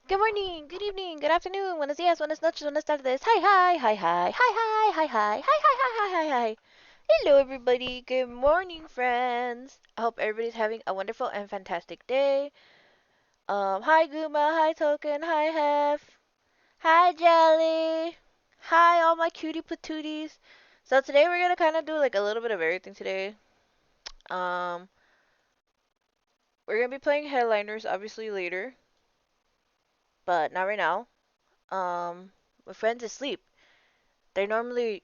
Good morning, good evening, good afternoon, buenos días, buenas noches, buenas tardes. Hi, hi, hi, hi, hi, hi, hi, hi, hi, hi, hi, hi, hi. Hello, everybody. Good morning, friends. I hope everybody's having a wonderful and fantastic day. Hi, Guma. Hi, Token. Hi, Hef. Hi, Jelly. Hi, all my cutie patooties. So today we're gonna kind of do like a little bit of everything today. Um, we're gonna be playing headliners obviously later, but not right now. My friend's asleep. They're normally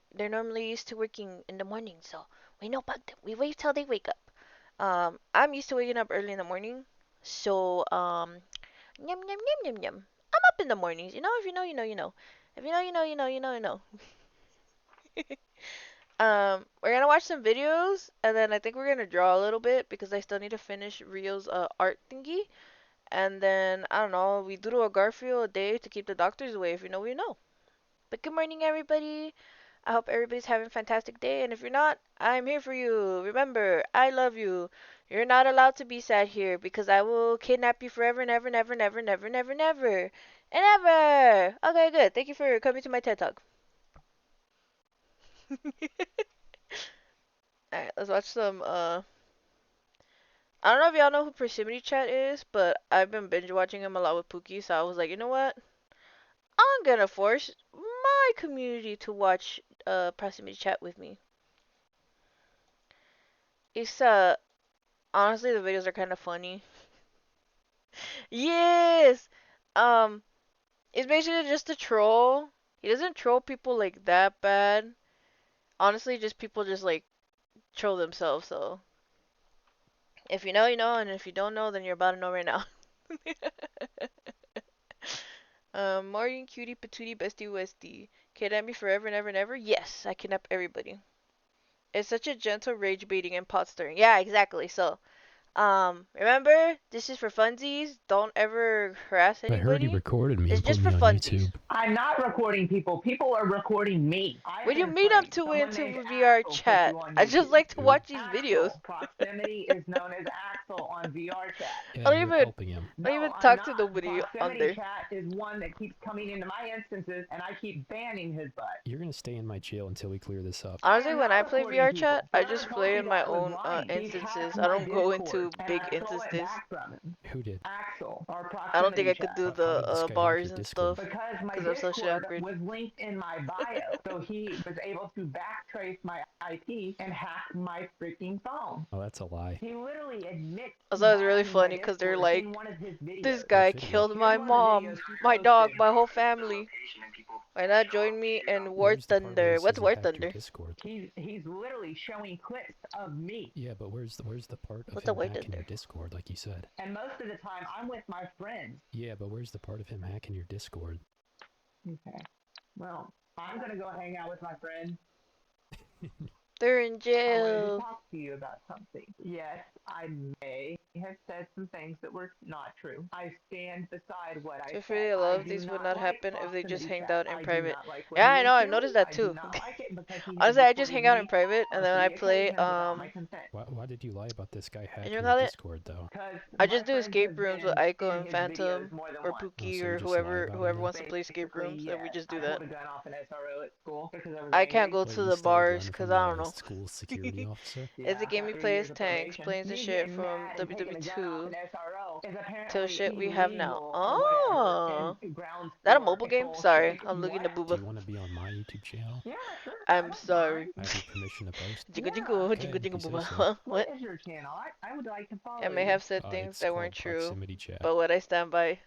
used to working in the morning, so we don't bug them. We wait till they wake up. I'm used to waking up early in the morning, so yum yum yum yum yum. I'm up in the mornings, you know. If you know, you know, you know. If you know, you know, you know, you know, you know. We're gonna watch some videos, and then I think we're gonna draw a little bit because I still need to finish Rio's art thingy. And then I don't know, we do a Garfield a day to keep the doctors away. If you know, you know. But good morning, everybody. I hope everybody's having a fantastic day, and if you're not, I'm here for you. Remember, I love you. You're not allowed to be sad here because I will kidnap you forever and ever, never, never, never, never, never, and ever. Okay, good. Thank you for coming to my TED Talk. Alright, let's watch some, I don't know if y'all know who Persimmon Chat is, but I've been binge watching him a lot with Pookie, so I was like, you know what? I'm gonna force my community to watch, Persimmon Chat with me. It's, honestly, the videos are kind of funny. Yes. Um, it's basically just a troll. He doesn't troll people like that bad. Honestly, just people just like troll themselves. So if you know, you know, and if you don't know, then you're about to know right now. Morgan, cutie, patootie, bestie, westie. Kidnap me forever and ever and ever? Yes, I kidnap everybody. It's such a gentle rage baiting and pot stirring. Yeah, exactly. So, remember, this is for funsies. Don't ever harass I heard he anybody. recorded me It's and put just for me on funsies. YouTube. I'm not recording people. People are recording me. I've Would you been meet up framed. to Someone into named VR Axel put chat? you on I just YouTube. like to Who? watch these videos. Axel. Proximity is known as Axel on VR chat. Yeah, I don't you were even helping him. I don't No, even I'm talk to not. nobody on Proximity there. chat is one that keeps coming into my instances, and I keep banning his butt. You're gonna stay in my jail until we clear this up. I Honestly, am when not I play recording VR chat, people. I Whoever just told play you in my that was own lying. He's instances. hacked I my don't go Discord, into and big I stole it instances. back from him. Who did? Axel, or I don't think proximity I could chat. do How the did this guy hack your bars and Discord? stuff Because my because I'm socially Discord awkward. was linked in my bio. So he was able to backtrace my IP and hack my freaking phone. Oh, that's a lie. He literally admits I to thought it was really hacking my funny because they're Discord in like, one of his this videos. What guy video? killed Here's my one of the videos mom, he my dog, posted. my whole family. Why not join me in War Where's the part where he Thunder? says What's he War hacked your Thunder? Discord? He's literally showing clips of me. Yeah, but where's the part of What's a him War hacking your Thunder? Discord, like you said? And most of the time, I'm with my friends. Yeah, but where's the part of him hacking your Discord? Okay. Well, I'm going to go hang out with my friends. They're in I wanted to jail. talk to you about something. Yes, I may have said some things that were not true. I stand beside what I If said. really I love do these would not not like happen if they just proximity hanged chat. out in I do private. not like what Yeah, he I is know. I've doing. noticed that I do too. not like it because he has Honestly, I just hang recorded out in me private and on then I 3 play occasions without my consent. Why did you lie about this guy and you hacking your call it? Discord, though? Because I my just do friend escape has rooms with been Aiko in and his videos Phantom more than or once. Oh, Pookie so you or just lie whoever about him whoever then? wants to play escape rooms, and we Yes, just do I that. pulled a gun off an SRO at school because I was I can't angry. go Wait, to you the stole a bars gun because from I don't the know. school security officer? It's a Yeah, game we after play as years of tanks, probation. playing the Me shit getting from mad and taking a gun off an WW2 SRO is till apparently shit we have now. illegal or whatever and Oh, grounds that a for mobile game? Sorry, expulsion. I'm looking What? at Do Booba. you want to be on my YouTube channel? Yeah, sure. I I'm don't sorry. mind. I have your permission to post? Jingle Yeah. jingle, Okay, jingle if you jingle say Booba. so. Huh? What What? is your channel? I would like to I follow may you. have said things It's that called weren't true, Proximity Chat. but what I stand by.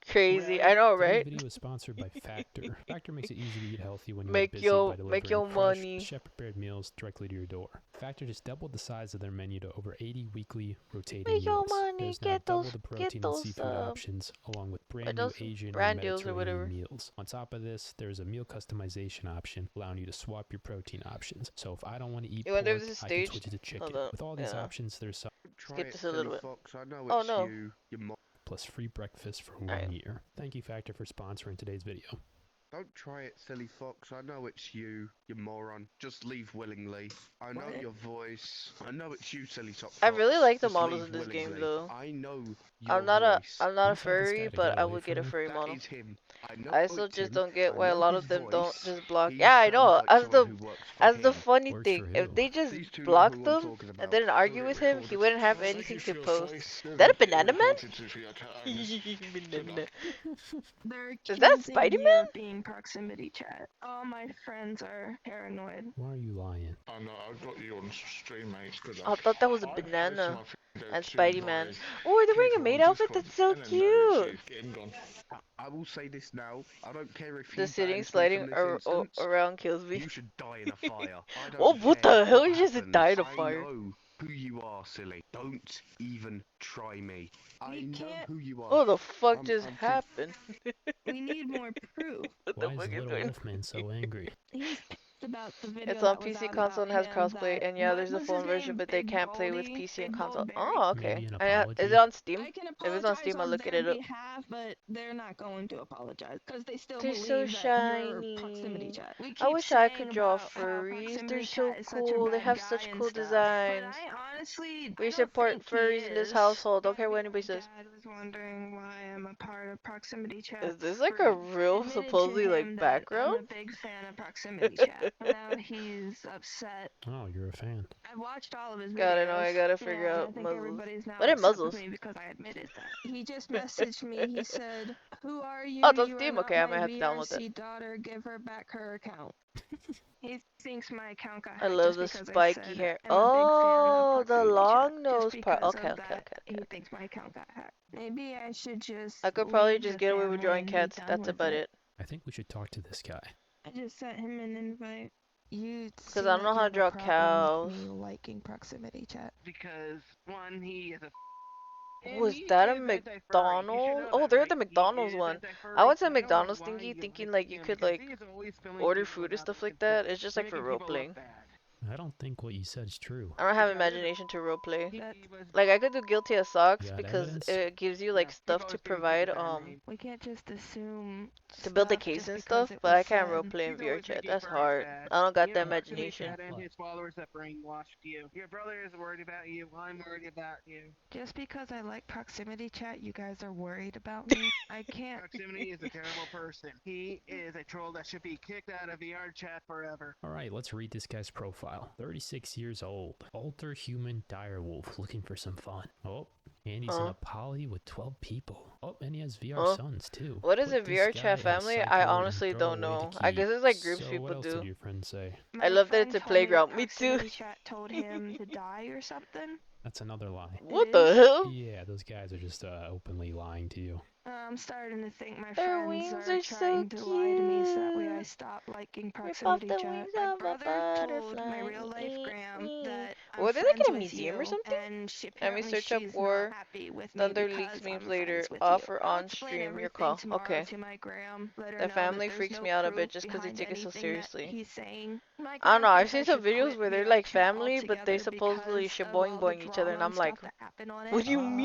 Crazy. Really? I know, Today's right? video is sponsored by Factor. Factor makes it easy to eat healthy when you're Make busy by delivering your fresh, money. chef-prepared meals directly to your door. Factor just doubled the size of their menu to over 80 weekly rotating Make your meals. money. There's now double the Get protein and those seafood options, along with brand new those Asian and brand deals or Mediterranean whatever. meals. On top of this, there's a meal customization option, allowing you to swap your protein options. So if I don't want to eat You wonder pork, if this is I can switch staged? it to chicken. Hold on. With all these Yeah. options, there's some Try Skip it, this a silly little bit. fox. I know Oh it's no. you, your mom. plus free breakfast for Alright. 1 year. Thank you, Factor, for sponsoring today's video. Don't try it, silly fox. I know it's you, you moron. Just leave willingly. I know What? your voice. I know it's you, silly fox. I really like the Just models leave in this game willingly. though. I know I'm your not a voice. I'm not a Please tell this furry, guy to get but I away would get from a me. furry That model. is him. I know I still it's just him. don't get I why a know lot his of them don't voice. just block. He Yeah, I sounds know. like someone who works for As the him. funny Works thing, for if who? they just These two know blocked who I'm them talking and about. didn't argue with him, he wouldn't have anything to post. Is that a banana man? Banana. They're Is that accusing Spidey me Man? of being proximity chat. All my friends are paranoid. Why are you lying? I know, I got you on stream, mate, because I thought that was a I posted banana. my video And to Spidey Man. my Oh, they're wearing a people maid on outfit. Discord, That's so and then noticed cute. you getting gone. I will say this now. I don't care if The you sitting, banned me sliding from this instance. around kills me. You should die in a fire. I Oh, don't what care the hell? what He just happens. died of I fire. know who you are, silly. Don't even try me. I We know can't- who you are. What the fuck I'm- just I'm too- happened? We need more proof. What the Why is fuck is Little going on? Wolfman so angry? He's pissed about the video It's on that was PC, out console, and about has him crossplay. that- And yeah, what there's a was phone his version, name? but they Big can't play with Baldy? PC and Big console. Bald Oh, Berry. okay. Maybe an Is apology? it on Steam? I can If it's on apologize Steam, I'll on look their it up. behalf, but they're not going to apologize because they still They're so believe that you're proximity shiny. chat. We I keep wish I saying could draw about how furries. They're proximity so cat is such a cool. They bad have guy such and cool stuff. designs. But I honestly, We I don't support think he furries in this is. household. Don't My care what anybody says. dad was wondering why I'm a part of proximity chat. Is this like a real, admitted supposedly, to like, him that background? I'm a big fan of proximity chat. Now he's upset. Oh, you're a fan. I watched all of his videos. God, I know. I gotta figure and out I think muzzles. everybody's now What are upset muzzles? with me because I admitted that. He just messaged me. He said, "Who are you? Oh, it's on You are Steam. not Okay, I my might have to download that. VRC daughter. Give her back her account." He thinks my account got I hacked love just the because I spiky said hair. I'm a big fan of Oh, the proximity chat. long nose Just part. because Okay, of okay, that, okay, he okay. thinks my account got hacked. Maybe I should just I could probably leave just the get away with family drawing and be cats. done That's with about it. I think we should talk to this guy. I just sent him an invite. You I don't know how to draw cows. me liking proximity chat. Because one, he is a Was that a McDonald's? Oh, they're at the McDonald's one. I went to the McDonald's thingy thinking like you could like order food or stuff like that. It's just like for role playing. I don't think what you said is true. I don't have imagination to role play. Like I could do guilty as socks Got because evidence? it gives you like stuff to provide We can't just assume to build the stuff case just and because stuff, it but I was can't said. role play in He's VR always chat. making That's Brian hard. sad. I don't got You the know, Proximity imagination. Chat and his followers that brainwashed you. Your brother is worried about you. I'm worried about you. Just because I like proximity chat, you guys are worried about me. I can't. Proximity is a terrible person. He is a troll that should be kicked out of VR chat forever. Alright, let's read this guy's profile. 36 years old. Alter human direwolf looking for some fun. Oh, and he's in a poly with 12 people. Oh, and he has VR sons too. What is Put a this VR guy chat in a family? psych I ward and honestly throw don't away the know. I key. guess it's like groups So people what else do. did your friend say? I love that friend it's a told me that playground. Me too. proximity chat told him to die or something. That's another lie. What It the is? hell? Yeah, those guys are just openly lying to you. I'm starting to think my Their friends wings are are so trying to lie to me so that way I cute. stop liking Rip off proximity the chat. wings My of a brother told my butterfly. real life Graham that I'm Were they like friends in a with museum you, or something? and she Let me apparently search up she's war. not happy with me Thunder because leaks memes I'm later. friends with Offer you. I'll on explain stream. Your everything call. tomorrow Okay. to my Graham. Let her The know family that there's freaks no me out a proof bit just because they behind take it so anything that seriously. he's saying. My I don't know. Graham I've thinks seen I some should videos quit where they're VR like chat family, but they altogether supposedly because of shaboing all the boing each other, and I'm drama and like, stuff that happened on it. what do you I mean?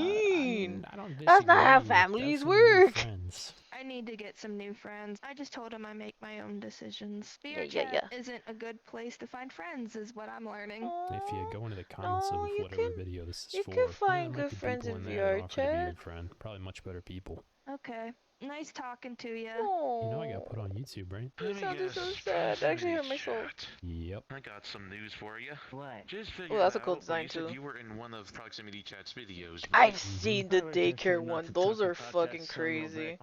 mean, I don't That's not how disagree. families Definitely new work. friends. I need to get some new friends. I just told him I make my own decisions. VR Yeah. chat isn't a good place to find friends, is what I'm learning. If you go into the comments No, of you whatever can- video this is you for, can there find might good be friends people in in there that VR offer to be your chat. friend. Probably much better people. Okay. Nice talking to you. You know I got put on YouTube, right? You sounded so sad. That actually hurt my soul. Yep. I got some news for you. What? Just Oh, figured that's a out cool when design you said too. you were in one of Proximity Chat's videos. I've right? seen the daycare one. Those are fucking crazy.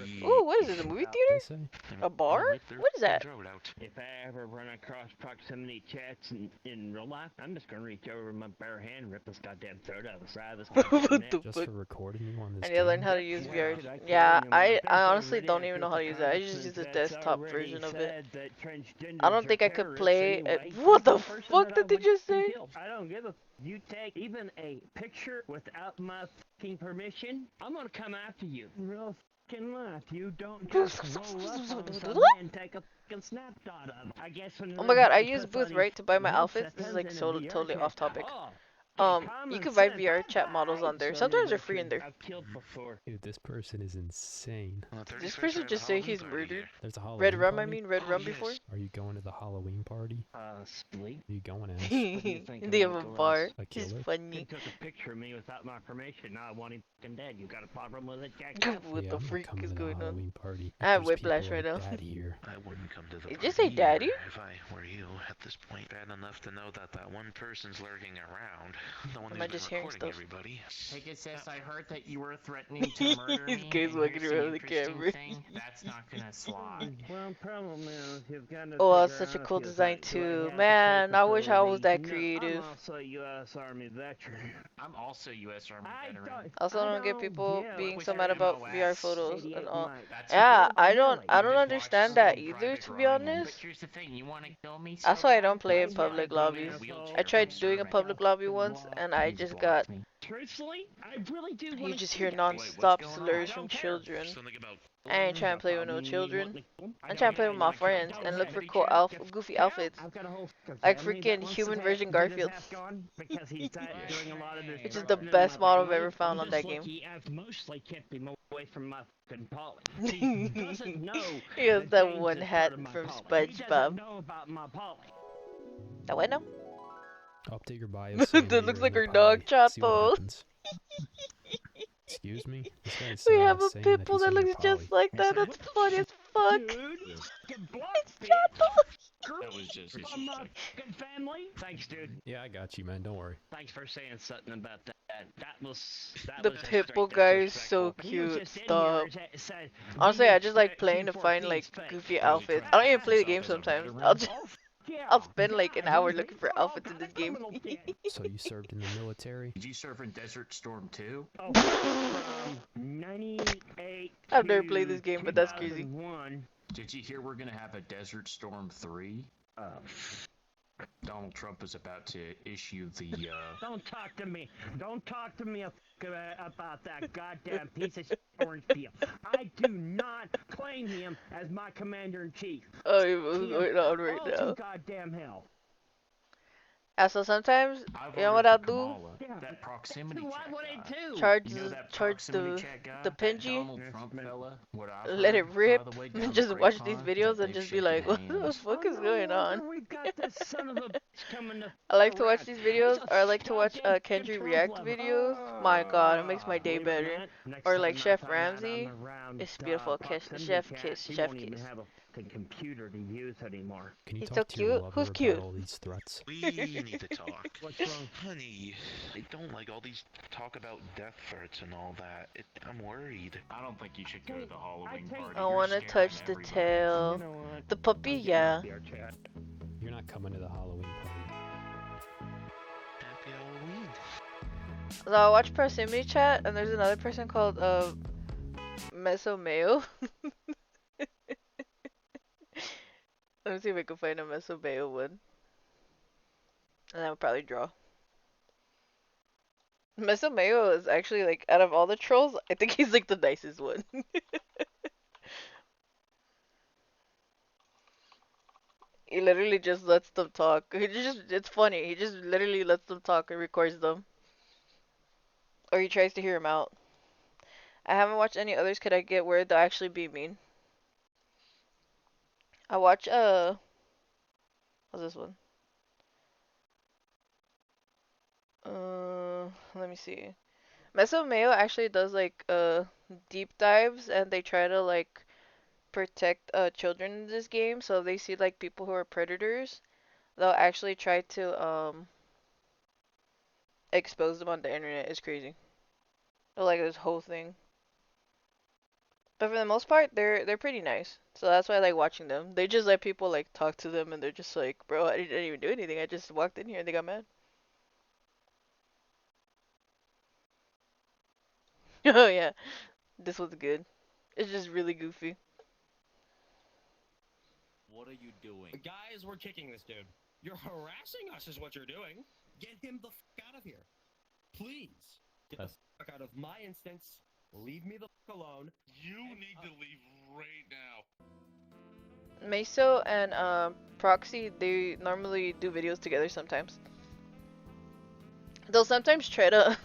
Ye- Ooh, what is this? A movie theater? They say. A bar? Right there. What is that? Throw it out. If I ever run across proximity chats in real life, I'm just gonna reach over with my bare hand and rip this goddamn throat out of the side of this What goddamn the neck. Just fuck? for recording you on I this need to learn game. how to use Yeah, VR. dude, I can't Yeah, anymore. I Facebook honestly already don't even know how to after use it. I just use the that's desktop already version of it. said that transgenders I don't are think I could terrorists play. anyway. What the I'm person fuck that I did they wouldn't just even say? kill. I don't give a. You take even a picture without my fucking permission, I'm gonna come after you. Real fucking life. You don't just roll up on something and take a fucking snapshot of it. I guess when Oh my god, I everybody use puts on Booth, right, to buy my these outfits. This is headsets like in a so VR totally chat, off topic. oh, You can buy VR chat models on there. Sometimes they're free in there. I've killed before. Dude, this person is insane. This person just say he's murdered. There's a Halloween Red rum, party? I mean, red rum before. Are you going to the Halloween party? Sleep. Are you going as? They have a bar. A He's killer? funny. He took a picture of me without my permission. Now I want him fucking dead. You got a problem with it, Jack? What Yeah, the I'm freak coming is to the going on? Halloween party. I have There's whiplash people right like now. Dad here. I wouldn't come to the Did you party say daddy? either if I were you at this point. Bad enough to know that that one person's lurking around. The one Am who's I been just hearing recording stuff? everybody. Hey, good sis, I heard that you were threatening to murder This me. guy's and walking here's the around the interesting camera. thing, that's not gonna slide. Well, problem is you've got to Oh, figure that's such a out cool if you design thought, do I too. have the Man, I wish I was that capability? No, creative. I'm also a U.S. Army veteran. I'm also U.S. Army veteran. Also, I don't get people yeah, being wish so I mad had about VR MOS. photos 88 and all. mics. That's Yeah, Really? I don't You just understand watched that some either, Private to be Ryan. But honest. here's the thing, you wanna kill me so That's why I bad? don't play in Let's public get a lobbies. wheelchair I tried from doing a serving. public lobby once, and I Please just block got. me. Truthfully, I really do You want just to hear Wait, non-stop what's going on? slurs I from don't care. children. Something about I ain't trying to play with no You children. want the- I I'm don't trying to play care. with my You friends don't and look for have cool it. goofy Yeah, outfits. I've got a whole Like family freaking that wants human to version get his Garfield. ass gone because he's doing a lot of this. Which is the corruption in best my model I've family. ever found I'm on that just game. lucky I've mostly kept him away from my fucking Polly. He doesn't know He has that that James one is hat part of my from Polly. He SpongeBob. doesn't know about my Polly. That what now? Update your bio saying That that looks you're like in our the dog, party. See what Chapo. happens. Excuse me? This guy's We have a saying pit that bull he's that in the looks just poly. like that. That's funny as fuck. Dude, get blocked, It's Chapo. That was just from my fucking family. Thanks, dude. Yeah, I got you, man. Don't worry. Thanks for saying something about that. That was The just pit bull straight guy is so disrespectful. He was cute. just in Stop. here and said, Honestly, "Do I you just like check playing to find like 214's fake?" goofy outfits. I don't even play the game sometimes. I'll spend like an hour looking for outfits in this game. So you served in the military? Did you serve in Desert Storm 2? Oh, from 98 I've never played this game, but that's crazy. 2001. Did you hear we're gonna have a Desert Storm 3? Donald Trump is about to issue the, Don't talk to me. Don't talk to me about that goddamn piece of shit orange peel. I do not claim him as my commander-in-chief. Oh, what's going on right All now? to goddamn hell. So sometimes, I you know what I'll do? Kamala, Yeah. that proximity Why check would I guy. do? Charge You know that charge proximity the check guy? the That Pinji, Donald Trump fella? What I've let it heard, rip, by the way, and down the just watch these grapevine, videos that and they've just be shaken like, what the hands. fuck is going on? We got this son of a bitch coming to I like to watch around. these videos, He's a or I like to watch goddamn Kendry Trump react lover. videos. My god, it makes my day Believe it or better. not, next Or time like I Chef find out Ramsay. I'm around, It's beautiful. proximity Chef chat, kiss, he chef won't even kiss. have a fucking computer to use anymore. Can you He's talk so to your cute. lover Who's about cute? all these threats? We need to talk. What's wrong? Honey, I don't like all these talk about death threats and all that. I'm worried. I don't think you should go to the Halloween take- party. I You're want to scaring touch the everybody. tail. You know what? The puppy, I'm getting yeah. off VR chat. You're not coming to the Halloween party. Happy Halloween. So I watch proximity chat, and there's another person called Meso Mayo. Let me see if I can find a Meso Mayo one, and I'll probably draw. Meso Mayo is actually like out of all the trolls, I think he's like the nicest one. He literally just lets them talk. It's funny. He just literally lets them talk and records them. Or he tries to hear them out. I haven't watched any others. Could I get where they'll actually be mean? I watch, what's this one? Let me see. Meso Mayo actually does like, deep dives, and they try to like protect children in this game. So if they see like people who are predators, they'll actually try to expose them on the internet. It's crazy. They're like this whole thing. But for the most part, they're pretty nice. So that's why I like watching them. They just let people like talk to them, and they're just like, bro, I didn't even do anything. I just walked in here and they got mad. Oh yeah, this was good. It's just really goofy. What are you doing? Guys, we're kicking this dude. You're harassing us is what you're doing. Get him the fuck out of here. Please. Get the fuck out of my instance. Leave me the fuck alone. You need to leave right now. Meso and Proxy, they normally do videos together sometimes. They'll sometimes try to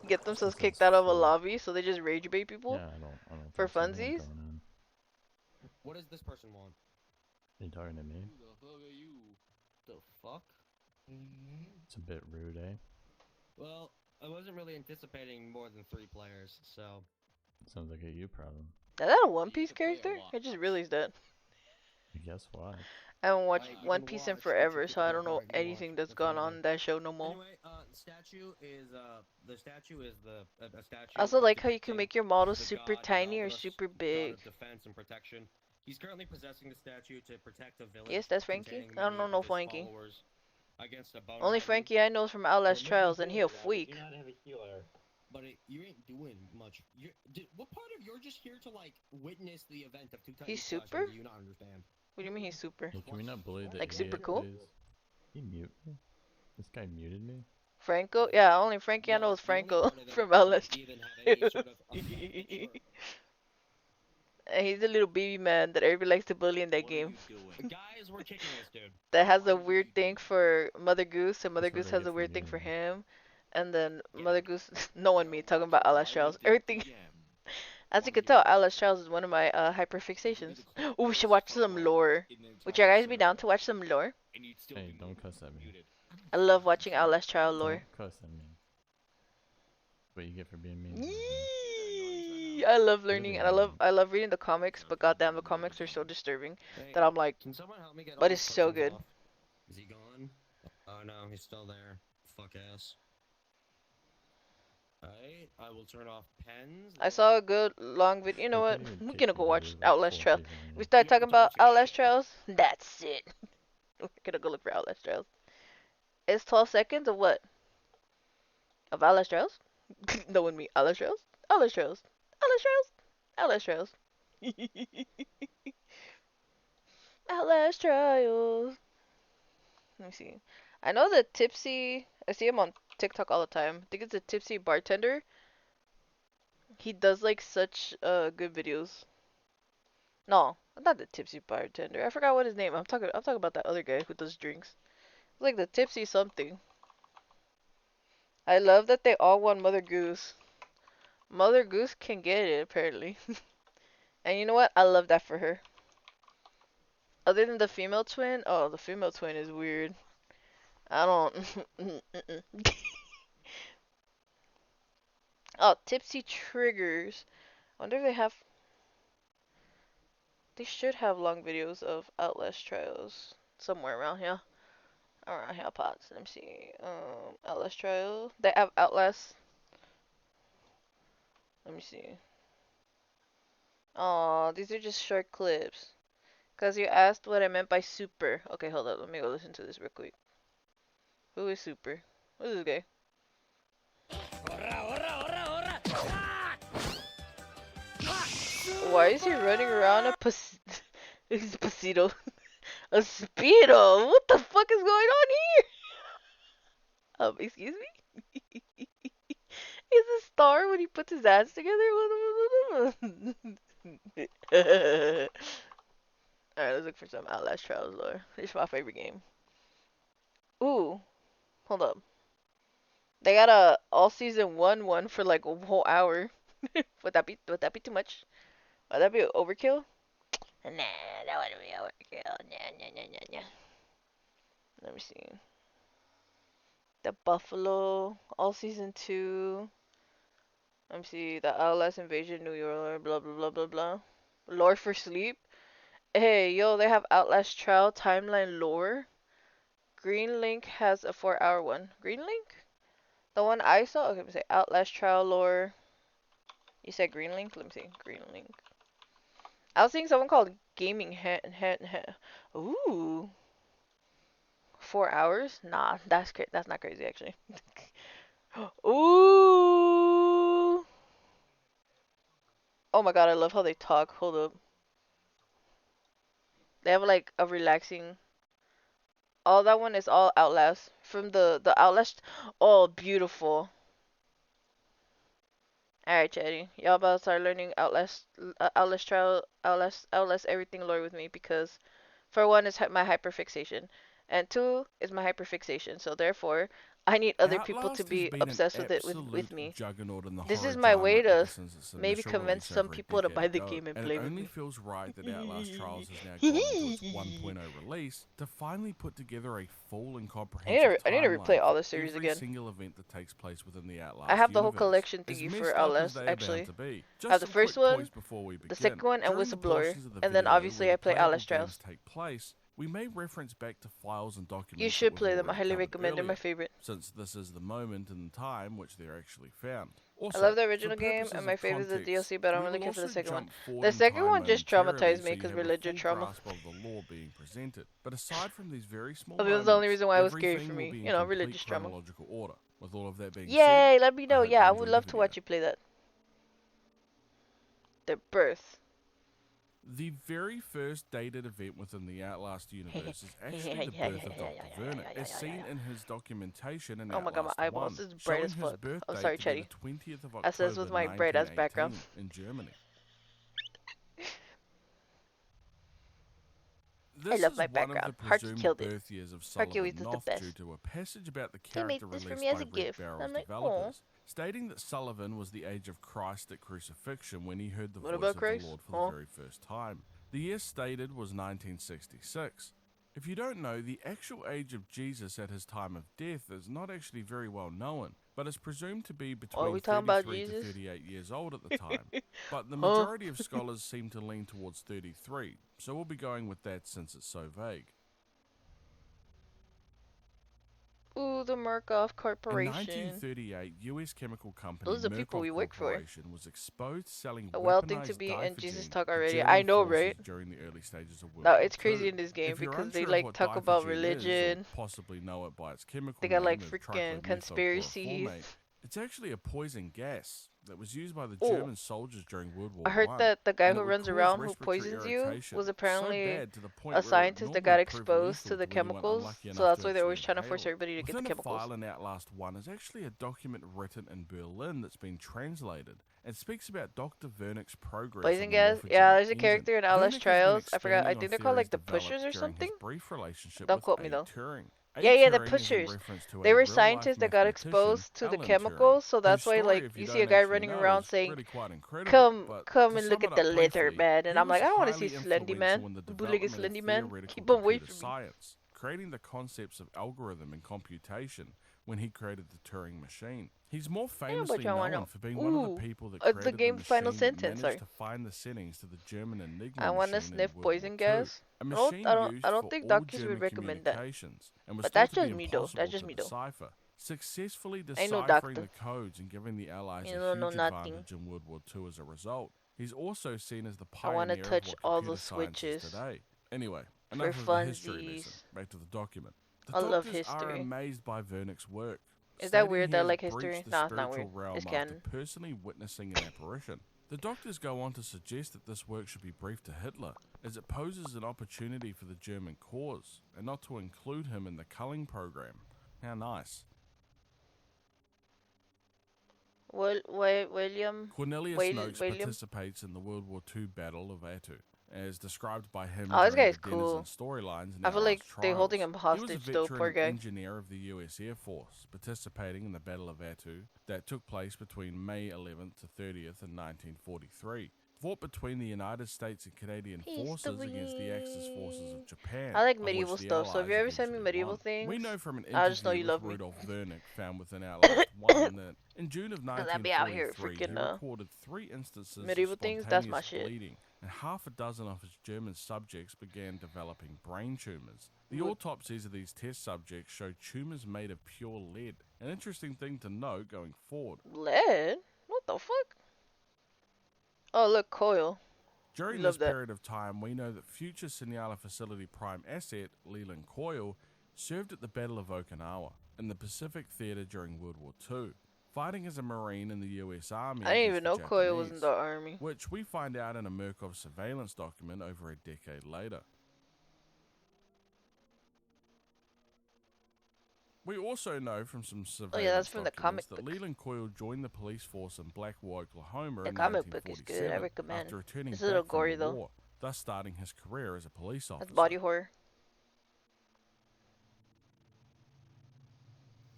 get themselves This is kicked out of a full. lobby, so they just rage bait people Yeah, I don't for think so. What funsies. going on? What does this person want? Are you talking to me? Who the fuck are you? The fuck? It's a bit rude, eh? Well, I wasn't really anticipating more than 3 players, so. Sounds like a you problem. Is that a One Piece character? I just realized that. I guess watch. I haven't watched Like, One you can Piece in watch, forever, but you so I can don't know watch, you can anything watch. that's That's gone fine on then. in that show no more. Anyway, the statue is a statue. I also like how you can depicting make your models the super god tiny or Balderus, super god big. of defense and protection. He's currently possessing the statue to protect a village. Yes, that's Frankie. containing I don't many know no of his Frankie. followers against a bone Only army. Frankie I know is from Outlast Trials, and he a freak. But you ain't doing much. What part of you're just here to like witness the event of two Titans He's clashing? super? Do you not understand? What do you mean he's super? Hey, can we not bully the Like super idiot, cool? please? He mute me? This guy muted me? Franco? Yeah, only Frankie I know is Franco from Outlast Trials. And he's a little baby man that everybody likes to bully in that game. Guys, we're kicking this dude. That has a weird thing for Mother Goose, and Mother That's what Goose I has get a for weird thing for muting me. him. And then Mother Goose, no one me talking about Outlast Trials. Everything. As you can tell, Outlast Trials is one of my hyperfixations. Oh, we should watch some lore. Would you guys be down to watch some lore? Hey, don't cuss at me. I love watching Outlast Trial lore. Don't cuss at me. What you get for being mean? Yee! I love learning and I love reading the comics, but goddamn, the comics are so distressing that I'm like, Can someone help me get all but these it's so tokens good. off? Is he gone? Oh no, he's still there. Fuck ass. Alright, I will turn off pens. I saw a good long video. You know I what? can't even We're kick gonna you, go dude. watch There's like Outlast 4 Trials. people in We here. start You talking have to watch about your Outlast shit. Trials. That's it. We're gonna go look for Outlast Trials. It's 12 seconds of what? Of Outlast Trials? No one me. Outlast Trials? Outlast Trials. Outlast Trials? Outlast Trials. Outlast Trials. Let me see. I know the tipsy. I see him on TikTok all the time. I think it's a tipsy bartender. He does like such good videos. No, not the tipsy bartender. I forgot what his name. I'm talking about that other guy who does drinks. It's like the tipsy something. I love that they all want Mother Goose. Mother Goose can get it apparently. And you know what? I love that for her. Other than the female twin, oh, the female twin is weird. I don't. Oh, tipsy triggers. I wonder if they have. They should have long videos of Outlast Trials somewhere around here. Around here, pods. Let me see. Outlast Trials. They have Outlast. Let me see. Oh, these are just short clips. Cause you asked what I meant by super. Okay, hold up. Let me go listen to this real quick. Who is super? Who's this guy? Why is he running around a He's a pasito. A speedo. What the fuck is going on here? Excuse me? He's a star when he puts his ass together. Alright, let's look for some Outlast Trials lore. This is my favorite game. Ooh, hold up. They got a all season one for like a whole hour. Would that be too much? Would that be overkill? Nah, that wouldn't be overkill. Nah. Let me see. The Buffalo, all season 2. Let me see. The Outlast Invasion, New York, blah blah blah blah blah. Lore for sleep. Hey, yo, they have Outlast Trial timeline lore. Green Link has a 4-hour one. Green Link? The one I saw? Okay, let me say Outlast Trial lore. You said Green Link? Let me see. Green Link. I was seeing someone called Gaming Ooh. 4 hours? Nah, that's not crazy actually. Ooh. Oh my god, I love how they talk. Hold up. They have like a relaxing. Oh, that one is all Outlast from the Outlast. Oh, beautiful. All right, Chatty. Y'all about to start learning Outlast Trial, Outlast everything lore with me because, for one, it's my hyperfixation, And 2 is my hyperfixation. So therefore, I need other people to Outlast be has been obsessed an with it with absolute me. juggernaut in the This is horror my way genre ever to since its maybe initial convince release some over a people to decade buy the ago, game and and play it with only me. feels right that Outlast Trials has now gone into its 1.0 release to finally put together a full and comprehensive I need to replay timeline all for the series every again. single event that takes place within the Outlast I have the whole universe. collection As thingy for messed up as Outlast, they are bound actually. to be, I have just the some first quick points one, before we the begin. second one, and During the Whistleblower. portions of the And then video obviously where I the play playable Outlast Trials. games take place, we may reference back to files and documents You that should we've play them. I already highly covered recommend. They're my earlier, favorite. since this is the moment in time which they're actually found. I Also, love the for original game, purposes and my of favorite is the context, DLC, but I'm we will looking for the also second one. jump forward The in second time one just momentarily traumatized me so you because have a religion full trauma. grasp of the lore being presented. But aside from these very small I mean, that's moments, the only reason why it was scary for everything will me. be in You know, complete religious trauma. chronological order. With all of that being said, Yay! Let me I know. hope you Yeah, I would enjoy the love to video. watch you play that. The birth. The very first dated event within the Outlast universe is actually the birth of Dr. Vernon, as seen in his documentation in Oh my god, my Outlast eyeballs 1, is bright as showing his fuck. birth I'm date sorry, to be Chetty. the 20th of I said this October with my bright ass background. 1918 in Germany. I This love is my one of the background. Harky presumed killed it. birth years of Hercules Sullivan is the Noth best. due to a passage about the He made character this for released me as by a Red gift. Barrel's I'm like, developers, stating that Sullivan was the age of Christ at crucifixion when he heard the What voice about of Christ? the Lord for the very first time. The year stated was 1966. If you don't know, the actual age of Jesus at his time of death is not actually very well known, but is presumed to be between we talking about 33 to Jesus? 38 years old at the time. But the Huh? majority of scholars seem to lean towards 33, so we'll be going with that since it's so vague. Ooh, the Murkoff In Corporation. 1938, U.S. chemical company Those are the people Murkoff we work for. Corporation was exposed selling A wild thing to weaponized be in Jesus vgen talk to already. German I know, forces right? during the early stages of World No, War it's crazy II. in this game If you're because they unsure of like what talk about vgen is, or religion. possibly know it by its chemical They got like name of freaking conspiracies. trichlormethylchloroformate, it's actually a poison gas that was used by the Ooh. German soldiers during World War I heard I, that the guy and who it would runs cause around who respiratory poisons you irritation, was so apparently bad to the point a where it scientist that normally got proved exposed to lethal the when you weren't chemicals, unlucky so enough that's to why they're always actually trying to inhale force it. everybody to get the Within a chemicals. file in Outlast 1 is actually a document written in Berlin that's been translated and speaks about Dr. Vernick's progress Poison on the gas? Yeah, morphogenic there's a engine. character in Outlast Vernick has been Trials. I forgot. I expanding on think they're called like theories the Pushers developed or during his something. brief relationship Don't with quote me A. though. Turing. A. Yeah, the Turing is in Pushers. reference to They a were real-life scientists that got mathematician, exposed to the Alan chemicals, Turing, so that's whose why story, like if you you see a don't guy actually running know, around is saying, really quite incredible. "Come, But come to and sum look it at the up leather, briefly, man." And he I'm like, was I don't want to see highly Slendy Man, influential in the bootlegged development of Slendy Man. theoretical Keep him away computer from me. science, creating the concepts of algorithm and computation when he created the Turing machine. He's more famously y'all wanna known know. for being one of the Ooh, people that the created the game's final machine that sentence. managed Sorry. to find the settings to the German Enigma I want to machine in sniff World poison War II, gas. a I machine used don't for think all doctors would German recommend that. communications and was But thought that's to be just me though. impossible That's just to me though. decipher. Successfully Ain't no deciphering doctor. the codes and giving the Allies You a don't know huge nothing. advantage in World War II as a result. He's also seen as the I want to pioneer of touch what all computer those science is switches today. Anyway, for enough of the history lesson. funsies. Back to the document. The I love doctors are history. amazed by Vernick's work. Is that stating weird he that I has like breached history? the No, it's not spiritual weird. realm It's after canon. personally witnessing an apparition. The doctors go on to suggest that this work should be briefed to Hitler, as it poses an opportunity for the German cause, and not to include him in the culling program. How nice. William Cornelius Noakes William. participates in the World War II Battle of Attu, as described by him Oh, this during guy's the dinners cool. and storylines in I feel like Outlast they're holding Trials. him He was a hostage though, veteran poor and guy. engineer of the US Air Force, participating in the Battle of Attu that took place between May 11th to 30th in 1943. Fought between the United States and Canadian forces against the Axis forces of Japan. I like of medieval which the stuff, so if you Allies ever send me eventually medieval won. things, We know from an I just know interview you with love me. Rudolf Vernick found within Outlast 1 that in June of Cause I be out here 1943 he freaking recorded 3 instances medieval of things. spontaneous That's my shit. bleeding, and half a dozen of his German subjects began developing brain tumors. The What? autopsies of these test subjects showed tumors made of pure lead. An interesting thing to note going forward. Lead? What the fuck? Oh look, coil. During We this love that. period of time, we know that future Sinala Facility Prime asset, Leland Coyle, served at the Battle of Okinawa in the Pacific Theater during World War II, fighting as a Marine in the US Army I didn't against even the know Coil was in Japanese, the army. which we find out in a Murkoff surveillance document over a decade later. We also know from some surveillance that's from the documents comic that book. Leland Coyle joined the police force in Blackwell, Oklahoma The in comic book is good. I 1947 recommend. after returning It's a little back from gory the though. war, thus starting his career as a police officer. That's body horror.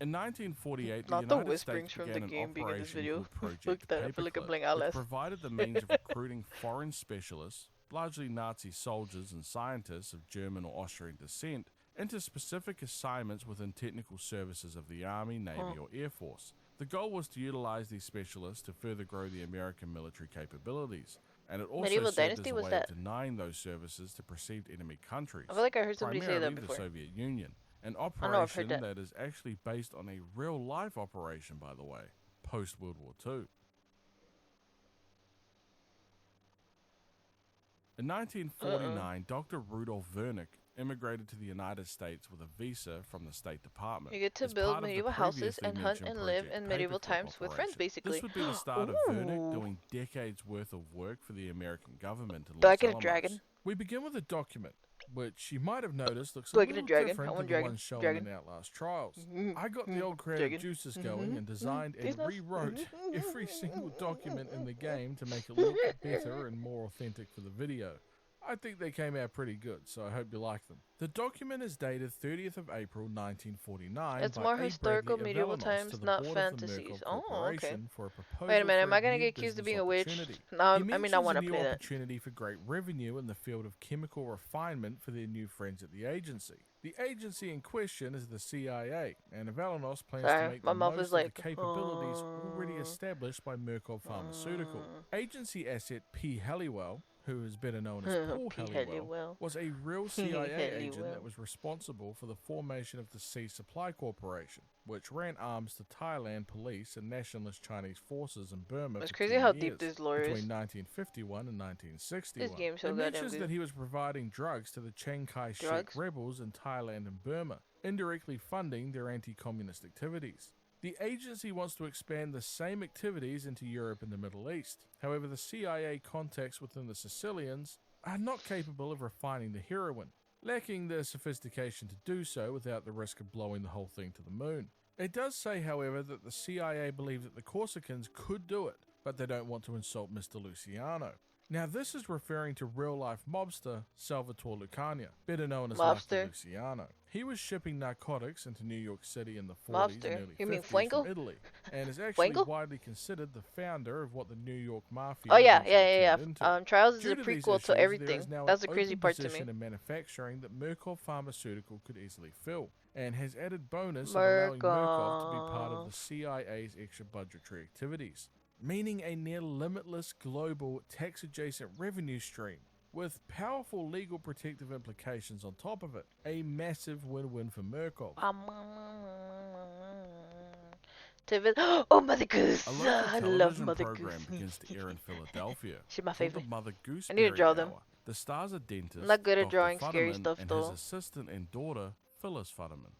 In 1948, the Not the United whisperings States from began the an game being in this operation video. called Look Project that, I feel like I'm Paperclip, playing which Outlast. provided the means of recruiting foreign specialists, largely Nazi soldiers and scientists of German or Austrian descent, into specific assignments within technical services of the Army, Navy, or Air Force. The goal was to utilize these specialists to further grow the American military capabilities, and it also Medieval served Dynasty as a was way that? of denying those services to perceived enemy countries, I feel like I heard somebody say that primarily the before. Soviet Union. An I know I've heard operation that. that is actually based on a real-life operation, by the way, post-World War II. In 1949, Dr. Rudolf Wernick immigrated to the United States with a visa from the State Department. You get to as build part of the medieval houses previously and hunt mentioned and live Project in medieval Paperclip times with friends, operation. basically. This would be the start of Wernick Ooh. doing decades worth of work for the American government in Do I Los get a Alamos. dragon? We begin with a document, which you might have noticed looks Do a I get a little dragon? I different want to the dragon. one shown Dragon. in Outlast Trials. Mhm. I got the old creative Dragon. juices going and designed and Tastes nice. rewrote every single document in the game to make it look better and more authentic for the video. I think they came out pretty good, so I hope you like them. The document is dated 30th of April 1949 It's by more A. historical Bradley of medieval Elenos times, to the not board of the fantasies. Merkel Oh, okay. Corporation for a proposal Wait a minute, am for I a gonna new get accused of business being a witch? opportunity. No, He I mean I mentions want a to new play that. opportunity for great revenue in the field of chemical refinement for their new friends at the agency. The agency in question is the CIA, and Avalanos plans Sorry, to make my the mouth most is of like, the capabilities already established by Merkel Pharmaceutical. Agency asset P. Halliwell, who is better known as Paul P. Halliwell, Halliwell. was a real CIA agent Halliwell. that was responsible for the formation of the Sea Supply Corporation, which ran arms to Thailand police and nationalist Chinese forces in Burma It's for crazy 10 how years, deep this lore is. between 1951 and 1961. This game's so it goddamn mentions good. that he was providing drugs to the Chiang Kai-shek Drugs? rebels in Thailand and Burma, indirectly funding their anti-communist activities. The agency wants to expand the same activities into Europe and the Middle East. However, the CIA contacts within the Sicilians are not capable of refining the heroin, lacking the sophistication to do so without the risk of blowing the whole thing to the moon. It does say, however, that the CIA believe that the Corsicans could do it, but they don't want to insult Mr. Luciano. Now, this is referring to real-life mobster Salvatore Lucania, better known as Mobster? Lucky Luciano. He was shipping narcotics into New York City in the 40s Mobster? and early You mean 50s from Fuego? Italy, and is actually Fuego? widely considered the founder of what the New York Mafia Oh yeah, eventually yeah. turned into. Trials is Due a to these prequel issues, to there everything. is now That's an the crazy open part to me. position in manufacturing that Merkov Pharmaceutical could easily fill, and has added bonus of allowing Merkov to be part of the CIA's extra budgetary activities, meaning a near limitless global tax-adjacent revenue stream with powerful legal protective implications on top of it. A massive win-win for Merkov. Oh, Mother Goose! A local I love television Mother program Goose. begins to air in Philadelphia. She's my called favorite. The Mother Goose I need to draw them. Hour. The star's a dentist, I'm not good at Dr. drawing scary Futterman, stuff, and though. his assistant and daughter, Phyllis Futterman.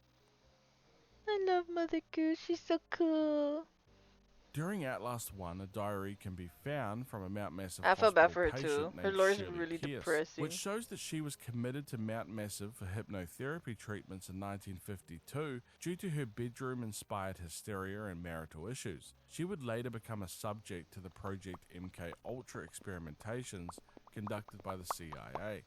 I love Mother Goose. She's so cool. During Outlast 1, a diary can be found from a Mount Massive I feel bad hospital for her patient too. Her named lore's Shirley really Pierce, depressing. which shows that she was committed to Mount Massive for hypnotherapy treatments in 1952 due to her bedroom-inspired hysteria and marital issues. She would later become a subject to the Project MK Ultra experimentations conducted by the CIA.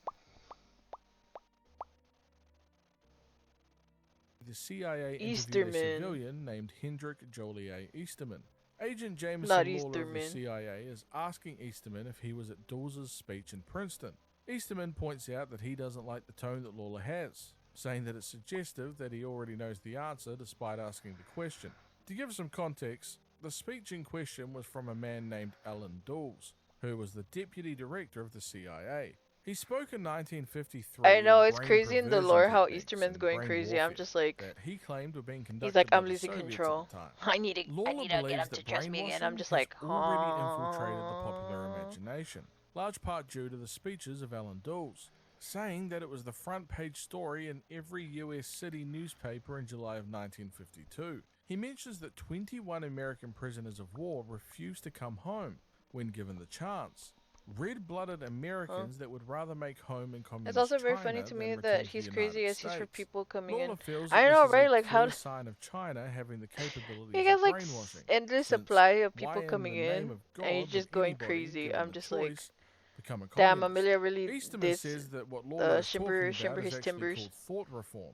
The CIA interviewed a Easterman. civilian named Hendrik Joliet Easterman. Agent Not Jameson Lawler of the Easterman. CIA is asking Easterman if he was at Dawes' speech in Princeton. Easterman points out that he doesn't like the tone that Lawler has, saying that it's suggestive that he already knows the answer despite asking the question. To give some context, the speech in question was from a man named Alan Dawes, who was the deputy director of the CIA. He spoke in 1953. I know, of it's brain crazy in the perversion lore how techniques Easterman's and going brain crazy. I'm warfare just like, that he claimed were being conducted he's like, by I'm the losing Soviets at the control. time. I need to Lawler get him believes to that trust me again. I'm just brainwashing like, has already infiltrated the popular imagination, large part due to the speeches of Alan Dawes, saying that it was the front page story in every US city newspaper in July of 1952. He mentions that 21 American prisoners of war refused to come home when given the chance. Red-blooded Americans that would rather make home in communist it's also very China funny to than me return that to he's the crazy United as he's for States. people coming Lawler in. feels I that know, this is right? a Like, how clear sign of China having the capabilities you have of like brainwashing. endless since supply of why people in coming the name in, of and you're God just would going anybody, crazy. given I'm the just like, choice, become a damn, communist? Amelia really Easterman did says that what the Lawler is shimmer talking about is his actually timbers. called thought reform.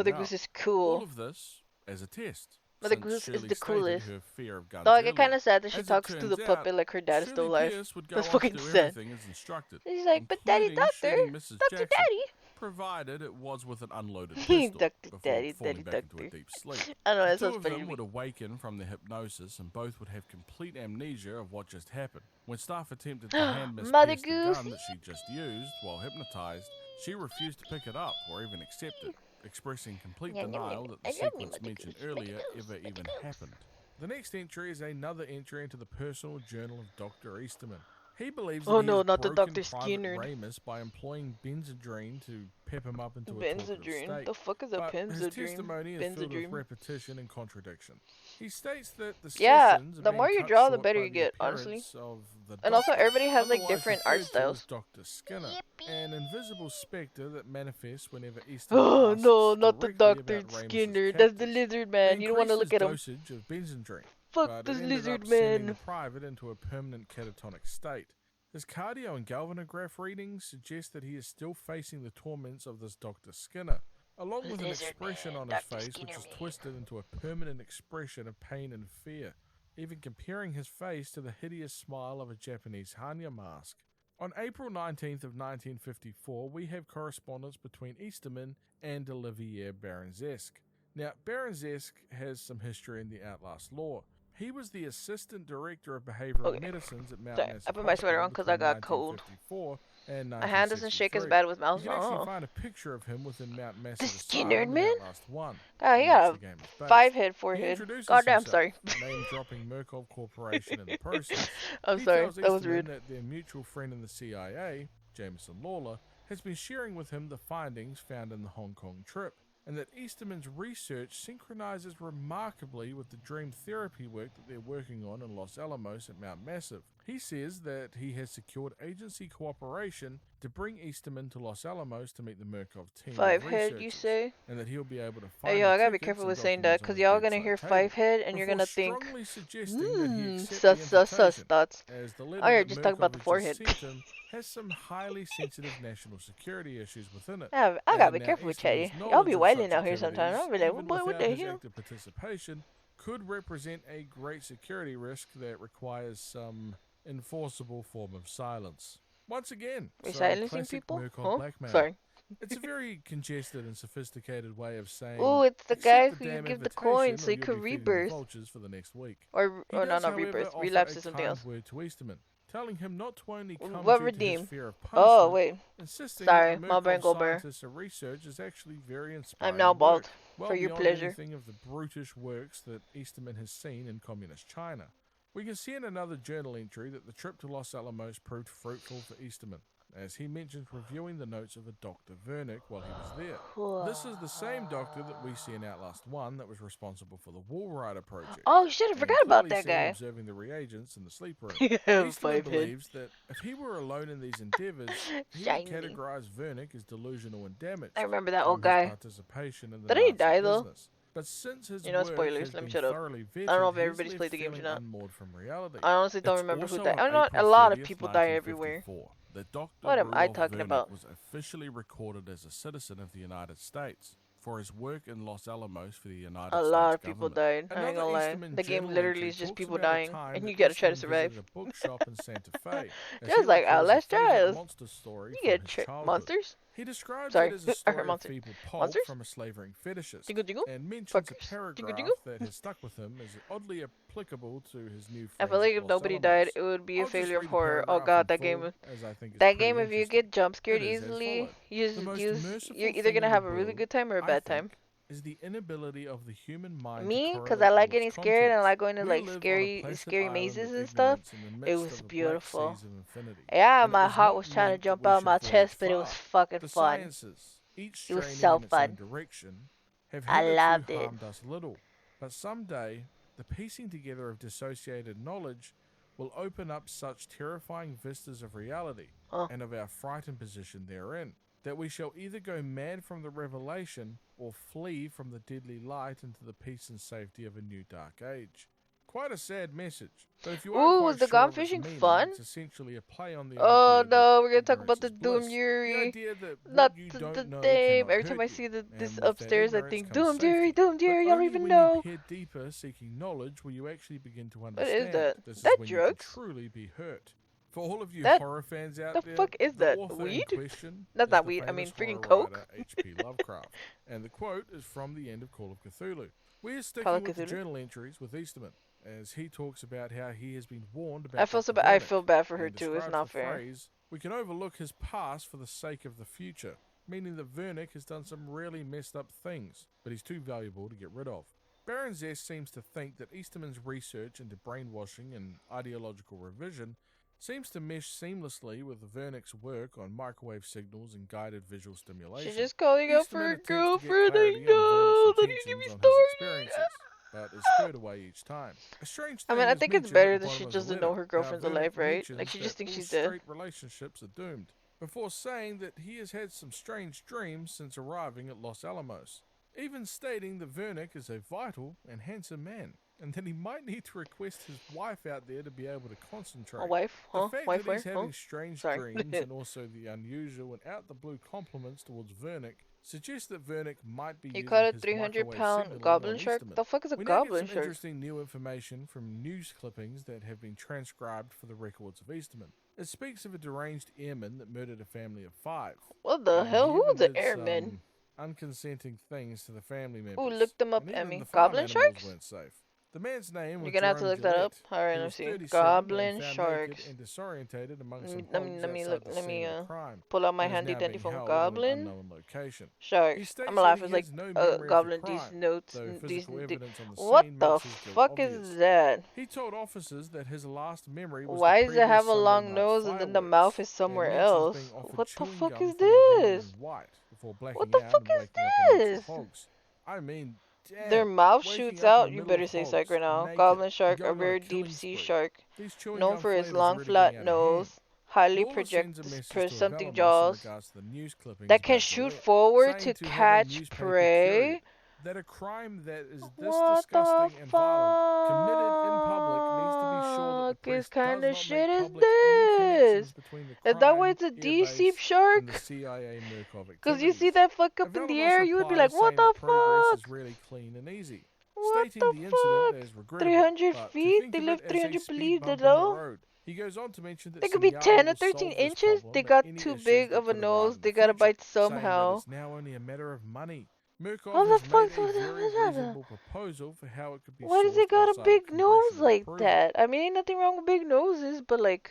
finishing think up. this is All cool. of this as a test. Mother since Goose is Shirley the stated coolest. her fear of guns Though I get earlier. kind of sad that she As it talks to the turns puppet out, like her dad is still Shirley alive. Pierce would go That's on fucking to do sad. everything as instructed, She's like, but daddy including doctor, shooting Mrs. Dr. Jackson, Daddy. provided it was with an unloaded pistol Dr. before Daddy, falling Daddy back into a Doctor. deep sleep. I know, The that two sounds of funny to them me. would awaken from the hypnosis and both would have complete amnesia of what just happened. When staff attempted to hand Miss Mother Pierce the Goose. gun that she just used while hypnotized, she refused to pick it up or even accept it, expressing complete denial that the sequence mentioned earlier ever even happened. The next entry is another entry into the personal journal of Dr. Easterman. He believes that Oh he no, has not the broken Dr. Private Skinner. Ramus by employing benzodrine to pep him up into a talkative Benzodrine? state. The fuck is a But his benzodrine? testimony is filled with Benzodrine. repetition and contradiction. He states that the Yeah, sessions are the being more you cut draw, the short better by you the get, honestly. appearance of the And also, doctor, everybody has like otherwise different art referred to as styles. Dr. Skinner, an invisible specter that manifests whenever Easton Oh asks no, not the directly Dr. about Ramus's Skinner. That's the captors. lizard They man. You don't want to increased look his at him. dosage of benzodrine, Fuck but this it ended lizard up sending man. the private into a permanent catatonic state. His cardio and galvanograph readings suggest that he is still facing the torments of this Dr. Skinner, along with an expression on his face which is twisted into a permanent expression of pain and fear, even comparing his face to the hideous smile of a Japanese Hanya mask. On April 19th of 1954, we have correspondence between Easterman and Olivier Baranzesk. Now, Baranzesk has some history in the Outlast lore. He was the assistant director of behavioral medicines at Mount Massive I put my sweater Hospital on because I between got cold. 1954 and My hand doesn't shake as 1963. bad with mouse. You can actually Oh. find a picture of him within Mount Massive The Asylum Skinner in man? Outlast 1. God, he on got which the game is a based. 5-head He forehead. introduces Goddamn, himself, sorry. name-dropping Murkoff Corporation in the process. I'm He sorry, tells that was Easterman rude. that their mutual friend in the CIA, Jameson Lawler, has been sharing with him the findings found in the Hong Kong trip, and that Easterman's research synchronizes remarkably with the dream therapy work that they're working on in Los Alamos at Mount Massive. He says that he has secured agency cooperation to bring Easterman to Los Alamos to meet the Murkoff team of 5-head, you researchers, say? and that he'll be able to find Hey, yo, the I gotta be tickets careful and with saying that, documents on because his y'all gonna bedside hear table, 5-head, and you're before gonna think, strongly suggesting that he accept sus, the sus, sus invitation, thoughts. as the letter Oh, you're that just talking about Murkoff the has forehead. just sent him has some highly sensitive national security issues within it. Yeah, I gotta be And careful with Easterman's Chatty. Y'all knowledge be of wilding such out here sometimes. I'll be like, activities, well, even boy, what without the his hell? active participation, could represent a great security risk that requires some enforceable form of silence. Once again, We some silencing classic people? Murkoff Huh? blackmail. Sorry. It's a very congested and sophisticated way of saying, Ooh, it's the accept guy the who you damn give the invitation coin so or he you'll could be feeding the rebirth. vultures for the next week. Or He no, does, not however, rebirth. offer Relapse a is something kind else. word to Easterman, telling him not to only come What due to redeem? his fear of Oh, punishment, wait. insisting Sorry, that the my brain Murkoff go bare. scientists and research is actually very inspiring I'm now bald. work, well For your beyond pleasure. anything of the brutish works that Easterman has seen in communist China. We can see in another journal entry that the trip to Los Alamos proved fruitful for Easterman, as he mentions reviewing the notes of a Dr. Vernick while he was there. This is the same doctor that we see in Outlast 1 that was responsible for the Wall Rider project. Oh shit, I and forgot about clearly that seen guy. observing the reagents in the sleep room. Yeah, Easterman 5-head. believes that if he were alone in these endeavors, he would Shiny. categorize Vernick as delusional and damaged. I remember that from old his guy. participation in the Didn't he Nazi die, though? business. But since his You know, work spoilers, has let me been shut up. thoroughly vetted, I don't know if he is everybody's left played the games or feeling not. unmoored from reality. I honestly don't It's remember who also died. on I know April a lot of 30th, people die everywhere. 1954, that Dr. What am I Rudolf talking Vernick about? was officially recorded as a citizen of the United States for his work in Los Alamos for the United A States lot of people government. died. I ain't Another gonna lie. Easterman The game journal literally entry is just talks people about a dying, time and that you gotta try to Easterman survive. visited a bookshop in Santa Fe. as Just he like recalls a Outlast favorite Trials. monster story You from get his childhood. monsters? He describes Sorry, it as a I story heard of monster. feeble pulp Monsters? from a slavering fetishist, Jingle jingle? and mentions Fuckers. a paragraph Jingle jingle? that has stuck with him as oddly applicable to his new I friends feel like at if Los nobody Alamos. died, it would be a I'll just failure of read the horror. Oh paragraph god, in that full, game. as I think it's That pretty game, if you interesting. get jump scared It is as easily, followed. The most merciful you're either thing gonna in have the a really world, good time or a I bad think, time. is the inability of the human mind Me, to because I correlate like all its getting scared and I contents. like going to We like live on a scary placid island mazes of and stuff. ignorance in the It midst was of the black beautiful. seas of infinity. Yeah, And it my was heart not was trying to meant that jump we out should my voyage chest, but it was far. fucking The fun. sciences, each It was straining so in its fun. own direction, have I hitherto loved it. harmed us little. But someday, the piecing together of dissociated knowledge will open up such terrifying vistas of reality and of our frightened position therein, that we shall either go mad from the revelation or flee from the deadly light into the peace and safety of a new dark age. Quite a sad message. But if you Ooh, aren't was quite the sure gone of its fishing meaning, fun? it's essentially a play on the Oh idea that no, we're gonna talk ignorance about the is bliss. Doom The Yuri. idea that Not what you the don't know name. cannot Every time hurt I you. see this And with that upstairs, I ignorance think comes Doom Yuri, safety. Doom Yuri. But I don't only even when know. you peer deeper seeking knowledge will you actually begin to What understand. is that? This That is when drugs? you can truly be hurt. For all of you That horror fans out the there, fuck is the that? author Weed? in question That's is not the weed. I mean, famous freaking horror coke. writer H.P. Lovecraft, and the quote is from the end of Call of Cthulhu. We're Call sticking of with the Cthulhu? journal entries with Easterman, as he talks about how he has been warned I about feel so Dr. bad. I Vernick, feel bad for her and too. It's describes not the fair. phrase, "We can overlook his past for the sake of the future," meaning that Vernick has done some really messed up things, but he's too valuable to get rid of. Baron Zess seems to think that Easterman's research into brainwashing and ideological revision seems to mesh seamlessly with Vernick's work on microwave signals and guided visual stimulation. She's just calling out for Easterman her attempts to get girlfriend. clarity I on Vernix's know. Don't you give me intentions on his story. experiences, but is spurred away each time. A strange I thing mean, I is think it's mentioned at better the that bottom she of the doesn't letter, know her girlfriend's how Vernick alive, right? mentions Like, she just that thinks all she's dead. straight relationships are doomed, before saying that he has had some strange dreams since arriving at Los Alamos, even stating that Vernick is a vital and handsome man, and that he might need to request his wife out there to be able to concentrate. A wife? Huh? The fact Wife that he's where? having Huh? strange Sorry. dreams and also the unusual and out-the-blue compliments towards Vernick suggests that Vernick might be You using caught a his 300 microwave pound signaling goblin on shark? Easterman. The fuck is a We now get goblin some shark? interesting new information from news clippings that have been transcribed for the records of Easterman. It speaks of a deranged airman that murdered a family of 5. What the And hell? he Who even was the did airman? some unconsenting things to the family members. Ooh, look them up, and even Emmy. the farm Goblin animals sharks? weren't safe. The man's name was You're gonna have to Jerome look that up. Gillette. Alright, He let me was see. 37 Goblin and found sharks. naked and disorientated among some Let hogs me outside look. the Let scene me of the crime, pull out my and is handy now dandy being phone. held Goblin in an unknown location. He sharks. states I'm that laughing. he It's like has no memory of the goblin. These crime, notes. though These. physical evidence on the What scene the makes his guilt fuck obvious. is that? He told officers that his last memory was Why the does it previous have a Sunday long night nose and then the mouth fireworks, is somewhere and mentions else? being offered What the chewing fuck gum is from a woman this? in white before What blacking the out fuck and is waking up amongst the this? hogs. I mean, Their damn, mouth waking shoots up in out. the You middle better of say psych hogs, right now. naked, Goblin shark, going a on a rare killing deep sea spree. shark, These chewing known gum for its flavors long, are really flat getting out of hand. nose, highly Lawler sends a message to something Avalamus in jaws regards to the news clippings that can about shoot Gillette, forward to saying to have a catch newspaper prey. curious that a crime that is this What the disgusting and violent committed in public needs to be sure that the fuck press is kind does of not shit make is public any connections this? between the Is that why crime, it's a airbase, deep and shark? the CIA Murkov Cause you see activities. that fuck up in the Avalanos air, you would be like, replies what saying the that progress fuck? is really clean and easy, What stating the the incident fuck? as regrettable, 300 but to feet? think They of live it as a 300 speed believe bump that in the though? road. He goes on to mention that They could be Santiago 10 or will 13 solve this inches. problem They and got any too issues big that of a could arise nose. in They the gotta future, bite saying that somehow. it's now only a matter of money. Murkov How the has made fuck? a very reasonable proposal for how it could be Why does sourced it got a outside big of nose congressional like approval. that? I mean, ain't nothing wrong with big noses, but like,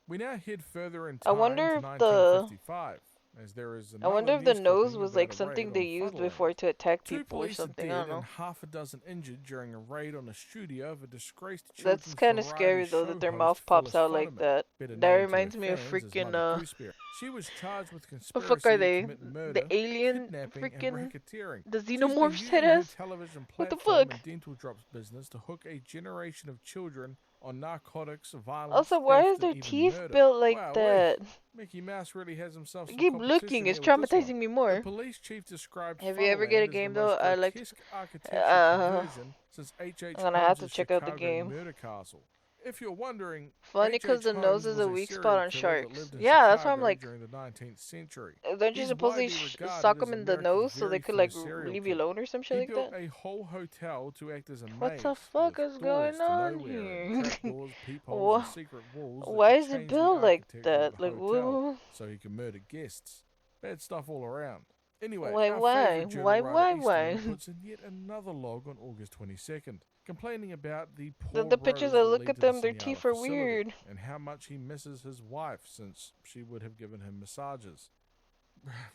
We now head further in I time wonder to if the 1955, as there is I wonder another if the news nose clipping was about like a raid something they on used Fudderland. before to attack 2 people or police are something. I don't dead know. and half a dozen injured during a raid on a studio of a disgraced That's children's kind of variety scary though show that their host mouth pops Phyllis out like Futterman, that. better That known to her reminds me of fans as freaking Mother Gooseberry. She was charged with the fuck are conspiracy to they? commit murder, The alien kidnapping, and freaking racketeering. the She's been xenomorphs using head her ass? television What the platform fuck? and dental drops business to hook a generation of children on narcotics, violence, Also, why is theft, their and even teeth murder. built like Wow, that? Mickey Mouse really has himself some Keep competition looking, here it's with this one. traumatizing me The more. police chief described If you ever get a Fudderland as game the though, most I like. grotesque architectural perversion since H.H. I'm gonna have to Holmes' check out the Chicago game. murder castle. If you're wondering, Funny H.H. because the nose Holmes is was a weak serial spot on killer that sharks. lived in Yeah, that's why I'm Chicago like, during the 19th century. don't you He's supposedly widely regarded sock as them in the America's nose so they very could like first serial leave you killer. alone or some shit He like built that? a whole hotel to act as a What maze the fuck with is doors going to on nowhere and here? trapdoors, peepholes, and secret walls that Why could is it change the built like architecture of that? the Like, hotel so he could murder guests. Bad stuff all around. Anyway, why, our why, favourite journal writer why? Easterman puts in yet another log on August 22nd, complaining about the The poor pictures roads I that look lead at to the them, their Seniala teeth are facility, weird. and how much he misses his wife since she would have given him massages.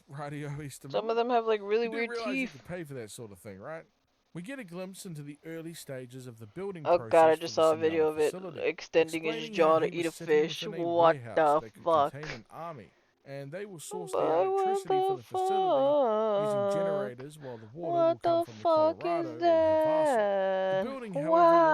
Radio Easterman. Some of them have like really You do weird realize you teeth. could pay for that sort of thing, right? We get a glimpse into the early stages of the building Oh process god, I for just the saw a Seniala video of it facility, extending his explaining jaw how to he eat a was sitting fish. within a What warehouse the that could fuck? contain an army, and they will source But the what electricity for the the facility using fuck? generators, while the water will What come the from the fuck Colorado is or Havasu. The that? building, however, will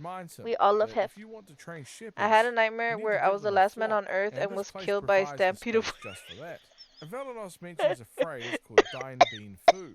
reminds him We all love that Hef. if you want to train shepherds, I had a you nightmare need to where I give was the them a last man flock, on Earth and this was place killed by a provides the stampede of space just for that. And Velanos mentions a phrase called Dine Bean Foo,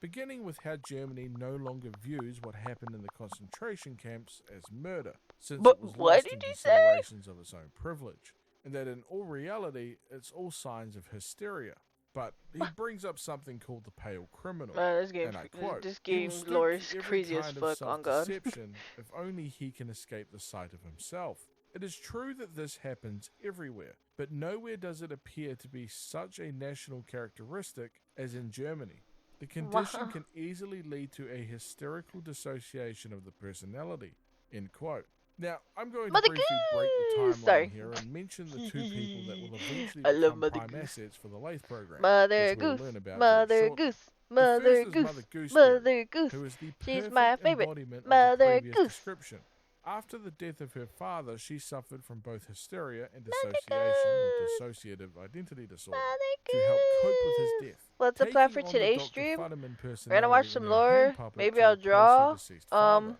beginning with how Germany no longer views what happened in the concentration camps as murder, since But it was what lost did in you say? considerations of its own privilege, and that in all reality it's all signs of hysteria. But he brings up something called the pale criminal, Man, this game, and I quote, this "He will game stoop lore to is every crazy as kind of fuck. On God. self-deception if only he can escape the sight of himself." It is true that this happens everywhere, but nowhere does it appear to be such a national characteristic as in Germany. The condition can easily lead to a hysterical dissociation of the personality. End quote. Now, I'm going to Mother briefly break the Goose! timeline Sorry. here and mention the two people that will eventually I love become Mother prime Goose. assets for the Lathe program, Mother which we'll Goose, learn about Mother very shortly. Goose, The Mother first is Goose, Mother Gooseberry, Mother Goose. who is the She's perfect my favorite. embodiment of Mother the previous Goose. description. After the death of her father, she suffered from both hysteria and dissociation or dissociative identity disorder to help cope with his death. What's the plan for Taking on today's Dr. stream? Futterman We're gonna watch personality some in her hand lore. puppet Maybe to I'll replace her draw. deceased father.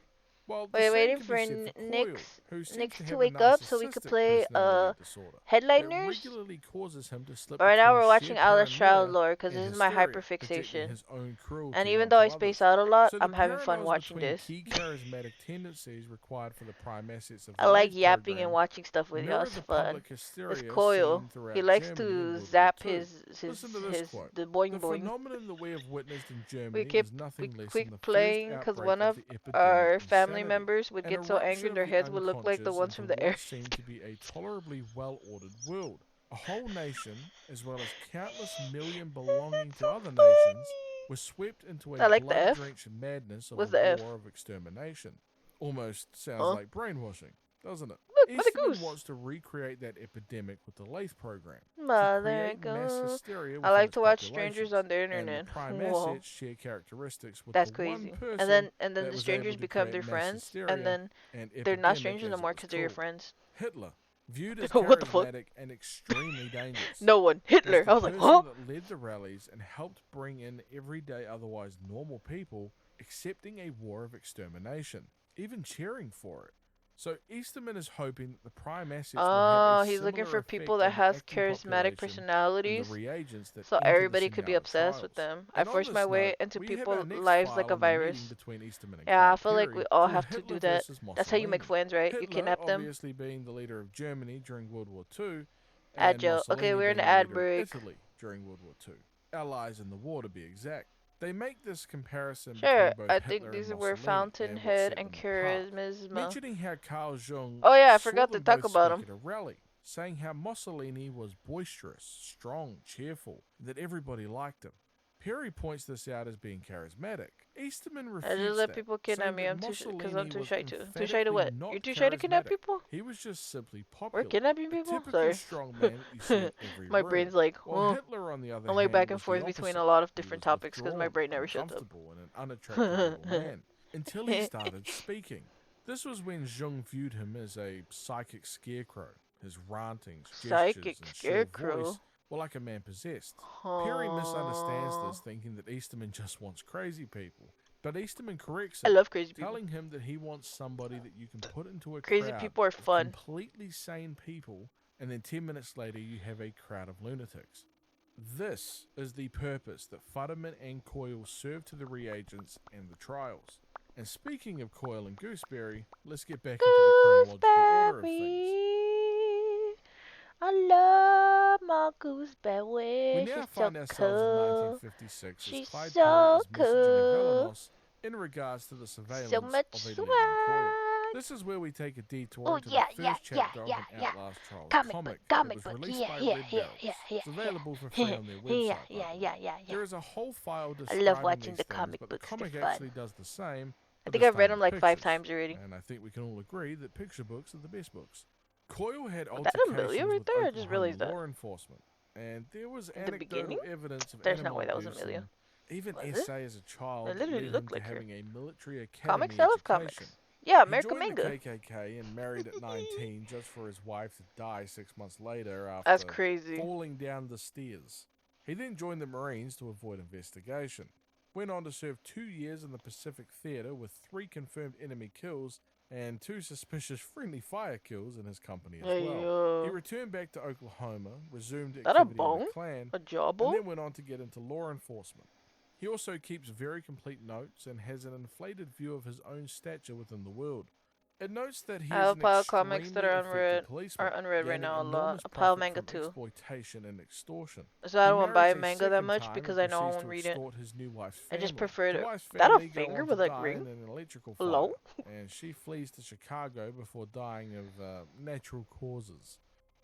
Well, the We're same waiting can for be said for Coyle, who seems Nix to to have wake a up so we could narcissistic play personality disorder that Headliners. regularly causes him to slip But right now between we're watching sheer Alice Child paranoia lore because and this is my hysteria, hyperfixation. projecting his own cruelty And even though I onto space others. out a lot, So I'm the having fun parallels watching between this. key charismatic tendencies required for the prime assets of the I like Lathe yapping program and watching stuff with y'all. mirror It's the fun. public It's hysteria Coil. seen throughout He likes Germany in to World War zap II. his Listen to this quote. the boing The boing. phenomenon that we have witnessed in Germany We keep was nothing less quick than the playing first because outbreak one of of the epidemic our family insanity, members would an get so angry eruption their of the heads would look like the unconscious ones from into the air. what seemed to be a tolerably well-ordered world. A whole nation, as well as countless million belonging to other nations, were swept into I a like the F. blood-drenched madness of What's a the F? war of extermination. Almost sounds Huh? like brainwashing, doesn't it? Look, Mother Easterman Goose. wants to recreate that epidemic with the Lathe program. To Mother create mass Goose. hysteria I within like its to watch populations. strangers on the And internet. the prime Whoa. assets share characteristics with That's the crazy. one person And then that the was strangers able to become create their mass friends, hysteria and then and they're not epidemic, strangers as no it more was because they're your called. friends. Hitler, viewed as What the fuck? charismatic and extremely dangerous. No one. Hitler. Was the I was like, person huh? that led the rallies and helped bring in everyday, otherwise normal people, accepting a war of extermination, even cheering for it. So Easterman is hoping that the prime assets will have a He's looking similar for people effect that on the has acting charismatic population personalities, and the reagents that so enter everybody the could be Senjata obsessed with trials. them. I And on force this my way note, into we have people's our next lives file like a on the meeting virus. between Easterman and Yeah, I Clark feel like Perry we all called have to Hitler do that. versus That's how you make Mussolini. friends, right? You Hitler kidnap them. obviously being the leader of Germany during World War II, and Agile. Okay, Mussolini we're in being the the ad leader break. of Italy during World War II. Allies in the war, to be exact. They make this comparison Sure, between both I Hitler think and these were Mussolini Fountainhead and and what set them apart. Charisma. Mentioning how Carl Jung Oh yeah, I saw forgot to them talk both about speak him. at a rally, saying how Mussolini was boisterous, strong, cheerful, and that everybody liked him. Perry points this out as being charismatic. Easterman I refutes just let that, people kidnap saying me. that I'm too because I'm Mussolini too was shy to. Too shy to emphatically what? not You're too shy to kidnap charismatic. people? He was just simply We're popular. kidnapping A people? typical Sorry. strong man that you see in every My room. brain's like, While Hitler, on the other I'm like hand, back and was the forth between a opposite. lot of He different was topics because my withdrawn, brain never shuts up. uncomfortable, and an unattractive little man, until he started speaking. This was when Jung viewed him as a psychic scarecrow. His rantings, Psychic gestures, and shrill scarecrow? voice were like a man possessed. Perry misunderstands this, thinking that Easterman just wants crazy people. But Easterman corrects him, I love crazy people. telling him that he wants somebody that you can put into a Crazy crowd people are of fun. completely sane people, and then 10 minutes later you have a crowd of lunatics. This is the purpose that Futterman and Coyle serve to the reagents and the trials. And speaking of Coyle and Gooseberry, let's get back into the chronological order of things. I love my gooseberry. We now She's find so ourselves in cool. 1956 She's as Clyde so Perry is messaging cool. Velenos in regards to the surveillance So much of a swag. living Coyle. This is where we take a detour Oh, into yeah, the yeah, first chapter of an Outlast Trials comic that was released by Red Barrels. It's available for free on their website. Yeah. There is a whole file I describing love watching these the things, comic but books. the They're comic fun. actually does the same. I but think this I've read time them with like 5 pictures. times already. And I think we can all agree that picture books are the best books. Coyle had Was that a altercations million right with there? I just Oklahoma realized that. law enforcement, and there was In the anecdotal beginning? evidence of There's no animal way that was abuse Amelia. and even Was it? essay as a child It that literally led him looked to like her. having a military academy Comics? I love education. comics. Yeah, He American joined manga. the KKK and married at 19 just for his wife to die 6 months later That's after crazy. falling down the stairs. He then joined the Marines to avoid investigation. Went on to serve 2 years in the Pacific Theater with 3 confirmed enemy kills and 2 suspicious friendly fire kills in his company as well. He returned back to Oklahoma, resumed That a activity in bone? the Klan, A jaw and bone? then went on to get into law enforcement. He also keeps very complete notes and has an inflated view of his own stature within the world. It notes that he I is have a an pile of comics that extremely are effective policeman, unread right gaining now a lot. enormous A pile of profit manga from too. exploitation and extortion. So I He don't want to buy marries a a manga that second much time because and I know I proceeds won't to read it. extort his new wife's I just family. prefer The to. wife's That a family go finger on to with a die ring? in an electrical Hello? fire, and she flees to Chicago before dying of natural causes.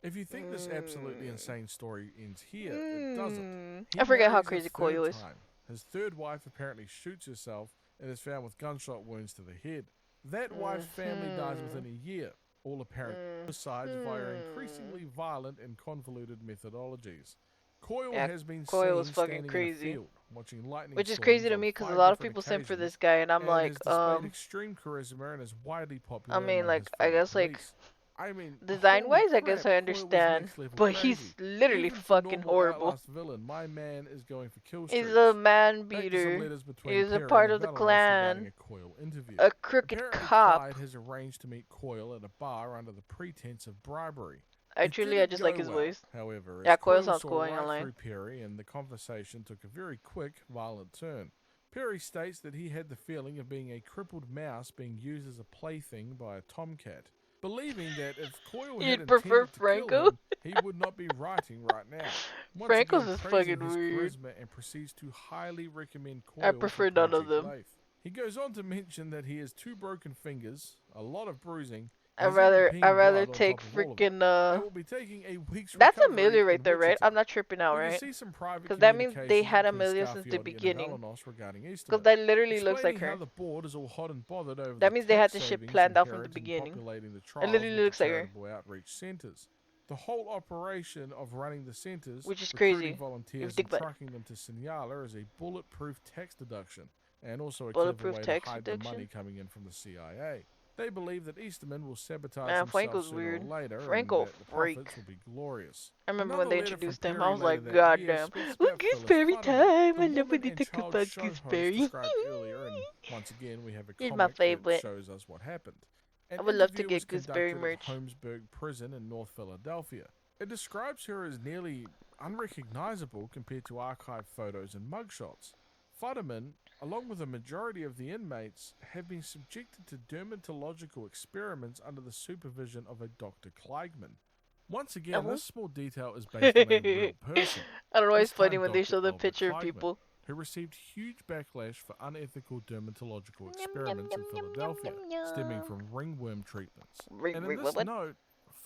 If you think this absolutely insane story ends here, it doesn't. He I forget how marries crazy a third Koyo is. time. His third wife apparently shoots herself and is found with gunshot wounds to the head. That wife's family dies within a year, all apparent suicides via increasingly violent and convoluted methodologies. Coyle Yeah, has been Koyo was seen fucking standing crazy. in a field, watching lightning Which is storms crazy to on me because a 5 lot of different people simp for occasions, this guy, and I'm and like, has displayed extreme charisma and is widely popular I mean, among like, his I fellow guess, like, police. I mean, design-wise, holy I guess crap, I Coyle was understand, next level but crazy. he's literally Even for fucking normal horrible. Outlast villain, my man is going for kill He's streaks. a man Back to some beater. letters between He's a Perry part and of the Avalos regarding clan. a Coyle interview. A crooked Apparently, cop. Clyde has arranged to meet Coyle at a bar under the pretense of bribery. I It just didn't like go his well, voice. however, as Yeah, Coyle Coyle sounds saw cool, right online. through Perry and the conversation took a very quick, violent turn. Perry states that he had the feeling of being a crippled mouse being used as a plaything by a tomcat, believing that if Coyle had You'd prefer intended to kill Franco? him, he would not be writing right now. Once Franco's again, is praising fucking his weird. charisma and proceeds to highly recommend Coyle I prefer for none of Project them. Lathe. He goes on to mention that he has 2 broken fingers, a lot of bruising, I'd and is even peeing rather blood on take top of all of it, freaking and will be taking a week's That's recovery Amelia right in there, right? Wichita. I'm not tripping out, We can right? see some private Because that means they communications had between Amelia since the Scarfiotti beginning. and Avalonos regarding Because Easterman, that literally looks like explaining her. how the board is all hot and bothered over That the means they had tax this shit savings planned out from the inherent in beginning. populating the It trials literally with looks the like her. charitable outreach centers. The whole operation of running the centers, Which is recruiting crazy, if you volunteers think and about it. trucking them to Sinaloa is a bulletproof tax deduction, and also a Bulletproof clever way tax to hide the deduction? money coming in from the CIA. They believe that Easterman will sabotage Man, himself Franco's sooner weird. or later, Franco and that the freak. profits will be glorious. I remember Another when they letter from introduced him, I Perry was later like, that God year damn. speaks Well, about Phyllis Gooseberry Futterman, time. the I love woman when they and talk child about show host Gooseberry. described earlier, and once again we have a He's my comic that favorite. shows us what happened. An I would love to interview was get Gooseberry conducted merch. at Holmesburg Prison in North Philadelphia. It describes her as nearly unrecognizable compared to archived photos and mugshots. Futterman, along with a majority of the inmates, have been subjected to dermatological experiments under the supervision of a Dr. Kleigman. Once again, this small detail is based on a real person. I don't know, it's This funny time when they Dr. show the Albert picture of Kleigman, people. who received huge backlash for unethical dermatological experiments in Philadelphia, stemming from ringworm treatments. And in this note,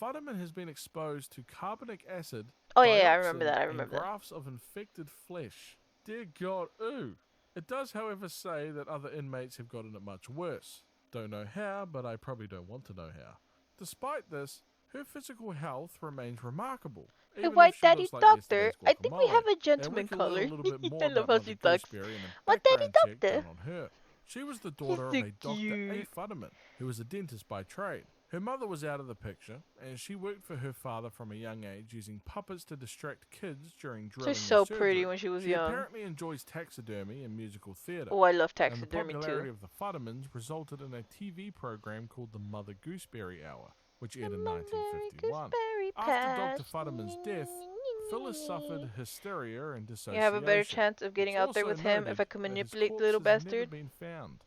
Futterman has been exposed to carbonic acid, Oh, yeah, I remember dioxin, that, I and remember that. grafts of infected flesh. Dear God, ooh. It does, however, say that other inmates have gotten it much worse. Don't know how, but I probably don't want to know how. Despite this, her physical health remains remarkable. Hey, even white if she daddy looks like doctor, yesterday's I think we have guacamole. a gentleman And we can learn caller. a little bit more I love about how Mother she talks. Gooseberry and a White daddy background check doctor. done on her. She was the daughter of so a Dr. A. cute. Futterman, who was a dentist by trade. Her mother was out of the picture, and she worked for her father from a young age using puppets to distract kids during drilling She's so and surgery. pretty when she was She young. apparently enjoys taxidermy and musical theatre. Oh, I love And the taxidermy popularity too. of the Futtermans resulted in a TV program called the Mother Gooseberry Hour, which aired in 1951. After Dr. Futterman's death, Phyllis suffered hysteria and You dissociation. have a better chance of getting It's out there also with him noted if I can that his manipulate the corpse little has never bastard. been found.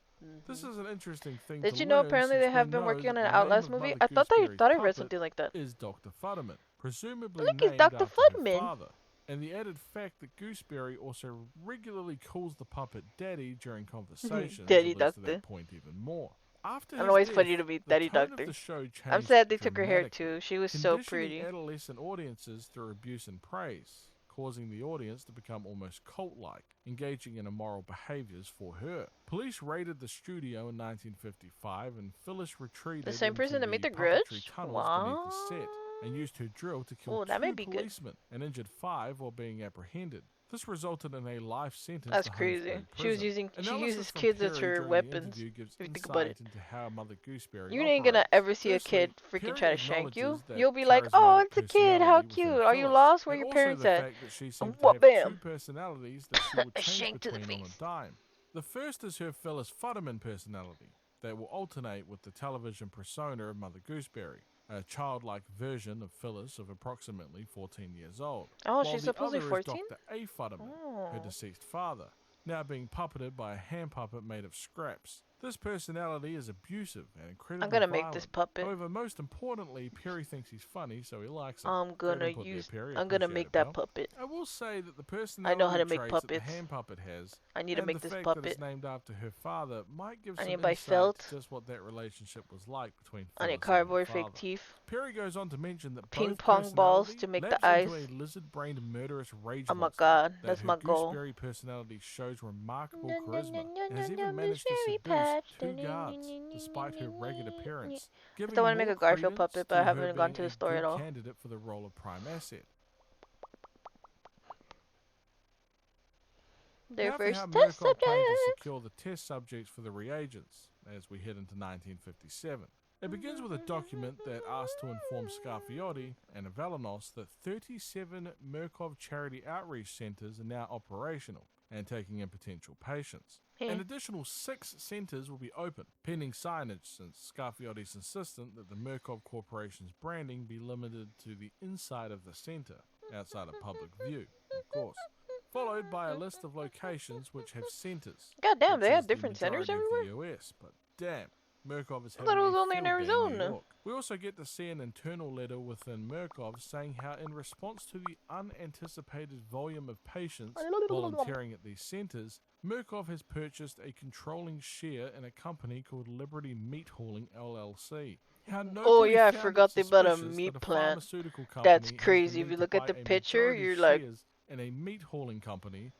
This is an interesting thing Did to you know learn apparently since they have we been know working on that an the name Outlast of movie? Mother I thought I Gooseberry's read puppet something like that. is Dr. Futterman, presumably Look, it's named Dr. after Futterman. her father. And the added fact that Gooseberry also regularly calls the puppet Daddy during conversations Daddy alludes to doctor. that point even more. After I don't his know why it's death, funny to be the Daddy tone Doctor. of the show I'm changed sad they took her hair dramatically, too. She was so conditioning pretty. adolescent audiences through abuse and praise, causing the audience to become almost cult-like, engaging in immoral behaviors for her. Police raided the studio in 1955, and Phyllis retreated The same person into that made the The Grudge? puppetry tunnels beneath the set and used her drill to kill Oh, that may 2 be good. policemen and injured 5 while being apprehended. This resulted in a life sentence That's to crazy. Holmesburg She was prison. using. She Analysis uses from kids as Perry her during the weapons. interview gives If you think about it. insight into how Mother Gooseberry You ain't gonna operates. ever see a Firstly, kid freaking Perry try to shank you. acknowledges that You'll be like, oh, charismatic it's a kid. How personality cute. within Are you Phyllis, lost? Where and your also parents the at? fact that she seems to What, have bam? 2 personalities that she will A change shank to the between on face. a dime. The first is her Phyllis Futterman personality that will alternate with the television persona of Mother Gooseberry, a childlike version of Phyllis of approximately 14 years old. Oh, while she's the supposedly other 14? is Dr. A. Futterman, her Oh. deceased father, now being puppeted by a hand puppet made of scraps. This personality is abusive and incredibly I'm gonna violent. make this puppet. However, most importantly, Perry thinks he's funny, so he likes him. I'm Great gonna input there, Perry. I'm gonna Appreciate make it, that pal. puppet. I will say that the I personality know how to make traits that the puppets. hand puppet has, I need to and make the this fact puppet. that it's named after her father, might give I some need to buy insight felt. to just what that relationship was like between I need Phyllis and her cardboard father. fake teeth. Perry goes on to mention that Ping both pong balls personality to make lapse the eyes. into a lizard-brained murderous rage Oh my monster, god, that that's her my goal. gooseberry personality shows remarkable Nom, nom, charisma, nom, nom, and has nom, even nom, managed to gooseberry seduce patch. 2 Nom, nom, guards, nom, nom, despite her nom, ragged nom, nom. appearance, I giving still want to make more a Garfield credence puppet, but to I haven't her gone being to the a store at good all. candidate for the role of prime asset. Their Now for first how test Murkoff planned to subject. secure the test subjects for the reagents as we head into 1957. It begins with a document that asks to inform Scarfiotti and Avalanos that 37 Murkov charity outreach centers are now operational and taking in potential patients. An additional 6 centers will be open, pending signage, since Scarfiotti's insistent that the Murkov Corporation's branding be limited to the inside of the center, outside of public view, of course. Followed by a list of locations which have centers. God damn, they which have is the different centers majority of everywhere? the US, but damn, Murkov is I having thought it was a only in field day in New Arizona. York. We also get to see an internal letter within Murkov saying how in response to the unanticipated volume of patients volunteering at these centers, Murkov has purchased a controlling share in a company called Liberty Meat Hauling LLC. How Oh nobody yeah, I found it forgot they bought a suspicious meat that a plant. pharmaceutical company That's has the crazy. If need you to look at buy the a picture, majority you're like, shares in a meat hauling company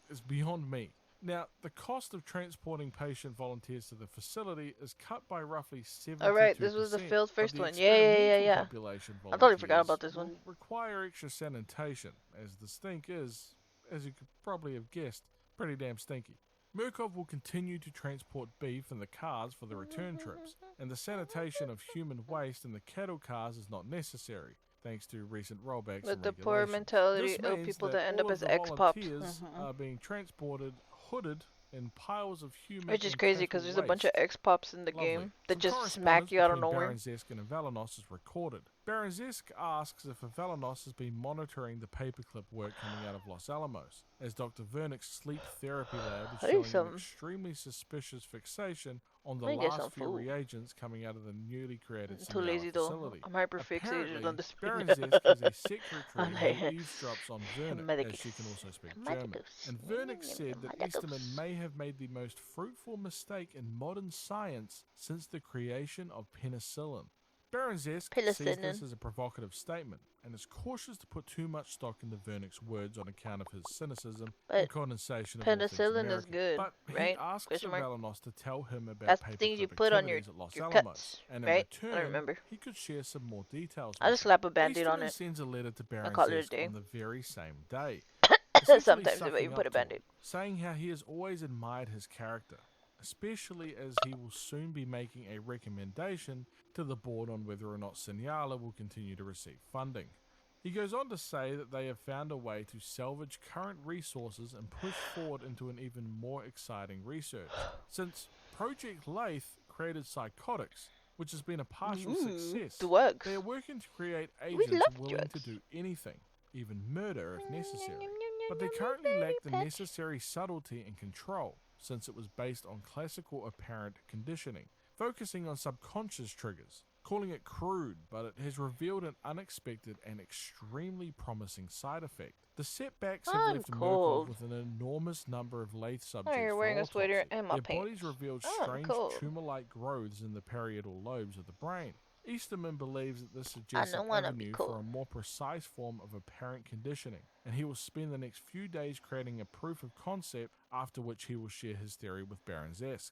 is beyond me. Now, the cost of transporting patient volunteers to the facility is cut by roughly 72%. alright, this was the failed but first the one. experimental Yeah. population I totally forgot volunteers about this one. will require extra sanitation, as the stink is, as you could probably have guessed, pretty damn stinky. Murkov will continue to transport beef in the cars for the return trips, and the sanitation of human waste in the cattle cars is not necessary, thanks to recent rollbacks With and the poor regulations. mentality This of means people that that end all up of as the ex-pops. volunteers are being transported hooded in piles of human Which is and crazy cattle because there's a bunch of waste. ex-pops in the Lovely. game that Some just correspondence smack you out of between nowhere. Baranzesk and Avalanos is recorded. Baranzesk asks if Avalanos has been monitoring the paperclip work coming out of Los Alamos, as Dr. Vernick's sleep therapy lab is I need showing some. an extremely suspicious fixation on the Let me get some last few food. reagents coming out of the newly created I'm too lazy Sinala though. facility. I'm hyper fixated Apparently, on the speed. Baranzesk has a secretary I'm who like, eavesdrops on Vernick, as she can also speak German. And Vernick said that Easterman may have made the most fruitful mistake in modern science since the creation of penicillin. Baranzesk sees this as a provocative statement and is cautious to put too much stock into Vernick's words on account of his cynicism and condensation of all things penicillin American. is good, But right? he asks Avalanos to tell him about That's the things you paperclip put on your activities at Los your Alamos, cuts, and right? in I don't return, remember. he could share some more details. I'll with just him. slap a band-aid on Easterman it. sends a letter to I'll call it a Baranzesk day. on the very same day. Essentially Sometimes they might sucking even put up a to him, band-aid. saying how he has always admired his character, especially as he will soon be making a recommendation to the board on whether or not Sinala will continue to receive funding. He goes on to say that they have found a way to salvage current resources and push forward into an even more exciting research. Since Project Lathe created psychotics, which has been a partial success, they are working to create agents willing to do anything, even murder if necessary. But they currently lack the necessary subtlety and control, since it was based on classical apparent conditioning, focusing on subconscious triggers, calling it crude, but it has revealed an unexpected and extremely promising side effect. The setbacks have left Murkov with an enormous number of lathe subjects you're wearing for a sweater autopsy. and my Their pants. bodies revealed Oh, strange cool. tumor-like growths in the parietal lobes of the brain. Easterman believes that this suggests I an don't wanna be avenue cool. for a more precise form of apparent conditioning, and he will spend the next few days creating a proof of concept, after which he will share his theory with Baranzesk.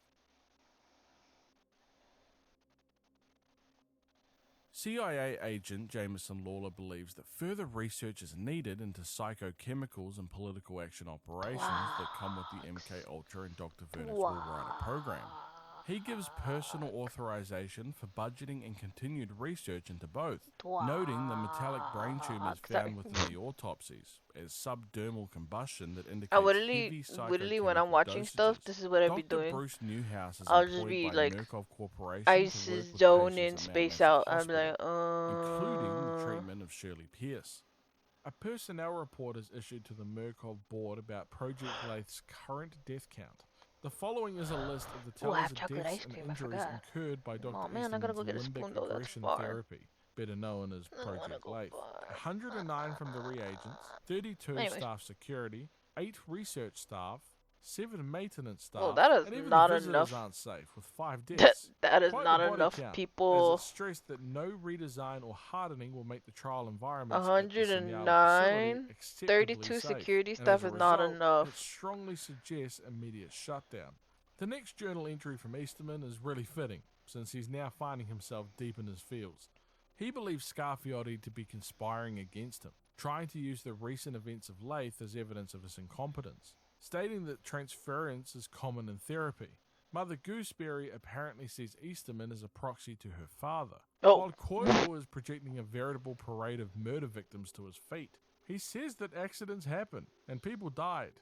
CIA agent Jameson Lawler believes that further research is needed into psychochemicals and political action operations that come with the MK Ultra and Dr. Vernick's Wolverine program. He gives personal authorization for budgeting and continued research into both, noting the metallic brain tumors found within the autopsies as subdermal combustion that indicates heavy literally when I'm psychochemical watching stuff, dosages. this is what I'd be Dr. doing. Bruce Newhouse is I'll just employed be by like, Murkov Corporation to work ISIS with zone in, patients at Mount space Lefford out. I'd be Hospital, like, including the treatment of Shirley Pierce. A personnel report is issued to the Murkov board about Project Lathe's current death count. The following is a list of the Ooh, I tellers have of chocolate deaths ice and cream. I injuries forgot. incurred by Dr. Oh man, I gotta Easterman's go get a limbic spoon though. That's regression far. therapy, better known as I don't wanna Project go Lathe. far. 109 from the reagents, 32 Anyways. staff security, 8 research staff, 7 maintenance staff, Well, that is and even not the visitors enough. aren't safe, with 5 deaths. That is Quite not the body enough count, people. as it's stressed that no redesign or hardening will make the trial environments at the Senyala 109, facility acceptably 32 safe, security and staff as a is not result, enough. it strongly suggests immediate shutdown. The next journal entry from Easterman is really fitting, since he's now finding himself deep in his fields. He believes Scarfiotti to be conspiring against him, trying to use the recent events of Lathe as evidence of his incompetence, stating that transference is common in therapy. Mother Gooseberry apparently sees Easterman as a proxy to her father, while Coyle is projecting a veritable parade of murder victims to his feet. He says that accidents happen, and people died.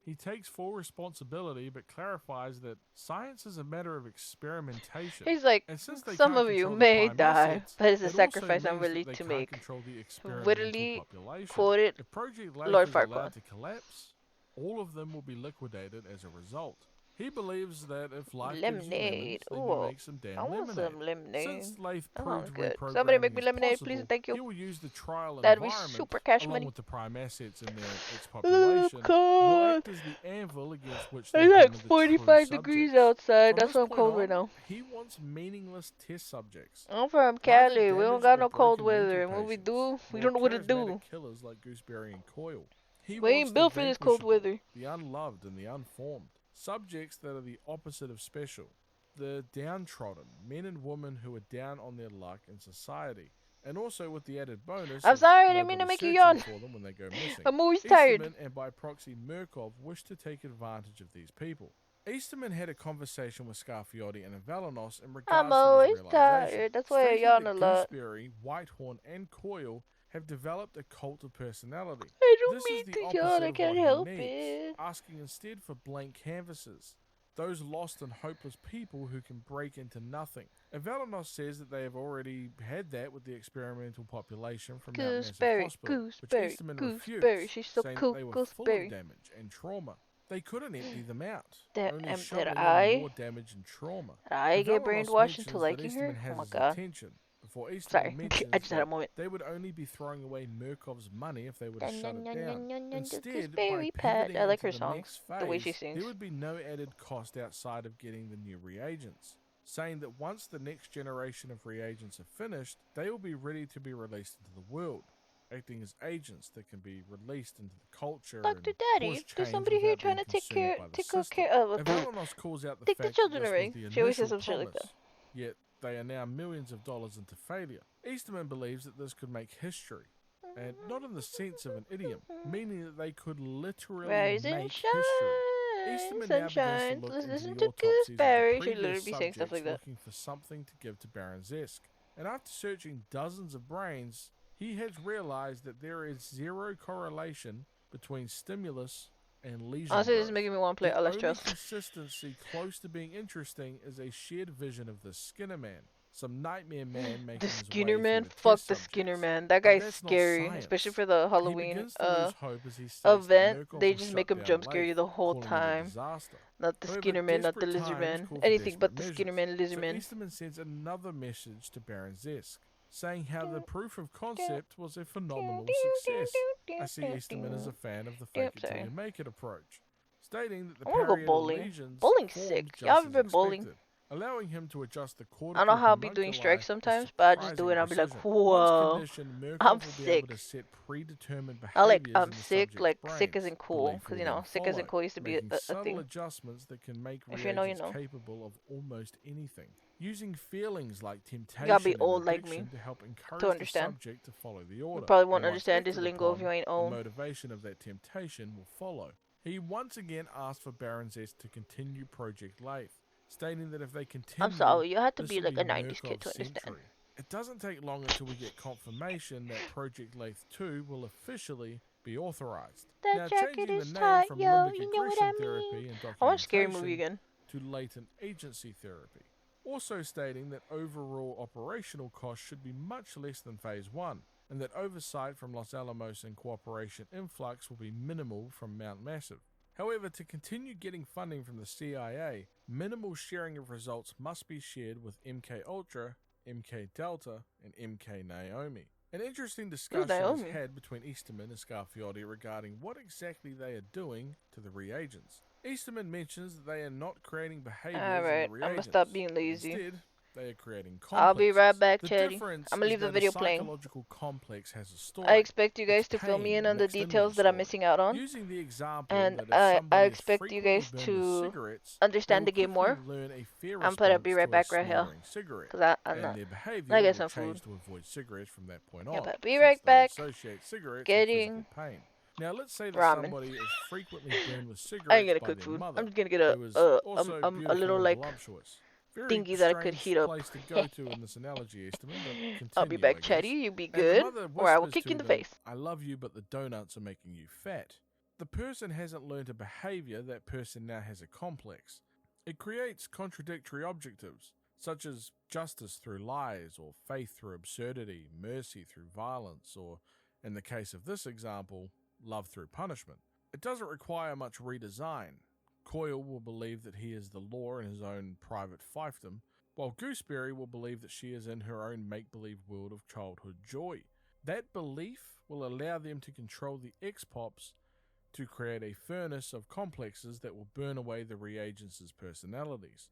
He takes full responsibility, but clarifies that science is a matter of experimentation. He's like, and since they some can't of you control the may prime die, assets, but it's a it also sacrifice I'm means that willing they to can't make. control the experimental Literally population. quoted If Project Lathe Lord is Farquaad. allowed to collapse, all of them will be liquidated as a result. He believes that if life gives you Lemonade. lemons, then Ooh, you make some damn I want lemonade. some lemonade. Since Lathe That sounds proved good. reprogramming Somebody make me is lemonade, possible, please. Thank you. he will use the trial That'd be environment, super cash along money. with the prime assets in its Oh population, will God. act as the anvil against which they It's like hammer the 45 true degrees subjects. outside. From That's this why I'm point cold on, right now. he wants meaningless test subjects. I'm from Neither Cali. We don't damaged got or no cold broken mental weather. And what we patients, do, we nor don't know what to charismatic do. killers like Gooseberry and Coyle. He We wants ain't the built for this cold vanquishable, weather. the unloved and the unformed. Subjects that are the opposite of special. The downtrodden, men and women who are down on their luck in society. And also with the added bonus I'm of sorry, I didn't mean to nobody make you searching yawn. for them when they go missing. I'm always tired. Easterman and by proxy Murkov wish to take advantage of these people. Easterman had a conversation with Scarfiotti and Avalanos in regards I'm to always this realization, tired. That's why I stating yawn that a lot. Gooseberry, Whitehorn, and Coyle have developed a cult of personality. I don't This mean is the to opposite yawn. I of can't what help he needs, it. asking instead for blank canvases. Those lost and hopeless people who can break into nothing. Avalanos says that they have already had that with the experimental population from Mount Massive Gooseberry, Hospital, which gooseberry, Easterman gooseberry. refused, She's so saying cool, that they were full gooseberry. of damage and trauma. They couldn't empty them out, That only did shoveling in I? more damage and trauma. Did I get Avalanos brainwashed into mentions liking that Easterman her? has Oh my his god. attention, before Easterman Sorry, mentions I just had a that moment. they would only be throwing away Murkov's money if they were to Dun, shut dun, it dun, down. dun, dun, Instead, by gooseberry patch. pivoting I like into her the songs. next phase, The way she sings. there would be no added cost outside of getting the new reagents, saying that once the next generation of reagents are finished, they will be ready to be released into the world, acting as agents that can be released into the culture Dr. and Daddy, cause there's change somebody here without trying being to take consumed by the good system. care of Avalanos calls out the take the fact children that this away. was the She always says initial some shit like promise, yet they are now millions of dollars into failure. Easterman believes that this could make history, and not in the sense of an idiom, meaning that they could literally Rise make and history. Easterman now begins to sunshine. look Let's into listen the to autopsies of Gooseberry. the She literally previous be saying stuff like subjects that. looking for something to give to Baron Zesk. And after searching dozens of brains, he has realized that there is zero correlation between stimulus and lesion Honestly, this is growth. making me want to play The Last only Trust. consistency close to being interesting is a shared vision of the Skinner Man, some nightmare man making The his Skinner way Man? through the Fuck test the subjects. Skinner Man. That But guy's that's not scary. science. Especially for the He Halloween begins to lose hope as he states that event. Murkoff They will just shut make him down jump scare you Lathe, the whole calling it a time. disaster. Not the However, Skinner Man, not the desperate Lizard times Man. call for Anything but desperate the Skinner measures. Man, Lizard So Man. Easterman sends another message to Baron Zesk, saying how the proof of concept was a phenomenal success. I see Easterman as a fan of the fake it till sorry. you make it approach, stating that the I wanna go parietal bowling. lesions Bowling's formed sick. just Y'all as ever been bowling? expected, allowing him to adjust the I cortical don't know how I'll be doing homunculi strikes with sometimes, but I just do it surprising and I'll be like, precision. Once whoa. conditioned, Murkoff I'm will be sick. able to set predetermined I like, behaviors I'm in the sick, subject's like, brains. sick isn't cool. Belief Because, will you know, then sick follow, isn't cool used to be making a subtle thing. adjustments that can make If you know, you reagents know. capable of almost anything. Using feelings like temptation You gotta be and old like me addiction to help encourage to understand. the subject to follow the order. You probably won't And once understand this acted lingo if upon, you ain't the old. motivation of that temptation will follow. He once again asked for Baron Zest to continue Project Lathe, stating that if they continue, I'm sorry, you have to this be will like a 90s kid Murkov's to understand. century. It doesn't take long until we get confirmation that Project Lathe 2 will officially be authorized. That Now, jacket changing is the name tight, from yo, limbic you know what regression I mean? therapy and I want a scary movie documentation again. to latent agency therapy. Also stating that overall operational costs should be much less than Phase 1, and that oversight from Los Alamos and cooperation influx will be minimal from Mount Massive. However, to continue getting funding from the CIA, minimal sharing of results must be shared with MK Ultra, MK Delta, and MK Naomi. An interesting discussion is Naomi? had between Easterman and Scarfiotti regarding what exactly they are doing to the reagents. Easterman mentions that they are not creating behaviors in the Alright, I'm gonna reagents. stop being lazy. Instead, they are creating complexes. I'll be right back, The Chatty. difference I'm gonna is leave the that video a playing. psychological complex has a story. I expect you guys It's to fill me pain in on the mixed into details that I'm story. missing out on. Using the example And that if I somebody is expect you frequently guys burned with to cigarettes, understand they the will game quickly more. learn a fair I'm gonna be response right to a back right here. smoldering cigarette, Cause I'm and not. their behavior I get will some change food. to avoid cigarettes from that point Yeah, on, but be since right they back. associate cigarettes with Getting physical pain. Now, let's say that ramen. somebody is frequently burned with I ain't cigarettes gonna by cook their food. mother, I'm just gonna get who is also a beautiful little and like voluptuous. Very thingy that I could strange heat up. place to go to in this analogy, Easterman, but continue, I'll be back, I Chatty. guess. You be And the good, mother or I will whispers kick you in to the them, face. I love you, but the donuts are making you fat. The person hasn't learned a behavior, that person now has a complex. It creates contradictory objectives, such as justice through lies, or faith through absurdity, mercy through violence, or, in the case of this example, love through punishment. It doesn't require much redesign. Coyle will believe that he is the law in his own private fiefdom, while Gooseberry will believe that she is in her own make-believe world of childhood joy. That belief will allow them to control the X-Pops to create a furnace of complexes that will burn away the reagents' personalities.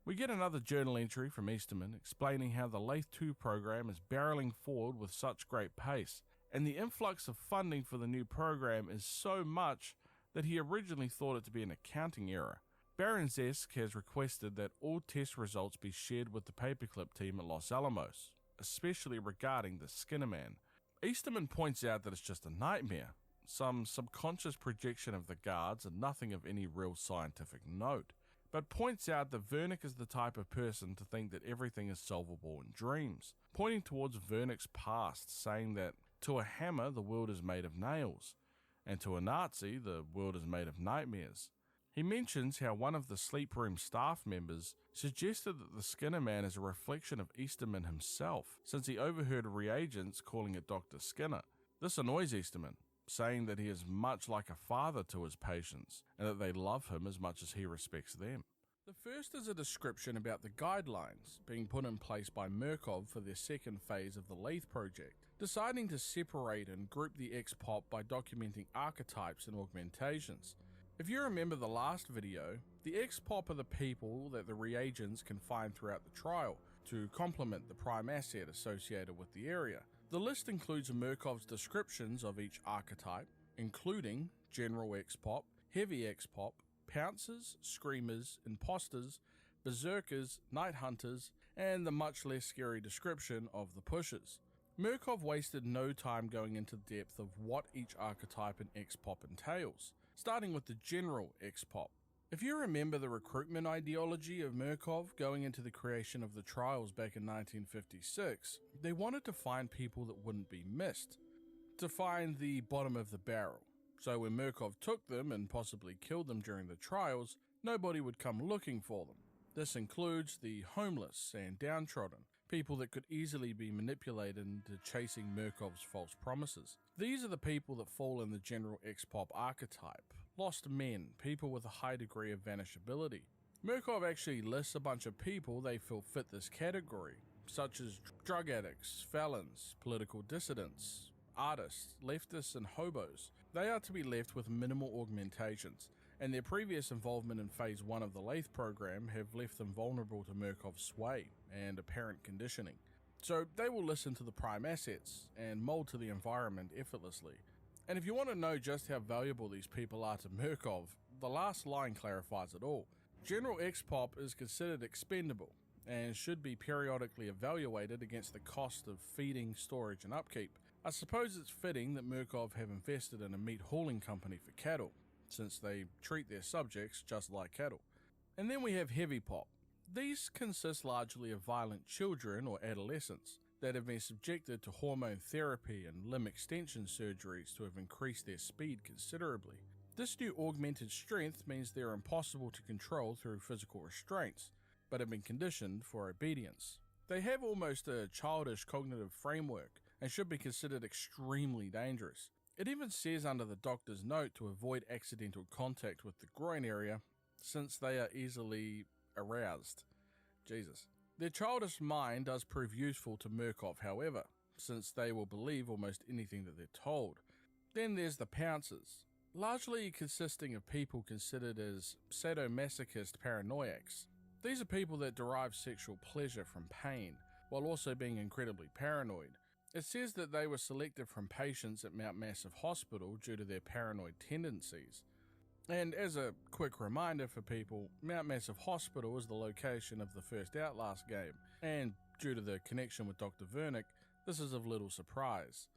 We get another journal entry from Easterman explaining how the Lathe 2 program is barreling forward with such great pace, and the influx of funding for the new program is so much that he originally thought it to be an accounting error. Baron Zesk has requested that all test results be shared with the paperclip team at Los Alamos, especially regarding the Skinner Man. Easterman points out that it's just a nightmare, some subconscious projection of the guards and nothing of any real scientific note, but points out that Vernick is the type of person to think that everything is solvable in dreams, pointing towards Vernick's past, saying that to a hammer the world is made of nails, and to a Nazi the world is made of nightmares. He mentions how one of the sleep room staff members suggested that the Skinner Man is a reflection of Easterman himself, since he overheard reagents calling it Dr. Skinner. This annoys Easterman, saying that he is much like a father to his patients, and that they love him as much as he respects them. The first is a description about the guidelines being put in place by Murkov for their second phase of the Lathe project, deciding to separate and group the X-Pop by documenting archetypes and augmentations. If you remember the last video, the X-Pop are the people that the reagents can find throughout the trial to complement the prime asset associated with the area. The list includes Murkov's descriptions of each archetype, including General X-Pop, Heavy X-Pop, Pouncers, Screamers, Imposters, Berserkers, Night Hunters, and the much less scary description of the Pushers. Murkov wasted no time going into depth of what each archetype and X-Pop entails, starting with the General X-Pop. If you remember the recruitment ideology of Murkov going into the creation of the trials back in 1956, they wanted to find people that wouldn't be missed, to find the bottom of the barrel. So when Murkov took them and possibly killed them during the trials, nobody would come looking for them. This includes the homeless and downtrodden, people that could easily be manipulated into chasing Murkov's false promises. These are the people that fall in the General X-Pop archetype. Lost men, people with a high degree of vanishability. Murkov actually lists a bunch of people they feel fit this category, such as drug addicts, felons, political dissidents, artists, leftists, and hobos. They are to be left with minimal augmentations, and their previous involvement in Phase 1 of the Lathe program have left them vulnerable to Murkov's sway and apparent conditioning. So they will listen to the prime assets and mold to the environment effortlessly. And if you want to know just how valuable these people are to Murkov, the last line clarifies it all. General X-Pop is considered expendable and should be periodically evaluated against the cost of feeding, storage, and upkeep. I suppose it's fitting that Murkov have invested in a meat hauling company for cattle, since they treat their subjects just like cattle. And then we have Heavy Pop. These consist largely of violent children or adolescents that have been subjected to hormone therapy and limb extension surgeries to have increased their speed considerably. This new augmented strength means they're impossible to control through physical restraints, but have been conditioned for obedience. They have almost a childish cognitive framework and should be considered extremely dangerous. It even says under the doctor's note to avoid accidental contact with the groin area, since they are easily aroused. Jesus. Their childish mind does prove useful to Murkoff, however, since they will believe almost anything that they're told. Then there's the pouncers, largely consisting of people considered as sadomasochist paranoiacs. These are people that derive sexual pleasure from pain, while also being incredibly paranoid. It says that they were selected from patients at Mount Massive Hospital due to their paranoid tendencies. And as a quick reminder for people, Mount Massive Hospital is the location of the first Outlast game, and due to the connection with Dr. Vernick, this is of little surprise.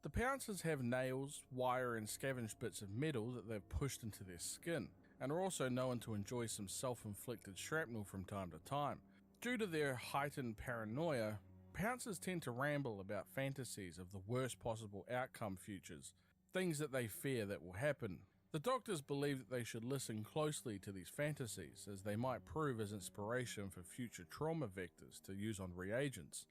The pouncers have nails, wire and scavenged bits of metal that they've pushed into their skin, and are also known to enjoy some self-inflicted shrapnel from time to time. Due to their heightened paranoia, pouncers tend to ramble about fantasies of the worst possible outcome futures, things that they fear that will happen. The doctors believe that they should listen closely to these fantasies, as they might prove as inspiration for future trauma vectors to use on reagents.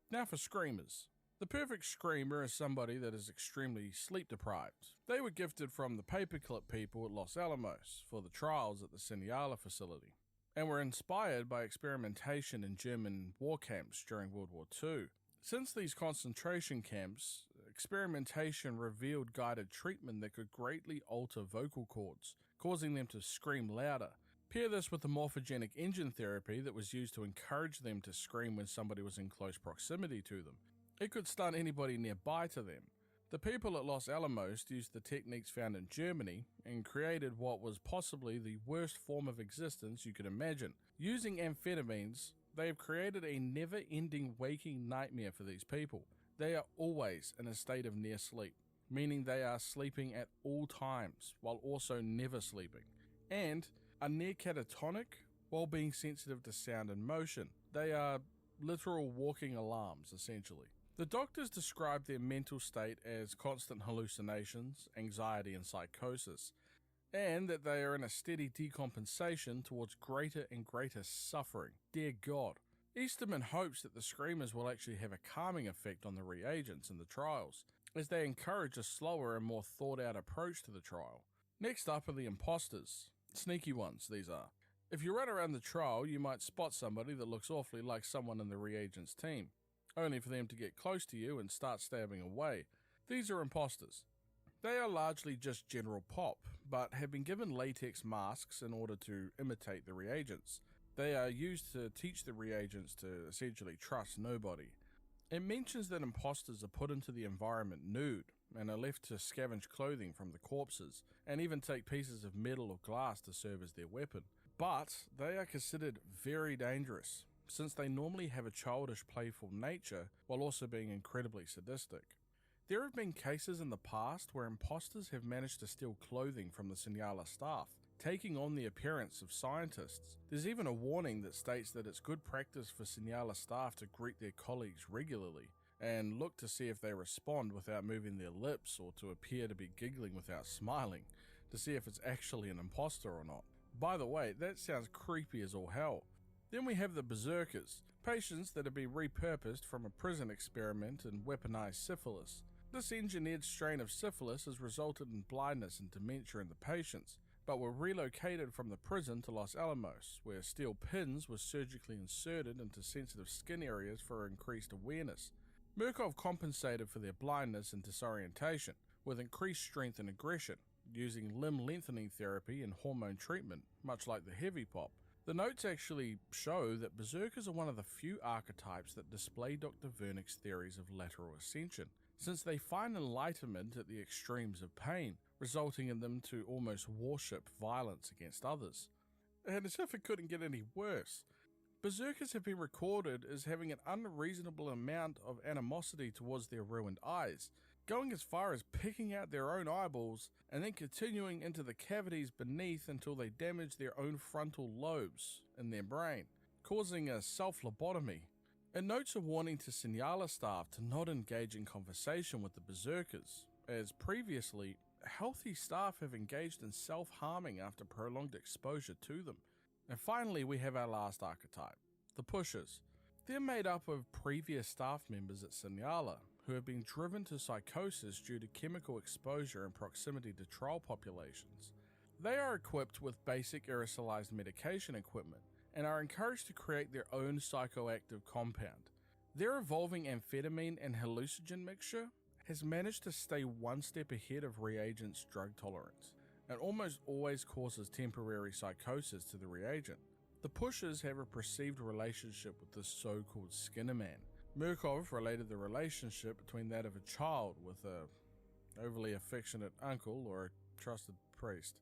Now for screamers. The perfect screamer is somebody that is extremely sleep deprived. They were gifted from the paperclip people at Los Alamos for the trials at the Siniala facility, and were inspired by experimentation in German war camps during World War II. Since these concentration camps, experimentation revealed guided treatment that could greatly alter vocal cords, causing them to scream louder. Pair this with the morphogenic engine therapy that was used to encourage them to scream when somebody was in close proximity to them. It could stun anybody nearby to them. The people at Los Alamos used the techniques found in Germany and created what was possibly the worst form of existence you could imagine. Using amphetamines, they have created a never-ending waking nightmare for these people. They are always in a state of near sleep, meaning they are sleeping at all times while also never sleeping, and are near catatonic while being sensitive to sound and motion. They are literal walking alarms, essentially. The doctors describe their mental state as constant hallucinations, anxiety and psychosis, and that they are in a steady decompensation towards greater and greater suffering. Dear God. Easterman hopes that the screamers will actually have a calming effect on the reagents in the trials, as they encourage a slower and more thought-out approach to the trial. Next up are the imposters. Sneaky ones, these are. If you run around the trial, you might spot somebody that looks awfully like someone in the reagents team, only for them to get close to you and start stabbing away. These are imposters. They are largely just general pop, but have been given latex masks in order to imitate the reagents. They are used to teach the reagents to essentially trust nobody. It mentions that imposters are put into the environment nude and are left to scavenge clothing from the corpses, and even take pieces of metal or glass to serve as their weapon. But they are considered very dangerous, since they normally have a childish, playful nature while also being incredibly sadistic. There have been cases in the past where imposters have managed to steal clothing from the Siniala staff, taking on the appearance of scientists. There's even a warning that states that it's good practice for Siniala staff to greet their colleagues regularly, and look to see if they respond without moving their lips, or to appear to be giggling without smiling, to see if it's actually an imposter or not. By the way, that sounds creepy as all hell. Then we have the berserkers, patients that have been repurposed from a prison experiment and weaponized syphilis. This engineered strain of syphilis has resulted in blindness and dementia in the patients, but were relocated from the prison to Los Alamos, where steel pins were surgically inserted into sensitive skin areas for increased awareness. Murkoff compensated for their blindness and disorientation with increased strength and aggression, using limb lengthening therapy and hormone treatment, much like the heavy pop. The notes actually show that berserkers are one of the few archetypes that display Dr. Vernick's theories of lateral ascension, since they find enlightenment at the extremes of pain, resulting in them to almost worship violence against others. And as if it couldn't get any worse, berserkers have been recorded as having an unreasonable amount of animosity towards their ruined eyes, going as far as picking out their own eyeballs and then continuing into the cavities beneath until they damage their own frontal lobes in their brain, causing a self-lobotomy. It notes a warning to Siniala staff to not engage in conversation with the berserkers, as previously, healthy staff have engaged in self-harming after prolonged exposure to them. And finally, we have our last archetype, the pushers. They're made up of previous staff members at Siniala, who have been driven to psychosis due to chemical exposure and proximity to trial populations. They are equipped with basic aerosolized medication equipment and are encouraged to create their own psychoactive compound. Their evolving amphetamine and hallucinogen mixture has managed to stay one step ahead of reagent's drug tolerance, and almost always causes temporary psychosis to the reagent. The pushers have a perceived relationship with this so-called Skinner man. Murkov related the relationship between that of a child with a overly affectionate uncle or a trusted priest.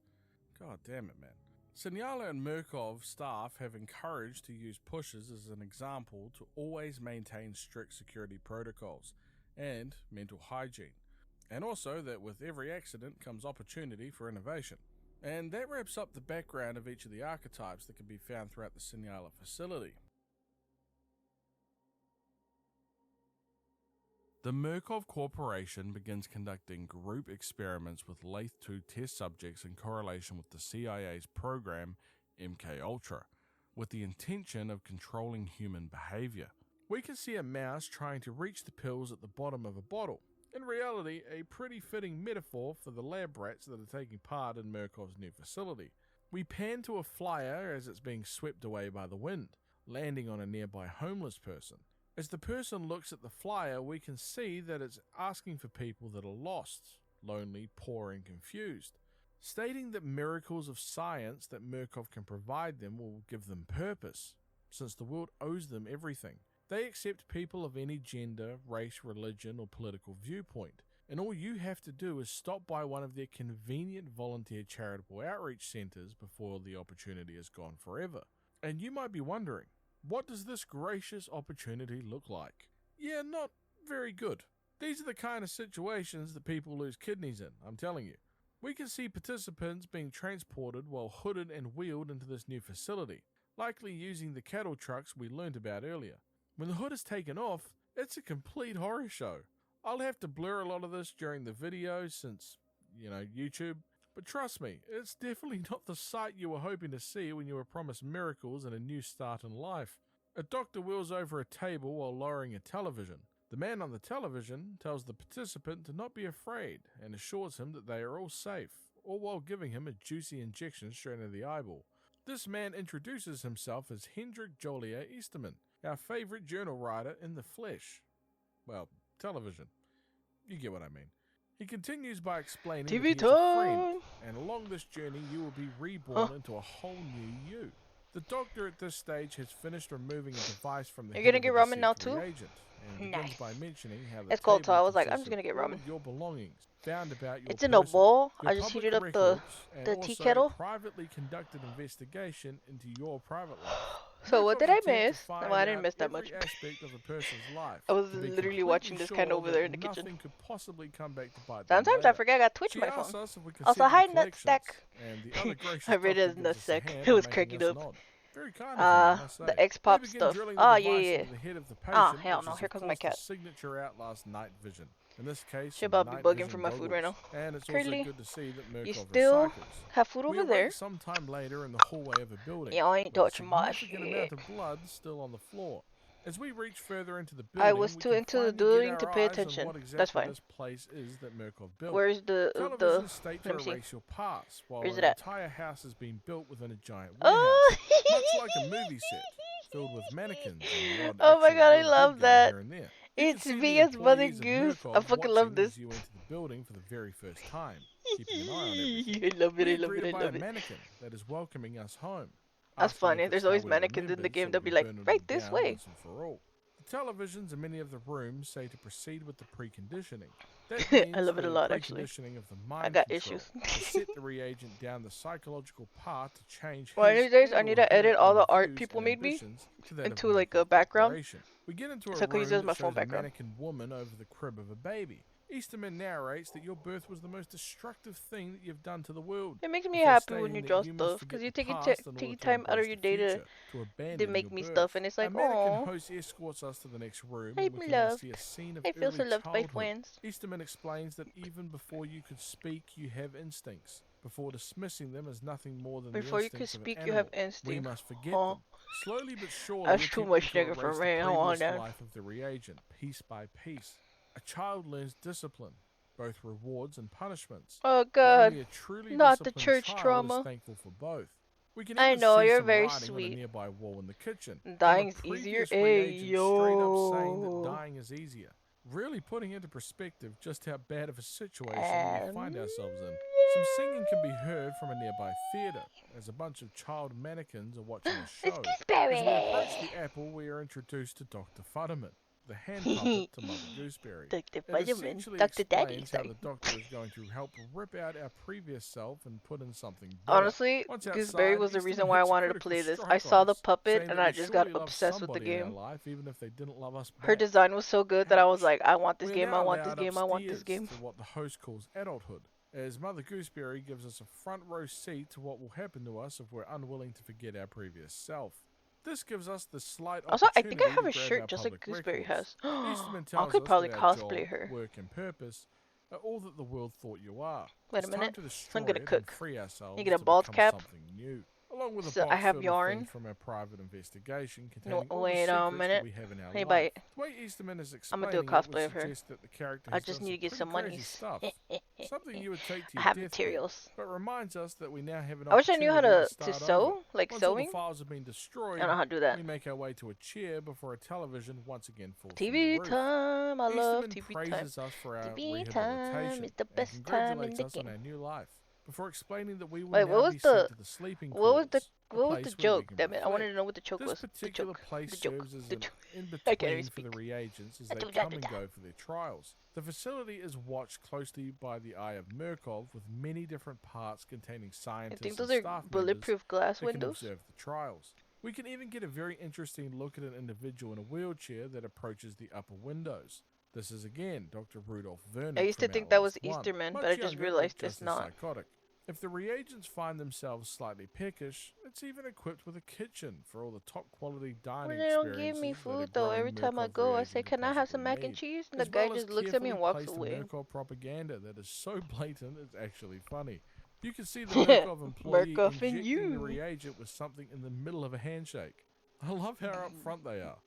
God damn it, man. Sinyala and Murkov staff have encouraged to use pushers as an example to always maintain strict security protocols and mental hygiene, and also that with every accident comes opportunity for innovation. And that wraps up the background of each of the archetypes that can be found throughout the Sinyala facility. The Murkov Corporation begins conducting group experiments with Lathe-2 test subjects in correlation with the CIA's program MKUltra, with the intention of controlling human behavior. We can see a mouse trying to reach the pills at the bottom of a bottle. In reality, a pretty fitting metaphor for the lab rats that are taking part in Murkov's new facility. We pan to a flyer as it's being swept away by the wind, landing on a nearby homeless person. As the person looks at the flyer, we can see that it's asking for people that are lost, lonely, poor and confused, stating that miracles of science that Murkov can provide them will give them purpose, since the world owes them everything. They accept people of any gender, race, religion or political viewpoint, and all you have to do is stop by one of their convenient volunteer charitable outreach centres before the opportunity is gone forever. And you might be wondering, what does this gracious opportunity look like? Yeah, not very good. These are the kind of situations that people lose kidneys in, I'm telling you. We can see participants being transported while hooded and wheeled into this new facility, likely using the cattle trucks we learned about earlier. When the hood is taken off, it's a complete horror show. I'll have to blur a lot of this during the video since, YouTube. But trust me, it's definitely not the sight you were hoping to see when you were promised miracles and a new start in life. A doctor wheels over a table while lowering a television. The man on the television tells the participant to not be afraid and assures him that they are all safe, all while giving him a juicy injection straight into the eyeball. This man introduces himself as Hendrik Joliet Easterman, our favourite journal writer in the flesh. Well, television. You get what I mean. He continues by explaining that he is a friend, and along this journey you will be reborn into a whole new you. The doctor at this stage has finished removing a device from the You're head gonna of get the ramen now deceased too? reagent, and begins by mentioning how the It's cold, so I table was like, I'm consists just gonna get of all ramen. of your belongings found about your It's in a person, bowl. your I just public heated up the records, and tea also kettle. a privately conducted investigation into your private life. So what did Murkov's I attempt to miss? find No, I didn't out miss that much. every aspect of a person's life, I was to be literally completely watching this kind of sure over that there in the kitchen. nothing could possibly come back to bite them Sometimes I later. forget I got Twitch She my asks phone. us if we could Also, send hi them Nutstack. collections, and the other gracious I read it doctor as gives us a Nutstack. hand It by was making cracking us up. nod. Very kind of him, I must say. The We X-Pop begin stuff. drilling the Oh, device yeah. into the head of the Ah, patient, hell which no. is, Here of comes my course, the cat. signature Outlast night vision. In this case, Should some about be night bugging vision for my food right goggles. now. And it's Curly, also good to see that you Murkov still recycles. have food We over there? awake sometime later in the hallway of a building. Yeah, I ain't with a touching my significant shit. amount of blood still on the floor. As we reach further into the building, I was we too can into the finally building get to our pay eyes attention. on what That's exactly fine. this place is that Murkov built. Where's the Televisions state to let me see. erase your past, while Where's an it at? entire house has been built within a giant Oh, warehouse, much like a movie set, filled with mannequins and the odd oh my actual god, I real love good guy that. here and there. You can It's see the Via's Mother employees of Goose. I Murkov fucking love watching this. as you enter the building for the very first time, keeping an eye on everything. I love it, We I are love it, greeted I by love a it. mannequin that is welcoming us home. That's asking funny. if it's There's how always we're mannequins in the remembered, game so that'll we be can like, burn it right all this down way. once and for all. The televisions in many of the rooms say to proceed with the preconditioning. That means I love it a the lot, actually. preconditioning of the I mind got control issues. to set the reagent down the psychological path to change One of his these days, I and need or to her edit all own the art views people and made me ambitions to that into of like a Murkov background. Corporation. We get into a So I can use room it as my that phone shows a background. mannequin woman over the crib of a baby. Easterman narrates that your birth was the most destructive thing that you've done to the world. It makes me before happy when stating you that draw you must stuff, forget because you the take past in take order to time out of embrace your the day to future, to abandon make your me birth. stuff, and it's like, Our mannequin oh, host escorts us to the next room, I and we be can now loved. see a scene of I feel so early loved by childhood. friends. Easterman explains that even before you could speak, you have instincts. Before dismissing them as nothing more than Before the you could instincts of an speak, you animal, have instinct. we must forget Huh. them. Slowly but surely, That's too attempting much to nigga for erase me. the I want previous that. life of the reagent, piece by piece. A child learns discipline, both rewards and punishments. Oh And God, only a truly not the disciplined church child trauma. is thankful for both. We can I even know, see you're some very writing on a sweet. nearby wall in the kitchen. Dying's from a easier? previous Hey, reagent straight up saying that yo. dying is easier. Really putting into perspective just how bad of a situation we find ourselves in. Some singing can be heard from a nearby theatre as a bunch of child mannequins are watching a show. As we approach the apple, we are introduced to Dr. Futterman, the hand puppet to Mother Gooseberry. Dr. It Futterman. essentially Dr. Daddy, explains how sorry. the doctor is going to help rip out our previous self and put in something better. Honestly, Once Gooseberry outside, was the Eastman reason why I hits a wanted to critical play this. strike I saw on the us, puppet saying and that I we just got surely love obsessed with the somebody in our game. life, even if they didn't love us Her back. design was so good that I was Ouch. like, I want this We are game, now I want this allowed game, I want this upstairs game. to what the host calls adulthood, as Mother Gooseberry gives us a front row seat to what will happen to us if we're unwilling to forget our previous self. This gives us the slight Also, I opportunity think I have to a grab shirt our just like public Gooseberry records. has. Eastman I tells could us probably that our cosplay job, her. work, and purpose are all that the world thought you are. Wait It's a time minute. to I'm destroy gonna it and cook. free ourselves You get a to bald become cap. something new. Along with a So box I have filled yarn. with things from our private investigation No, containing all the wait a secrets that minute. we have in our Hey, life. bite. The way Easterman is I'm gonna do a explaining it would cosplay of her. suggest that the character I has just done need to get pretty some crazy monies. stuff. Something you would take to I your have deathbed, materials. but reminds us that we now have an I wish I knew how opportunity to start sew, over. like Once all the sewing. files have been I destroyed, don't know how to do that. we make our way to a chair before a television once again falls from the TV roof. time, I love Easterman TV time. praises us for our TV time rehabilitation is the and best time in congratulates the us on game. our new life, before explaining that we will Wait, now be sent to the sleeping quarters, a what was the place where we joke? can Damn it, I wanted reflect. to know what the joke This was. particular place serves as an I can't even in-between for the speak. reagents as they come and go for their trials. The facility is watched closely by the eye of Murkov, with many different parts containing I scientists think and those are staff members bulletproof glass that can windows. observe the trials. We can even get a very interesting look at an individual in a wheelchair that approaches the upper windows. This is again Dr. Rudolf Wernick. I used to from think that was Outlast 1, Easterman, much but I just younger, realized but it's just as not. psychotic. If the reagents find themselves slightly peckish, it's even equipped with a kitchen for all the top quality dining Well, they don't give experiences me that a food though. growing Every time I Murkov go, I say, reagent could "Can I have some possibly mac and need, cheese?" And the as guy well as just looks at me and walks carefully away. placed Murkov propaganda that is so blatant it's actually funny. You can see the Murkov employee Murkov and injecting the you. reagent with something in the middle of a handshake. I love how upfront they are.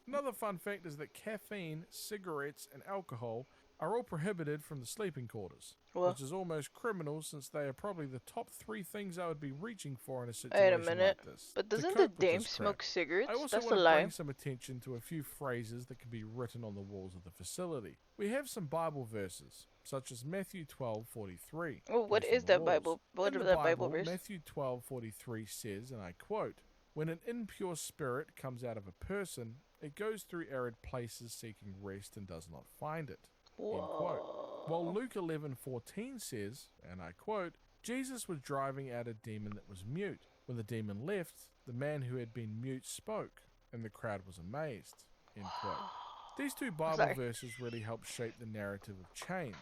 Another fun fact is that caffeine, cigarettes, and alcohol are all prohibited from the sleeping quarters, Well, which is almost criminal since they are probably the top 3 things I would be reaching for in a wait a situation minute. like this. But To doesn't the cope with dame this crap, smoke cigarettes? I also That's a want to lie. bring some attention to a few phrases that can be written on the walls of the facility. We have some Bible verses, such as Matthew 12:43. Oh, what placed on is the that walls. Bible? What In is the that Bible verse? Matthew 12:43 says, and I quote, "When an impure spirit comes out of a person, it goes through arid places seeking rest and does not find it." End quote. While Luke 11:14 says, and I quote, "Jesus was driving out a demon that was mute. When the demon left, the man who had been mute spoke, and the crowd was amazed." End quote. These two Bible verses really help shape the narrative of change,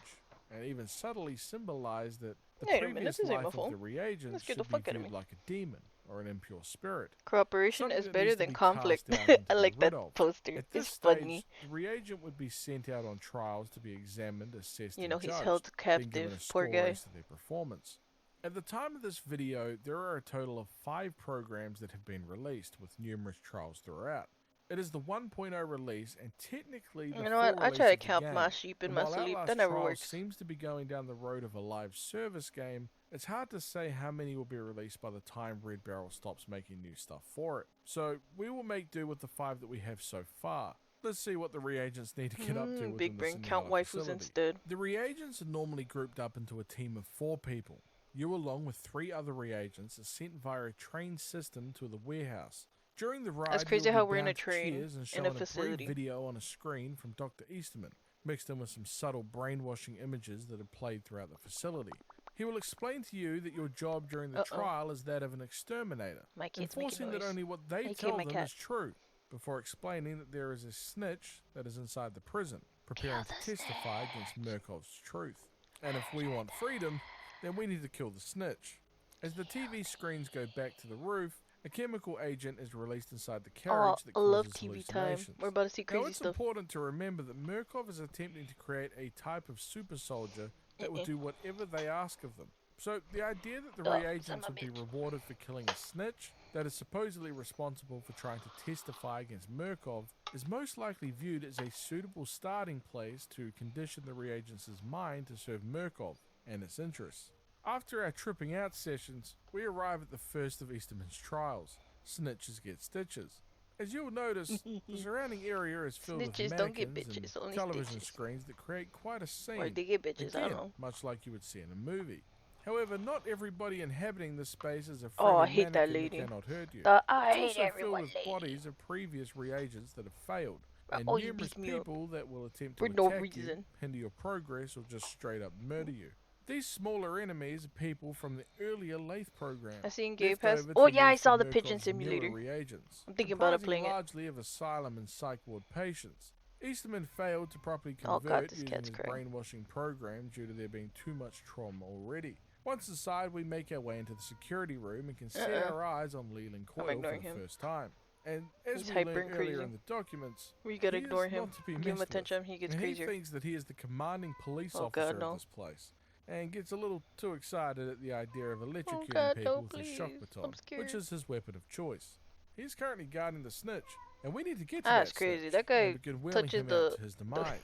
and even subtly symbolize that the Wait a minute, previous this ain't my life of phone. the reagents Scared the should be fuck out of viewed me. like a demon or an impure spirit. Cooperation Something is that better needs to than be conflict. cast out and I to be like rid that of. poster. At this It's stage, funny. the reagent would be sent out on trials to be examined, assessed, You know, and he's judged, held being given captive. a Poor score guy. as to their performance. At the time of this video, there are a total of 5 programs that have been released, with numerous trials throughout. It is the 1.0 release and technically the You know what? full I release try to of the count game. my sheep in And my while sleep. Outlast That never Trials works. seems to be going down the road of a live service game, it's hard to say how many will be released by the time Red Barrel stops making new stuff for it. So we will make do with the 5 that we have so far. Let's see what the reagents need to get up to within Big the brain, count Sinhala waifus facility. instead. The reagents are normally grouped up into a team of 4 people. You, along with 3 other reagents, are sent via a train system to the warehouse. During the ride, That's crazy you'll how be we're in down a to train chairs and in shown a a brief facility. video on a screen from Dr. Easterman, mixed in with some subtle brainwashing images that are played throughout the facility. He will explain to you that your job during the trial is that of an exterminator, My cat's making enforcing that noise. only what they Hey, tell my them cat. is true, before explaining that there is a snitch that is inside the prison, preparing to testify against Murkov's truth. And if we want freedom, then we need to kill the snitch. As the TV screens go back to the roof, a chemical agent is released inside the carriage that I love causes TV time. hallucinations. We're about to see Now, crazy it's stuff. important to remember that Murkov is attempting to create a type of super soldier that will do whatever they ask of them. So the idea that the Son reagents of a would be bitch. rewarded for killing a snitch that is supposedly responsible for trying to testify against Murkov is most likely viewed as a suitable starting place to condition the reagents' mind to serve Murkov and its interests. After our tripping out sessions, we arrive at the first of Easterman's trials. Snitches get stitches. As you'll notice, the surrounding area is filled with Snitches don't get mannequins bitches, and only television stitches. screens that create quite a scene. Or they get bitches, I Again, don't know. much like you would see in a movie. However, not everybody inhabiting this space is a Oh, I friendly hate that mannequin lady. cannot hurt you. I It's hate also everyone filled with lady. bodies of previous reagents that have failed, Bro, and oh, you numerous beat me up. people that will attempt For to no attack you, reason. hinder your progress, or just straight up murder you. These smaller enemies are people from the earlier Lathe program. I seen Gay left Pass. over Oh to yeah, I use saw for the pigeon Murkov's newer simulator. reagents, I'm thinking about it comprising playing it. largely of asylum and psych ward patients. Easterman failed to properly Oh convert god, this using cat's his crying. brainwashing program due to there being too much trauma already. Once inside, we make our way into the security room and can set our eyes on Leland Coyle for ignoring the him. first time. And as He's we hyper learned and earlier crazy. in the documents, We gotta he ignore is him. not to be Give him messed attention, with, he gets and crazier. he thinks that he is the commanding police Oh, officer God, no. of this place, and gets a little too excited at the idea of electrocuting God, people no, with a shock please. baton, I'm scared. which is his weapon of choice. He's currently guarding the snitch, and we need to get to That's that crazy. snitch That guy and begin wheeling touches him the- out to his demise.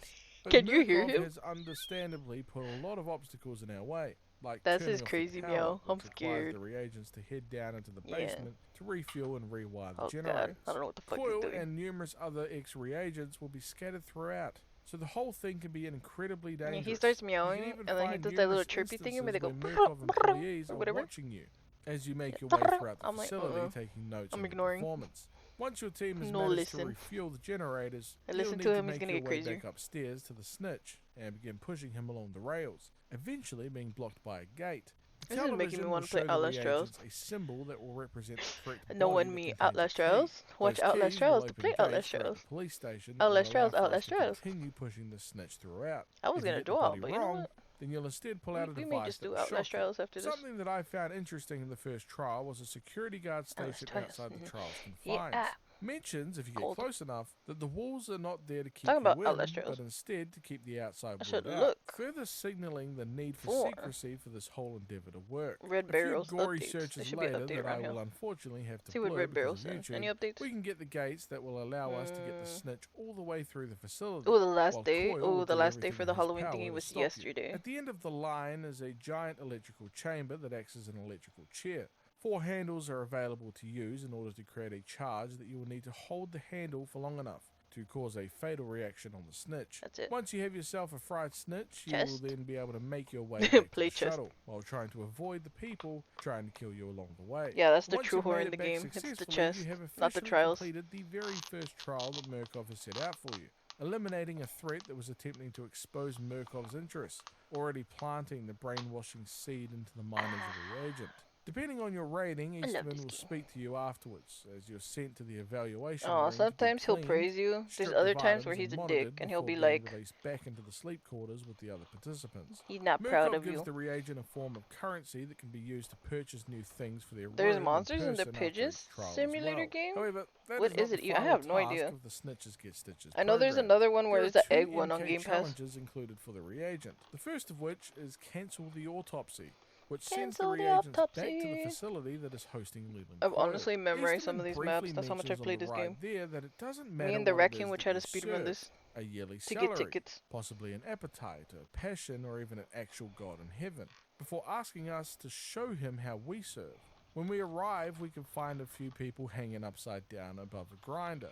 But Can you hear Murkov him? has understandably put a lot of obstacles in our way, like That's turning his off the crazy power, meow. I'm which requires scared. the reagents to head down into the Yeah. basement to refuel and rewire the Oh generators. god, I don't know what the fuck he's Coil doing. and numerous other X-reagents will be scattered throughout, so the whole thing can be incredibly Yeah, dangerous. he starts You meowing, can even and then he find does that little numerous chirpy thing, and they instances go where brrrr, Murkov brrrr, employees or are whatever. watching you as you make your Yeah, way brrrr. throughout the I'm like, facility, taking notes I'm of ignoring. your performance. Once your team has No managed to listen. refuel the generators, I you'll listen need to to him, he's make gonna your get way crazier. back upstairs to the snitch and begin pushing him along the rails, eventually being blocked by a gate. The This is making me television will wanna play show the Outlast Trials. reagents a symbol that will represent the correct No body one that me contains Outlast a key. Trials. Watch Those Outlast keys Trials will to open play gates Outlast throughout Trials. the police station that Outlast will Trials, allow for us Outlast to Trials. continue pushing the snitch throughout. I was If you gonna get the draw, body but you know wrong, what? then you'll instead pull out a We may device just that do will Outlast shock you. Trials after this. Something that I found interesting in the first trial was a security guard Outlast station Trials. outside the Mhm. trial's Yeah. confines. Mentions, if you get Cold. close enough, that the walls are not there to keep Talking you about in, Outlast Trials. but instead to keep the outside I should world out, look further signaling the need for for secrecy for this whole endeavor to work. Red A few Barrels gory updates. There searches should be an later update that I around will here. unfortunately have to See what blur Red Barrel because of says. YouTube, Any updates? we can get the gates that will allow us to get the snitch all the way through the facility. Oh, the last while day. Coyle Oh, will the do last day everything for the in his Halloween power thingy to was stop you. yesterday. At the end of the line is a giant electrical chamber that acts as an electrical chair. 4 handles are available to use in order to create a charge that you will need to hold the handle for long enough to cause a fatal reaction on the snitch. That's it. Once you have yourself a fried snitch, you Chest. will then be able to make your way back to Play the chest. shuttle while trying to avoid the people trying to kill you along the way. Yeah, that's the Once true you've horror made in the it back game. It's the successfully, chest, you have not the officially trials. completed the very first trial that Murkov has set out for you, eliminating a threat that was attempting to expose Murkov's interests, already planting the brainwashing seed into the mind of the reagent. Depending on your rating, love Eastman this will game. speak to you afterwards as you're sent to the evaluation Oh, room to be sometimes he'll cleaned, praise you. There's stripped other of times where items, he's a monitored dick, and he'll before be being like, released back into the sleep quarters with the other participants. he's not proud Murkov of gives you. the reagent a form of currency that can be used to purchase new things for their There's room monsters in the person after Pigeons each trial as simulator well. game? However, that What is is not it? the I final have no task idea. of the Snitches Get Stitches I know there's program. another one where There there's are an egg 2 one on MK Game Pass. challenges included for the reagent. The first of which is cancel the autopsy, which sends the Cancel the reagents back to autopsy. the facility that is hosting Leland I've Coyle. honestly memorized some of these Eastman maps. briefly That's how much I mentions on played the this right game. there that it doesn't matter Me and the what it raccoon is would that try to you speedrun serve, this a yearly to get salary, tickets. possibly an appetite, a passion, or even an actual god in heaven, before asking us to show him how we serve. When we arrive, we can find a few people hanging upside down above a grinder,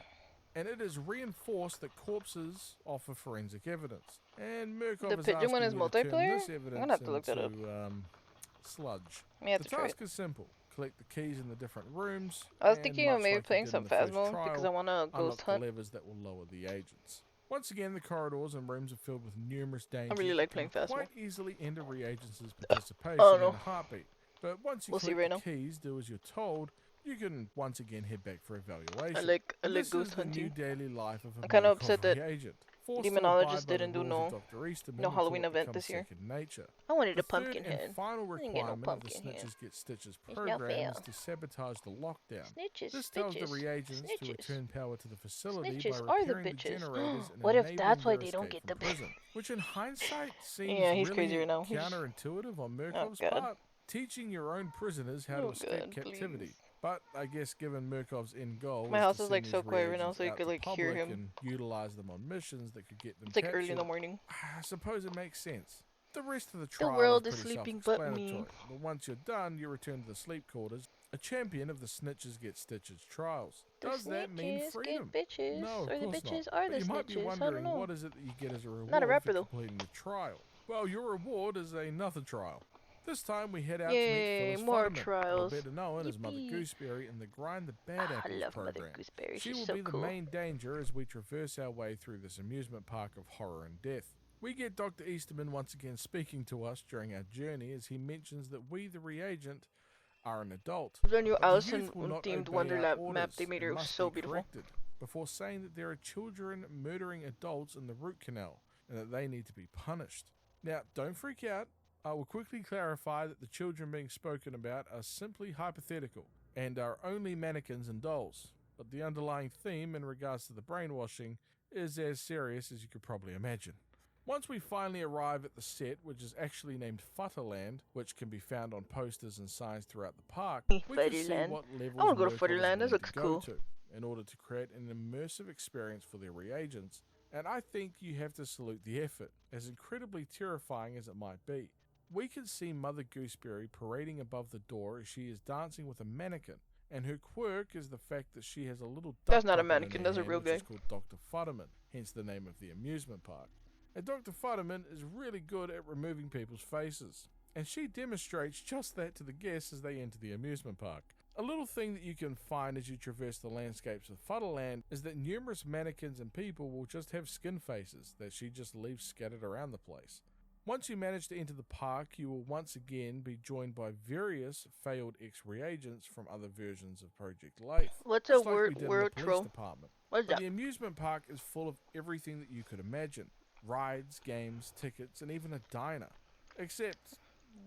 and it is reinforced that corpses offer forensic evidence. And Murkov The is pigeon asking one is you to turn multiplayer? this I'm evidence gonna have to look that up. into sludge. May have The to try task it. is simple. Collect the keys in the different rooms. I was and thinking of much maybe like you playing did some in the first Phasmo trial, because I want to unlock ghost the hunt. levers that will lower the agents. Once again, the corridors and rooms are filled with numerous dangers. really like that can playing Phasmo. quite easily end a reagent's participation I don't in know. a heartbeat. But once you We'll see collect right the keys, do as you're told, you can once again head back for evaluation. I like And this ghost is the new hunting. daily life of a I'm kind of Murkov upset that reagent. Forced to Demonologist abide by the didn't do rules of no Dr. Easterman no until Halloween it event becomes this year. second nature. I wanted The a pumpkin third and head. final I didn't get no requirement of the pumpkin head. Snitches Get Stitches It's no program is fair. to sabotage the lockdown. Snitches, This tells the bitches, reagents to snitches. return power to the facility Snitches by are the repairing the bitches. generators and What if enabling that's why their they don't escape get from the prison, which in hindsight seems Yeah, he's really crazy right now. He's- counterintuitive on Oh Murkov's god. part. teaching your own prisoners how to Oh escape God, captivity. please. But I guess given Murkov's end goal My is house to is send like these so quiet right now, reagents so you out could to like hear public him. and utilize them on missions that could get them It's like captured, early in the morning. I suppose it makes sense. The rest of the The trial world is is pretty sleeping but self-explanatory. me. But once you're done, you return to the sleep quarters. A champion of the Snitches Get Stitches trials. The Does that mean snitches freedom? get bitches, No, of or the course not. bitches are But the you might be snitches. I don't wondering, know. what is it that you get as a reward Not a rapper for though. completing the trial? Well, your reward is another trial. This time we head out Yay, to meet Phyllis more Futterman, or trials. better known as Mother Yippee. Gooseberry in the Grind the Bad I Apples love Mother program. Gooseberry. She She's will so be the cool. main danger as we traverse our way through this amusement park of horror and death. We get Dr. Easterman once again speaking to us during our journey as he mentions that we, the reagent, are an adult. The new But the Alice youth will not themed obey Wonderland our map orders they made and it was must so be beautiful. corrected, before saying that there are children murdering adults in the root canal and that they need to be punished. Now, don't freak out. I will quickly clarify that the children being spoken about are simply hypothetical and are only mannequins and dolls, but the underlying theme in regards to the brainwashing is as serious as you could probably imagine. Once we finally arrive at the set, which is actually named Futterland, which can be found on posters and signs throughout the park, we can see Futterland. what levels I wanna go to Murkoff is Futterland. That willing looks to go cool. to in order to create an immersive experience for their reagents, and I think you have to salute the effort, as incredibly terrifying as it might be. We can see Mother Gooseberry parading above the door as she is dancing with a mannequin, and her quirk is the fact that she has a little duck That's not a puppet in mannequin, her that's a hand, real which guy. is called Dr. Futterman, hence the name of the amusement park. And Dr. Futterman is really good at removing people's faces, and she demonstrates just that to the guests as they enter the amusement park. A little thing that you can find as you traverse the landscapes of Futterland is that numerous mannequins and people will just have skin faces that she just leaves scattered around the place. Once you manage to enter the park, you will once again be joined by various failed X-reagents from other versions of Project Lathe. What's a just like we did in the word police troll? department. What's But that? the amusement park is full of everything that you could imagine. Rides, games, tickets, and even a diner. Except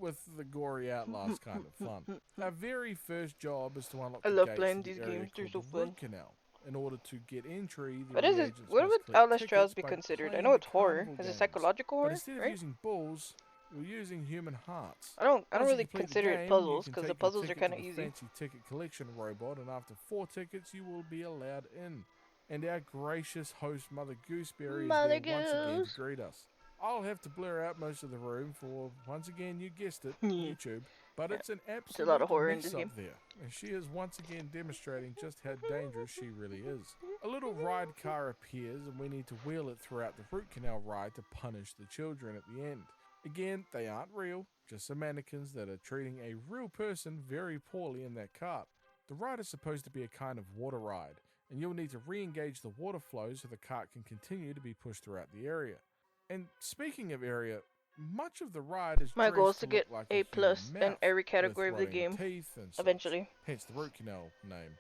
with the gory outlast kind of fun. Our very first job is to unlock I the love gates playing to the these area games. They're called so the fun. root canal. In order to get entry, the What is it? reagents What must would collect Outlast tickets Trials be by considered? I playing know the it's horror. carnival Is it games. psychological But horror? instead of Right? using bulls, we're using human hearts. I don't Once you really complete the consider it game, puzzles you can because the take your puzzles are ticket kind to of the easy. fancy ticket collection robot, and after 4 tickets, you will be allowed in. And our gracious host, Mother Gooseberry, Mother is there once again Goose. to greet us. I'll have to blur out most of the room for, once again, you guessed it, Yeah. YouTube. But it's an There's absolute a lot of horror in mess this up game. there, and she is once again demonstrating just how dangerous she really is. A little ride car appears, and we need to wheel it throughout the root canal ride to punish the children at the end. Again, they aren't real, just some mannequins that are treating a real person very poorly in that cart. The ride is supposed to be a kind of water ride, and you'll need to re-engage the water flow so the cart can continue to be pushed throughout the area. And speaking of area, much of the ride is My goal is dressed to to get look like A human plus in mouth, every category with of the rotting game. teeth and such, Eventually. hence the root canal name.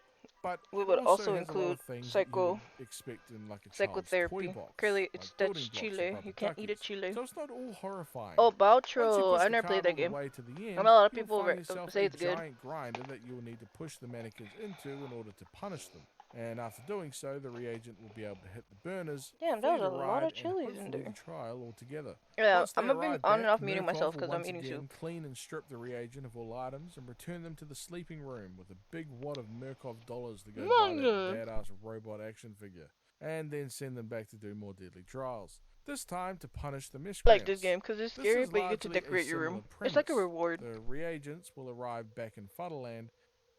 But We it would also also has a lot include of things that you would expect in like a child's toy psychotherapy. box, Clearly, it's like building that's blocks and chile. rubber You can't eat a duckies. chile. So it's not all horrifying. Oh, Once you Bautro. push I the never played cart that all the game. way to the I end, know a lot of you'll people find yourself say a it's good. giant grinder that you will need to push the mannequins into in order to punish them. And after doing so, the reagent will be able to hit the burners, Damn, flee that was the a lot ride, of and chilies in hopefully there. the trial altogether. Yeah, Once they I'm gonna be arrive on and back, off muting Murkoff myself will because I'm once eating again soup. clean and strip the reagent of all items and return them to the sleeping room with a big wad of Murkoff dollars to go buy that badass robot action figure, and then send them back to do more deadly trials. This time to punish the I miscreants. like this game because it's This scary, is but you get to largely a decorate your room. similar It's like a premise. reward. The reagents will arrive back in Futterland,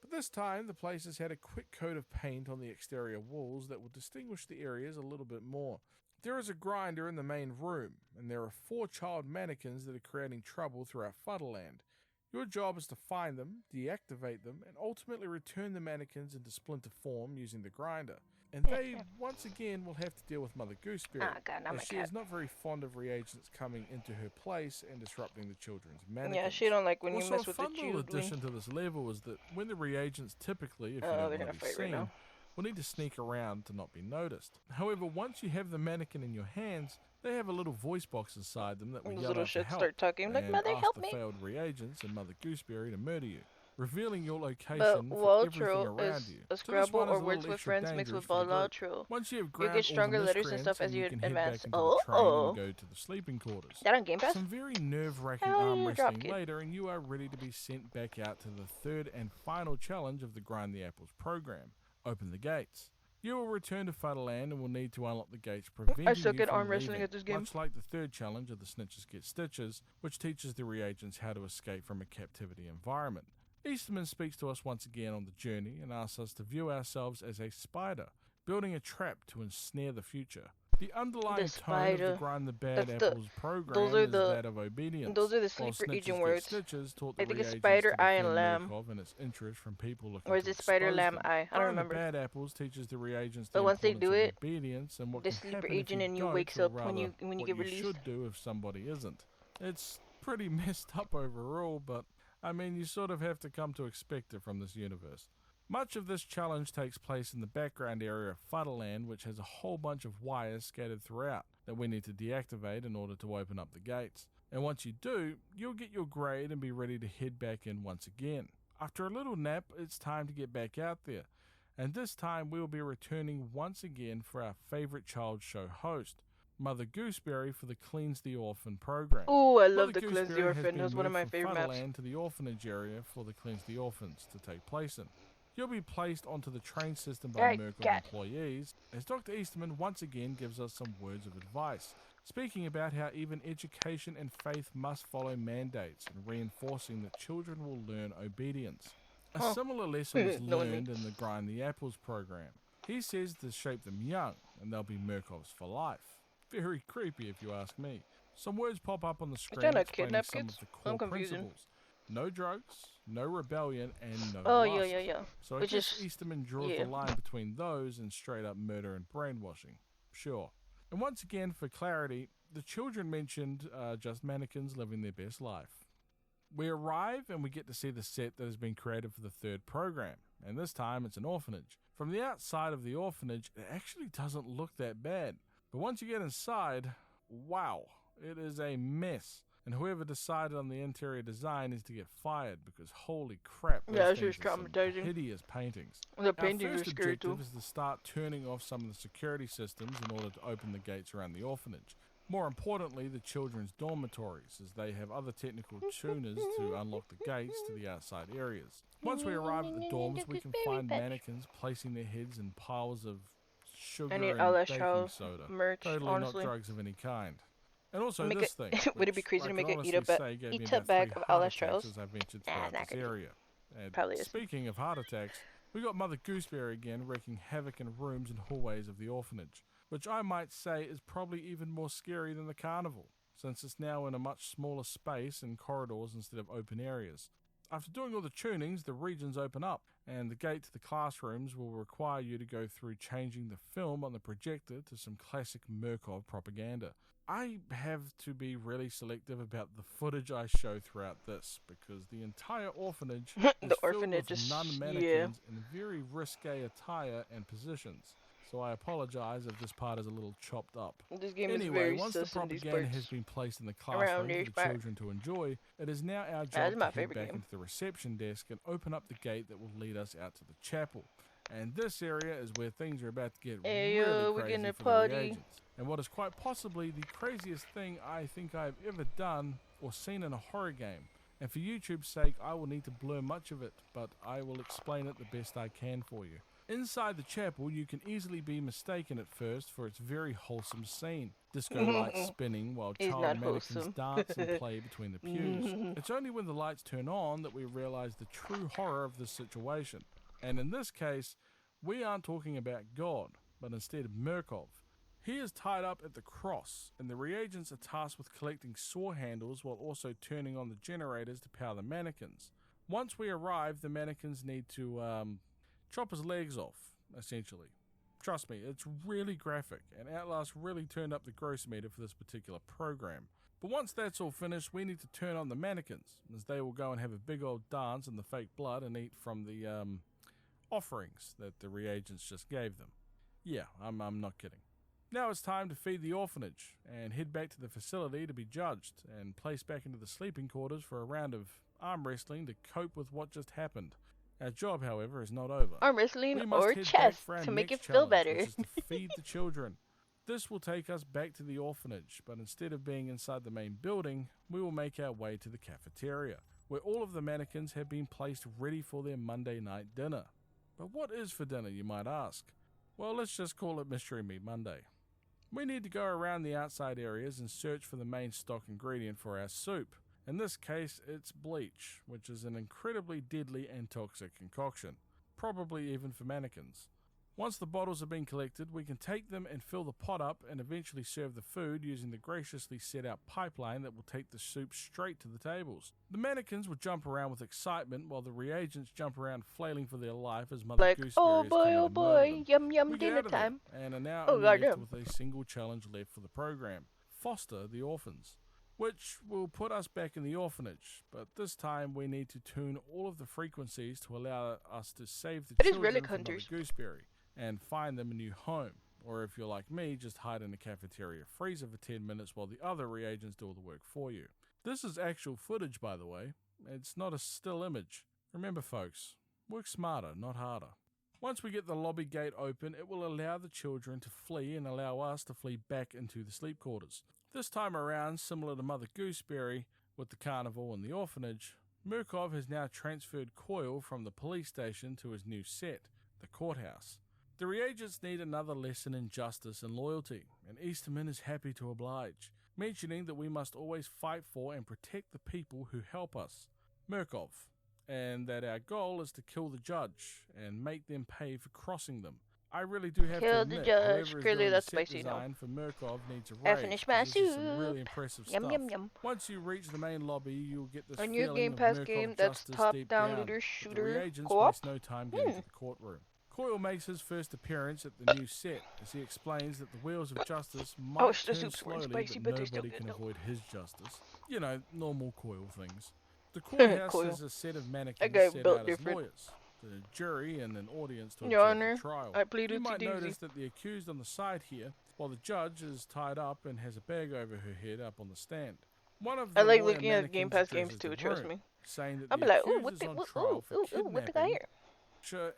but this time the place has had a quick coat of paint on the exterior walls that will distinguish the areas a little bit more. There is a grinder in the main room, and there are 4 child mannequins that are creating trouble throughout Futterland. Your job is to find them, deactivate them, and ultimately return the mannequins into splinter form using the grinder. And they, once again, will have to deal with Mother Gooseberry, God, not my as she cat. is not very fond of reagents coming into her place and disrupting the children's mannequins. Yeah, she don't like when you Also, mess a with the fun little children. addition to this level is that when the reagents typically, if you Oh, don't they're want gonna to be fight right seen, now. will need to sneak around to not be noticed. However, once you have the mannequin in your hands, they have a little voice box inside them that will Those yell little out for shits help start talking like, and "Mother, ask help the me." failed reagents and Mother Gooseberry to murder you. revealing your location But for everything Waltro around is you. a So this Scrabble one or is a Words little with extra Friends mixed dangerous with for the group. Balotro. Once you have You grabbed get all stronger the letters and miscreants, stuff as and you you can head advance. back into the train Oh. and go to the sleeping quarters. That on Game Pass? Some very nerve-wracking Hell arm yeah, wrestling Dropkick. later, and you are ready to be sent back out to the third and final challenge of the Grind the Apples program. Open the gates. You will return to Futterland and will need to unlock the gates, preventing I suck you at from arm wrestling leaving, at this game. much like the third challenge of the Snitches Get Stitches, which teaches the reagents how to escape from a captivity environment. Easterman speaks to us once again on the journey and asks us to view ourselves as a spider, building a trap to ensnare the future. The underlying tone of the Grind the Bad Apples program is that of obedience. Those are the while sleeper Snitches agent Get words. Stitches taught I the think it's reagents spider, to eye, and defend lamb. Murkov and its interest from people looking Or is to it spider, expose lamb, them. eye? I don't Grind remember. the Bad Apples teaches the reagents But the once they importance do of it, obedience and what the can sleeper happen if agent you in you don't, wakes or up when rather, you what get you released. should do if somebody isn't. It's pretty messed up overall, but I mean, you sort of have to come to expect it from this universe. Much of this challenge takes place in the background area of Futterland, which has a whole bunch of wires scattered throughout that we need to deactivate in order to open up the gates. And once you do, you'll get your grade and be ready to head back in once again. After a little nap, it's time to get back out there. And this time we'll be returning once again for our favourite child show host, Mother Gooseberry, for the Cleanse the Orphan program. Ooh, I love Mother the Cleanse the Gooseberry has Orphan. been That was one of moved my from favorite maps. Futterland to the orphanage area for the Cleanse the Orphans to take place in. You'll be placed onto the train system by Right, Murkov got it. employees, as Dr. Easterman once again gives us some words of advice, speaking about how even education and faith must follow mandates and reinforcing that children will learn obedience. A Huh. similar lesson was Knowing me. learned in the Grind the Apples program. He says to shape them young, and they'll be Murkovs for life. Very creepy if you ask me. Some words pop up on the screen trying to explaining kidnap some kids? of the core I'm confusing. principles. No drugs, no rebellion, and no Oh, lust. yeah. So I Which guess is- Easterman draws yeah. the line between those and straight up murder and brainwashing. Sure. And once again, for clarity, the children mentioned are just mannequins living their best life. We arrive and we get to see the set that has been created for the third program, and this time it's an orphanage. From the outside of the orphanage, it actually doesn't look that bad. But once you get inside, wow, it is a mess. And whoever decided on the interior design is to get fired because holy crap, those Yeah, it's things just are some traumatizing. hideous paintings. The Our paintings first are scary too. objective is to start turning off some of the security systems in order to open the gates around the orphanage. More importantly, the children's dormitories, as they have other technical tuners to unlock the gates to the outside areas. Once we arrive at the dorms, we can find mannequins placing their heads in piles of sugar I need and LS baking Chow soda. merch, Totally honestly. not drugs of any kind. And also Make this it- thing, would it be which crazy I to make can it eat honestly a say gave me eat a about bag 3 of heart LS attacks Chows? as I've ventured Nah, throughout it's not this crazy. area. And Probably is. speaking of heart attacks, we got Mother Gooseberry again wreaking havoc in rooms and hallways of the orphanage, which I might say is probably even more scary than the carnival, since it's now in a much smaller space and corridors instead of open areas. After doing all the tunings, the regions open up, and the gate to the classrooms will require you to go through changing the film on the projector to some classic Murkov propaganda. I have to be really selective about the footage I show throughout this, because the entire orphanage is The filled orphanage with is- nun yeah. mannequins in very risque attire and positions. So I apologize if this part is a little chopped up. This game is Anyway, very once the sus in these propaganda parts. has been placed in the Around classroom these for the parts. children to enjoy, it is now our That's job to my head favorite back game. into the reception desk and open up the gate that will lead us out to the chapel. And this area is where things are about to get Hey, really yo, we're crazy getting a for party. the reagents. And what is quite possibly the craziest thing I think I've ever done or seen in a horror game. And for YouTube's sake, I will need to blur much of it, but I will explain it the best I can for you. Inside the chapel, you can easily be mistaken at first for its very wholesome scene. Disco lights spinning while It's child not mannequins wholesome. dance and play between the pews. It's only when the lights turn on that we realize the true horror of this situation. And in this case, we aren't talking about God, but instead Murkov. He is tied up at the cross, and the reagents are tasked with collecting saw handles while also turning on the generators to power the mannequins. Once we arrive, the mannequins need to chop his legs off, essentially. Trust me, it's really graphic, and Outlast really turned up the gross meter for this particular program. But once that's all finished, we need to turn on the mannequins, as they will go and have a big old dance in the fake blood and eat from the offerings that the reagents just gave them. Yeah, I'm not kidding. Now it's time to feed the orphanage and head back to the facility to be judged and placed back into the sleeping quarters for a round of arm wrestling to cope with what just happened. Our job, however, is not over. Arm wrestling We must or head back chest for our to make next it feel challenge, better. which is to feed the children. This will take us back to the orphanage, but instead of being inside the main building, we will make our way to the cafeteria, where all of the mannequins have been placed ready for their Monday night dinner. But what is for dinner, you might ask? Well, let's just call it Mystery Meat Monday. We need to go around the outside areas and search for the main stock ingredient for our soup. In this case, it's bleach, which is an incredibly deadly and toxic concoction, probably even for mannequins. Once the bottles have been collected, we can take them and fill the pot up and eventually serve the food using the graciously set out pipeline that will take the soup straight to the tables. The mannequins will jump around with excitement while the reagents jump around flailing for their life as Mother Like, Gooseberry oh is coming boy, to murder them. yum yum We get dinner out of there time. and are now Oh, only left goddamn. with a single challenge left for the program: foster the orphans, which will put us back in the orphanage, but this time we need to tune all of the frequencies to allow us to save the It is children relic from Mother hunters. Gooseberry and find them a new home. Or if you're like me, just hide in the cafeteria freezer for 10 minutes while the other reagents do all the work for you. This is actual footage, by the way. It's not a still image. Remember, folks, work smarter, not harder. Once we get the lobby gate open, it will allow the children to flee and allow us to flee back into the sleep quarters. This time around, similar to Mother Gooseberry with the carnival and the orphanage, Murkov has now transferred Coil from the police station to his new set, the courthouse. The reagents need another lesson in justice and loyalty, and Easterman is happy to oblige, mentioning that we must always fight for and protect the people who help us, Murkov, and that our goal is to kill the judge and make them pay for crossing them. I really do have to Kill the admit, judge. whoever is Clearly doing the that's set spicy, no. design for Murkov needs a I raise. finished my 'Cause this is some really soup. impressive Yum stuff. yum yum. Once you reach the main lobby, you'll get this A new feeling Game of Pass Murkov game that's justice top deep down down, looter but shooter the reagents co-op. waste no time getting to the courtroom. Coil makes his first appearance at the new set as he explains that the wheels of justice might Oh, the turn soups weren't slowly, spicy, but but they're still nobody good can though. avoid his justice. You know, normal Coil things. The courthouse Coil. is a set of That mannequins guy set built out as different. lawyers, the jury and an audience to Your observe Honor, the trial. I plead You with might you, Daisy. notice that the accused on the side here, while the judge is tied up and has a bag over her head up on the stand. One of the I like lawyer looking at Game mannequins Pass games addresses too, the trust room, me. saying that I'll the be like, ooh, accused what is the, on what, trial for what the guy kidnapping here?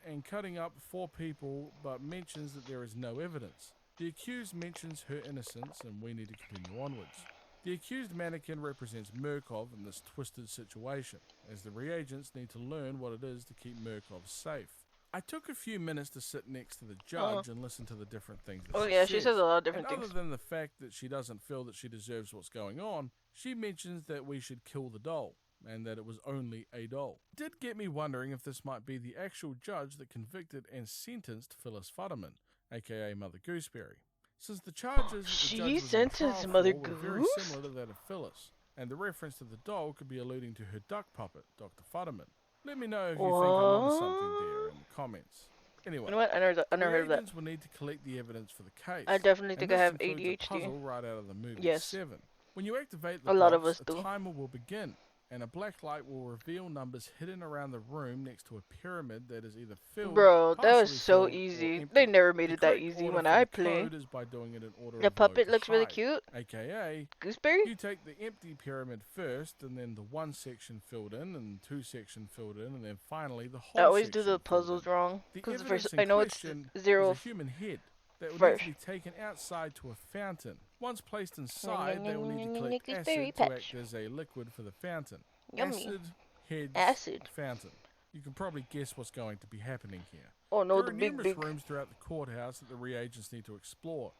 and cutting up 4 people, but mentions that there is no evidence. The accused mentions her innocence, and we need to continue onwards. The accused mannequin represents Murkov in this twisted situation, as the reagents need to learn what it is to keep Murkov safe. I took a few minutes to sit next to the judge and listen to the different things that Oh she yeah, says. she says a lot of different and things. other than the fact that she doesn't feel that she deserves what's going on, she mentions that we should kill the doll, and that it was only a doll. It did get me wondering if this might be the actual judge that convicted and sentenced Phyllis Futterman, aka Mother Gooseberry, since the charges that the She judge was on sentenced trial Mother for were very Goose? similar to that of Phyllis, and the reference to the doll could be alluding to her duck puppet, Dr. Futterman. Let me know if you think I'm onto something there in the comments. Anyway, You know what? I never heard of that. reagents will need to collect the evidence for the case. I definitely and think this I have includes ADHD. A puzzle right out of the movie Yes. 7. When you activate the A lot box, of us a do. timer will begin, and a black light will reveal numbers hidden around the room next to a pyramid that is either filled, Bro, that was partially so filled, or easy. empty. They never made The it that correct easy order when for I the play. code is by doing it in order The of puppet low to looks really high, cute. AKA, Gooseberry? you take the empty pyramid first, and then the one section filled in, and 2 section filled in, and then finally the whole I always do section the filled puzzles in. wrong. The Because evidence I in know it's question 0 is a human head that would first. need to be taken outside to a fountain. Once placed inside, they will need to collect Gooseberry acid to patch. act as a liquid for the fountain. Yummy. Acid, heads, Acid. fountain. You can probably guess what's going to be happening here. Oh no, There the are big, numerous big. rooms throughout the courthouse that the reagents need to explore,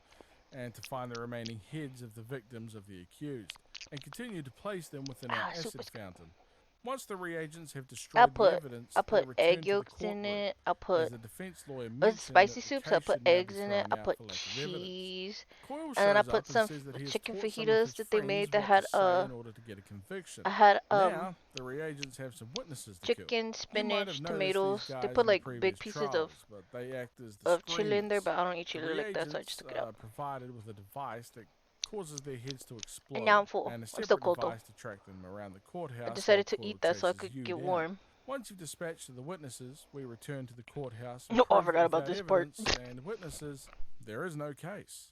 and to find the remaining heads of the victims of the accused, and continue to place them within our acid super fountain. Once the reagents have I'll destroyed the put evidence, I'll they put return egg to the yolks in courtroom, it. I'll as put the defense lawyer with mentioned spicy that the soups. case I'll put should now be eggs in it. thrown I'll out put for lack of evidence. cheese, Coyle and then I shows put up and some says that he has chicken taught some of fajitas his that they friends made that what had to say in order to get a conviction. I had Now the reagents have some witnesses to kill. chicken, You might have spinach, noticed tomatoes. these They guys put in like previous big pieces trials, but they act as the of chili in there, screeners. but I don't eat The chili like that, so I reagents just took it out. are provided with a device that causes their heads to explode, And now I'm full. and a I'm still separate cold though. device to track them around the courthouse. I decided while to eat Coyle that so I chases could you get down. warm. Once you've dispatched the witnesses, we return to the courthouse. No, I prove forgot that about without this part. evidence and witnesses, there is no case.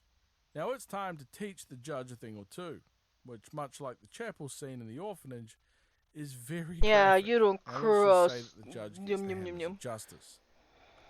Now it's time to teach the judge a thing or two, which, much like the chapel scene in the orphanage, is very Yeah, graphic. you don't And let's just say cross. that the judge gets Yum, the yum, yum, hammers yum. of justice.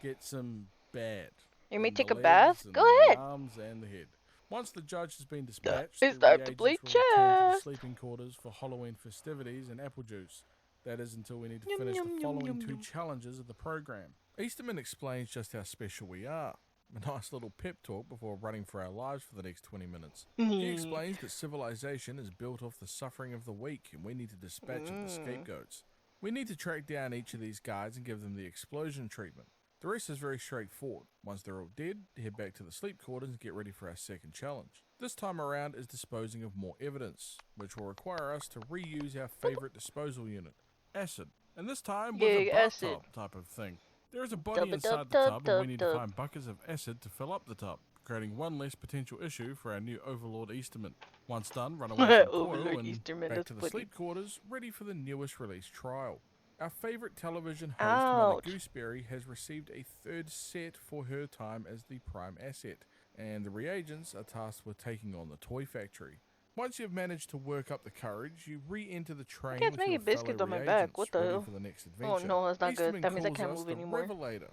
Gets them bad. You may In take the a bath? legs, and Go the ahead. arms, and the head. Once the judge has been dispatched, It's the time to play reagents will return to the chess. sleeping quarters for Halloween festivities and apple juice. That is until we need to Yum, finish yum, the yum, following yum, two yum. challenges of the program. Easterman explains just how special we are. A nice little pep talk before running for our lives for the next 20 minutes. He explains that civilization is built off the suffering of the weak, and we need to dispatch of the scapegoats. We need to track down each of these guys and give them the explosion treatment. The rest is very straightforward. Once they're all dead, head back to the sleep quarters and get ready for our second challenge. This time around is disposing of more evidence, which will require us to reuse our favourite disposal unit, acid. And this time with a Yay, acid. bathtub type of thing. There is a body inside the tub, and we need to find buckets of acid to fill up the tub, creating one less potential issue for our new Overlord Easterman. Once done, run away from Coil Overlord and Easterman, back that's to the funny. sleep quarters, ready for the newest release trial. Our favourite television host, Ouch. Mother Gooseberry, has received a third set for her time as the prime asset, and the reagents are tasked with taking on the toy factory. Once you've managed to work up the courage, you re-enter the train can't with make your it biscuits fellow on my reagents, back. What the ready hell? for the next Oh adventure. no, that's not Easterman good. That means I calls can't us move the anymore. Revelator.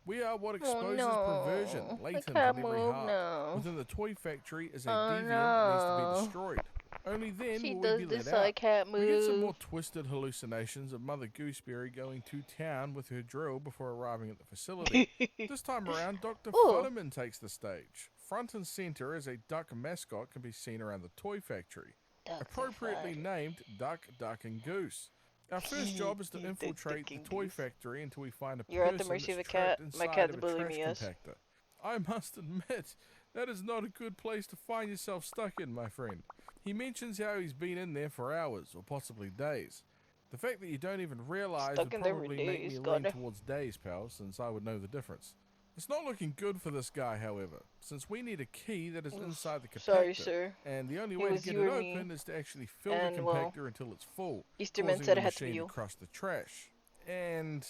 We are what Oh exposes no, perversion I latent in can't every move heart. now. Within the toy factory is a Oh deviant that needs to be no. destroyed. Only then She will we does be this let so I out. can't We get some move. more twisted hallucinations of Mother Gooseberry going to town with her drill before arriving at the facility. This time around, Dr. Ooh. Futterman takes the stage. Front and center as a duck mascot can be seen around the toy factory. Ducks are Appropriately fun. named Duck, Duck and Goose. Our first job is to infiltrate the toy factory until we find a You're at the person mercy of that's a cat. trapped My inside cat's of a bullying trash me, yes. compactor. I must admit, that is not a good place to find yourself stuck in, my friend. He mentions how he's been in there for hours, or possibly days. The fact that you don't even realise Stuck would in there for probably make days, me lean gotta. towards days, pal, since I would know the difference. It's not looking good for this guy, however, since we need a key that is inside the compactor. Sorry, sir. And the only It way to was get you it or me. open is to actually fill And, the well, compactor until it's full, Easterman causing said the it had to be machine you. to crush the trash. And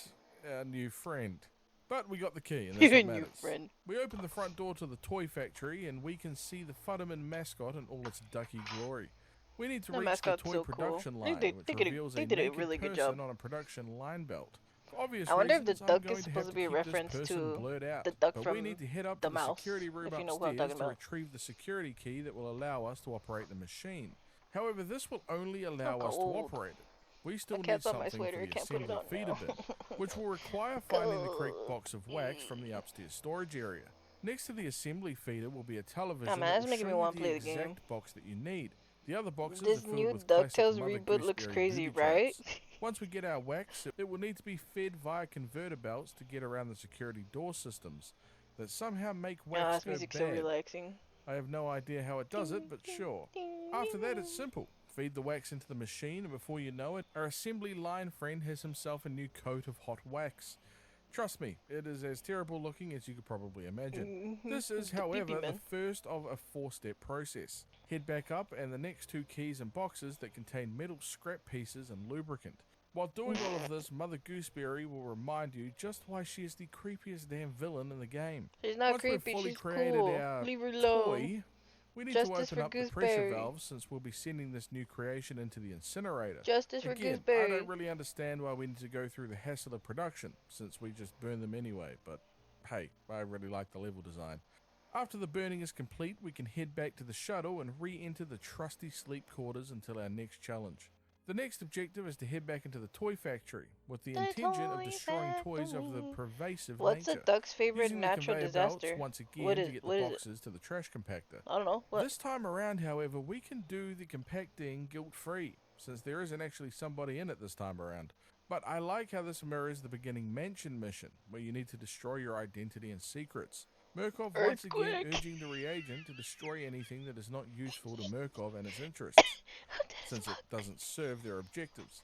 our new friend. But we got the key, and that's Your what new matters. friend. We open the front door to the toy factory, and we can see the Futterman mascot in all its ducky glory. We need to The reach the mascot's toy so cool. production line, They which did reveals they a did a naked really good person job. on a production line belt. For obvious I wonder if reasons, the I'm duck going is to have supposed to be a keep this reference person to blurred out. the duck But from we need to head up the to the mouse, security room if you know what I'm upstairs talking to about. retrieve the security key that will allow us to operate the machine. However, this will only allow I'm us to cold. operate it. We still The need cat's on something my for sweater. I the can't put it assembly on feeder now. bin, which will require finding the correct box of wax from the upstairs storage area. Next to the assembly feeder will be a television man, that that's will making show me you wanna the play the game. exact box that you need. The other boxes This are filled new with classic DuckTales Mother reboot looks Gooseberry crazy, booby right? traps. Once we get our wax, it will need to be fed via converter belts to get around the security door systems that somehow make Ah, wax this go music's bad. so relaxing. I have no idea how it does it, but sure. After that, it's simple. Feed the wax into the machine, and before you know it, our assembly line friend has himself a new coat of hot wax. Trust me, it is as terrible looking as you could probably imagine. This is, The however, pee-pee the man. first of a 4-step process. Head back up, and the next 2 keys and boxes that contain metal scrap pieces and lubricant. While doing all of this, Mother Gooseberry will remind you just why she is the creepiest damn villain in the game. She's not Once we've creepy, fully she's created cool. our Leave her alone. toy, we need Justice to for open up the pressure Gooseberry. valve since we'll be sending this new creation into the incinerator. Justice for Again, I Gooseberry. don't really understand why we need to go through the hassle of production, since we just burn them anyway, but hey, I really like the level design. After the burning is complete, we can head back to the shuttle and re-enter the trusty sleep quarters until our next challenge. The next objective is to head back into the toy factory, with the intention of destroying toys of the pervasive What's nature. a duck's favorite using the natural conveyor disaster? belts once again What to is- get what the is it? boxes to the trash compactor. I don't know. What? This time around, however, we can do the compacting guilt-free, since there isn't actually somebody in it this time around. But I like how this mirrors the beginning mansion mission, where you need to destroy your identity and secrets. Murkov once again Earthquake. urging the reagent to destroy anything that is not useful to Murkov and his interests, since it doesn't serve their objectives.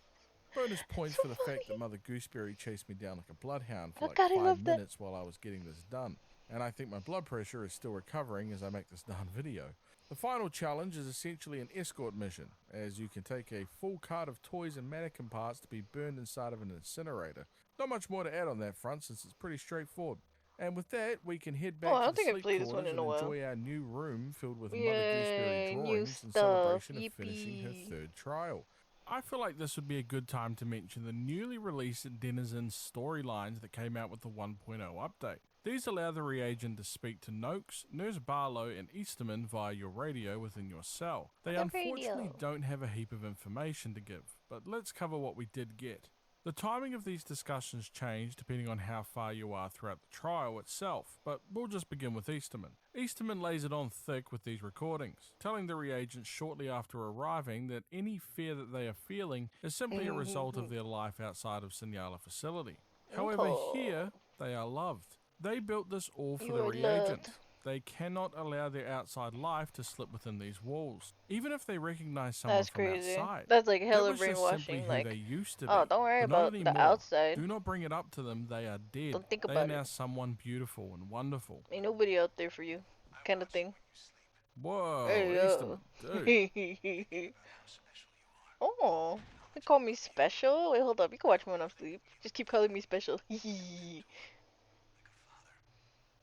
Bonus points for the fact that Mother Gooseberry chased me down like a bloodhound for Oh like God, I 5 love that. minutes while I was getting this done. And I think my blood pressure is still recovering as I make this darn video. The final challenge is essentially an escort mission, as you can take a full cart of toys and mannequin parts to be burned inside of an incinerator. Not much more to add on that front since it's pretty straightforward. And with that, we can head back Oh, I to don't the think I've sleep played this one quarters in and a while. enjoy our new room filled with Mother Yay, Gooseberry new drawings in stuff, celebration of finishing her yippee. 3rd trial. I feel like this would be a good time to mention the newly released Denizen storylines that came out with the 1.0 update. These allow the reagent to speak to Noakes, Nurse Barlow, and Easterman via your radio within your cell. They unfortunately don't have a heap of information to give, but let's cover what we did get. The timing of these discussions change depending on how far you are throughout the trial itself, but we'll just begin with Easterman. Easterman lays it on thick with these recordings, telling the reagents shortly after arriving that any fear that they are feeling is simply a result of their life outside of Signala facility. However, here, they are loved. They built this all for the reagent. They cannot allow their outside life to slip within these walls, even if they recognize someone from outside. That's like hella That was just simply brainwashing. who Like, they used to be. oh, don't worry but not about anymore. the outside. Do not bring it up to them. They are dead. Don't think They about are now it. someone beautiful and wonderful. Ain't nobody out there for you, kind of thing. Whoa, Hey, Easterman, dude. Oh, you call me special? Wait, hold up. You can watch me when I'm asleep. Just keep calling me special.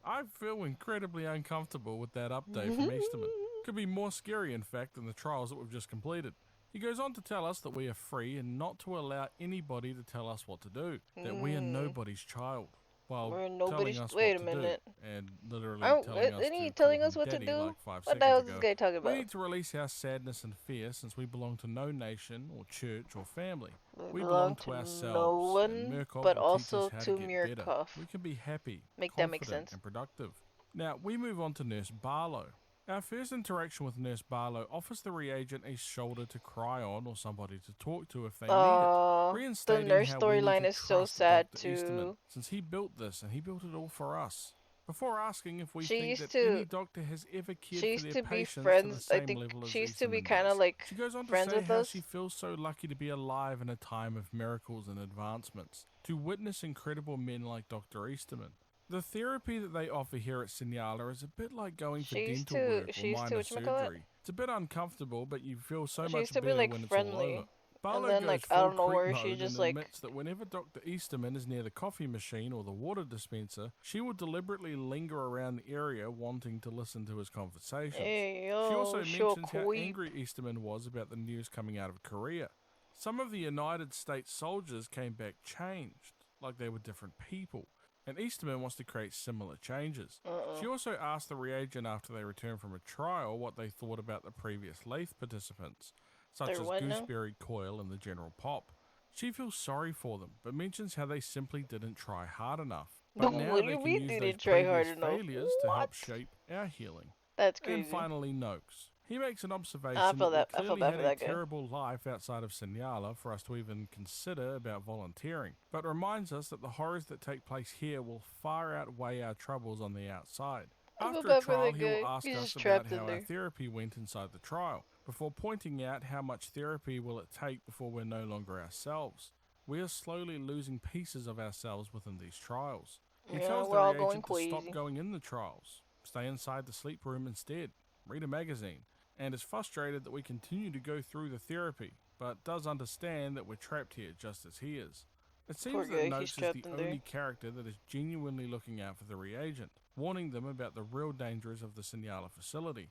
I feel incredibly uncomfortable with that update from Easterman. Could be more scary, in fact, than the trials that we've just completed. He goes on to tell us that we are free and not to allow anybody to tell us what to do. That we are nobody's child. While We're nobody's. telling us Wait what a to minute. do, and literally Oh, telling us isn't he to telling call us him what to daddy do? like 5 What the hell is seconds this ago. guy talking We about? need to release our sadness and fear since we belong to no nation or church or family. We belong belong to to ourselves, no one, and Murkoff but will teach us also how to to get better. Murkoff. We can be happy, Make that make confident, sense. and productive. Now, we move on to Nurse Barlow. Our first interaction with Nurse Barlow offers the reagent a shoulder to cry on or somebody to talk to if they need it, The reinstating nurse how we need storyline to is so trust sad Dr. Easterman, too. since he built this and he built it all for us. Before asking if we She think used that to- any doctor has ever She cared for used their to be patients to the friends. I same think level as she used to be Easterman kind of does. like She goes on to friends say with how us. she feels so lucky to be alive in a time of miracles and advancements, to witness incredible men like Dr. Easterman. The therapy that they offer here at Signala is a bit like going for She used dental to- work or she used to minor whatchamacallit? surgery. It's a bit uncomfortable, but you feel so She much used to be, better like, when it's all friendly. over. Barlow then, goes like, full I don't know creep where she mode just, and like- admits that whenever Dr. Easterman is near the coffee machine or the water dispenser, she will deliberately linger around the area wanting to listen to his conversations. Hey, She yo, also sure mentions how creep. angry Easterman was about the news coming out of Korea. Some of the United States soldiers came back changed, like they were different people, and Easterman wants to create similar changes. She also asked the reagent after they returned from a trial what they thought about the previous Lathe participants, such They're as what now? Gooseberry, Coil, and the General Pop. She feels sorry for them, but mentions how they simply didn't try hard enough. But What now do they you can mean use they those didn't try hard previous enough? failures to help shape our healing. That's crazy. And finally, Noakes. He makes an observation I feel that that- I we feel clearly bad had for a that guy. terrible life outside of Signala for us to even consider about volunteering, but reminds us that the horrors that take place here will far outweigh our troubles on the outside. I feel After a bad for trial, that he will guy. ask He's us just about trapped in how our there. therapy went inside the trial, before pointing out how much therapy will it take before we're no longer ourselves. We are slowly losing pieces of ourselves within these trials. He Yeah, tells we're the all going reagent to stop crazy. going in the trials, stay inside the sleep room instead, read a magazine, and is frustrated that we continue to go through the therapy, but does understand that we're trapped here just as he is. It seems Poor that guy, he's Noakes is trapped the in there. only character that is genuinely looking out for the reagent, warning them about the real dangers of the Signala facility.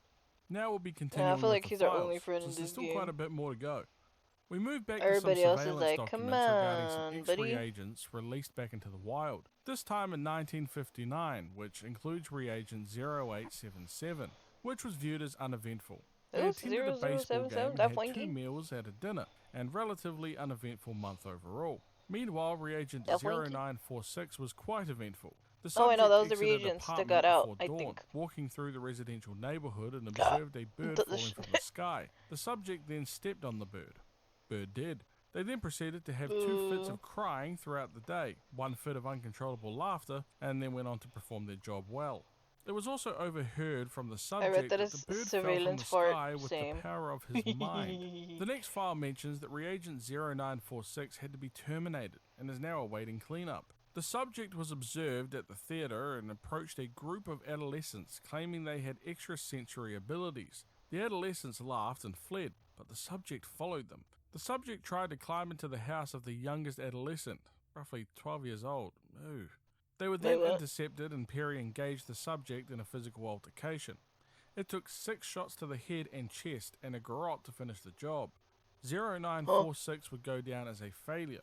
Now we'll be continuing feel with like the he's our files, only friend in since there's this still game. quite a bit more to go. We move back Everybody to some else is surveillance like, "Come documents regarding some on, X-ray buddy." agents released back into the wild, this time in 1959, which includes reagent 0877, which was viewed as uneventful. They Oops, attended a baseball 0077, game and that had one 2 game. meals at a dinner, and relatively uneventful month overall. Meanwhile, reagent That one game. 0946 was quite eventful. The Oh, I subject know, that was the exited reagents that apartment got out, before I dawn, think. walking through the residential neighborhood and observed a bird The- falling from the sky. The subject then stepped on the bird. Bird dead. They then proceeded to have 2 fits of crying throughout the day, 1 fit of uncontrollable laughter, and then went on to perform their job well. It was also overheard from the subject that that is the bird fell from surveillance the fart, sky with same. the power of his mind. The next file mentions that reagent 0946 had to be terminated and is now awaiting cleanup. The subject was observed at the theatre and approached a group of adolescents claiming they had extrasensory abilities. The adolescents laughed and fled, but the subject followed them. The subject tried to climb into the house of the youngest adolescent, roughly 12 years old. Ooh. They were then intercepted and Perry engaged the subject in a physical altercation. It took 6 shots to the head and chest and a garrote to finish the job. 0946 would go down as a failure.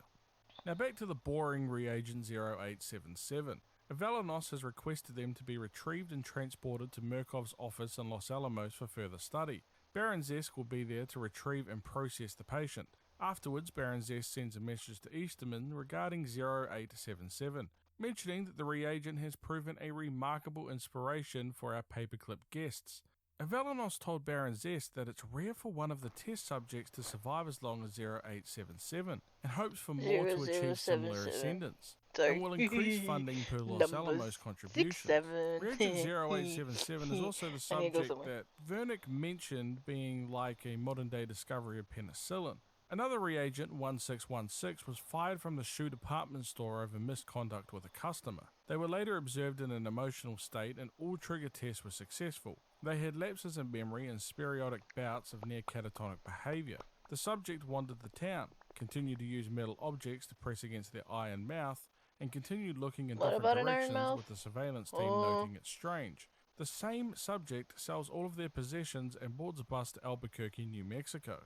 Now back to the boring reagent 0877. Avelinos has requested them to be retrieved and transported to Murkov's office in Los Alamos for further study. Baron Zesk will be there to retrieve and process the patient. Afterwards, Baron Zesk sends a message to Easterman regarding 0877, mentioning that the reagent has proven a remarkable inspiration for our paperclip guests. Avelinos told Baron Zest that it's rare for one of the test subjects to survive as long as 0877 and hopes for more to achieve similar ascendance, and will increase funding per Los Alamos contributions. Reagent 0877 is also the subject that Wernick mentioned being like a modern-day discovery of penicillin. Another reagent, 1616, was fired from the Shoe department store over misconduct with a customer. They were later observed in an emotional state and all trigger tests were successful. They had lapses in memory and sporadic bouts of near catatonic behavior. The subject wandered the town, continued to use metal objects to press against their eye and mouth, and continued looking in different directions with the surveillance team noting it strange. The same subject sells all of their possessions and boards a bus to Albuquerque, New Mexico.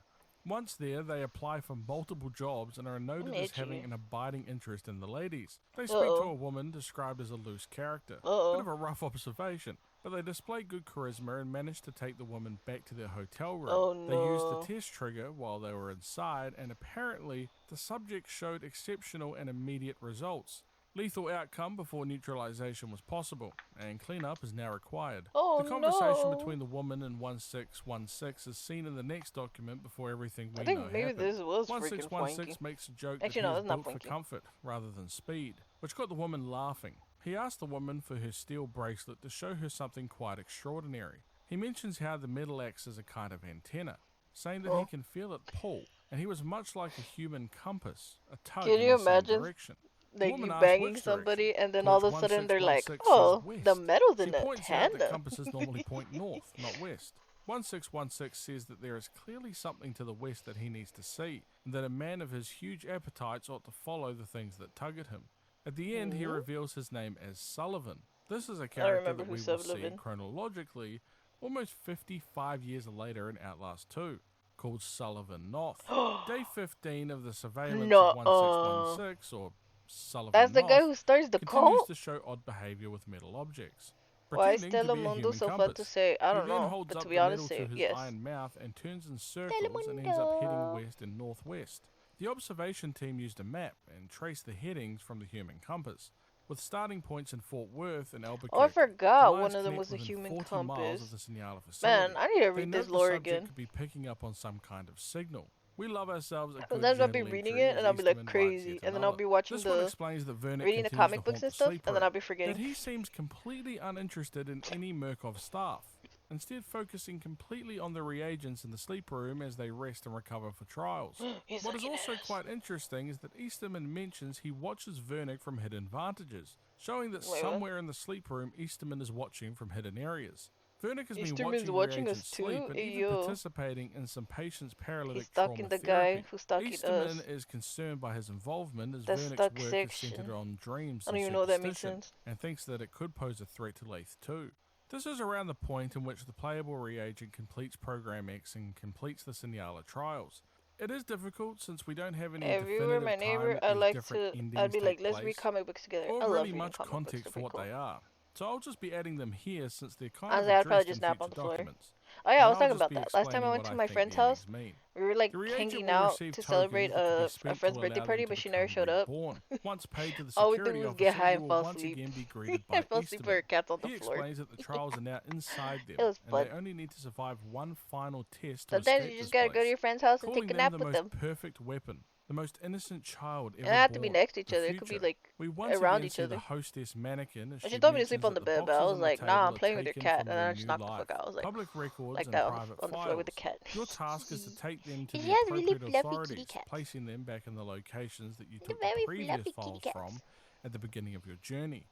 Once there, they apply for multiple jobs and are noted as having an abiding interest in the ladies. They speak to a woman described as a loose character. Bit of a rough observation, but they display good charisma and manage to take the woman back to their hotel room. They used the test trigger while they were inside, and apparently the subject showed exceptional and immediate results. Lethal outcome before neutralization was possible, and cleanup is now required. The conversation between the woman and 1616 is seen in the next document before everything we know happened. 1616 makes a joke that he is built for comfort rather than speed, which got the woman laughing. He asked the woman for her steel bracelet to show her something quite extraordinary. He mentions how the metal acts as a kind of antenna, saying that he can feel it pull, and he was much like a human compass, a tug in the same direction. Like you banging somebody and then all of a sudden they're like, oh, the metal's in a tandem. She points out that compasses normally point north, not west. 1616 says that there is clearly something to the west that he needs to see, and that a man of his huge appetites ought to follow the things that tug at him. At the end, he reveals his name as Sullivan. This is a character that we will see chronologically almost 55 years later in Outlast 2, called Sullivan Noth. Day 15 of the surveillance of 1616, or Sullivan That's the guy who starts the continues cult? to show odd behavior with metal objects. Why is Pretending to be a human so fun compass. to say? I don't He then know, holds but up to the be honest, metal to his yes. iron mouth and turns in circles and ends up heading west and northwest. The observation team used a map and traced the headings from the human compass, with starting points in Fort Worth and Albuquerque. Oh, I forgot one of them was a human 40 miles compass. of the Signala facility. Man, I need to They read note this the lore subject again. could be picking up on some kind of signal. We love ourselves a good Sometimes I'll be journal reading entry it as and I'll be like Easterman writes crazy, yet and then I'll another. be watching This one explains that Wernick reading the continues comic to books haunt and the stuff, sleep and then room, I'll be forgetting. that he seems completely uninterested in any Murkov staff, instead focusing completely on the reagents in the sleep room as they rest and recover for trials. What is also quite interesting is that Easterman mentions he watches Wernick from hidden vantages, showing that somewhere in the sleep room Easterman is watching from hidden areas. Wernick has been watching reagents sleep and even participating in some patients' paralytic trauma stalking the therapy. guy who's stalking Easterman us. is concerned by his involvement as The Wernick's stuck work section. is centered on dreams I don't and even know what that makes superstition, sense. and thinks that it could pose a threat to Lathe 2. This is around the point in which the playable reagent completes Program X and completes the Signala trials. It is difficult since we don't have any If you were definitive my neighbor, time I'd that these like different to. endings I'd be like, take let's read place, comic books together. or I love really reading much comic context books. for what they are. So I'll just be adding them here since they're kind Honestly, of I'd probably addressed just in nap on future the floor. documents. Oh yeah, I And was I'll talking just about be that. Last time I explaining went what to my think friend's the endings house, mean. we were like The reagent hanging will out receive to celebrate tokens that can be a spent friend's to birthday allow party, them but to she never become showed up. reborn. Once paid to the All we did security was get officer, high you and will fall once asleep. again be greeted I by fell asleep Easterman. for cats on the He floor. explains that the trials are now inside them, It was and fun. they only need to survive one final test to Sometimes escape you this just gotta place, go to your friend's house and calling take a them nap the with most them. perfect weapon, the most innocent child And ever it had to be born, next to each the other. It could be future. like We once around again each see other. the hostess mannequin as And she she told me to sleep mentions on the that bed, but I boxes was on the like, nah, table I'm are playing with your taken cat. from And then I their just new knocked the life, fuck out. I was like, public records like and that private on the floor with the files. cat. Your task is to take them to He the has really appropriate fluffy kitty authorities, cats. placing them back in the locations that you They're took the very previous fluffy kitty files cats. from at the beginning of your journey.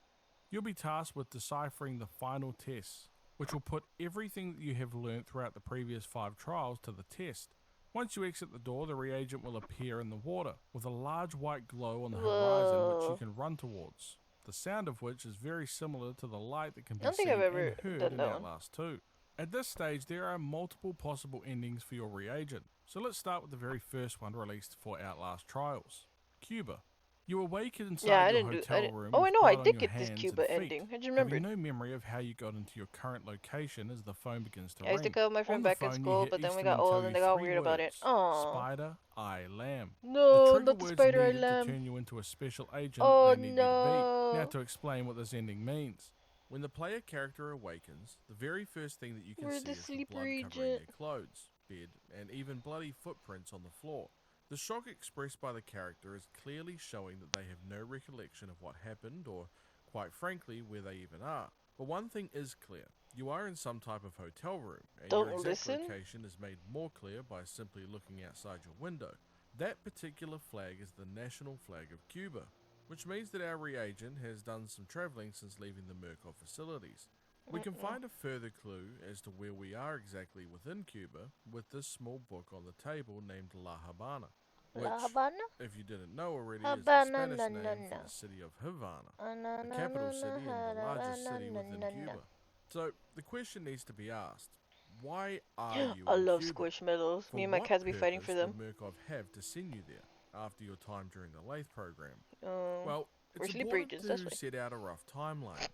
You'll be tasked with deciphering the final tests, which will put everything that you have learned throughout the previous 5 trials to the test. Once you exit the door, the reagent will appear in the water, with a large white glow on the horizon which you can run towards, the sound of which is very similar to the light that can be I don't think seen I've ever and heard done in that one. Outlast 2. At this stage, there are multiple possible endings for your reagent. So let's start with the very first one released for Outlast Trials, Cuba. You awake inside your hotel room Oh, I with know, I blood on did your get this hands Cuba and feet, ending. I just having remembered. no memory of how you got into your current location as the phone begins to I used to ring. go with my friend On the back in phone, you school, hear but then we Easterman got old tell and you they got 3 weird about it. words: Aww. Spider, I, lamb. No, The trigger not the words spider I needed to lamb. turn you into a special agent Oh they need you to be. Now no. to explain what this ending means. When the player character awakens, the very first thing that you can We're see the is the sleeper blood covering agent. their clothes, bed, and even bloody footprints on the floor. The shock expressed by the character is clearly showing that they have no recollection of what happened or, quite frankly, where they even are. But one thing is clear. You are in some type of hotel room, and your Don't exact listen. location is made more clear by simply looking outside your window. That particular flag is the national flag of Cuba, which means that our reagent has done some travelling since leaving the Murkoff facilities. We can find a further clue as to where we are exactly within Cuba with this small book on the table named La Habana, which, La Habana? if you didn't know already, is the Habana, Spanish no, name no. for the city of Havana, Na, the na, capital na, city na, and the na, largest na, city na, within na, Cuba. na. So the question needs to be asked, why are you I in love Cuba? squishmallows. For Me and my what cats be fighting purpose for them. would Murkoff have to send you there after your time during the Lathe program? Well, Well, we're it's sleeper important agents, that's to why. set out a rough timeline.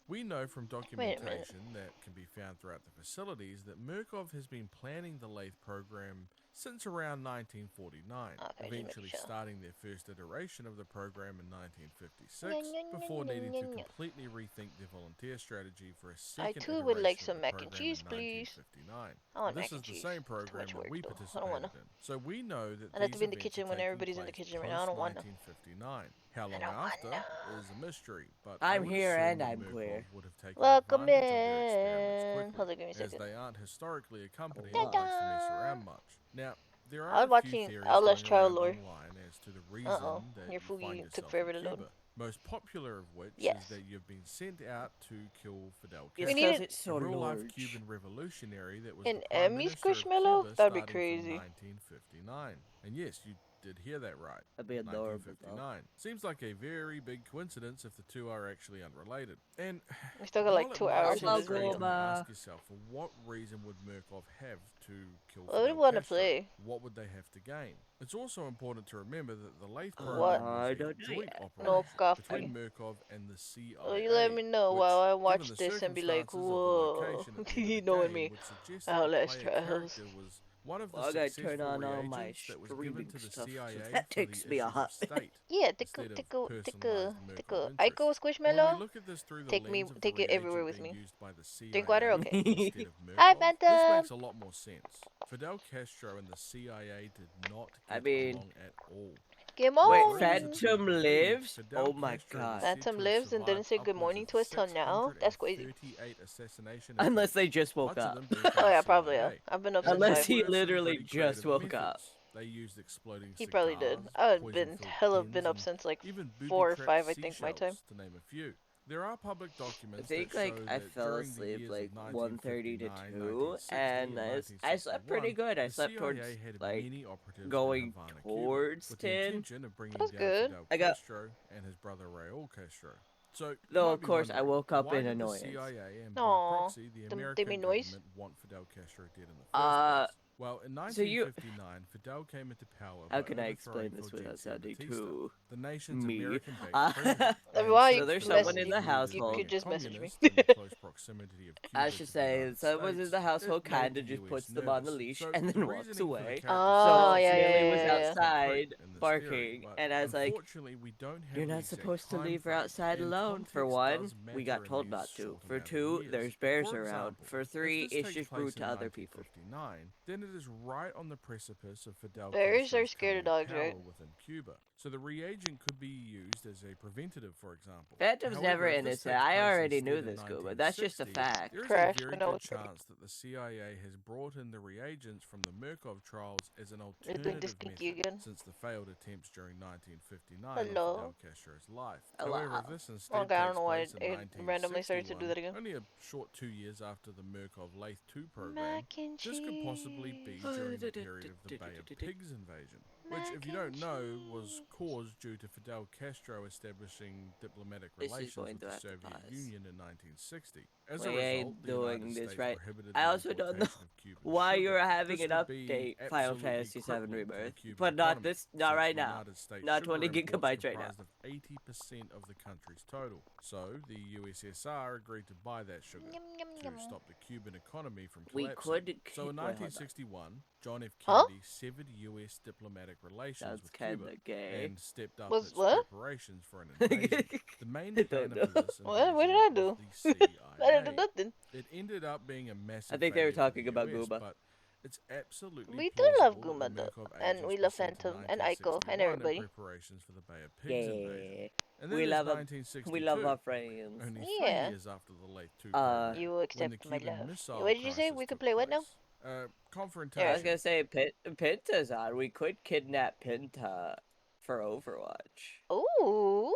We know from Wait a minute. documentation that can be found throughout the facilities that Murkoff has been planning the Lathe program since around 1949, Okay, eventually just starting their first iteration of the program in 1956, making sure. before needing to completely rethink their volunteer strategy for a I second too would like iteration of some the mac and program cheese, in please. 1959. I want This mac is and the cheese. same Too program much that work we though. I don't wanna. participated in. So we know that I'd have to these be in the events kitchen are when taking everybody's in the place kitchen right now. I post don't want to. 1959. How long don't after wanna. is a mystery, but I'm I would here assume and that I'm clear. Murkoff would have taken Welcome advantage of their experiments in. quickly, Hold on, give me a as second. they aren't historically a company Alright. that likes to mess around much. Now, there I are was a few watching theories Outlast going Trial around lore. online as to the Uh-oh. reason that Your you find foodie took yourself forever in to load. Cuba. Most popular of which Yes. is that you've been sent out to kill Fidel It's We Castro, need because it it's so a real-life large. Cuban revolutionary that was an the Prime Emmy Minister of squishmallow? Cuba That'd be starting crazy. from 1959. And yes, you did hear that right. That'd be adorable, though. 1959. Seems like a very big coincidence if the two are actually unrelated. And We still got while like it 2 might hours seem in this strange video. when you ask yourself, for what reason would Murkoff have to kill What do Fidel we want to Castro? play? What would they have to gain? It's also important to remember that the Lathe What? program was I a don't know joint yet. No operation coffee. between Murkoff and the CIA. Oh, you let me know which, while I given watch the this and be like, circumstances of the whoa. location at the end of the Knowing game, me. would suggest that the Outlast player Trials. character was one of the Well, I gotta successful turn on all my reagents that was given streaming to the stuff, so CIA that for takes the me a issues hot of state. Yeah, Instead of tickle. personalized Murkoff I go interests. And when we squishmallow. look at this through the Take me, lens of the take it everywhere reagent with being me. used by the CIA Drink water, okay. instead of Hi, Murkoff, this Phantom. makes a lot more sense. Fidel Castro and the CIA did not I get mean, along at all. Good wait, morning. Phantom lives? Fidel Oh my Castro god. was said Phantom to have lives and didn't survived say good upwards morning of to us till now. That's crazy. 638 assassination Unless they attempts, just woke much of up. them being from Oh the yeah, probably. CIA. Yeah. I've been up And since there Unless 5. he were some literally pretty just creative woke up. methods. They used exploding He cigars, probably did. I would been poison-filled hella been pens, up and since like even 4 or booby-trapped 5, I think, my time. seashells, to name a few. There are public I documents think that show like I that fell during the asleep years like of 1:30 to 1959, 2, 1960, and I slept pretty 1961, good. I the slept CIA towards had like many operatives in going Havana, Cuba, towards with the 10. intention of bringing That's down good. Fidel I got Castro and his brother Raul Castro. So, you though might of be course I wondering, woke up why in did the annoyance. CIA and by Aw, proxy the they American made noise. government want Fidel Castro dead in the first place? Well, in So you 1959, Fidel came into power how by can I explain overthrowing this without Fulgencio sounding Batista, too the nation's me? American-based president. And Why So there's since someone Fidel in was the viewed as household. being a just message me. communist in the close proximity of Cuba I to should the say United someone in States, the household it made kinda the just US puts them on the nervous. leash So and the then walks reasoning for the away. character's Oh, So yeah, Millie yeah, was yeah, yeah. outside in this barking, theory, but and I was like, unfortunately, we don't have "You're the not exact supposed to time leave her frame, outside and alone." For context one, does we matter got in told these not to. short For amount of two, years. there's bears For around. example, For if three, this it's takes just place rude in to other people. 1959, then it is right on the precipice of Fidel Bears are Castro's scared of coming dogs, to power right? within Cuba. So the reagent could be used as a preventative, for example. Phantom's never However, if this innocent. takes I place already knew instead in this, Gooba. That's just a 1960, fact. there is Crash, a very but no, good it's pretty. chance that the CIA has brought in the reagents from the Murkoff trials as an They're doing this alternative pinky method, again. since the failed attempts during 1959 Hello. on Fidel Castro's life. However, Hello. if this instead Okay, I don't takes know why place it in randomly started to do that 1961, again. only a short 2 years after the Murkoff Lathe 2 program, Mac and this could possibly cheese. be during the period of the Bay of Pigs invasion. which, if you don't know, was caused due to Fidel Castro establishing diplomatic This is relations going with to the have to Soviet pause. Union in 1960. As We a result, ain't the United doing this States right. prohibited I the also don't know importation of Cuban why sugar. you're having This an would be update Final absolutely Fantasy VII crippling to the Rebirth, Cuban but not economy, this, not since right the now. United States Not sugar 20 imports gigabytes right now. comprised of 80% of the country's total. So, the USSR agreed to buy that sugar to stop the Cuban economy from We collapsing. could. So in Wait, hold on. 1961, John F. Huh? Kennedy severed U.S. diplomatic relations Sounds with Cuba kinda gay. and stepped up Was its what? preparations for an invasion. The main I planner don't for this What? What did invasion I was do? the I didn't do CIA. nothing. It ended up being a massive I think they were failure for talking the about US, Gooba. but it's absolutely We do love plausible Guma that though, Murkov and agents we were love sent in Phantom and Aiko and 1961 in everybody. preparations for the Bay of Pigs invasion. Yeah. And then We there's love 'em. 1962, We love our friends. only Yeah. 3 years after the Late 2 program, You will when the accept my Cuban love. Missile What did you say? Crisis We could took play what now? place. I was Confrontation. gonna say Pinta's on. We could kidnap Pinta for Overwatch. Ooh.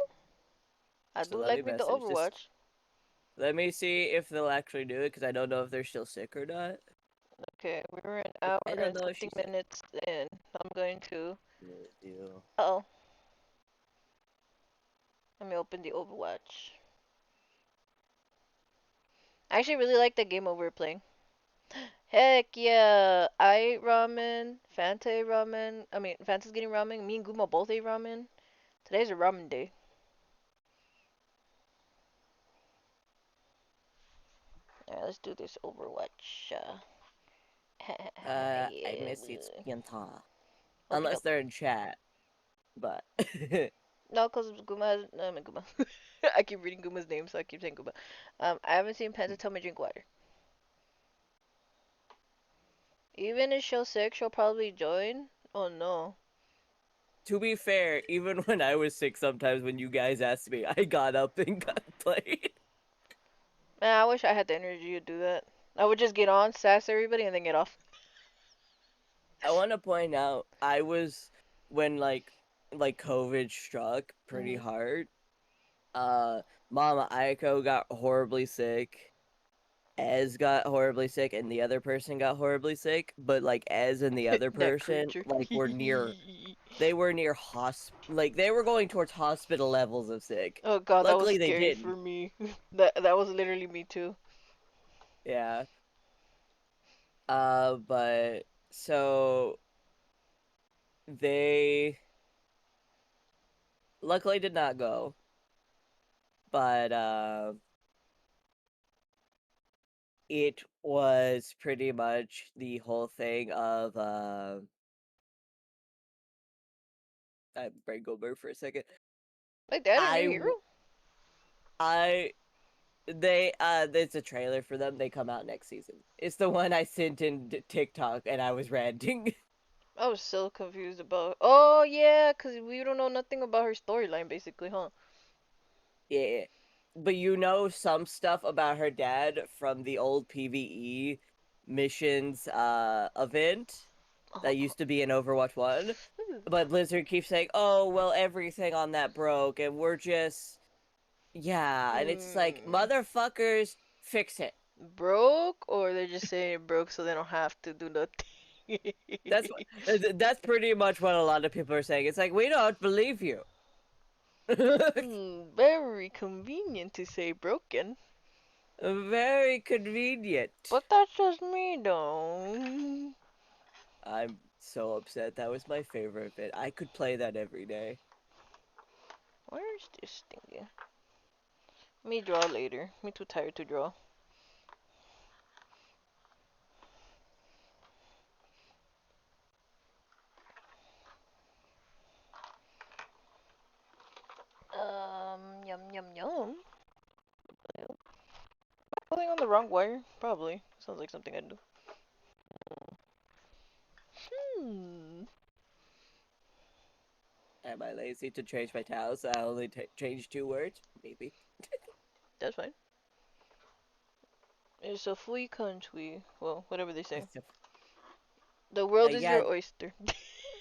I So do let me like me the message this. Overwatch. Let me see if they'll actually do it, because I don't know if they're still sick or not. Okay, we're an hour I don't and know if something she's sick. minutes in. I'm going to. Deal. Uh oh. Let me open the Overwatch. I actually really like the game we were playing. Heck yeah! I ate ramen. Fanta ate ramen. I mean, Fanta's getting ramen. Me and Guma both ate ramen. Today's a ramen day. Alright, let's do this Overwatch. I Yeah, miss it's Pinta. okay, Unless they're in chat, but. no, because Guma has. I mean, Guma. I keep reading Guma's name, so I keep saying Guma. I haven't seen Penta tell me drink water. Even if she'll sick, she'll probably join. Oh no. To be fair, even when I was sick, sometimes when you guys asked me, I got up and got played. Man, I wish I had the energy to do that. I would just get on, sass everybody, and then get off. I want to point out, I was when like COVID struck pretty hard. Mama Aiko got horribly sick. Ez got horribly sick, and the other person got horribly sick. But like Ez and the other That person, creature. like were near. They were near like they were going towards hospital levels of sick. Oh god, that was Luckily they scary didn't. for me. that was literally me too. Yeah. But so they luckily did not go. But it was pretty much the whole thing of I brain go blur for a second. Like that is your hero? It's a trailer for them. They come out next season. It's the one I sent in TikTok and I was ranting. I was so confused about. Oh yeah, cause we don't know nothing about her storyline, basically, huh? Yeah, but you know some stuff about her dad from the old PvE missions event that used to be in Overwatch 1. But Blizzard keeps saying, "Oh, well, everything on that broke, and we're just yeah," and it's like, motherfuckers, fix it. Broke, or they're just saying it broke so they don't have to do nothing. That's pretty much what a lot of people are saying. It's like, we don't believe you. Very convenient to say broken. Very convenient. But that's just me, though. I'm so upset. That was my favorite bit. I could play that every day. Where's this thing? Me draw later. Me too tired to draw. Yum yum yum. Am I pulling on the wrong wire? Probably. Sounds like something I'd do. Am I lazy to change my tiles? I only change 2 words? Maybe. That's fine. It's a free country. Well, whatever they say. The world is your oyster.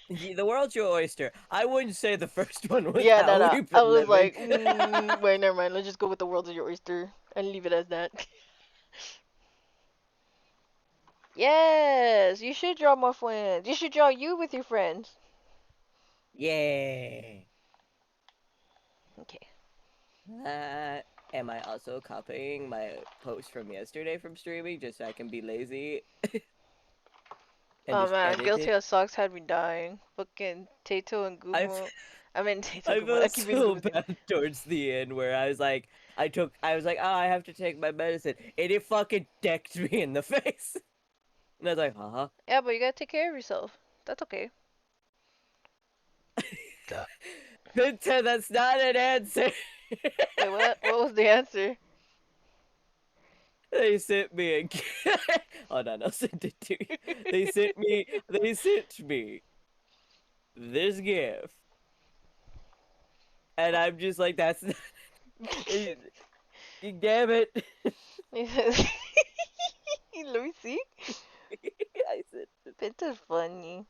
The world's your oyster. I wouldn't say the first one was Yeah, how no. we've I been was living. like, wait, never mind. Let's just go with the world is your oyster and leave it as that. Yes, you should draw more friends. You should draw you with your friends. Yeah. Okay. Am I also copying my post from yesterday from streaming just so I can be lazy and Oh just man, edit Guilty it? as Socks had me dying. Fucking Tato and I Gumo. I mean Tato I Gumo. I felt keep reading so Gumo's name. bad towards the end where I was like, oh, I have to take my medicine, and it fucking decked me in the face, and I was like, huh? Yeah, but you gotta take care of yourself. That's okay. Pinta, that's not an answer. Wait, what? What was the answer? They sent me a oh no, I'll send it to you. They sent me this gift. And I'm just like, that's not... Damn it. Let me see. I said Pinta's funny.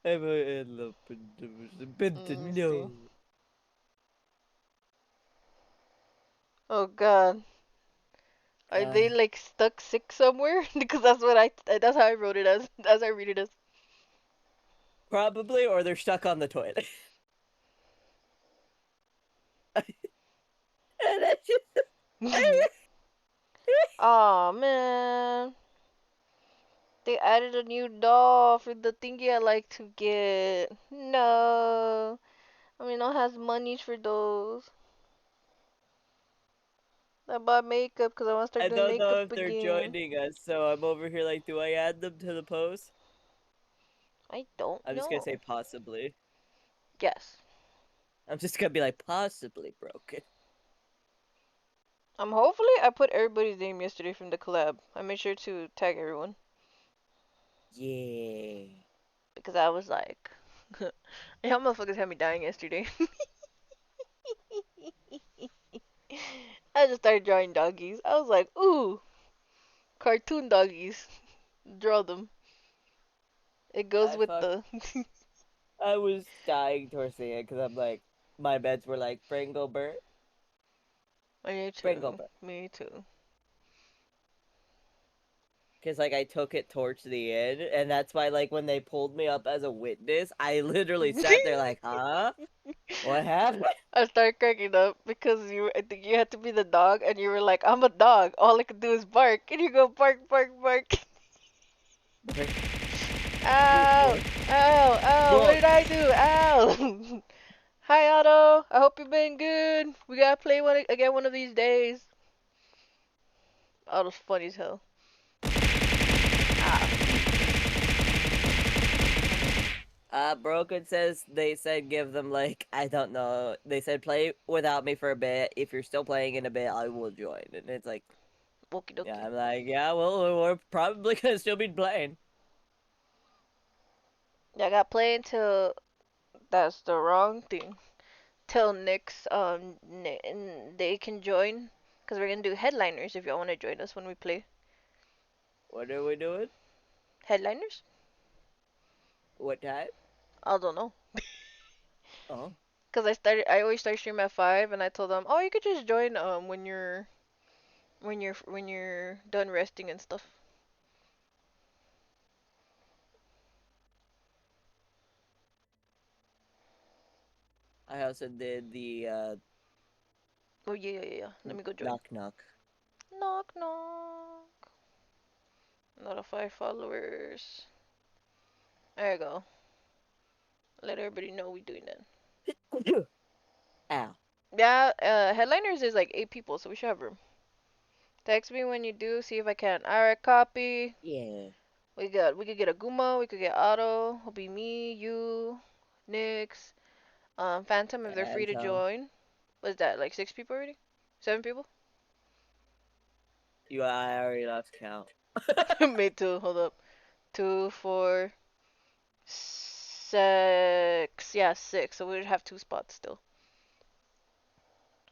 I'm a love Pinta, Let me see. no. Oh god. Are they like stuck sick somewhere? Because that's how I wrote it as I read it as. Probably, or they're stuck on the toilet. And I just Aw man. They added a new doll for the thingy I like to get. No. I mean, I has monies for those. I bought makeup because I want to start I doing don't know makeup if they're again. joining us, so I'm over here like, do I add them to the post? I don't I'm just gonna say know. possibly. Yes. I'm just gonna be like, possibly broken. Hopefully I put everybody's name yesterday from the collab. I made sure to tag everyone. Yeah. Because I was like, y'all motherfuckers had me dying yesterday. I just started drawing doggies. I was like, ooh, cartoon doggies. Draw them. It goes with the. I was dying towards the end because I'm like, my meds were like Pringlebert. Me too. Pringlebert. Me too. Because like I took it towards the end, and that's why like when they pulled me up as a witness, I literally sat there like, huh? What happened? I started cracking up because I think you had to be the dog, and you were like, I'm a dog. All I can do is bark, and you go bark, bark, bark. Ow! Ow! Ow! What did I do? Ow! Hi Otto. I hope you've been good. We gotta play one again one of these days. Otto's funny as hell. Broken says they said give them like I don't know. They said play without me for a bit. If you're still playing in a bit, I will join. And it's like, Okie dokie. yeah, I'm like, yeah, well, we're probably gonna still be playing. Yeah, I got play until that's the wrong thing. Till next they can join because we're gonna do headliners if y'all wanna join us when we play. What are we doing? Headliners? What time? I don't know. Oh. Cause I always start streaming at 5, and I told them, oh, you could just join when you're done resting and stuff. I also did the Oh yeah. Let me go join. knock knock. Knock knock. Notify followers. There you go. Let everybody know we doing that. Ow. Yeah, headliners is like 8 people, so we should have room. Text me when you do, see if I can. Alright, copy. Yeah. We could get a Guma, we could get Otto, it'll be me, you, Nyx, Phantom if they're free to Phantom. join. What's that, like 6 people already? 7 people? I already lost count. Me too, hold up. 2, 4, 6. Yeah, 6. So we would have 2 spots still.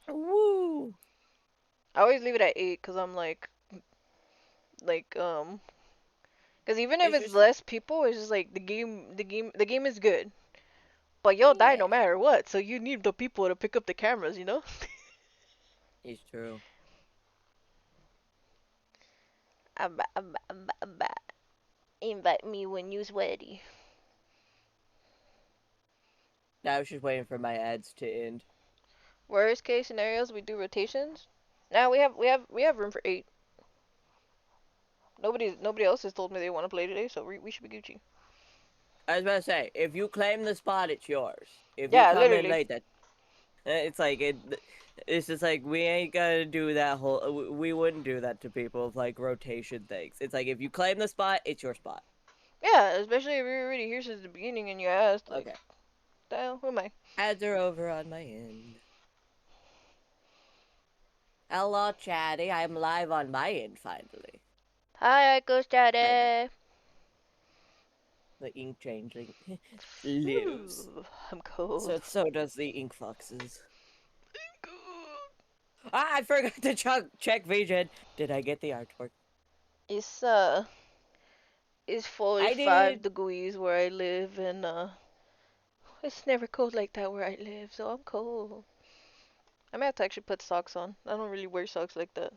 Woo! I always leave it at 8 because I'm because even if It's it's just less people, it's just like the game is good. But you'll die no matter what, so you need the people to pick up the cameras, you know? it's true. Invite me when you's ready. I was just waiting for my ads to end. Worst case scenarios, we do rotations. Now we have room for 8. Nobody else has told me they want to play today, so we should be Gucci. I was about to say, if you claim the spot, it's yours. If you Yeah, come in literally. late, it's like it's just like we ain't gonna do that whole. We wouldn't do that to people with like rotation things. It's like if you claim the spot, it's your spot. Yeah, especially if you're already here since the beginning and you asked. Like, Okay. the hell, who am I? Ads are over on my end. Hello, Chatty. I'm live on my end finally. Hi, Ghost Daddy. The ink changeling lives. Ooh, I'm cold. So does the ink foxes. Ah, I forgot to check vgen. Did I get the artwork? It's it's 45 I did. degrees where I live, and it's never cold like that where I live, so I'm cold. I might have to actually put socks on. I don't really wear socks like that.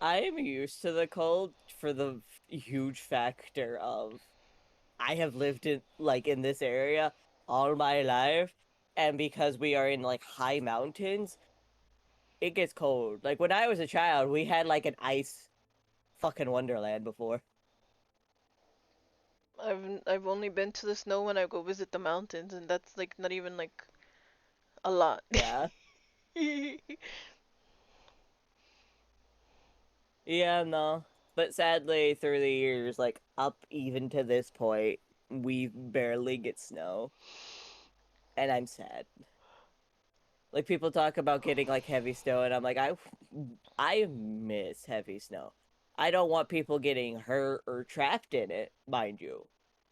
I am used to the cold for the huge factor of I have lived in this area all my life, and because we are in like high mountains, it gets cold. Like when I was a child, we had like an ice fucking wonderland before. I've only been to the snow when I go visit the mountains, and that's like not even like a lot. Yeah. Yeah, no. But sadly, through the years, like up even to this point, we barely get snow. And I'm sad. Like people talk about getting like heavy snow, and I'm like, I miss heavy snow. I don't want people getting hurt or trapped in it, mind you,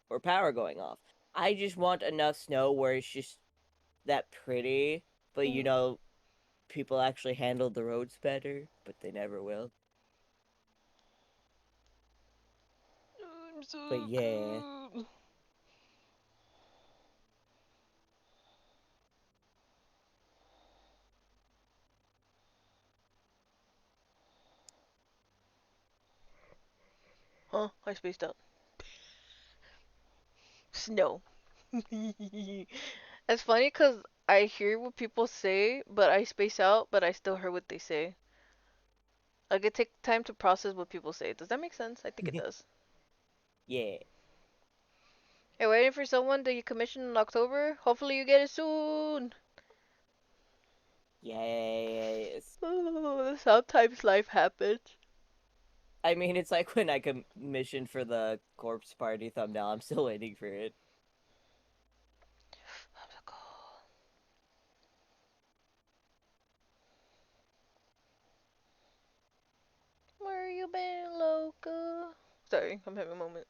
or power going off. I just want enough snow where it's just that pretty, but you know, people actually handle the roads better, but they never will. I'm so But yeah. cold. Huh? I spaced out. Snow. It's funny because I hear what people say, but I space out, but I still hear what they say. Like, it takes time to process what people say. Does that make sense? I think it does. Yeah. You're waiting for someone that you commission in October? Hopefully you get it soon! Yes. Oh, sometimes life happens. I mean, it's like when I commissioned for the corpse party thumbnail. I'm still waiting for it. Where you been, loca? Sorry, I'm having a moment.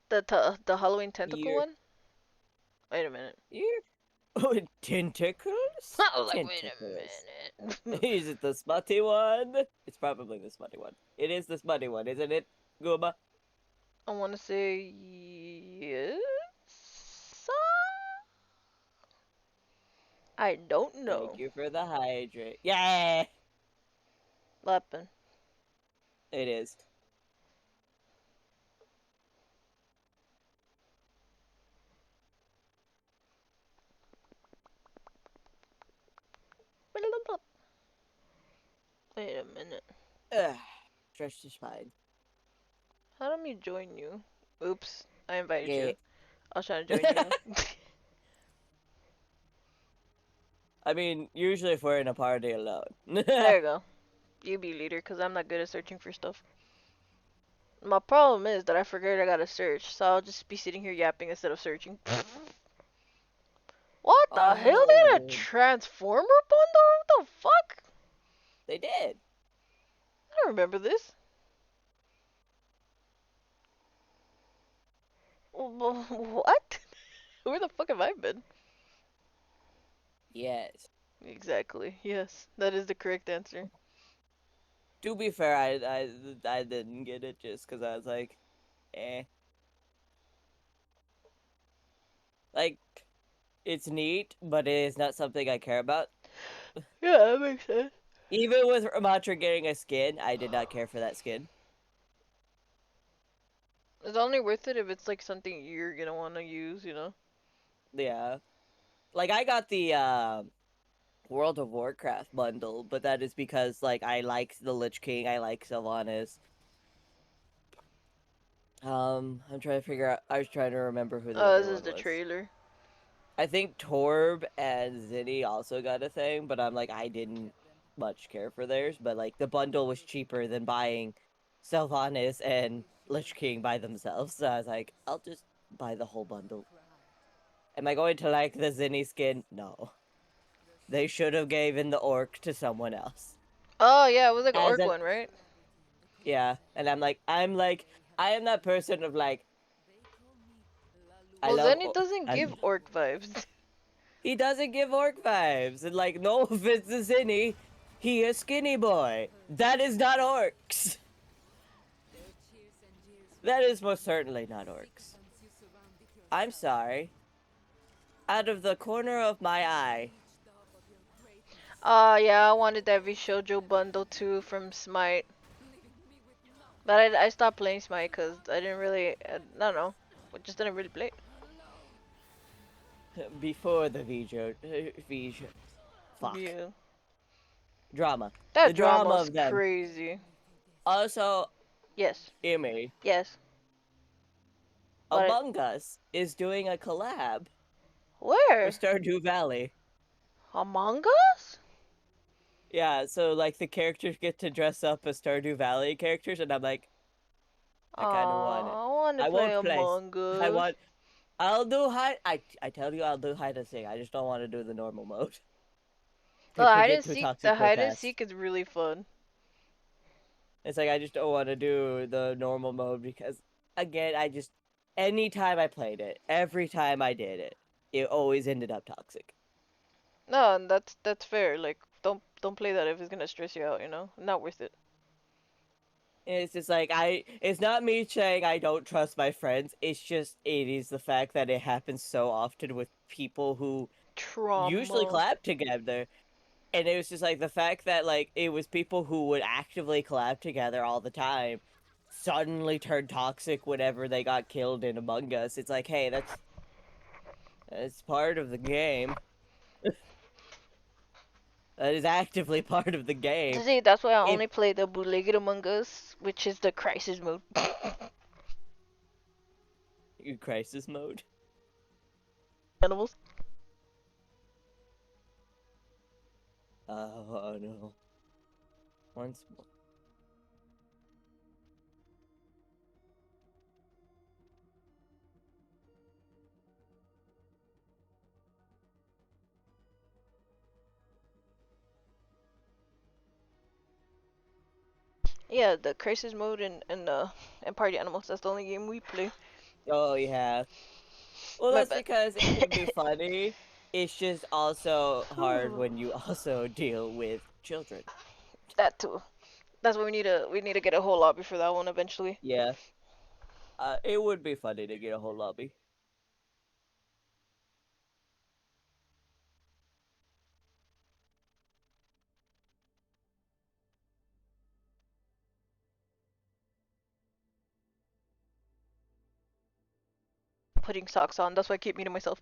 The Halloween tentacle one? Wait a minute. You Oh, tentacles? I was like, wait a Tentacles. minute. Is it the smutty one? It's probably the smutty one. It is the smutty one, isn't it, Gooba? I want to say yes. I don't know. Thank you for the hydrate. Yeah! Weapon. It is. Wait a minute. Ugh. Stretch the spine. How do we join you? Oops, I invited Yeah. you. I was trying to join you. I mean, usually if we're in a party alone. There you go. You be leader, because I'm not good at searching for stuff. My problem is that I forget I gotta search, so I'll just be sitting here yapping instead of searching. What the hell? They had a Transformer bundle? What the fuck? They did. I don't remember this. What? Where the fuck have I been? Yes. Exactly. Yes, that is the correct answer. To be fair, I didn't get it just because I was like, eh. Like, it's neat, but it is not something I care about. Yeah, that makes sense. Even with Ramatra getting a skin, I did not care for that skin. It's only worth it if it's like something you're gonna want to use, you know? Yeah. Like I got the World of Warcraft bundle, but that is because like I like the Lich King, I like Sylvanas. I'm trying to figure out. I was trying to remember who the Oh, other this is one the was. trailer. I think Torb and Zinni also got a thing, but I'm like I didn't much care for theirs. But like the bundle was cheaper than buying Sylvanas and Lich King by themselves, so I was like, I'll just buy the whole bundle. Am I going to like the Zinni skin? No. They should have given the orc to someone else. Oh yeah, it was like an As orc an one, right? Yeah, and I am that person of like I Well, love then it doesn't give orc vibes. he doesn't give orc vibes, and like no offense to Zinni, he a skinny boy. That is not orcs. That is most certainly not orcs. I'm sorry. Out of the corner of my eye. Yeah, I wanted that Shoujo bundle too from Smite. But I stopped playing Smite because I didn't really, I don't know, I just didn't really play. Before the Vjo, fuck. Yeah. Drama. That The drama drama's of them. crazy. Also, Yes. Emmy, Yes. What? Among Us is doing a collab Where? with Stardew Valley. Among Us? Yeah, so like the characters get to dress up as Stardew Valley characters, and I'm like, I kind of want it. I want to I play won't play. Among I Us. want. I'll do hide. I tell you, I'll do hide and seek. I just don't want to do the normal mode. The People hide get and too seek. toxic The real hide and fast. seek is really fun. It's like I just don't want to do the normal mode because, again, anytime I played it, every time I did it, it always ended up toxic. No, and that's fair. Like, don't play that if it's gonna stress you out. You know, not worth it. It's just like it's not me saying I don't trust my friends. It's just it is the fact that it happens so often with people who usually Trauma. collab together. And it was just like the fact that like it was people who would actively collab together all the time suddenly turned toxic whenever they got killed in Among Us. It's like, hey, that's part of the game. That is actively part of the game. See, that's why I If only play the bootlegged Among Us, which is the crisis mode. crisis mode. Animals. Oh no. Once more. Yeah, the crisis mode and party animals. That's the only game we play. Oh yeah. Well, My that's bad. because it can be funny. It's just also hard when you also deal with children. That too. That's why we need to get a whole lobby for that one eventually. Yeah. It would be funny to get a whole lobby. Putting socks on. That's why I keep muting myself.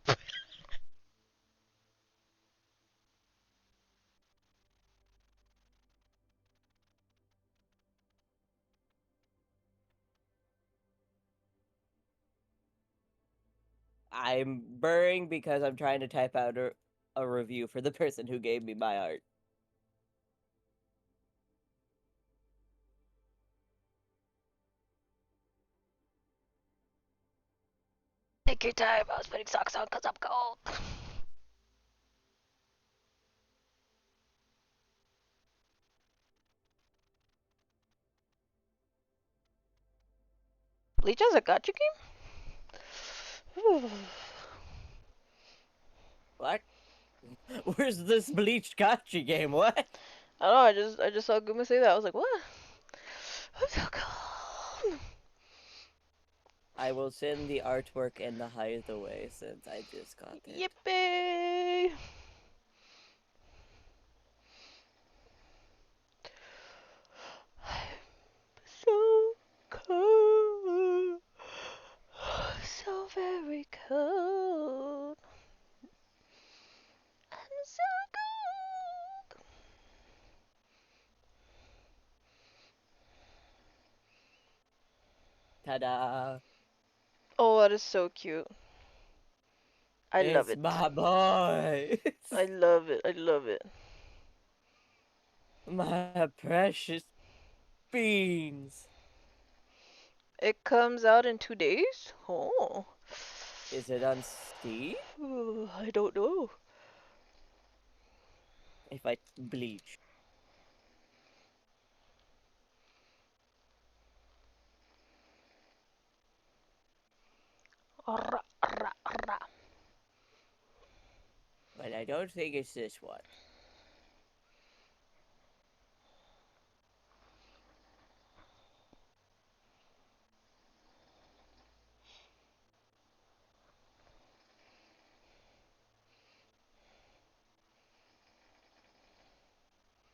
I'm burring because I'm trying to type out a review for the person who gave me my art. Take your time. I was putting socks on because I'm cold. Bleach has a gacha game? What? Where's this bleached gotcha game? What? I don't know. I just saw Guma say that. I was like, what? I'm so cold. I will send the artwork and the height away since I just got it. Yippee! So cold. So very cold. Ta-da! Oh, that is so cute. I love It's it. my boy. I love it. I love it. My precious beans. It comes out in 2 days? Oh. Is it on Steam? I don't know. If I bleach. But I don't think it's this one.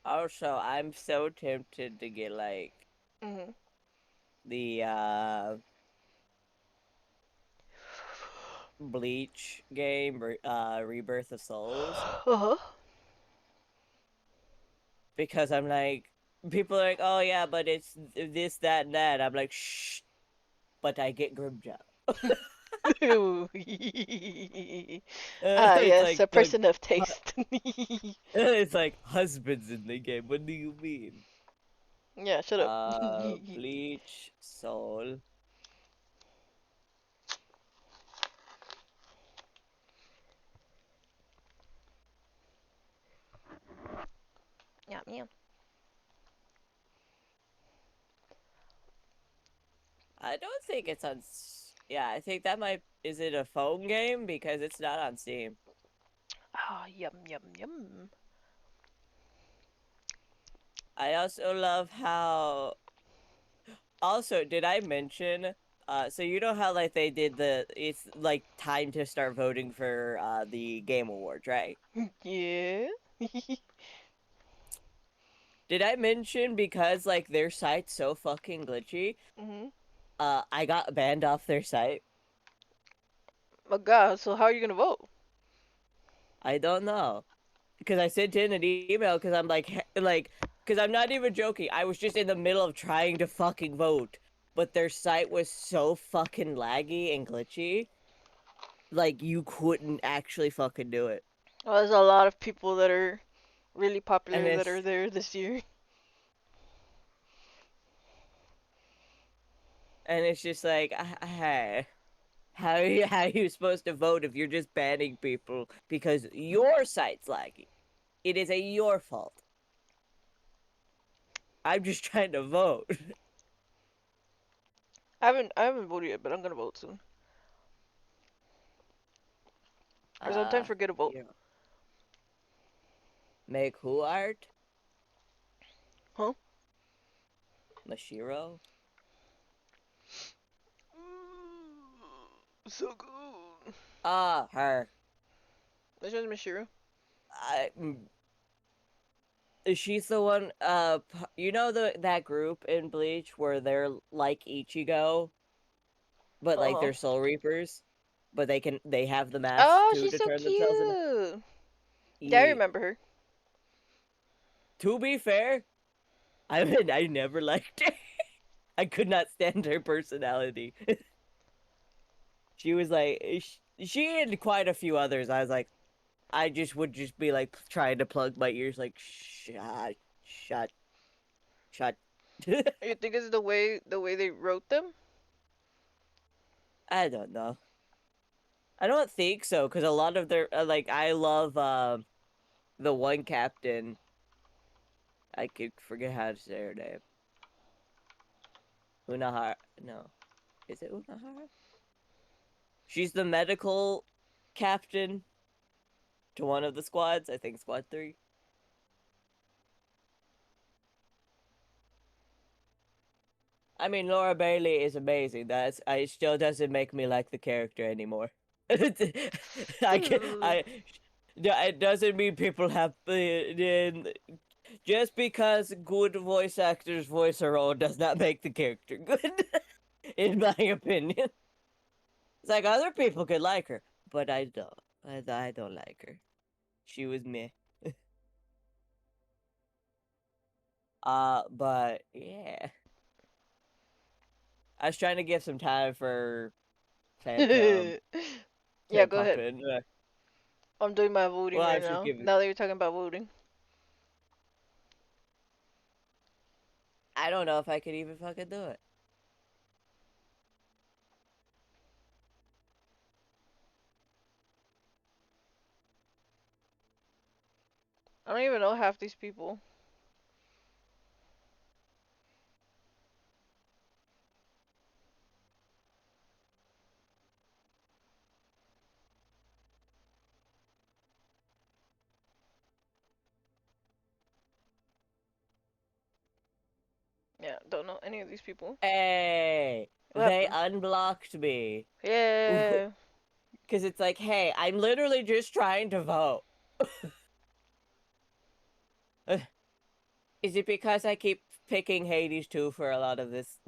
Also, I'm so tempted to get like the Bleach game, Rebirth of Souls. Because I'm like, people are like, oh yeah, but it's this, that, and that. I'm like, shh. But I get Grimjaw. It's yes, like, a look, person of taste. it's like husbands in the game. What do you mean? Yeah, shut up. Bleach Soul. Yum yum. I don't think it's on. Yeah, I think that might. Is it a phone game? Because it's not on Steam. Ah, yum yum yum. I also love how. Also, did I mention? So you know how like they did it's like time to start voting for the Game Awards, right? Yeah. Did I mention because like their site's so fucking glitchy? I got banned off their site. Oh god, so how are you gonna vote? I don't know. Because I sent in an email because I'm like, because I'm not even joking. I was just in the middle of trying to fucking vote, but their site was so fucking laggy and glitchy. Like, you couldn't actually fucking do it. Well, there's a lot of people that are really And popular that it's, are there this year. and it's just like, hey, how are you supposed to vote if you're just banning people because your site's laggy? It is your fault. I'm just trying to vote. I haven't voted yet, but I'm gonna vote soon. I sometimes forget to vote. Yeah. Make who art? Huh? Mashiro? So good. Her. Which one's Mishiro? She's the one, you know that group in Bleach where they're like Ichigo, but like they're Soul Reapers, but they have the mask Oh, too she's to so turn themselves into. cute. Yeah, I Yeah. remember her. To be fair, I never liked her. I could not stand her personality. She was like, she and quite a few others. I was like, I just would just be like trying to plug my ears, like shut. You think it's the way they wrote them? I don't know. I don't think so, because a lot of their like I love the one captain. I could forget how to say her name. Unahara. No, is it Unahara? She's the medical captain to one of the squads. I think Squad 3. I mean, Laura Bailey is amazing. It still doesn't make me like the character anymore. It doesn't mean people have just because good voice actors voice her own does not make the character good, in my opinion. It's like other people could like her, but I don't. I don't like her. She was meh. But yeah. I was trying to give some time for Phantom Yeah, to go pop ahead. in. I'm doing my voting Well, I right was just now. giving. Now that you're talking about voting. I don't know if I could even fucking do it. I don't even know half these people. Yeah, don't know any of these people. Hey, What they happened? unblocked me. Yeah. Because it's like, hey, I'm literally just trying to vote. Is it because I keep picking Hades 2 for a lot of this?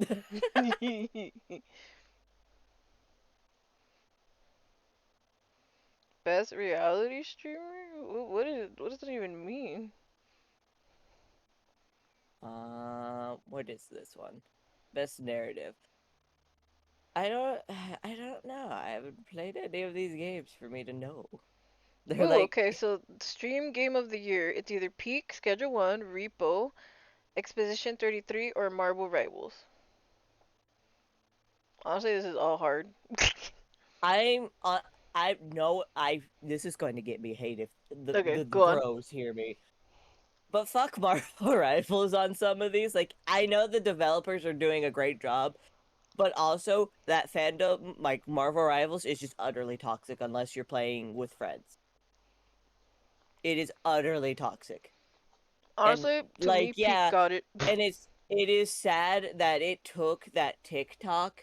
Best reality streamer? What does that even mean? What is this one? Best narrative. I don't know. I haven't played any of these games for me to know. They're Ooh, like, okay, so stream game of the year. It's either Peak, Schedule 1, Repo, Exposition 33, or Marble Rivals. Honestly, this is all hard. I know this is going to get me hated if Okay, the go on. bros hear me. But fuck Marvel Rifles on some of these. Like, I know the developers are doing a great job, but also that fandom, like Marvel Rivals, is just utterly toxic unless you're playing with friends. It is utterly toxic. Honestly, And to me, like, Peak yeah, got it. and it is sad that it took that TikTok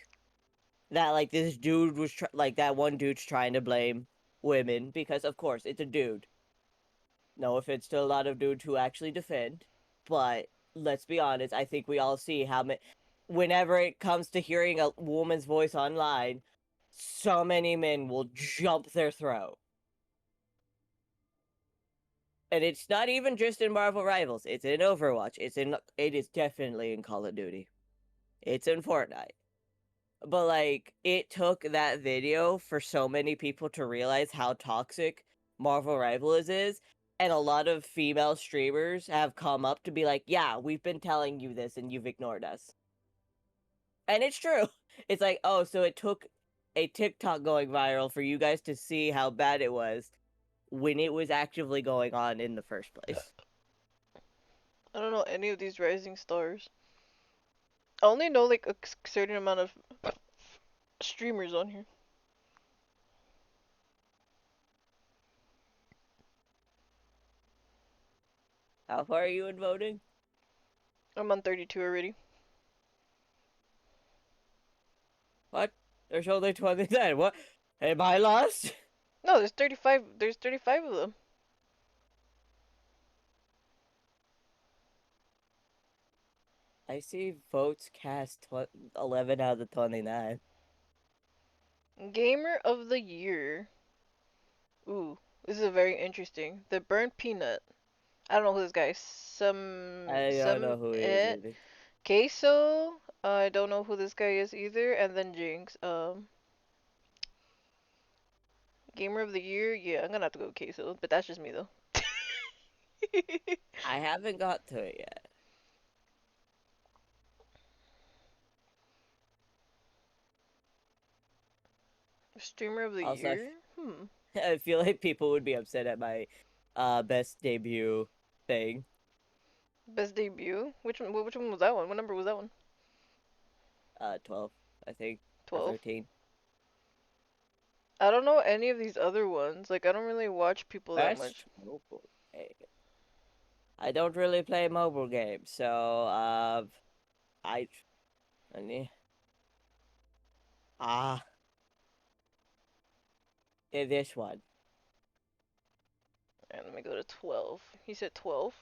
that like this dude was like that one dude's trying to blame women because of course it's a dude. No offense to a lot of dudes who actually defend, but let's be honest, I think we all see how many whenever it comes to hearing a woman's voice online, so many men will jump their throat. And it's not even just in Marvel Rivals. It's in Overwatch. It is definitely in Call of Duty. It's in Fortnite. But like it took that video for so many people to realize how toxic Marvel Rivals is, and a lot of female streamers have come up to be like, "Yeah, we've been telling you this and you've ignored us." And it's true. It's like, "Oh, so it took a TikTok going viral for you guys to see how bad it was when it was actively going on in the first place." I don't know any of these rising stars. I only know like a certain amount of streamers on here. How far are you in voting? I'm on 32 already. What? There's only 29. What? Am I lost? No, there's 35. There's 35 of them. I see votes cast 11 out of the 29. Gamer of the year. Ooh, this is very interesting. The Burnt Peanut. I don't know who this guy is. I don't know who he is either. Queso. I don't know who this guy is either. And then Jinx. Gamer of the year. Yeah, I'm gonna have to go with Queso, but that's just me though. I haven't got to it yet. Streamer of the Also, year. I feel like people would be upset at my best debut thing. Best debut. Which one? Which one was that one? What number was that one? 12, I think, or 12. 13. I don't know any of these other ones. Like I don't really watch people that Best much. mobile game. I don't really play mobile games, so I this one. And let me go to 12. He said 12.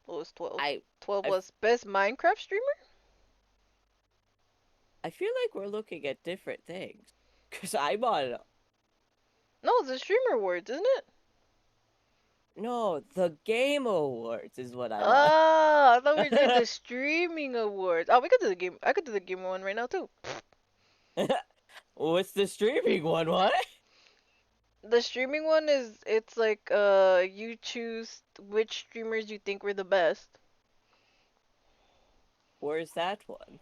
What was 12? I 12 was best Minecraft streamer? I feel like we're looking at different things. Cause I'm on. No, it's the streamer awards, isn't it? No, the Game Awards is what I meant. Oh, I thought we did the streaming awards. Oh, we could do the game. I could do the game one right now too. What's the streaming one? What? The streaming one is it's like you choose which streamers you think were the best. Where's that one?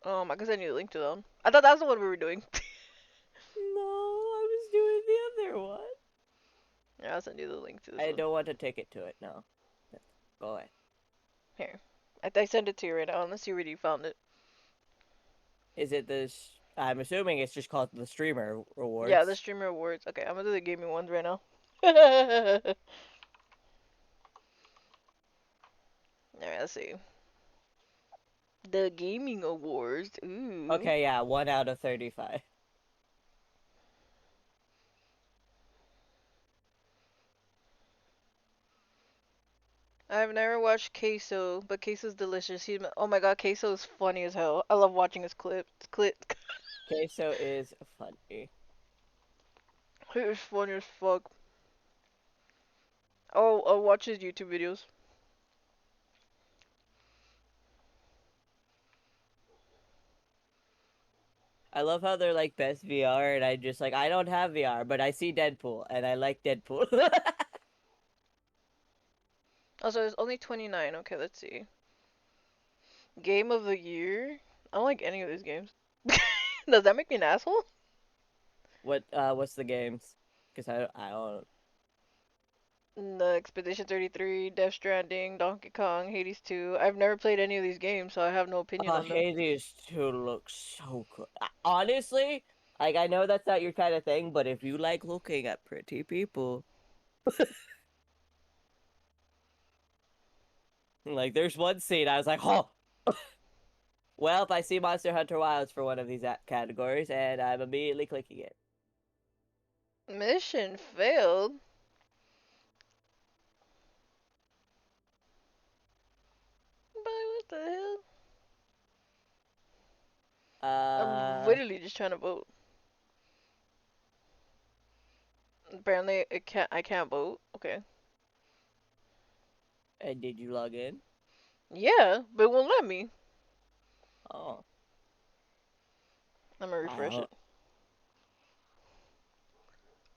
I can send you the link to that one. I thought that was the one we were doing. No, I was doing the other one. Yeah, I'll send you the link to this I one. don't want to ticket to it. No. Go away. Here. I sent it to you right now, unless you already found it. Is it this? I'm assuming it's just called the Streamer Awards. Yeah, the streamer awards. Okay, I'm gonna do the gaming ones right now. Alright, let's see. The gaming awards. Ooh. Okay, yeah, 1 out of 35. I've never watched Queso, but Queso's delicious. Oh my god, Queso is funny as hell. I love watching his clips. Queso is funny. He is funny as fuck. I'll watch his YouTube videos. I love how they're like best VR, and I just like, I don't have VR, but I see Deadpool, and I like Deadpool. Also, it's only 29. Okay, let's see. Game of the year? I don't like any of these games. Does that make me an asshole? What's the games? Because I don't. The Expedition 33, Death Stranding, Donkey Kong, Hades 2. I've never played any of these games, so I have no opinion on them. Hades 2 looks so good. Honestly, like, I know that's not your kind of thing, but if you like looking at pretty people. Like, there's one scene I was like, oh! Well, I see Monster Hunter Wilds for one of these categories, and I'm immediately clicking it. Mission failed? But what the hell? I'm literally just trying to vote. Apparently, I can't vote. Okay. And did you log in? Yeah, but it won't let me. Oh. I'm gonna refresh it.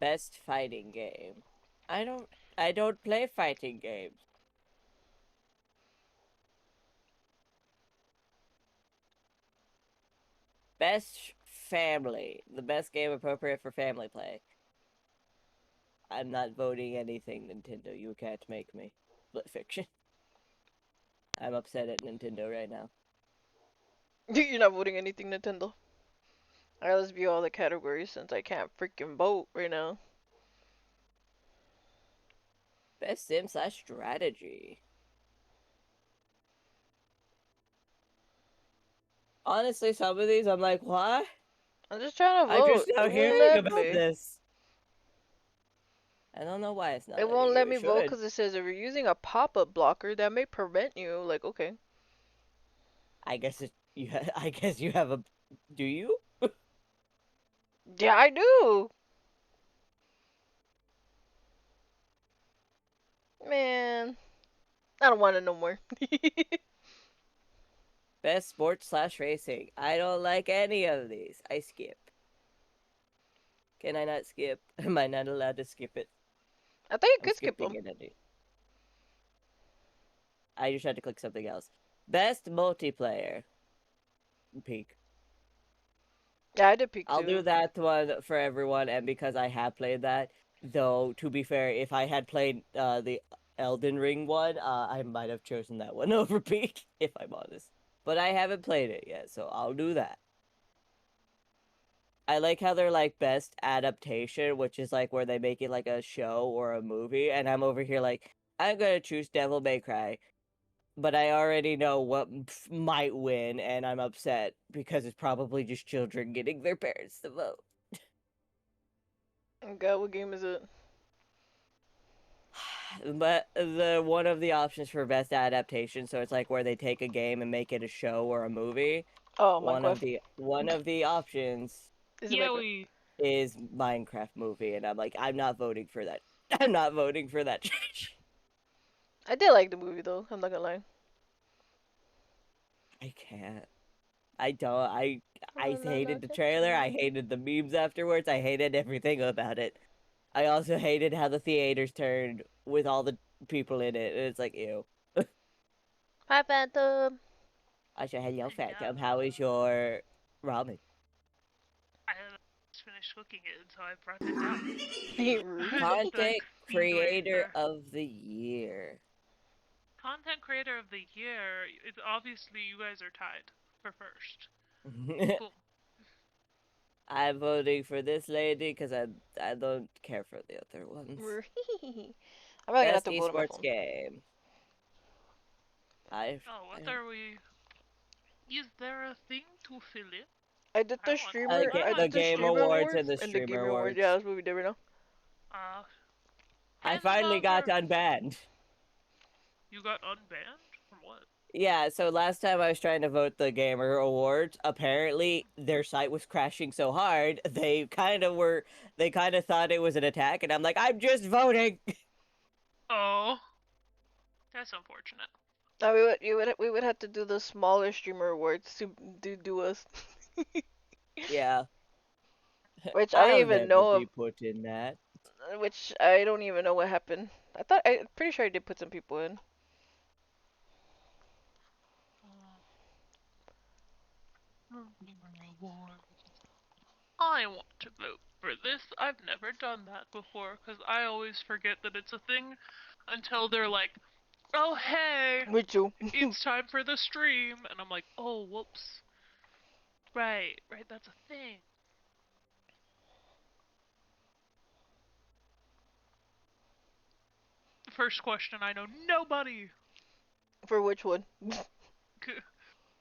Best fighting game. I don't play fighting games. Best family. The best game appropriate for family play. I'm not voting anything, Nintendo. You can't make me. Split fiction. I'm upset at Nintendo right now. You're not voting anything, Nintendo. Alright, let's view all the categories since I can't freaking vote right now. Best sim/strategy. Honestly, some of these I'm like, why? I'm just trying to vote. I'm just now hearing about this. I don't know why it's not. It won't let me vote because it says if you're using a pop-up blocker, that may prevent you. Like, okay. I guess I guess you have a. Do you? Yeah, I do. Man, I don't want to know more. Best sports/racing. I don't like any of these. I skip. Can I not skip? Am I not allowed to skip it? I think you could skip them. I just had to click something else. Best multiplayer. Peak. Yeah, I did peak too. I'll do that one for everyone, and because I have played that, though, to be fair, if I had played the Elden Ring one, I might have chosen that one over peak, if I'm honest. But I haven't played it yet, so I'll do that. I like how they're like best adaptation, which is like where they make it like a show or a movie, and I'm over here like, I'm gonna choose Devil May Cry, but I already know what might win, and I'm upset because it's probably just children getting their parents to vote. Okay, what game is it? But the one of the options for best adaptation, so it's like where they take a game and make it a show or a movie. Oh, one of the options is Minecraft Minecraft movie, and I'm like, I'm not voting for that I'm not voting for that shit. I did like the movie though. I'm not gonna lie. I can't. I don't. I No, hated the trailer. I hated the memes afterwards. I hated everything about it. I also hated how the theaters turned with all the people in it. It's like, ew. Hi, Phantom. I should hello, Phantom. How is your ramen? I just finished cooking it, so I brought it down. Content creator of the year. Content creator of the year. It's obviously you guys are tied for first. Cool. I'm voting for this lady because I don't care for the other ones. I'm not gonna have Best to vote on my esports phone. game. What are we? Is there a thing to fill in? I did the streamer. I the did the Game streamer Awards and the and the Game Streamer Awards. Awards. Yeah, that's what we did right now. I finally got unbanned. You got unbanned from what? Yeah, so last time I was trying to vote the Gamer Awards, apparently their site was crashing so hard, they kind of thought it was an attack, and I'm like, I'm just voting! Oh. That's unfortunate. We would have to do the smaller streamer awards to do us. Yeah. Which I don't even know. Be put in that. Which I don't even know what happened. I'm pretty sure I did put some people in. I want to vote for this. I've never done that before because I always forget that it's a thing until they're like, oh hey, me too. It's time for the stream, and I'm like, oh whoops. Right, that's a thing. First question, I know nobody. For which one?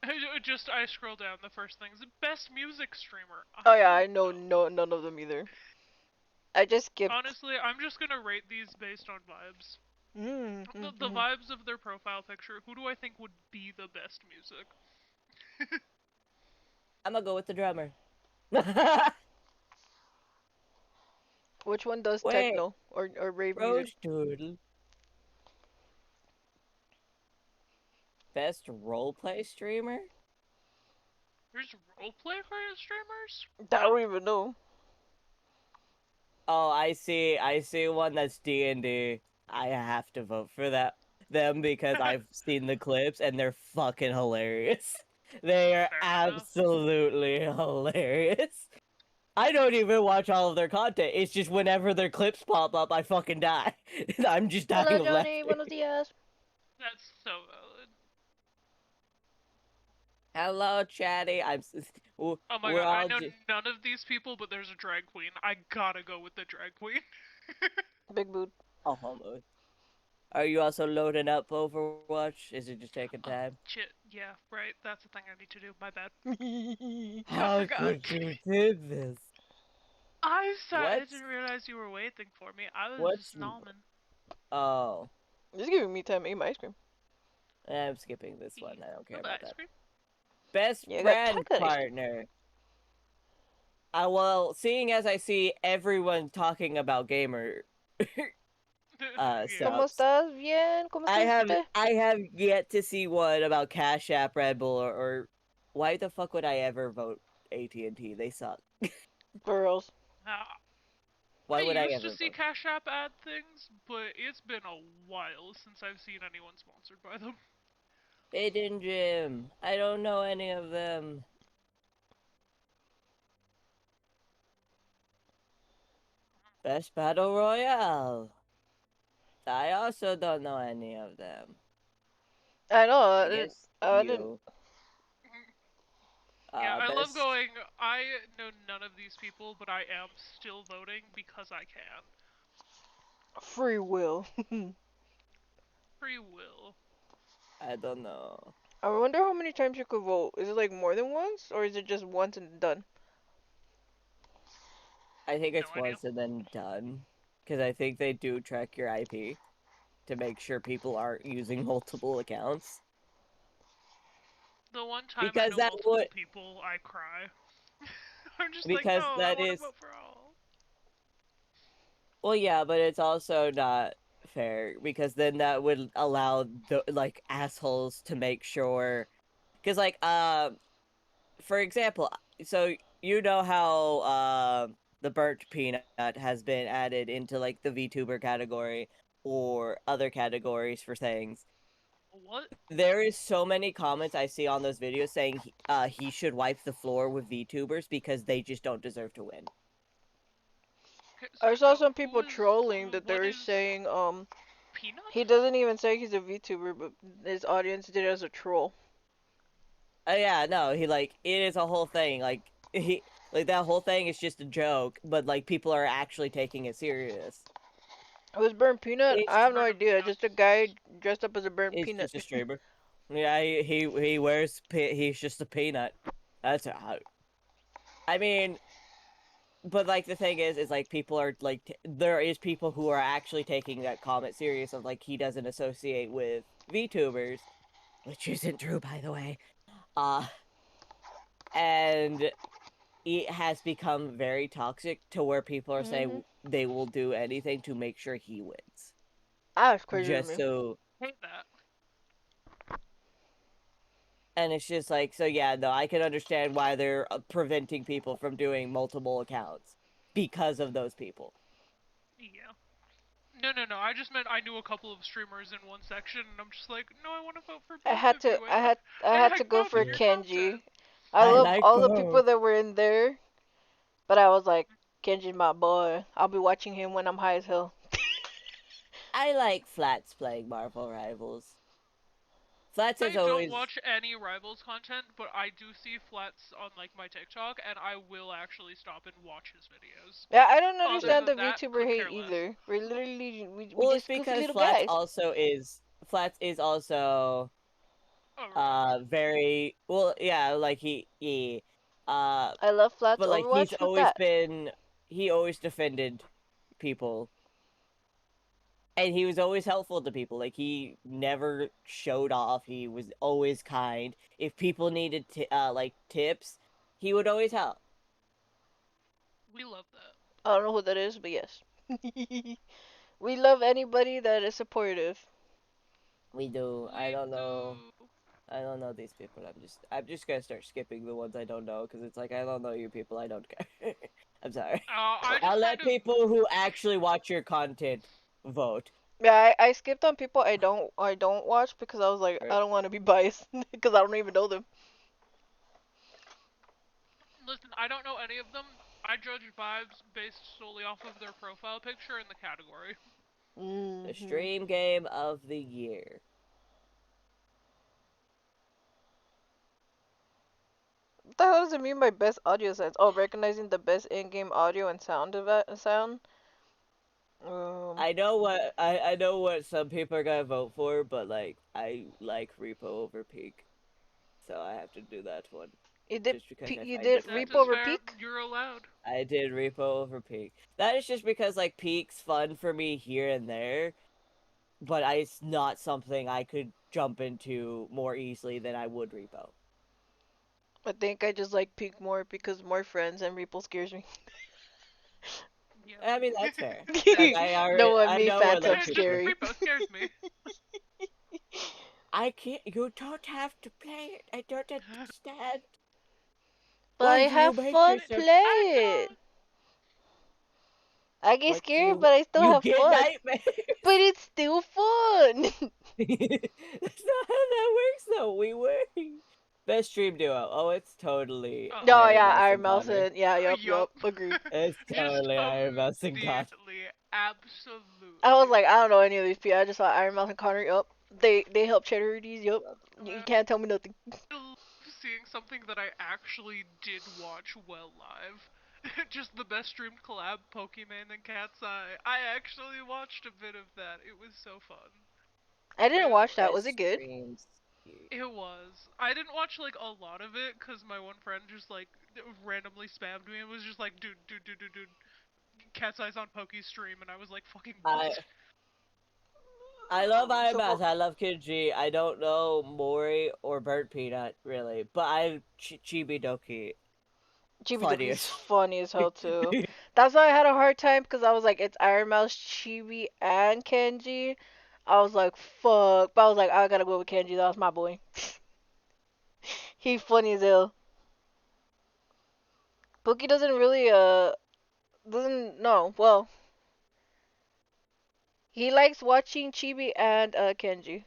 I scroll down. The first thing is best music streamer. Oh yeah, I know none of them either. I just skipped. Honestly, I'm just gonna rate these based on vibes. The vibes of their profile picture. Who do I think would be the best music? I'm gonna go with the drummer. Which one does techno or rave music? Doodle. Best roleplay streamer? There's roleplay streamers? I don't even know. Oh, I see one that's D&D. I have to vote for them because I've seen the clips and they're fucking hilarious. They are absolutely hilarious. I don't even watch all of their content. It's just whenever their clips pop up, I fucking die. I'm just dying Hello, of Johnny. laughter. Buenos dias. That's so valid. Hello, Chatty. Oh my god, I know none of these people, but there's a drag queen. I gotta go with the drag queen. Big boot. Oh, homo. Are you also loading up Overwatch? Is it just taking time? Shit, yeah, right. That's the thing I need to do. My bad. How could you do this? I'm sorry. I didn't realize you were waiting for me. I was just nomming. Oh. Just giving me time to eat my ice cream. I'm skipping this one. I don't care about that. Cream? Best friend partner. Well, seeing as I see everyone talking about gamer ¿Cómo estás? Bien. ¿Cómo estás? I have yet to see one about Cash App, Red Bull, or why the fuck would I ever vote AT&T? They suck. Girls. Why would I used ever to see vote? Cash App ad things, but it's been a while since I've seen anyone sponsored by them. Hidden Gym. I don't know any of them. Best Battle Royale. I also don't know any of them. I know. I guess you. Yeah, I love going, I know none of these people, but I am still voting because I can. Free will. Free will. I don't know. I wonder how many times you could vote. Is it like more than once, or is it just once and done? I think it's once and then done. Because I think they do track your IP to make sure people aren't using multiple accounts. The one time because I know multiple people, I cry. I'm just like, no, I want to vote for all. Well, yeah, but it's also not fair because then that would allow the assholes to make sure, because for example, so you know how the burnt peanut has been added into like the VTuber category or other categories for things. What? There is so many comments I see on those videos saying he should wipe the floor with VTubers because they just don't deserve to win. I saw some people trolling that they were saying Peanut? he doesn't even say he's a VTuber, but his audience did it as a troll. Yeah, no, it is a whole thing. That whole thing is just a joke, but like people are actually taking it serious. It was burnt peanut. It's I have no idea. Just a guy dressed up as a burnt He's peanut. just a streamer. Yeah, he wears he's just a peanut. That's how. I mean, but like the thing is like people are there is people who are actually taking that comment serious of like he doesn't associate with VTubers, which isn't true by the way. And it has become very toxic to where people are saying they will do anything to make sure he wins. That's crazy to Just me. so. Hate that. And it's just like, so yeah, no, I can understand why they're preventing people from doing multiple accounts because of those people. Yeah. No. I just meant I knew a couple of streamers in one section, and I'm just like, no, I want to vote for both of you. I had to go for Kenji. I love like all the both. people that were in there, but I was like, Kenji's my boy. I'll be watching him when I'm high as hell. I like Flats playing Marvel Rivals. Flats I is always. don't watch any Rivals content, but I do see Flats on like my TikTok, and I will actually stop and watch his videos. Yeah, I don't understand the Other than that, VTuber could hate care less. either. We're literally we Well, it's just goofy because little Flats guys. Flats is also very well, yeah, like he I love Flats but like Overwatch with that. he always defended people. And he was always helpful to people. Like he never showed off. He was always kind. If people needed tips, he would always help. We love that. I don't know who that is, but yes. We love anybody that is supportive. We do. I don't know. I don't know these people. I'm just gonna start skipping the ones I don't know because it's like I don't know you people. I don't care. I'm sorry. I'll let people who actually watch your content vote. Yeah, I skipped on people I don't watch because I was like I don't want to be biased because I don't even know them. Listen, I don't know any of them. I judge vibes based solely off of their profile picture and the category. The stream game of the year. What the hell does it mean by best audio sense? Oh, recognizing the best in-game audio and sound sound. I know what some people are gonna vote for, but like I like Repo over Peak, so I have to do that one. You did you did Repo over Peak? You're allowed. I did Repo over Peak. That is just because like Peak's fun for me here and there, but it's not something I could jump into more easily than I would Repo. I think I just like Peak more because more friends and Repo scares me. I mean that's fair. Like, I know Phantom's scary. Repo scares me. I can't. You don't have to play it. I don't understand. But I have fun playing it. I get scared, but I still have fun. Nightmares. But it's still fun. That's not how that works, though. We were best stream duo. Oh, it's totally. No, yeah, Iron Mouse and yup, agreed. It's totally Iron Mouse and Connor. Absolutely. I was like, I don't know any of these people. I just saw Iron Mouse and Connor. Yup, they help charities. Yup, you can't tell me nothing. Seeing something that I actually did watch well live. Just the best streamed collab, Pokemon and Cat's Eye. I actually watched a bit of that. It was so fun. I didn't watch that. Was it good? It was. I didn't watch like a lot of it because my one friend just like randomly spammed me and was just like, dude, Cat's Eye's on Poke stream, and I was like, fucking what? I love Iron Mouse. I love Kid G. I don't know Mori or Burnt Peanut really, but I Chibi Doki. Chibi funny Dookie's as funny as hell too. That's why I had a hard time because I was like, it's Iron Mouse, Chibi, and Kenji. I was like, fuck. But I was like, I gotta go with Kenji. That was my boy. He funny as hell. Pookie doesn't really doesn't no. Well, he likes watching Chibi and Kenji.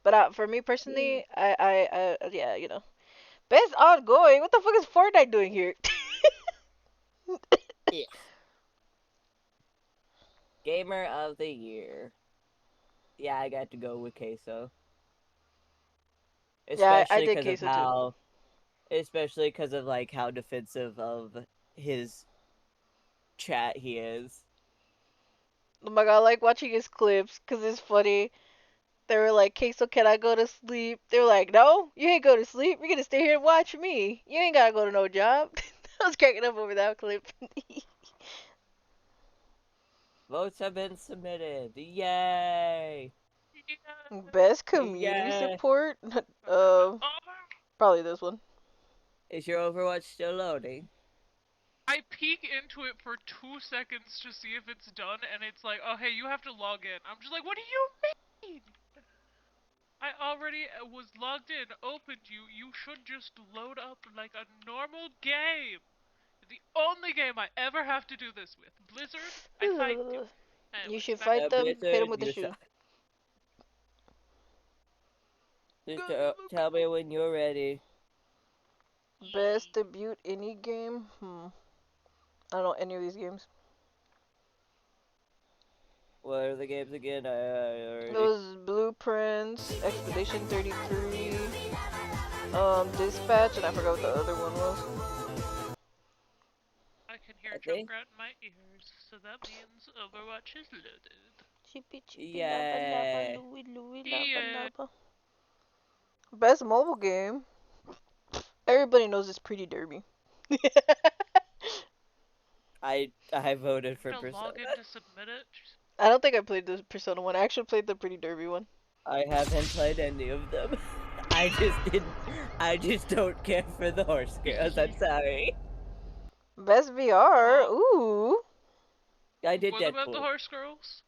But for me personally, yeah, you know, best ongoing. What the fuck is Fortnite doing here? Yeah. Gamer of the year. Yeah, I got to go with Queso. Yeah, I Especially did because of Queso too. especially because of like how defensive of his chat he is. Oh my god, I like watching his clips because it's funny. They were like, Queso, can I go to sleep? They were like, no, you ain't go to sleep. You're gonna stay here and watch me. You ain't gotta go to no job. I was cracking up over that clip. Votes have been submitted. Yay! Best community Yeah. support? Probably this one. Is your Overwatch still loading? I peek into it for 2 seconds to see if it's done, and it's like, oh, hey, you have to log in. I'm just like, what do you mean? I already was logged in, opened you. You should just load up like a normal game. The only game I ever have to do this with. Blizzard, I fight you. You Anyways, should back fight to them, hit Blizzard, them with the you shoe. suck. Just tell me when you're ready. Best debut any game? I don't know any of these games. What are the games again? It was Blueprints, Expedition 33, Dispatch, and I forgot what the other one was. I can hear Junkrat in my ears, so that means Overwatch is loaded. Chippy chippy Yeah. lava louie louie lava lava. Best mobile game? Everybody knows it's Pretty Derby. I voted for Gonna Persona. log in to submit it. I don't think I played the Persona one. I actually played the Pretty Derby one. I haven't played any of them. I just don't care for the horse girls. I'm sorry. Best VR? Ooh. I did What about the Deadpool. horse girls?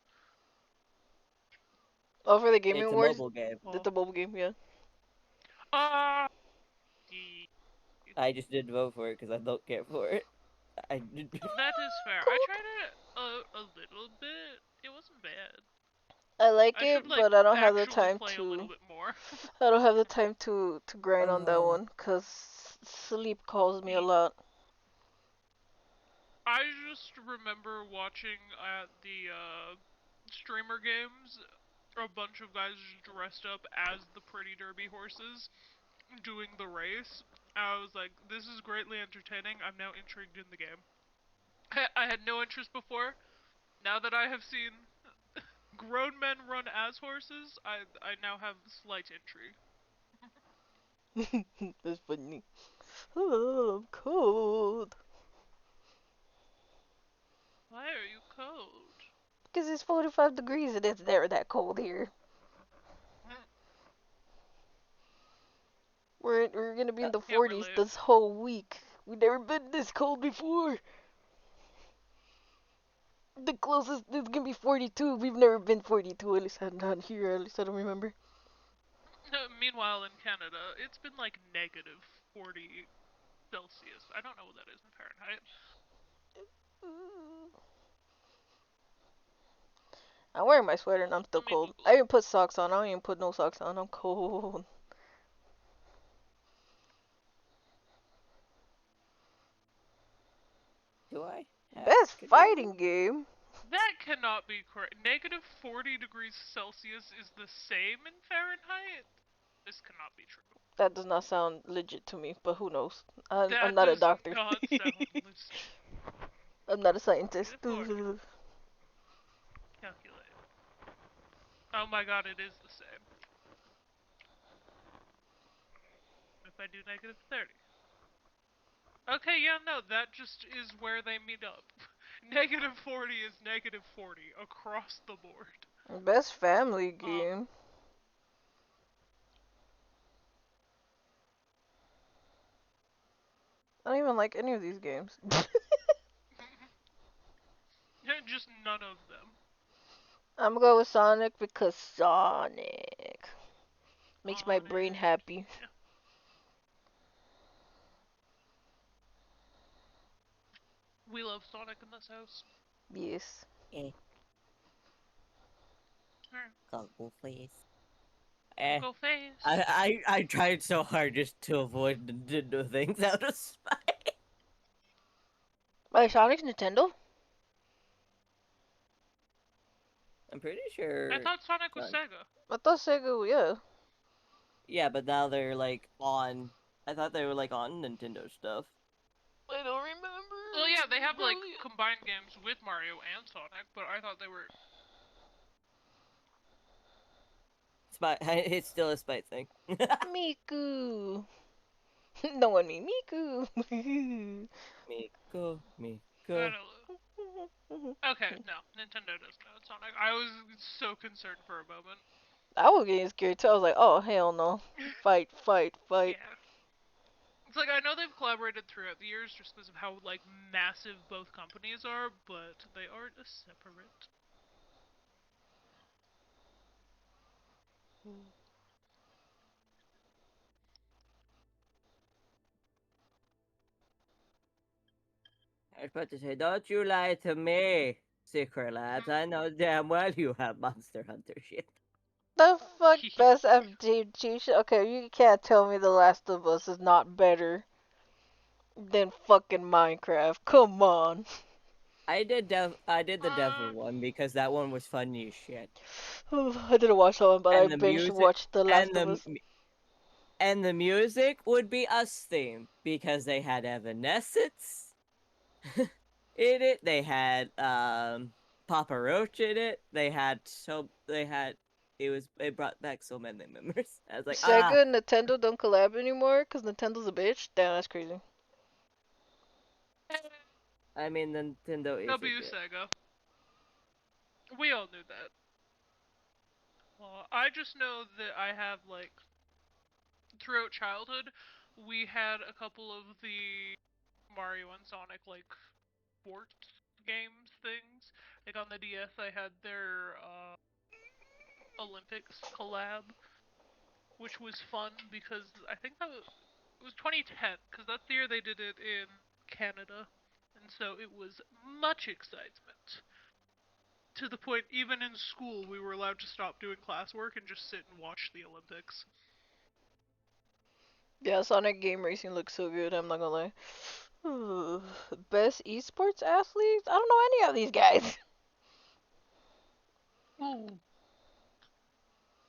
Oh, for the Gaming It's a Awards? mobile game. It's a mobile game, yeah. I just didn't vote for it because I don't care for it. I did. That is fair. I tried it a little bit. It wasn't bad. I like I it, should, like, but I don't have the actually time play a to. little bit more. I don't have the time to grind on that one, cause sleep calls me a lot. I just remember watching at the streamer games a bunch of guys dressed up as the Pretty Derby horses doing the race. I was like, this is greatly entertaining. I'm now intrigued in the game. I had no interest before. Now that I have seen grown men run as horses, I now have slight intrigue. That's funny. Oh, I'm cold. Why are you cold? Because it's 45 degrees and it's never that cold here. We're gonna be in the 40s this whole week. We've never been this cold before. The closest is gonna be 42. We've never been 42. At least not here. At least I don't remember. Meanwhile, in Canada, it's been like negative 40 Celsius. I don't know what that is in Fahrenheit. I'm wearing my sweater and I'm still cold. I even put socks on. I don't even put no socks on. I'm cold. Do I? Best fighting game? That cannot be correct. Negative 40 degrees Celsius is the same in Fahrenheit? This cannot be true. That does not sound legit to me, but who knows? I'm That not a does doctor. not sound legit. I'm not a scientist. Calculate. Oh my god, it is the same. If I do negative 30. Okay, yeah, no, that just is where they meet up. Negative 40 is negative 40 across the board. Best family game? I don't even like any of these games. Just none of them. I'm gonna go with Sonic because Sonic makes my brain happy. We love Sonic in this house. Yes. Go face. Go face. I tried so hard just to avoid Nintendo things out of spite. Wait, Sonic's Nintendo? I'm pretty sure. I thought Sonic was Sega. I thought Sega, yeah. Yeah, but now they're like on. I thought they were like on Nintendo stuff. I don't remember. Well, yeah, they have like combined games with Mario and Sonic, but I thought they were. It's still a spite thing. Miku. No one me. Miku. Miku. Okay, no, Nintendo doesn't know Sonic. I was so concerned for a moment. I was getting scared too. I was like, oh, hell no. Fight. Yeah. It's like, I know they've collaborated throughout the years just because of how, like, massive both companies are, but they are separate. I was about to say, don't you lie to me, Secret Labs. I know damn well you have Monster Hunter shit. The fuck best FGG shit? Okay, you can't tell me The Last of Us is not better than fucking Minecraft. Come on. I did the Devil one because that one was funny as shit. I didn't watch that one, but I And the binge music watched The Last of Us. and the music would be Us theme because they had Evanescence in it. They had Papa Roach in it. It brought back so many memories. I was like, Sega and Nintendo don't collab anymore because Nintendo's a bitch? Damn, that's crazy. I mean, Nintendo is W Sega. We all knew that. Well, I just know that I have, like, throughout childhood, we had a couple of the Mario and Sonic, like, sports games things. Like, on the DS, I had their, Olympics collab, which was fun because I think it was 2010, because that's the year they did it in Canada, and so it was much excitement. To the point, even in school, we were allowed to stop doing classwork and just sit and watch the Olympics. Yeah, Sonic Game Racing looks so good, I'm not gonna lie. Best esports athletes? I don't know any of these guys. Ooh.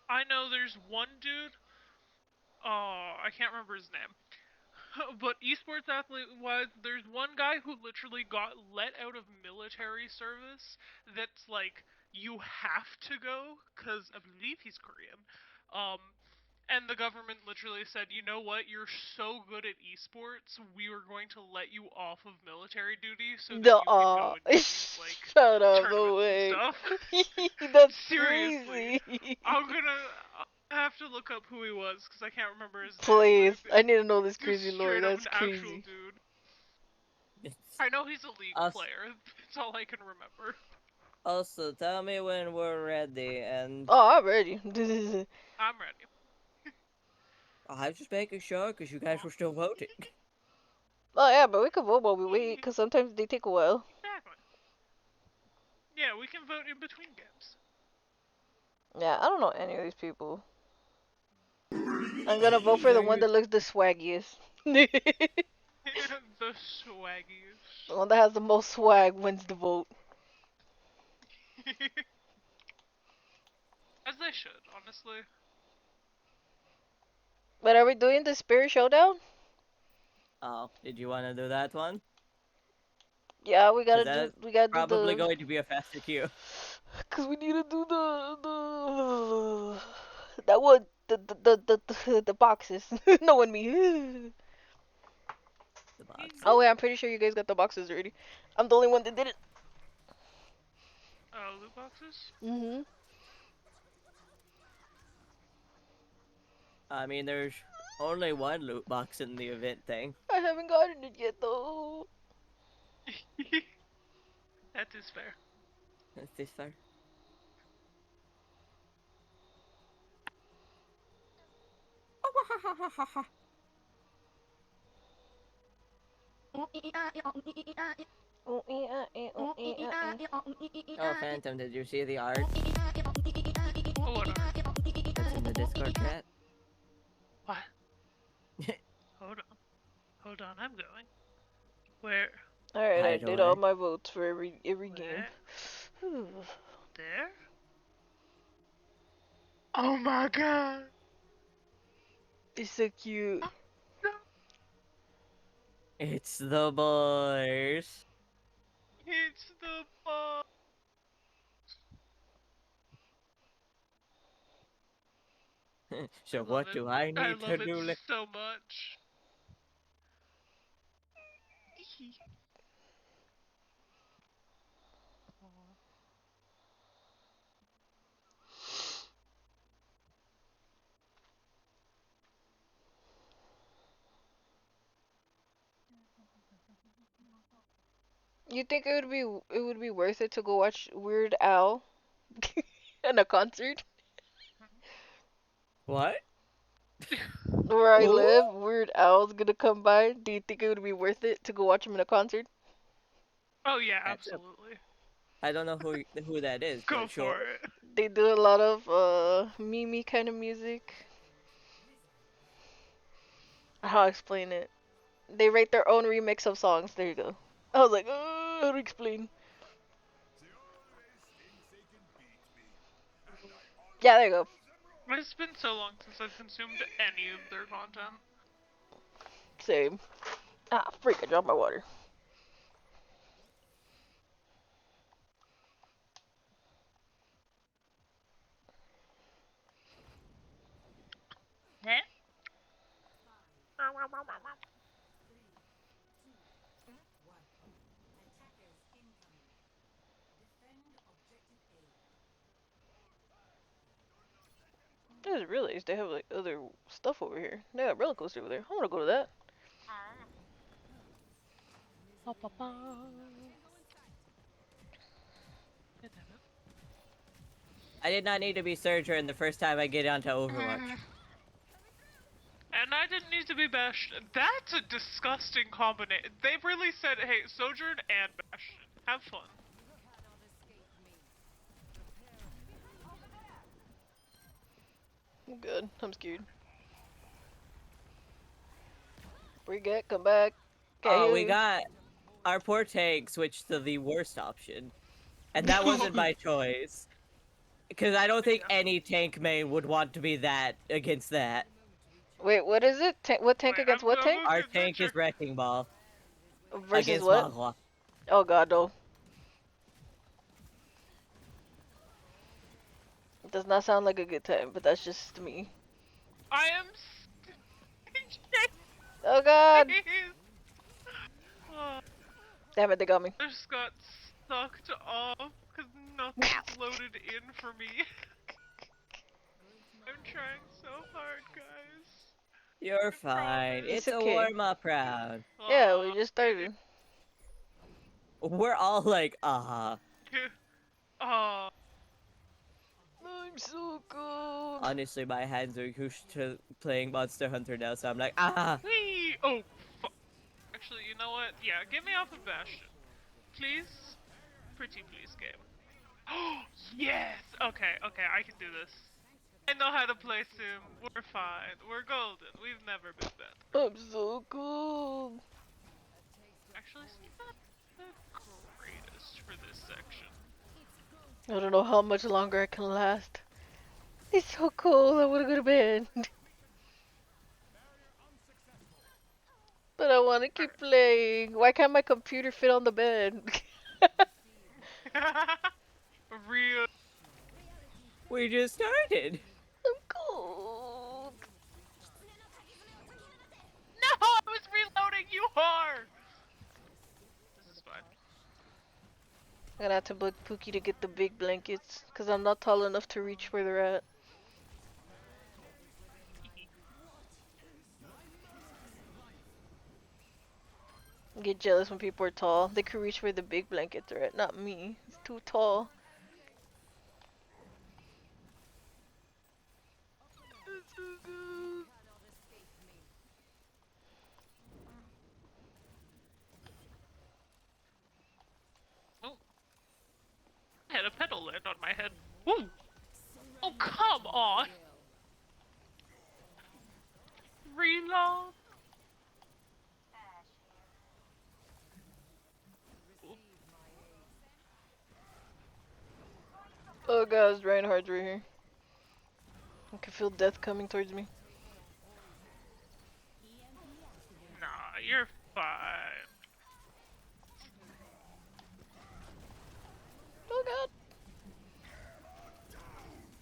I know there's one dude, I can't remember his name. But esports athlete wise, there's one guy who literally got let out of military service that's like, you have to go, because I believe he's Korean. And the government literally said, you know what, you're so good at esports, we are going to let you off of military duty so that you can go and do these, like, Shut up, no tournaments way. and stuff. That's Seriously. crazy. I'm gonna have to look up who he was because I can't remember his name. Please, I need to know this He's crazy lore. straight up That's an actual crazy. dude. I know he's a league player. That's all I can remember. Also, tell me when we're ready, and Oh, I'm ready. I'm ready. I was just making sure because you guys were still voting. Oh yeah, but we can vote while we wait, because sometimes they take a while. Exactly. Yeah, we can vote in between games. Yeah, I don't know any of these people. I'm gonna vote for the one that looks the swaggiest. The swaggiest. The one that has the most swag wins the vote. As they should, honestly. But are we doing the Spirit Showdown? Oh, did you want to do that one? Yeah, we gotta do probably going to be a faster queue. Cause we need to do the that one the boxes. No one me. The boxes. Oh wait, I'm pretty sure you guys got the boxes already. I'm the only one that did it. Loot boxes? I mean, there's Only one loot box in the event thing. I haven't gotten it yet though. That is fair. That's this far. Oh, Phantom, did you see the art? What art? It's in the Discord chat. What? Hold on. Hold on, I'm going. Where? Alright, I did all my votes for every game. There? Oh my god! It's so cute. It's the boys. It's the boss. So what do I need I to love it do? so much. You think it would be worth it to go watch Weird Al in a concert? What? Where I Who? live, Weird Al's gonna come by. Do you think it would be worth it to go watch him in a concert? Oh yeah, absolutely. I don't know who that is, Go but sure. for it. They do a lot of mimi kind of music. How to explain it? They write their own remix of songs. There you go. I was like, how to explain? Yeah, there you go. It's been so long since I've consumed any of their content. Same. Ah, freak! I dropped my water. I just realized they have like other stuff over here. They got a roller coaster over there. I wanna go to that. I did not need to be Surgeon the first time I get onto Overwatch. And I didn't need to be Bastion. That's a disgusting combination. They really said, hey, Sojourn and Bastion. Have fun. I'm good. I'm scared. Forget, come back. Oh, we got our poor tank switched to the worst option. And that wasn't my choice. Because I don't think any tank main would want to be that against that. Wait, what is it? What tank against what tank? Our tank is Wrecking Ball. Versus Against what? Magua. Oh god, no. It does not sound like a good time, but that's just me. I am. Oh god! Damn it, they got me. I just got sucked off because nothing's loaded in for me. I'm trying so hard, guys. You're fine. It's a okay. warm-up round. Yeah, we just started. We're all like, uh-huh. Aw. I'm so cold. Honestly, my hands are used to playing Monster Hunter now, so I'm like, ah. Whee! Oh, fuck. Actually, you know what? Yeah, get me off of Bastion. Please? Pretty please, game. Oh, yes! Okay, I can do this. I know how to play Sim. We're fine. We're golden. We've never been bad. I'm so cold. Actually, it's not the greatest for this section. I don't know how much longer I can last. It's so cold, I wanna go to bed. But I wanna keep playing. Why can't my computer fit on the bed? Real. We just started. I'm cold. No, I was reloading. You are. This is fine. I'm gonna have to bug Pookie to get the big blankets, cause I'm not tall enough to reach where they're at. Get jealous when people are tall. They could reach for the big blanket threat, not me. It's too tall. Oh. I had a petal land on my head. Woo! Oh, come on! Reload! Oh god, Reinhardt's right here. I can feel death coming towards me. Nah, you're fine. Oh god.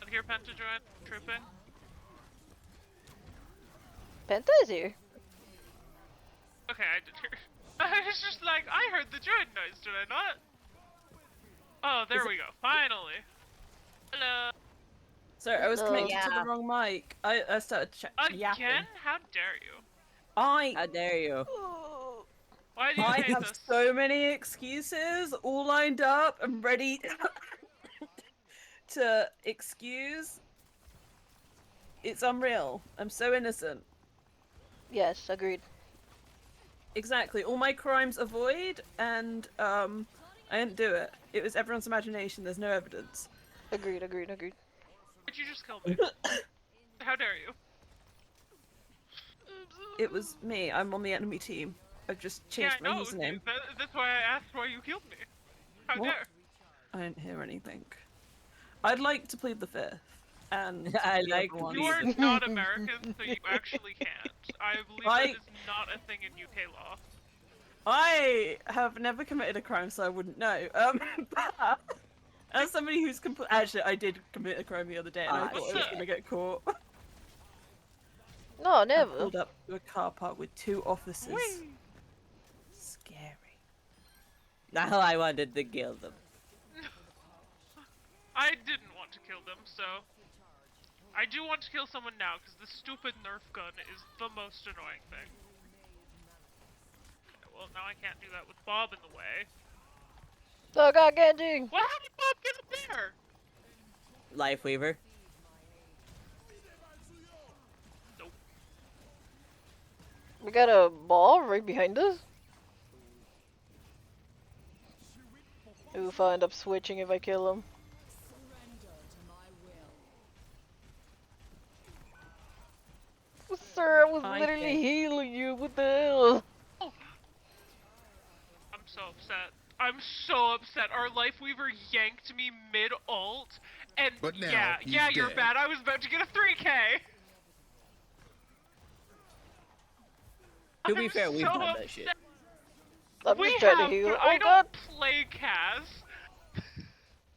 I'm here, Penta join. Tripping. Penta is here. Okay, I did hear. I was just like, I heard the join noise, did I not? Oh, there we go. Finally. Hello. Sorry, I was connected to the wrong mic. I started yapping. Again? How dare you? How dare you? Why do you I hate have this? so many excuses all lined up and ready to excuse. It's unreal. I'm so innocent. Yes, agreed. Exactly. All my crimes are void, and I didn't do it. It was everyone's imagination. There's no evidence. Agreed, agreed, agreed. Did you just kill me? How dare you? It was me. I'm on the enemy team. I've just changed yeah, my I know. username. That's why I asked why you killed me. How What? dare? I didn't hear anything. I'd like to plead the fifth. And I the like other one. You are not American, so you actually can't. I believe that is not a thing in UK law. I have never committed a crime, so I wouldn't know. But as somebody who's actually, I did commit a crime the other day, and I thought I was gonna get caught. No, I never. pulled up to a car park with 2 officers. Scary. Now I wanted to kill them. I didn't want to kill them, so I do want to kill someone now because the stupid Nerf gun is the most annoying thing. Well, now I can't do that with Bob in the way. Oh god, Genji! Well, how did Bob get up there? Life Weaver. Nope. We got a ball right behind us. Oof, I'll end up switching if I kill him. Sir, I was literally healing you. What the hell? I'm so upset. I'm so upset. Our Life Weaver yanked me mid-ult, and But now yeah, he's you're dead. bad. I was about to get a 3K. To be fair, we've so done that shit. I'm we just trying have, to heal. but Oh I god! don't play Kaz.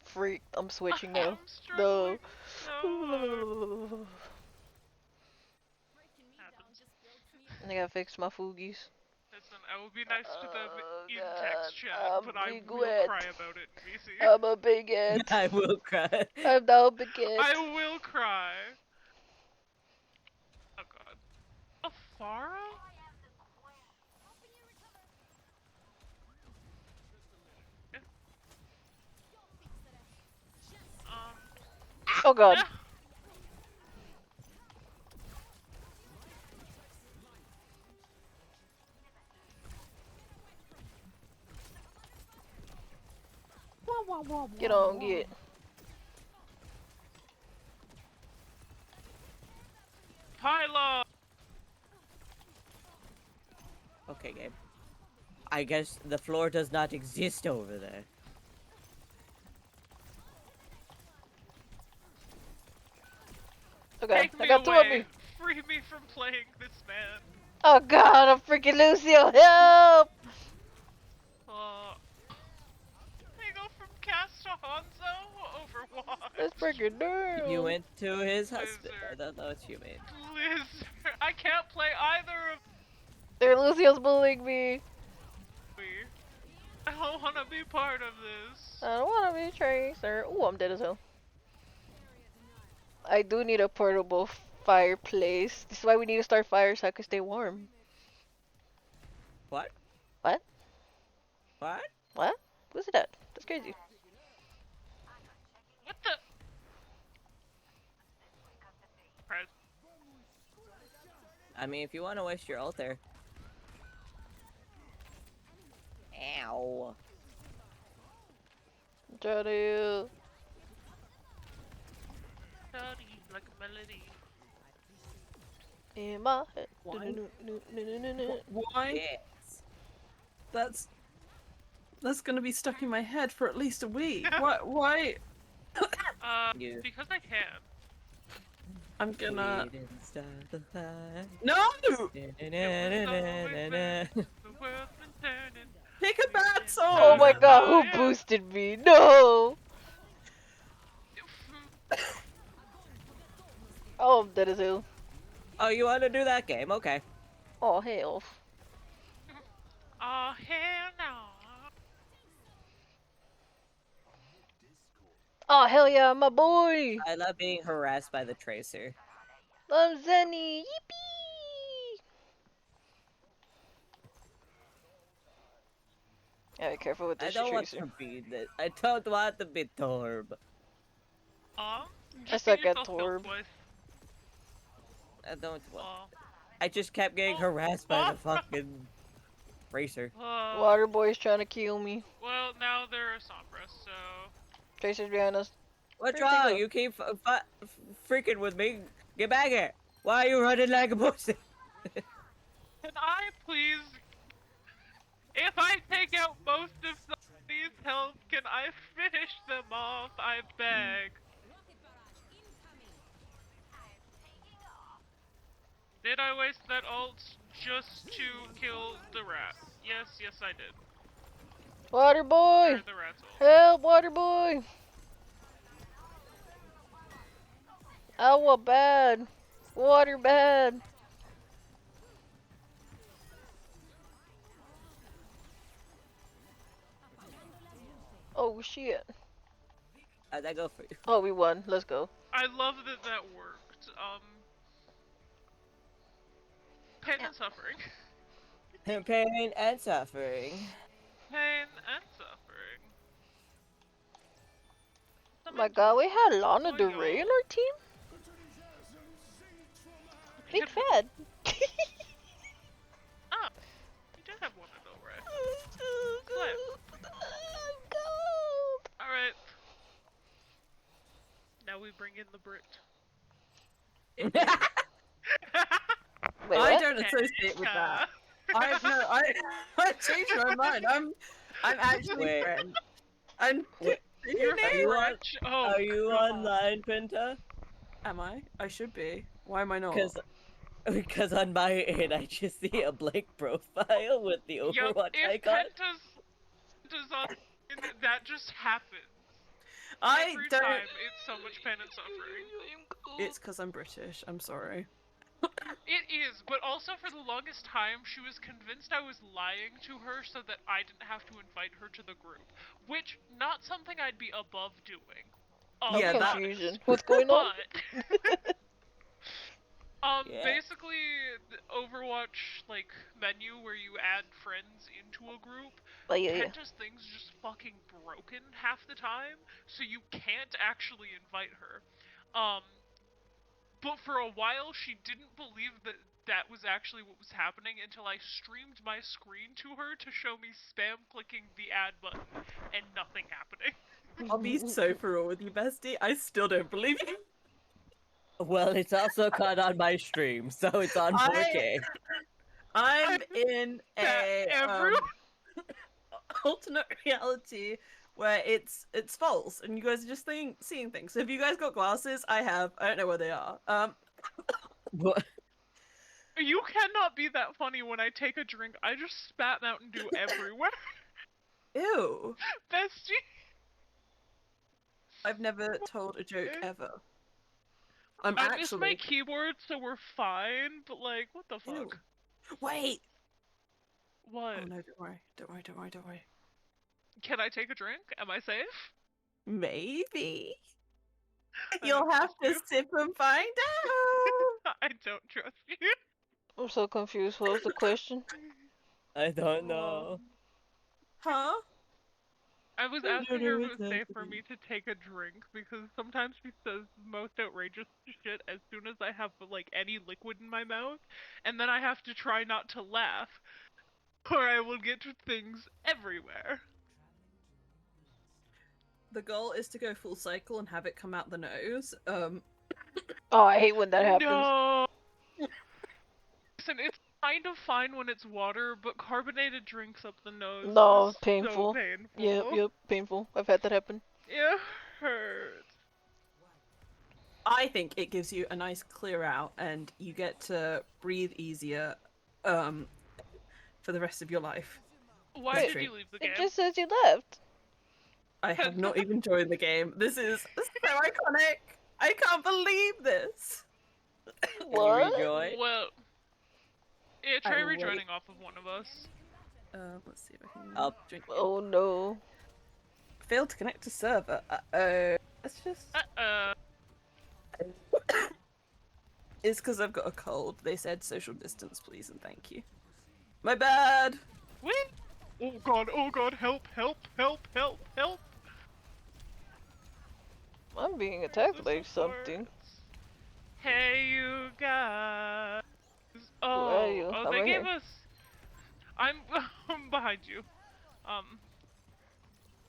Freak, I'm switching now. I'm struggling No. I gotta fix my foogies. Listen, I will be nice to them in God, text chat, but I will wet. cry about it, VC. I'm a bigot. I will cry. I'm now a bigot. I will cry. Oh god. A Pharah? Oh god. Get on, get. Pylon! Okay, Gabe. I guess the floor does not exist over there. Okay, Take I me got 2 of away. me. Free me from playing this man. Oh god, I'm freaking Lucio, help! I go from Cast to Hanzo? Overwatch. That's freaking down. You went to his husband. I don't know what you mean. Lizard. I can't play either of There, Lucio's bullying me. me. I don't want to be part of this. I don't want to be Tracer. Ooh, I'm dead as hell. I do need a portable fireplace. This is why we need to start fires so I can stay warm. What? What? What? What? Who's it at? That's crazy. What the? Prez. I mean, if you want to waste your ult there. Ow. Johnny. Study like a melody. In my head. Why? Yes. That's gonna be stuck in my head for at least a week. Why? You. Because I can. I'm gonna. We didn't start the fire. No! Na-na-na-na-na-na. The world's been turning. Pick a bad song! Oh my god, who boosted me? No! Oh, that is who. Oh, you want to do that game? Okay. Oh, hell. Oh, hell no. Oh, hell yeah, my boy! I love being harassed by the Tracer. I'm Zenny! Yippee! Yeah, be careful with I this don't want Tracer. to be this. I don't want to be Torb. Aw. I suck at Torb. I don't want. I just kept getting harassed by the fucking Tracer. Water boy's trying to kill me. Well, now they're a Sombra, so... Tracer's behind us. What's Where'd they wrong? go? You keep freaking with me. Get back here. Why are you running like a pussy? Can I please... If I take out most of somebody's health, can I finish them off? I beg. Did I waste that ult just to kill the rat? Yes, yes I did. Water boy! Or the rat's ult. Help, water boy! Ow, bad. Water bad. Oh shit. How'd that go for you? Oh, we won. Let's go. I love that that worked. Pain and suffering. Pain and suffering. Pain and suffering. Oh my god, we had Lana Del Rey in our team? Big fan. Oh, you did have one of Del Rey. Alright. Now we bring in the Brit. Wait, I what? don't associate with that. I changed my mind. I'm actually Wait. friend. I'm. You're Are you on, French? Oh, are you God. online, Pinta? Am I? I should be. Why am I not? Because on my end, I just see a blank profile with the Overwatch if icon. Penta's on, that just happens. I Every don't. time it's so much pain and suffering. It's because I'm British. I'm sorry. It is, but also for the longest time, she was convinced I was lying to her so that I didn't have to invite her to the group. Which, not something I'd be above doing. Yeah, that- Confusion. What's going on? But, Yeah. basically, the Overwatch, like, menu where you add friends into a group, Oh, yeah. Penta's thing's just fucking broken half the time, so you can't actually invite her. But for a while, she didn't believe that that was actually what was happening until I streamed my screen to her to show me spam clicking the add button and nothing happening. I'll be so for real with you, bestie. I still don't believe you. Well, it's also caught on my stream, so it's on 4K. I'm in a everyone- alternate reality where it's false, and you guys are just seeing things. So if you guys got glasses, I don't know where they are. What? You cannot be that funny when I take a drink. I just spat Mountain Dew everywhere. Ew. Bestie. I've never told a joke ever. I missed my keyboard, so we're fine, but like, what the fuck? Ew. Wait! What? Oh no, don't worry. Can I take a drink? Am I safe? Maybe. You'll have to sip and find out! I don't trust you. I'm so confused. What was the question? I don't know. Huh? I was I don't asking know her if it what's was safe for happening. me to take a drink because sometimes she says the most outrageous shit as soon as I have like any liquid in my mouth, and then I have to try not to laugh, or I will get things everywhere. The goal is to go full cycle and have it come out the nose. Oh, I hate when that happens. No. Listen, it's kind of fine when it's water, but carbonated drinks up the nose No, is painful. so painful. Yep, painful. I've had that happen. It hurts. I think it gives you a nice clear out, and you get to breathe easier, for the rest of your life. Why did you leave the game? It just says you left. I have not even joined the game. This is so iconic. I can't believe this. What? Well, yeah, try I'm rejoining off of one of us. Let's see if I can. Join. Oh no. Failed to connect to server. Uh-oh. Let's just. It's because I've got a cold. They said social distance, please, and thank you. My bad. Wait. Oh god, help, help, help, help, help. I'm being attacked by something. Hey, you guys. Where are you? Oh, I'm they right gave here. us. I'm behind you. I'm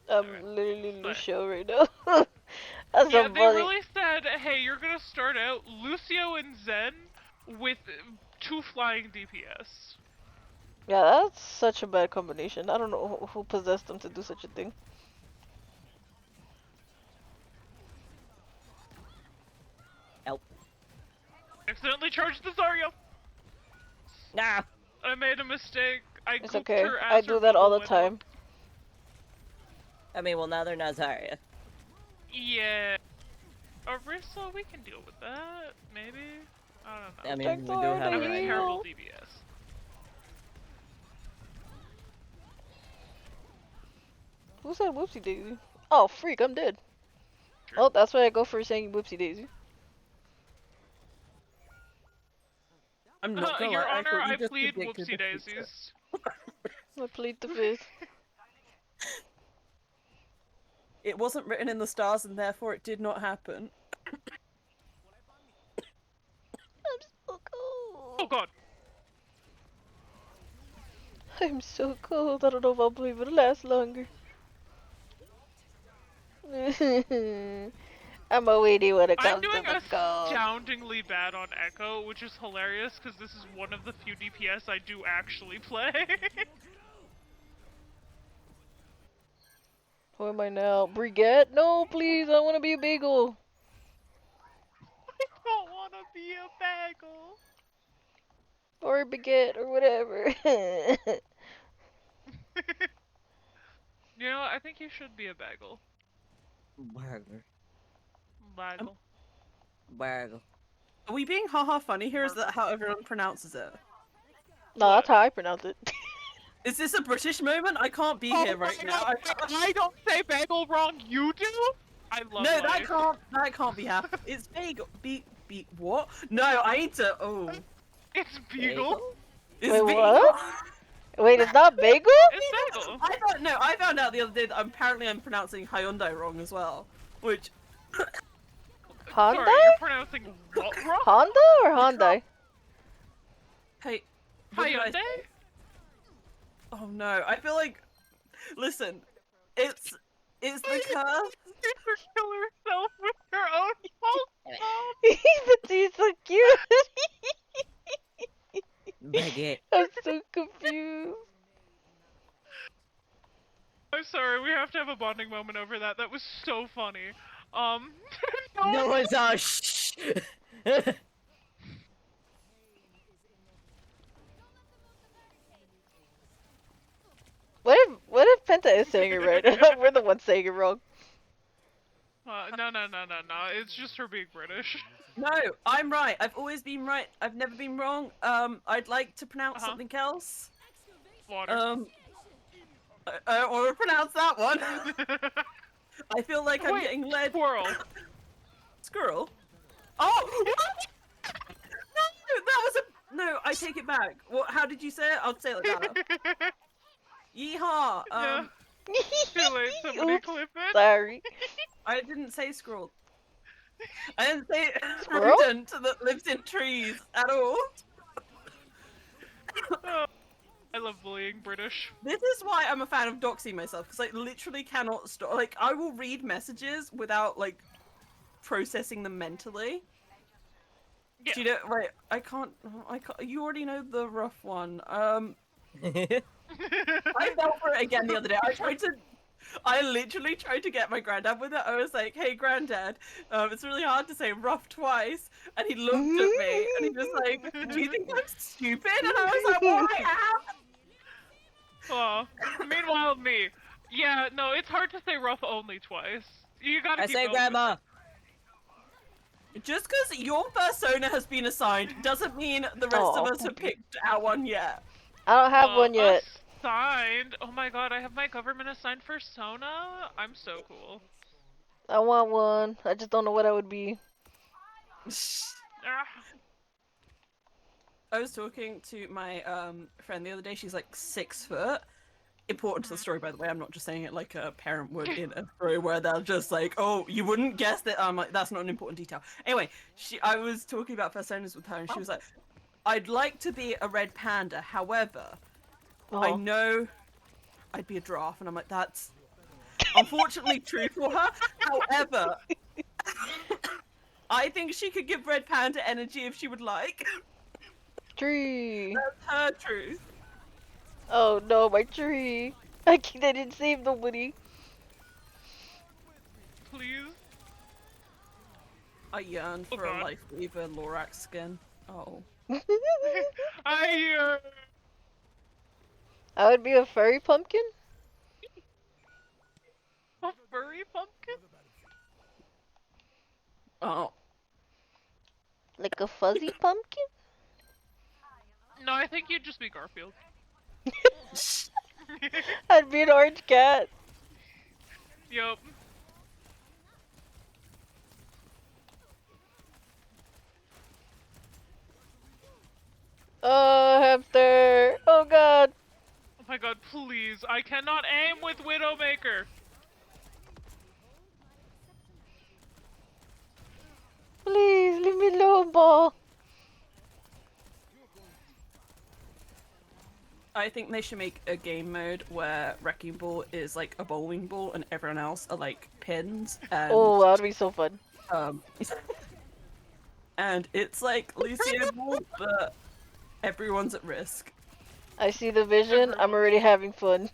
literally in the show right now. That's Yeah, so they funny. really said, hey, you're gonna start out Lucio and Zen with 2 flying DPS. Yeah, that's such a bad combination. I don't know who possessed them to do such a thing. Help. Accidentally charged the Zarya. Nah. I made a mistake. I It's gooped okay. her I as her do that all the bubble went time. I mean, well, now they're not Zarya. Yeah. Orisa, we can deal with that, maybe? I don't know. I mean, we do have That was a terrible DBS. Who said whoopsie daisy? Oh, freak, I'm dead. Oh, that's why I go for saying whoopsie daisy. I'm not gonna Your lie, Honor, thought you I just plead predicted whoopsie the future. daisies. I plead the fifth. It wasn't written in the stars, and therefore it did not happen. Oh god. I'm so cold. I don't know if I'll be able to last longer. I'm a weenie when it I'm comes to doing the cold. astoundingly bad on Echo, which is hilarious because this is one of the few DPS I do actually play. Who am I now? Brigette? No, please. I want to be a bagel. I don't want to be a bagel. Or a baguette or whatever. You know, I think you should be a bagel. Burger. Bagel. Burger. Are we being haha funny here? Is that how everyone pronounces it? No, that's how I pronounce it. Is this a British moment? I can't be here right now. I don't say bagel wrong. You do? I love No, life. that can't be happening. It's bagel. What? No, I need to. Oh. It's beagle. It's Wait, bagel. what? Wait, it's not bagel? It's bagel. I found out the other day that apparently I'm pronouncing Hyundai wrong as well. Which. Honda? Sorry, you're pronouncing what wrong? Honda or Hyundai? Hey. what did I Hyundai? say? Oh no, I feel like. Listen, it's the curve. Kill herself with her own fault. But he's so cute. Baguette. I'm so confused. I'm sorry, we have to have a bonding moment over that. That was so funny. No one's all shh. What if Penta is saying it right? We're the ones saying it wrong. No. It's just her being British. No, I'm right. I've always been right. I've never been wrong. I'd like to pronounce something else. Water. I don't want to pronounce that one. I feel like I'm Wait, getting led. Squirrel. Squirrel? Oh! What? No, that was a... No, I take it back. What? How did you say it? I'll say it like that. Yeehaw! Too late, somebody Oops, clip it. sorry. I didn't say scroll. I didn't say Squirrel? rodent that lives in trees at all. Oh, I love bullying British. This is why I'm a fan of doxing myself, because I literally cannot stop. Like, I will read messages without, like, processing them mentally. Yeah. Do you know, wait, I can't, you already know the rough one. I fell for it again the other day. I literally tried to get my granddad with it. I was like, hey granddad, it's really hard to say rough twice. And he looked at me and he was like, do you think I'm stupid? And I was like, well, I am. Oh, meanwhile, me. Yeah, no, it's hard to say rough only twice. You gotta I keep say going with grandma. it. Just because your persona has been assigned doesn't mean the rest of us have picked our one yet. I don't have one yet. Assigned? Oh my god, I have my government assigned persona? I'm so cool. I want one. I just don't know what I would be. I was talking to my friend the other day. She's like 6 foot. Important to the story, by the way. I'm not just saying it like a parent would in a story where they're just like, "Oh, you wouldn't guess that." I'm like, that's not an important detail. Anyway, I was talking about personas with her, and she was like, "I'd like to be a red panda. However, I know I'd be a giraffe," and I'm like, "That's unfortunately true for her. However, I think she could give red panda energy if she would like." Tree. That's her truth. Oh no, my tree. I didn't save nobody. Please. I yearn for a Lifeweaver Lorax skin. Oh. I would be a furry pumpkin? A furry pumpkin? Oh. Like a fuzzy pumpkin? No, I think you'd just be Garfield. I'd be an orange cat. Yup. Oh, hamster. Oh god. Oh my god, please. I cannot aim with Widowmaker. Please, leave me alone, ball. I think they should make a game mode where Wrecking Ball is like a bowling ball and everyone else are like pins. And, Oh, that would be so fun. And it's like Lucio Ball, but everyone's at risk. I see the vision. I'm already having fun.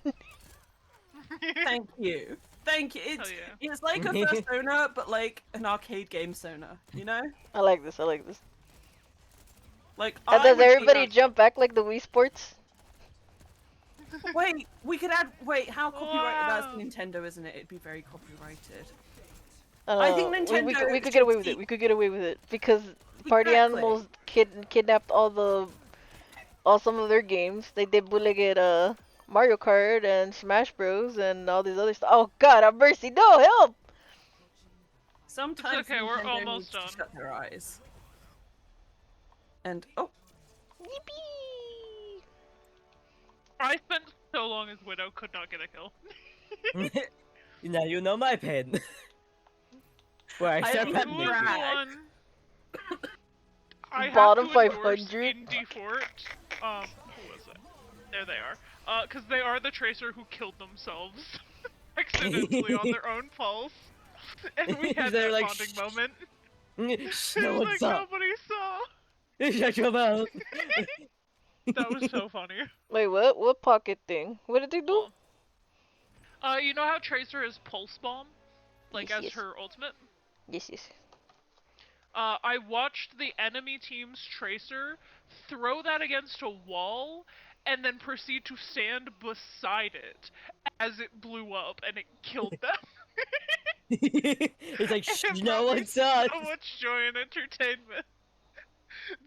Thank you. Thank you. It's like a persona, but like an arcade game sona, you know? I like this. I like this. Like, And does everybody jump back like the Wii Sports? Wait, we could add. Wait, how copyrighted? That's Nintendo, isn't it? It'd be very copyrighted. I think Nintendo. We could get away with it. We could get away with it because Party Animals kidnapped all some of their games. They did bootleg Mario Kart and Smash Bros and all these other stuff. Oh God, have mercy! No help! Sometimes it's okay. We're Nintendo almost needs to done. shut their eyes. And oh. I spent so long as Widow, could not get a kill. Now you know my pain. Where I start I Bottom have to endorse 500. Indie Fort. Who was it? There they are. Because they are the tracer who killed themselves accidentally on their own pulse. And we had They're that like, bonding moment. Shh, It no was one like saw. nobody saw. Shut your mouth. That was so funny. Wait, what? What pocket thing? What did they do? You know how Tracer is Pulse Bomb? Like Yes, as yes. her ultimate? Yes, yes. I watched the enemy team's Tracer throw that against a wall and then proceed to stand beside it as it blew up and it killed them. It's like, And shh, it no brought one me saw. so much joy and entertainment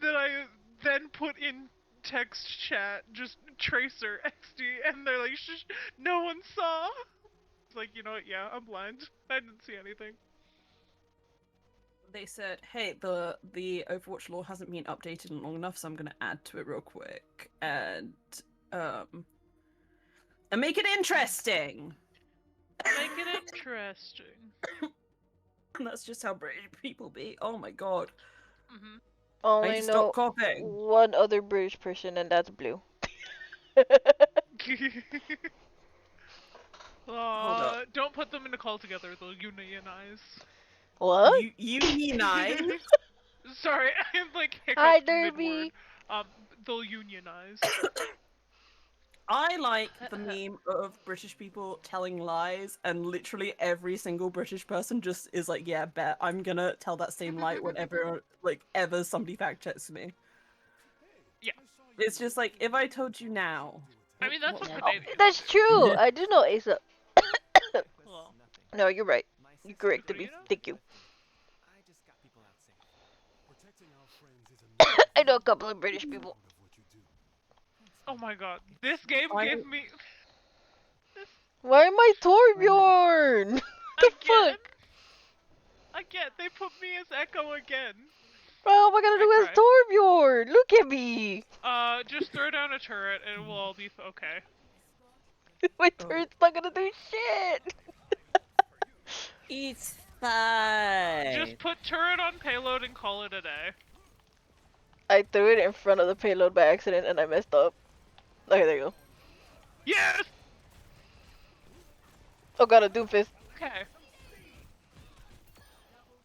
that I then put in text chat just Tracer XD and they're like, shh, no one saw. It's like, you know what, yeah, I'm blind. I didn't see anything. They said, "Hey, the Overwatch lore hasn't been updated in long enough, so I'm gonna add to it real quick." And And make it interesting. Make it interesting. And that's just how British people be. Oh my god. Mm-hmm. I Only need to know stop coughing. one other British person, and that's Blue. Hold up. Don't put them in a call together, they'll unionize. What? Unionize? Sorry, I like Hi, hiccuped Derby. mid-word. They'll unionize. I like the meme of British people telling lies, and literally every single British person just is like, yeah, bet I'm gonna tell that same lie whenever, like, ever somebody fact checks me. Yeah. It's just like, if I told you now. I mean, that's what Oh, Canadians that's true. Yeah. I do know Asa. Well, No, you're right. You corrected me. Thank you. I know a couple of British people. oh my god, this game gave me... Why am I Torbjorn? The fuck? Again, they put me as Echo again. What am I gonna do as Torbjorn? Look at me. Just throw down a turret and we'll all be okay. My turret's not gonna do shit. It's fine. Just put turret on payload and call it a day. I threw it in front of the payload by accident and I messed up. Okay, there you go. Yes! Oh god, a Doomfist. Okay.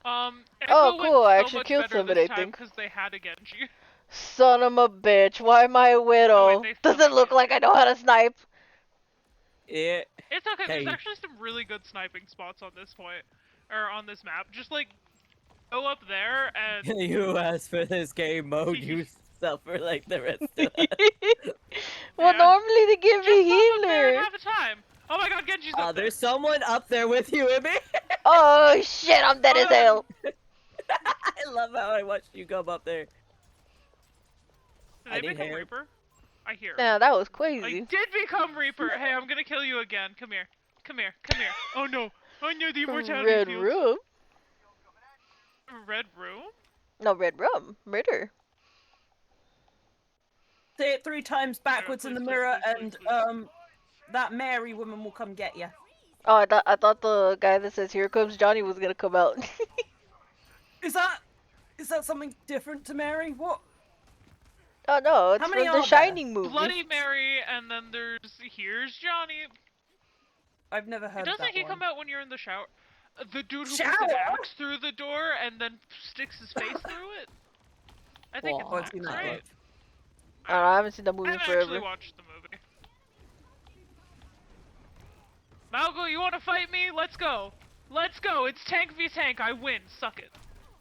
Oh, Echo cool, went I so actually much killed better somebody, this I time think. because they had a Genji. Son of a bitch, why am I a widow? they Does it look like I know how to snipe? Yeah. It's okay, Hey. there's actually some really good sniping spots on this point. Or on this map. Just like, go up there and... You asked for this game mode, you suffer like the rest of us. Well, normally they give me Just pop up there and healer. have a time. Oh my god, Genji's up there. There's someone up there with you, Ibby. Oh shit, I'm dead as hell. I love how I watched you come up there. Did I they need become hair. Reaper? I hear. Nah, that was I crazy. did become Reaper! Hey, I'm gonna kill you again. Come here. Come here. Come here. Oh no. Oh no, the immortality Red field. room? Red room? No, red rum. Murder. Say it 3 times backwards in the mirror, and that Mary woman will come get you. Oh, I thought the guy that says "Here comes Johnny" was gonna come out. Is that something different to Mary? What? Oh no, it's How many from are the there? Shining movie. Bloody Mary, and then there's Here's Johnny. I've never heard of Doesn't that he one. come out when you're in the shower? The dude who Shower? puts an axe through the door and then sticks his face through it? I think Whoa. it's not great. I don't know, I haven't seen the movie I haven't forever. actually watched the movie. Malgo, you wanna fight me? Let's go! Let's go! It's tank v tank, I win, suck it.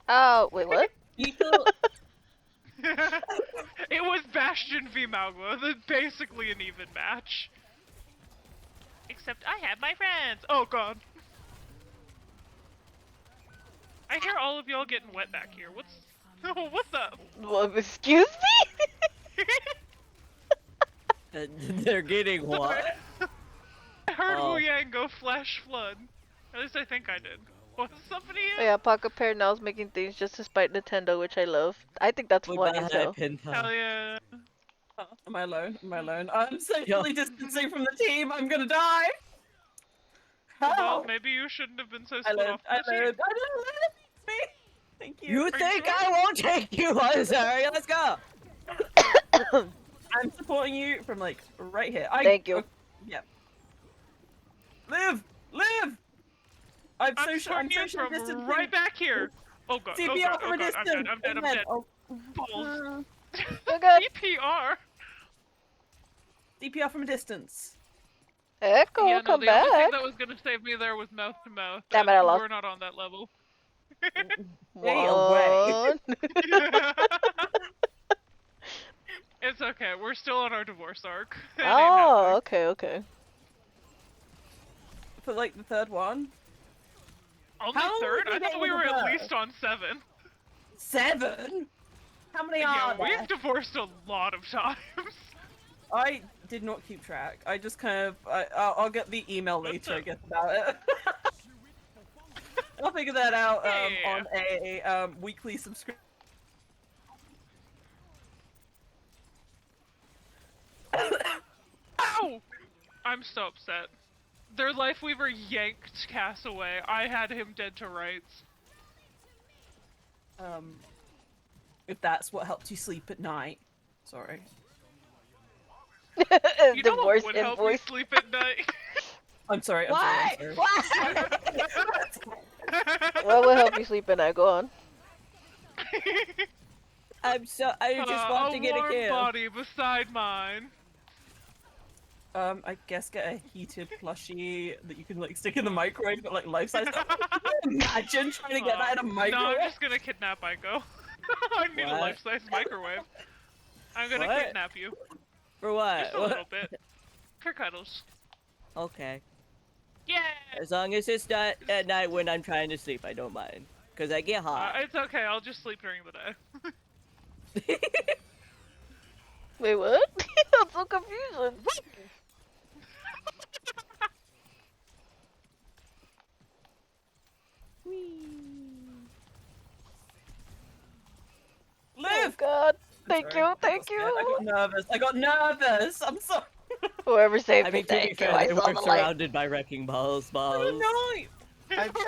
Oh, wait, what? People... It was Bastion v Malgo, basically an even match. Except I have my friends! Oh god. I hear all of y'all getting wet back here. What's up? Well, excuse me? They're getting what? I heard Oh. Wu Yang go flash flood. At least I think I did. What's somebody Oh, yeah, Pocket Pair now is making things just to spite Nintendo, which I love. I think that's funny as hell. Hell yeah. Oh, am I alone? Am I alone? I'm socially distancing from the team. I'm gonna die. Well, How? maybe you shouldn't have been so I split learned. off I from the team. learned. I didn't let it beat me. Thank you. You think I won't take you? I'm sorry. Let's go. I'm supporting you from like right here. Thank you. Yeah. Live, live. I'm supporting you socially from distancing. right back here. Oh god, oh CPR god, from oh a god, I'm dead, distance. I'm dead, I'm Amen. dead. Oh. Balls. Okay. CPR? CPR from a distance. Echo, Yeah, no, come the only thing back. that was gonna save me there was mouth to mouth. Damn it, I lost. We're not on that level. Stay away. One. It's okay, we're still on our divorce arc. It ain't Oh, happening. okay, okay. For like the third one. Only How third? long I have you thought been we were with at her? least on 7. 7? How many Yeah, are there? we've divorced a lot of times. I did not keep track. I just kind of. I'll get the email later, I guess, about it. I'll figure that out on a weekly subscription. Ow! I'm so upset. Their life weaver yanked Cass away. I had him dead to rights. If that's what helped you sleep at night. Sorry. You know what would help me sleep at night? I'm sorry, I'm Why? sorry. What will help you sleep at night? Go on. I just want to get a warm kill. body beside mine. I guess get a heated plushie that you can like stick in the microwave, but like life size. Imagine trying to get that in a microwave. No, I'm just gonna kidnap Aiko. I need a What? life-size microwave. I'm gonna What? kidnap you. For what? Just a little bit. For cuddles. Okay. Yeah! As long as it's not at night when I'm trying to sleep, I don't mind. Because I get hot. It's okay, I'll just sleep during the day. Wait, what? I'm so confused. Live! Oh God! Thank sorry. you, thank you. I got nervous. I'm sorry. Whoever saved I me, mean, to be thank you. fair, I they saw were the light. surrounded by wrecking balls. No. No,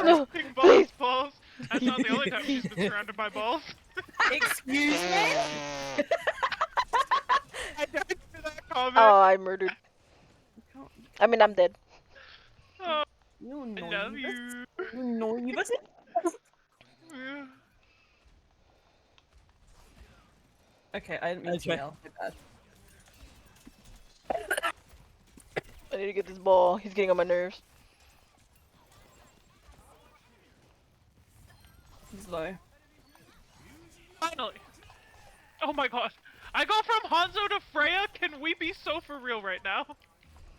Balls, please. balls. That's not the only time she's been surrounded by balls. Excuse me? I don't hear that comment. Oh, I murdered. I mean, I'm dead. Oh, You I love you. No, you listen. Yeah. Okay, I didn't mean to yell. My bad. I need to get this ball. He's getting on my nerves. He's low. Finally. Oh my god. I go from Hanzo to Freya? Can we be so for real right now?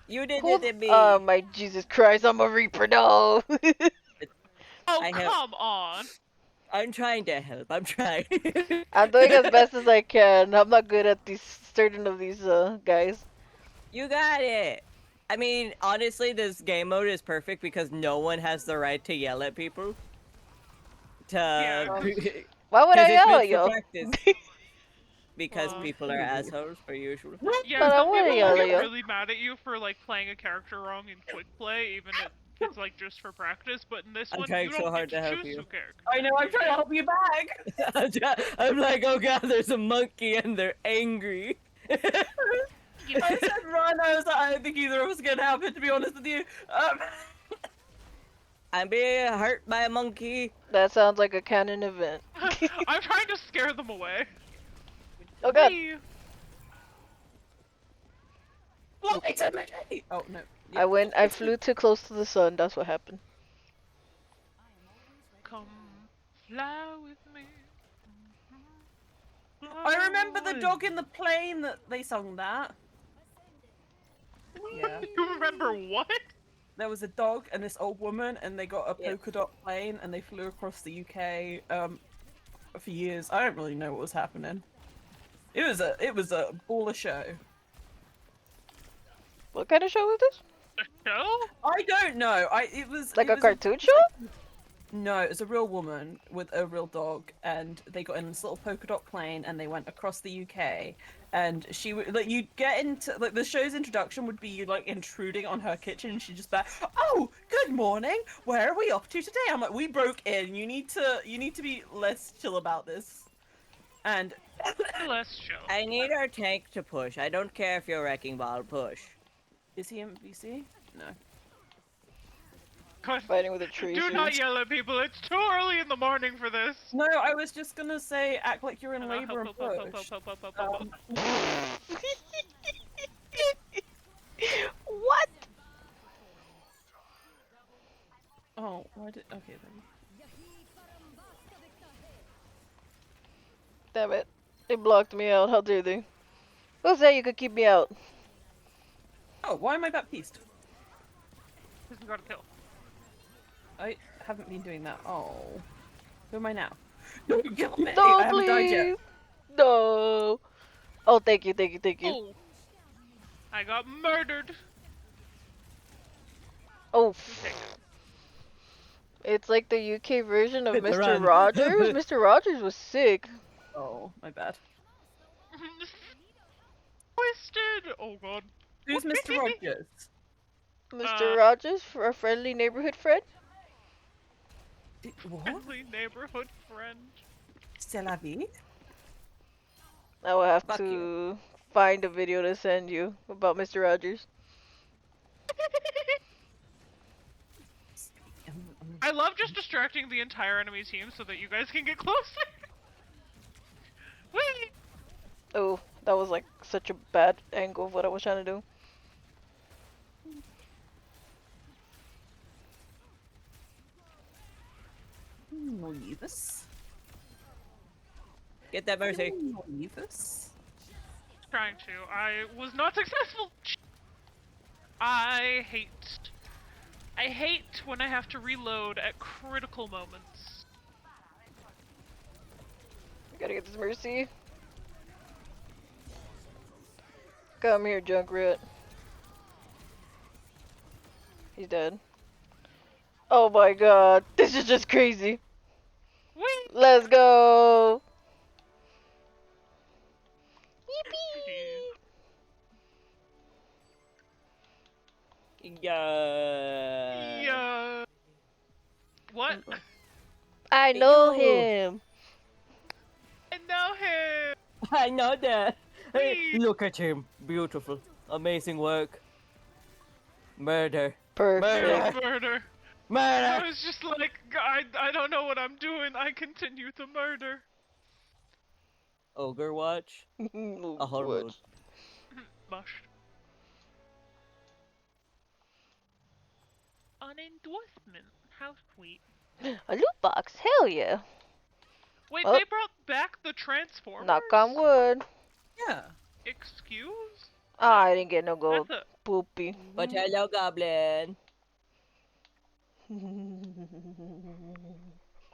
You did Hold- it to me. Oh my Jesus Christ! I'm a Reaper. No. Oh, come on. I'm trying to help. I'm trying. I'm doing as best as I can. I'm not good at these certain of these guys. You got it. I mean, honestly, this game mode is perfect because no one has the right to yell at people. Why would I yell at you? Because people are assholes, per usual. Yeah, But I some wanna people yell will at get you. really mad at you for like playing a character wrong in quick play, even if it's like just for practice. But in this I'm one, trying you so don't hard get to to help choose you. who character. I know, I'm trying to help you back. I'm like, oh god, there's a monkey and they're angry. I said run, I was like, I don't think either of us are gonna happen, to be honest with you. I'm being hurt by a monkey. That sounds like a canon event. I'm trying to scare them away. Oh god. Whee! Oh no. I flew too close to the sun. That's what happened. Come fly with me. I remember the dog in the plane that they sung that. Yeah. You remember what? There was a dog and this old woman, and they got a polka dot plane, and they flew across the UK for years. I don't really know what was happening. It was a baller show. What kind of show was this? No? I don't know. It was Like it a was cartoon show? No, it's a real woman with a real dog, and they got in this little polka dot plane, and they went across the UK. And she would like you'd get into like the show's introduction would be you like intruding on her kitchen, and she'd just be like, "Oh, good morning. Where are we off to today?" I'm like, "We broke in. You need to be less chill about this." And less chill. I need our tank to push. I don't care if you're wrecking ball. Push. Is he MVC? No. Fighting with a tree. Do not yell at people. It's too early in the morning for this. No, I was just gonna say act like you're in labor and push. What? Oh, why did? Okay then. Damn it. They blocked me out. How dare they? Who said you could keep me out? Oh, why am I baptized? He's got a kill. I haven't been doing that. Oh. Who am I now? Don't kill me! No, I haven't died yet. please! No! Oh, thank you, thank you, thank you. Oh. I got murdered. Oh. It's like the UK version of Hit the Mr. run. Rogers. Mr. Rogers was sick. Oh, my bad. Twisted! Oh god. Who's Mr. Rogers? Mr. Rogers, for a friendly neighborhood friend? What? Friendly neighborhood friend. C'est la vie? I will have Fuck to you. find a video to send you about Mr. Rogers. I love just distracting the entire enemy team so that you guys can get closer. Whee! Oh, that was like such a bad angle of what I was trying to do. Leave us. Get that mercy. Leave us. Trying to. I was not successful. I hate when I have to reload at critical moments. I gotta get this mercy. Come here, Junkrat. He's dead. Oh my god, this is just crazy. Whee! Let's go! Yeah. Yeah. What? I know Yo. him. I know him. I know that. Hey, Whee! look at him. Beautiful. Amazing work. Murder. Perfect. Murder. Murder. I was just like, I don't know what I'm doing. I continue to murder. Ogre watch. A horror mode. Mush. An endorsement. How sweet. A loot box, hell yeah. Wait, Oh. they brought back the Transformers? Knock on wood. Yeah. Excuse? Ah, I didn't get no gold. That's Poopy. But hello, Goblin.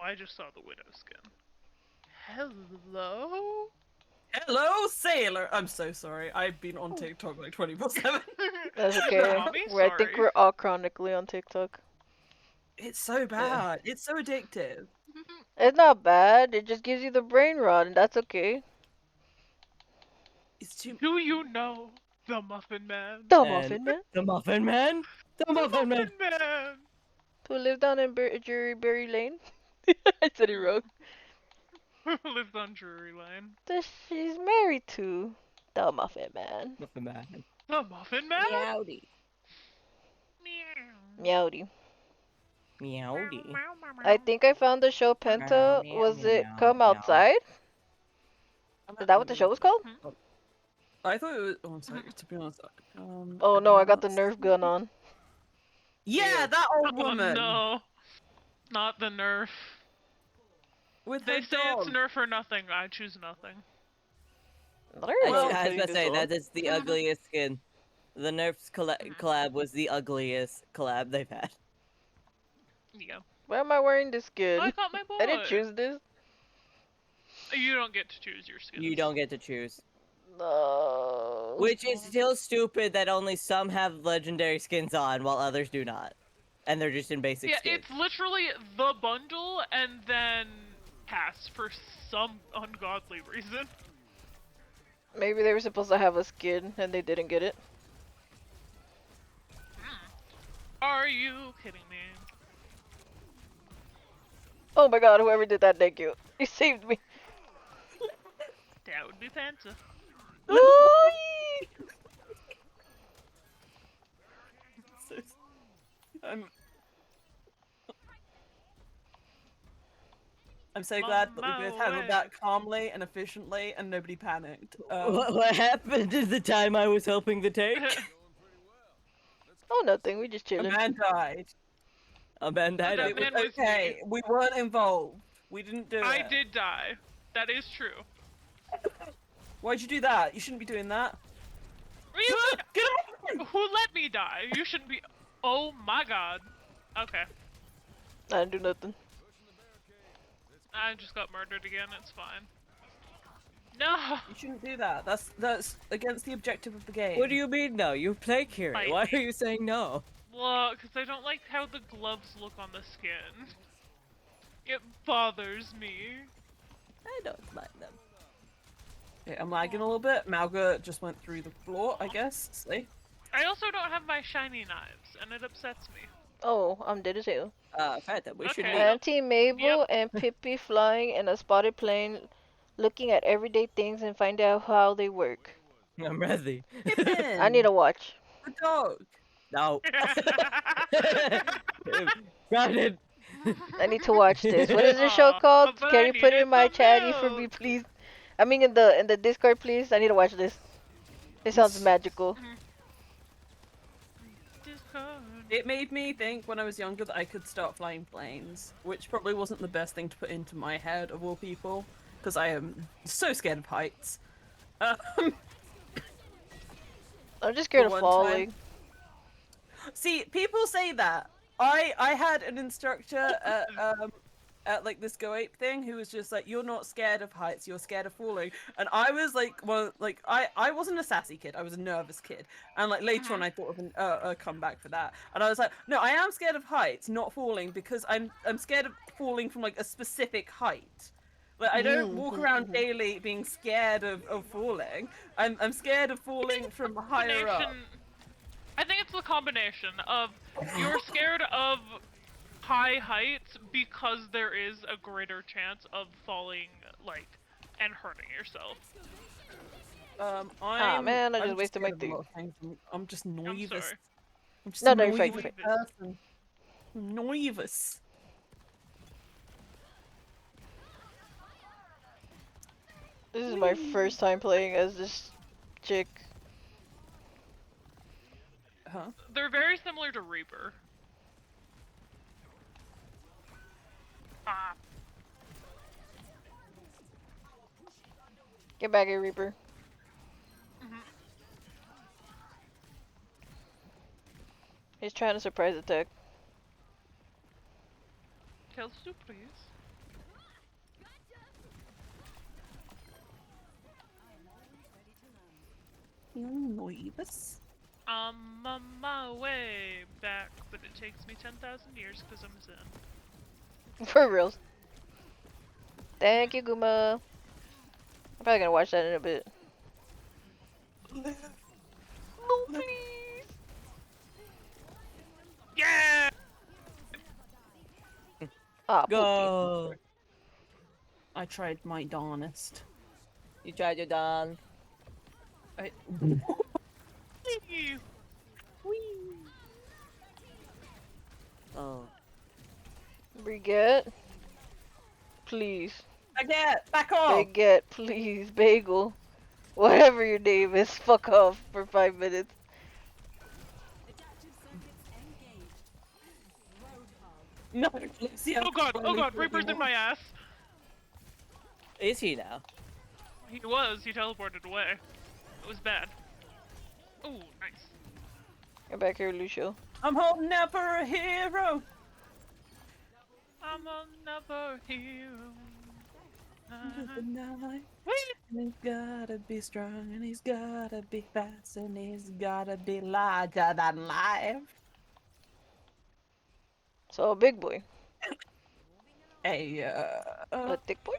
I just saw the Widow skin. Hello? Hello, sailor. I'm so sorry. I've been on TikTok like 24/7. That's okay. Mommy, I think sorry. we're all chronically on TikTok. It's so bad. It's so addictive. It's not bad, it just gives you the brain rot, and that's okay. It's too. Do you know the Muffin Man? The And Muffin Man? The Muffin Man. The Muffin Man. Man! Who lives down in Druryberry Lane? I said it wrong. Lives on Drury Lane. That she's married to the Muffin Man. Muffin Man. The Muffin Man? Meowdy. Meow. Meowdy. Meowdy. I think I found the show Penta. Meow, Was meow, it meow, Come meow. Outside? Is that what the show was called? I thought it was. Oh, sorry. To be honest. Oh no, I got the Nerf gun on. Yeah, that old Oh woman. no. Not the Nerf. With They her say dog. it's Nerf or nothing. I choose nothing. I was gonna say that is the ugliest skin. The Nerf's collab was the ugliest collab they've had. Yeah. Why am I wearing this skin? I got my boy. I didn't choose this. You don't get to choose your skins. You don't get to choose. No. Which is still stupid that only some have legendary skins on while others do not. And they're just in basic Yeah, skins. it's literally the bundle and then pass for some ungodly reason. Maybe they were supposed to have a skin and they didn't get it. Are you kidding me? Oh my god, whoever did that, thank you. You saved me. That would be Panta. I'm so glad that we both handled that calmly and efficiently and nobody panicked. What happened is the time I was helping the tank? Oh, nothing. We just A chilling. man died. A man died. That It was man was okay. We weren't involved. We didn't do it. I did die. That is true. Why'd you do that? You shouldn't be doing that. Who let me die? You shouldn't be. Oh my god. Okay. I didn't do nothing. I just got murdered again. It's fine. No. You shouldn't do that. That's against the objective of the game. What do you mean no? You play Kiri. Fight Why me. are you saying no? Look, because I don't like how the gloves look on the skin. It bothers me. I don't mind them. Okay, I'm lagging a little bit. Malga just went through the floor, I guess. See? I also don't have my shiny knives, and it upsets me. Oh, I'm dead as hell. Fanta, we should Okay. leave. Auntie Mabel Yep. and Pippi flying in a spotted plane, looking at everyday things and find out how they work. I'm ready. I need to watch. The dog. No. Grounded. I need to watch this. What is this show Aw, called? but Can I you put it needed in my some chatty for me, milk. please? I mean, in the Discord, please. I need to watch this. It sounds magical. It made me think when I was younger that I could start flying planes, which probably wasn't the best thing to put into my head of all people, because I am so scared of heights. I'm just scared of falling. See, people say that. I had an instructor at like this Go Ape thing who was just like, "You're not scared of heights, you're scared of falling." And I was like, well, like I wasn't a sassy kid, I was a nervous kid. And like later on, I thought of a comeback for that. And I was like, no, I am scared of heights, not falling, because I'm scared of falling from like a specific height. Like I don't walk around daily being scared of falling. I'm scared of falling from higher up. I think it's the combination of you're scared of high heights because there is a greater chance of falling, like, and hurting yourself. Man, I I'm just wasted my scared of a thing. lot of things. I'm just nervous. sorry. I'm just No, a no, you're fine, nervous you're fine. person. I'm nervous. This is my first time playing as this chick. Huh? They're very similar to Reaper. Ah. Get back here, Reaper. He's trying to surprise attack. Kills you, please. You're nervous. I'm on my way back, but it takes me 10,000 years because I'm Zen. For reals. Thank you, Guma. I'm probably gonna watch that in a bit. No, please. Yeah. Ah, Go. I tried my darnest. You tried your darn. I. Oh. Brigitte. Please. Back off! Baguette, please. Bagel. Whatever your name is, fuck off for 5 minutes. No, Oh god, Reaper's in my ass. Is he now? He teleported away. It was bad. Oh, nice. Get back here, Lucio. I'm holding out for a hero. I'm another hero. He's gotta be strong, and he's gotta be fast, and he's gotta be larger than life. So, big boy. A thick boy?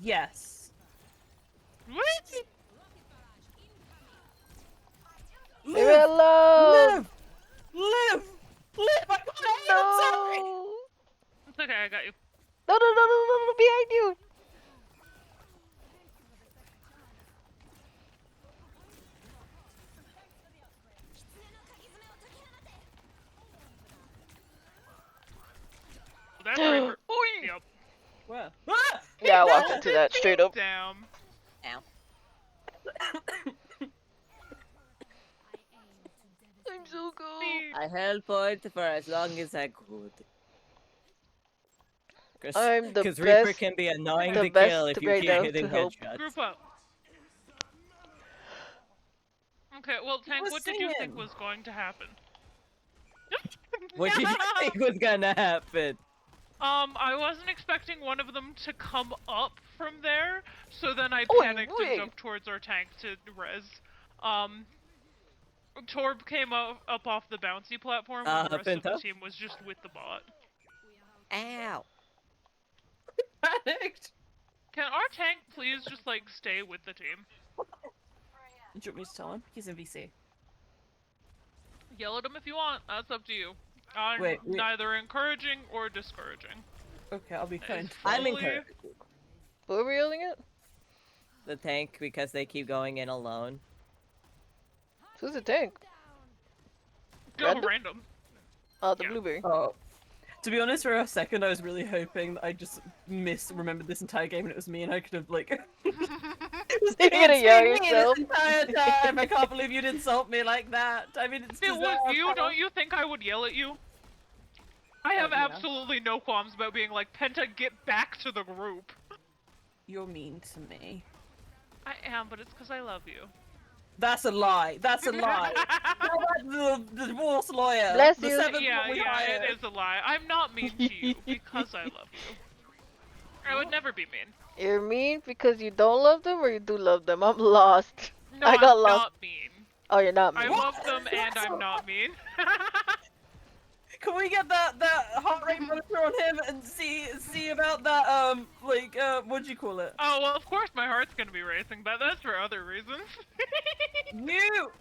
Yes. What? Leave it alone! Live! I got it! No! It's okay, I got you. No, behind you! That's Reaper. Oi! Yep. Where? Yeah, I walked into that straight up. Damn. Ow. I'm so cool. I held point for as long as I could. I'm the Because Reaper best- can be annoying the to best kill if you right keep now hitting to help. headshots. Group up. Okay, well, Tank, what did you think was going to happen? What did you think was gonna happen? I wasn't expecting one of them to come up from there, so then I Oy panicked vey. and jumped towards our tank to res. Torb came up off the bouncy platform when the rest of the Pinto? team was just with the bot. Ow. Panicked. Can our tank please just like stay with the team? Do you want me to tell him? He's in VC. Yell at him if you want. That's up to you. I'm Wait. neither encouraging or discouraging. Okay, I'll be kind. I'm encouraged. Who are we yelling at? The tank, because they keep going in alone. Who's the tank? Random. Oh, the blueberry. Oh. To be honest, for a second, I was really hoping that I just remembered this entire game and it was me, and I could have like. You're gonna yell yourself. This entire time. I can't believe you'd insult me like that. I mean, it's. If it was you, don't you think I would yell at you? I have absolutely no qualms about being like, Penta, get back to the group. You're mean to me. I am, but it's because I love you. That's a lie. That's a lie. the divorce lawyer. Bless the you. seventh Yeah, one we yeah, hired. it is a lie. I'm not mean to you because I love you. I would never be mean. You're mean because you don't love them or you do love them? I'm lost. No, I got I'm lost. not mean. Oh, you're not mean. I love them and I'm not mean. Can we get that heart rate monitor on him and see about that what'd you call it? Oh well, of course my heart's gonna be racing, but that's for other reasons. You.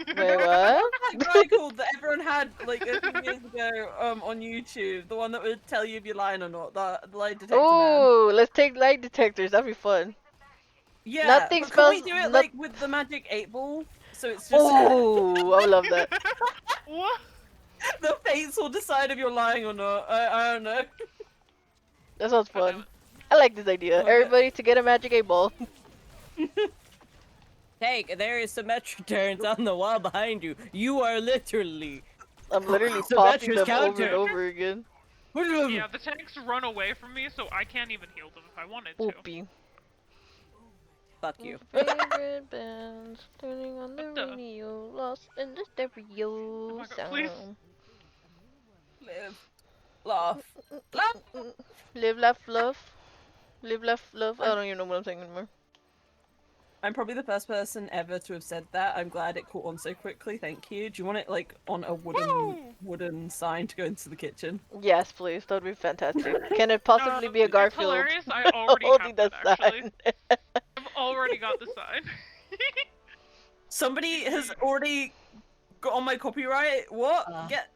Wait, what? That guy called that everyone had like a few years ago on YouTube, the one that would tell you if you're lying or not, the lie detector man. Ooh, let's take light detectors. That'd be fun. Yeah, Nothing but can we spells- do it not- like with the magic 8-ball? So it's just Ooh, I love that. What? The fates will decide if you're lying or not. I don't know. That sounds fun. I like this idea. Everybody to get a magic 8-ball. Tank, there is symmetric turns on the wall behind you. You are literally. I'm literally popping Symmetric them counter. over and over again. Yeah, the tanks run away from me, so I can't even heal them if I wanted to. Oopie. Fuck you. Favorite bands turning on the radio, lost in the stereo my God, please. sound. Live. Laugh. Live, laugh, love. Live, laugh, love. I don't even know what I'm saying anymore. I'm probably the first person ever to have said that. I'm glad it caught on so quickly. Thank you. Do you want it like on a wooden sign to go into the kitchen? Yes, please. That would be fantastic. Can it possibly be a Garfield? It's hilarious. I already holding have that that, actually. sign? I've already got the sign. Somebody has already got on my copyright. What? Get.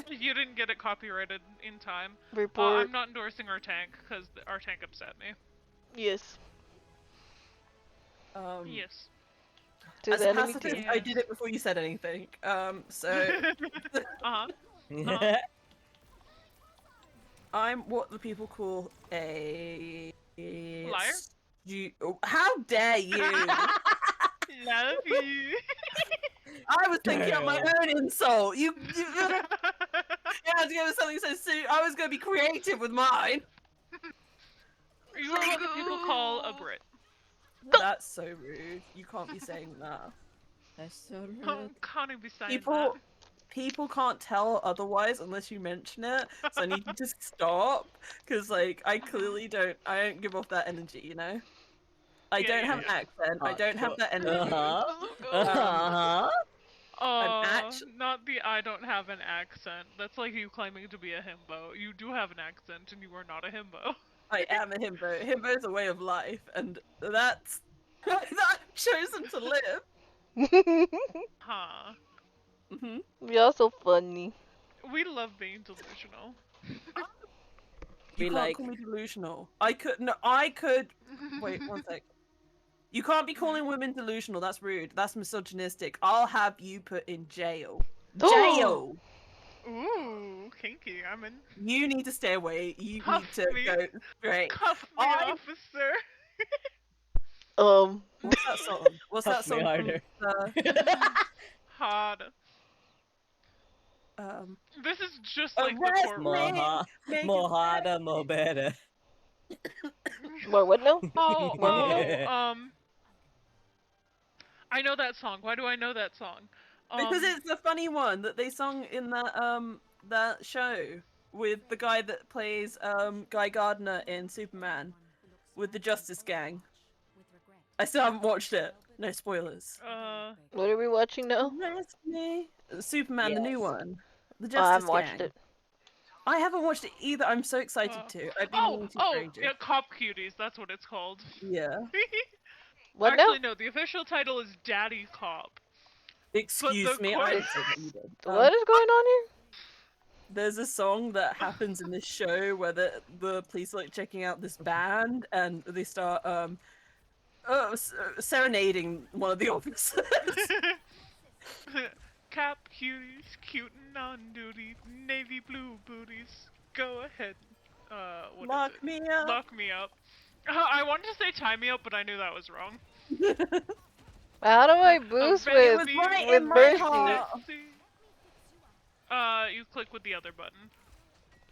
You didn't get it copyrighted in time. Report. I'm not endorsing our tank because our tank upset me. Yes. Yes. To As the a enemy pacifist, team. I did it before you said anything. So. I'm what the people call a liar. How dare you? Love you. I was thinking of my own insult. You had to go with something so soon. I was going to be creative with mine. You are what the people call a Brit. That's so rude. You can't be saying that. That's so rude. Oh, can't even be saying that. People can't tell otherwise unless you mention it. So I need you to stop because, like, I don't give off that energy. You know. I don't have an accent. I don't have that energy. Not the I don't have an accent. That's like you claiming to be a himbo. You do have an accent and you are not a himbo. I am a himbo. Himbo is a way of life, and that's that I've chosen to live. Huh. You're so funny. We love being delusional. You can't call me delusional. I could. Wait, one sec. You can't be calling women delusional. That's rude. That's misogynistic. I'll have you put in jail. Jail. Ooh, kinky. I'm in. You need to stay away. You Cuff need to me. go straight. Cuff me, officer. What's that song? What's that Cuff me song? harder. Hard. This is just like the Arrest courtroom. more harder, more better. What now? Oh, I know that song. Why do I know that song? Because it's the funny one that they sung in that show with the guy that plays Guy Gardner in Superman with the Justice Gang. I still haven't watched it. No spoilers. What are we watching now? Superman, the new one. The I Justice haven't watched Gang. it. I haven't watched it either. I'm so excited to. I've been meaning to for ages. Yeah, Cop Cuties. That's what it's called. Yeah. What Actually, now? no. The official title is Daddy Cop. Excuse me, I didn't say that you did. What is going on here? There's a song that happens in this show where the police are like checking out this band and they start serenading one of the officers. Cop Cuties, cutin' on duty, navy blue booties. Go ahead. What Lock is it? me up. Lock me up. I wanted to say tie me up, but I knew that was wrong. How do I boost with Mercy? You click with the other button.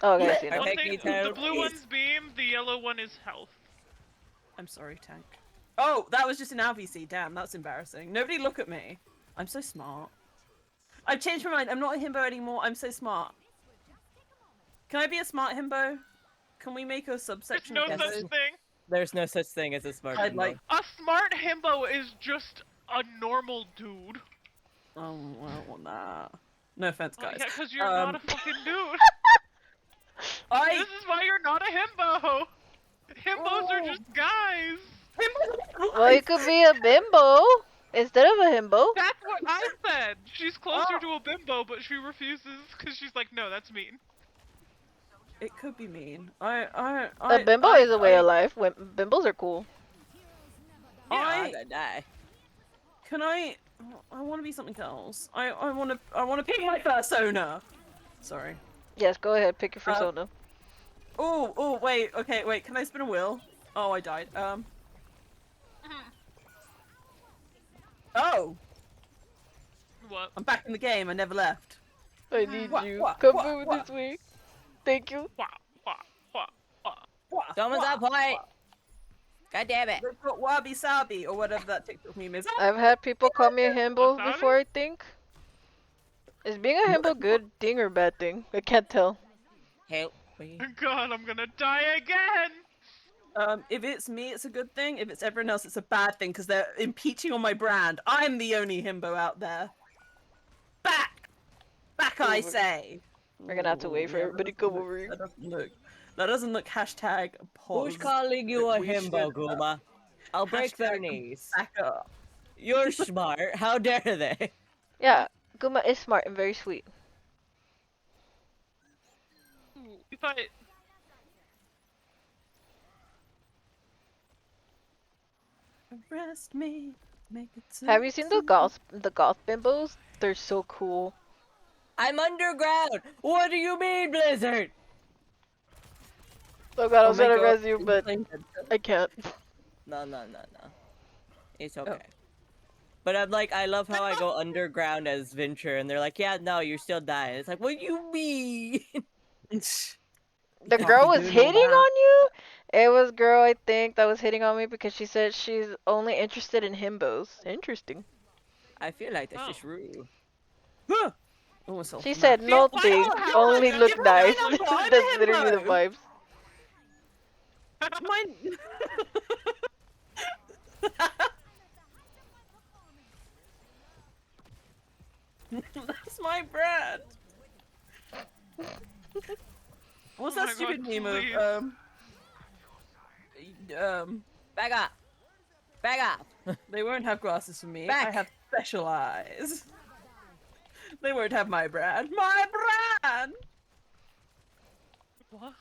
Oh, okay, I see now. One thing, the blue one's beam, the yellow one is health. I'm sorry, Tank. Oh, that was just an LVC. Damn, that's embarrassing. Nobody look at me. I'm so smart. I've changed my mind. I'm not a himbo anymore. I'm so smart. Can I be a smart himbo? Can we make a subsection There's of no himbos? such thing. There's no such thing as a smart I'd himbo. like- A smart himbo is just a normal dude. Oh, well, nah. No offense, guys. Yeah, because you're not a fucking dude. This is why you're not a himbo. Himbos are just guys. Well, you could be a bimbo instead of a himbo. That's what I said. She's closer to a bimbo, but she refuses because she's like, no, that's mean. It could be mean. A bimbo is a way of life. Bimbos are cool. I'm gonna die. Can I want to be something else. I want to pick my persona. Sorry. Yes, go ahead. Pick your persona. Oh, wait. Okay, wait. Can I spin a wheel? Oh, I died. Oh. What? I'm back in the game. I never left. I need you. Come move this way. Thank you. Someone's on point. God damn it. They've got wabi sabi or whatever that TikTok meme is. I've had people call me a himbo before, I think. Is being a himbo a good thing or bad thing? I can't tell. Help me. God, I'm gonna die again. If it's me, it's a good thing. If it's everyone else, it's a bad thing because they're impeaching on my brand. I'm the only himbo out there. Back, I say. We're gonna have to wait for everybody to come over here. That doesn't look hashtag pause. Who's calling you a We himbo, should, Guma? I'll break their hashtag knees. Back up. You're smart. How dare they? Yeah, Guma is smart and very sweet. If I... Arrest me. Make it so Have you seen the goth bimbos? They're so cool. I'm underground. What do you mean, Blizzard? Oh god, I was Oh my gonna God. res you, but I can't. No. It's okay. But I'm like, I love how I go underground as Venture, and they're like, yeah, no, you're still dying. It's like, what do you mean? The girl was hitting on you? It was girl, I think, that was hitting on me because she said she's only interested in himbos. Interesting. I feel like that's just rude. She said no thing, only look nice. That's literally the vibes. Mine. That's my brand. What's that stupid meme of back up. They won't have glasses for me. Back. I have special eyes. They won't have my brand. My brand. What?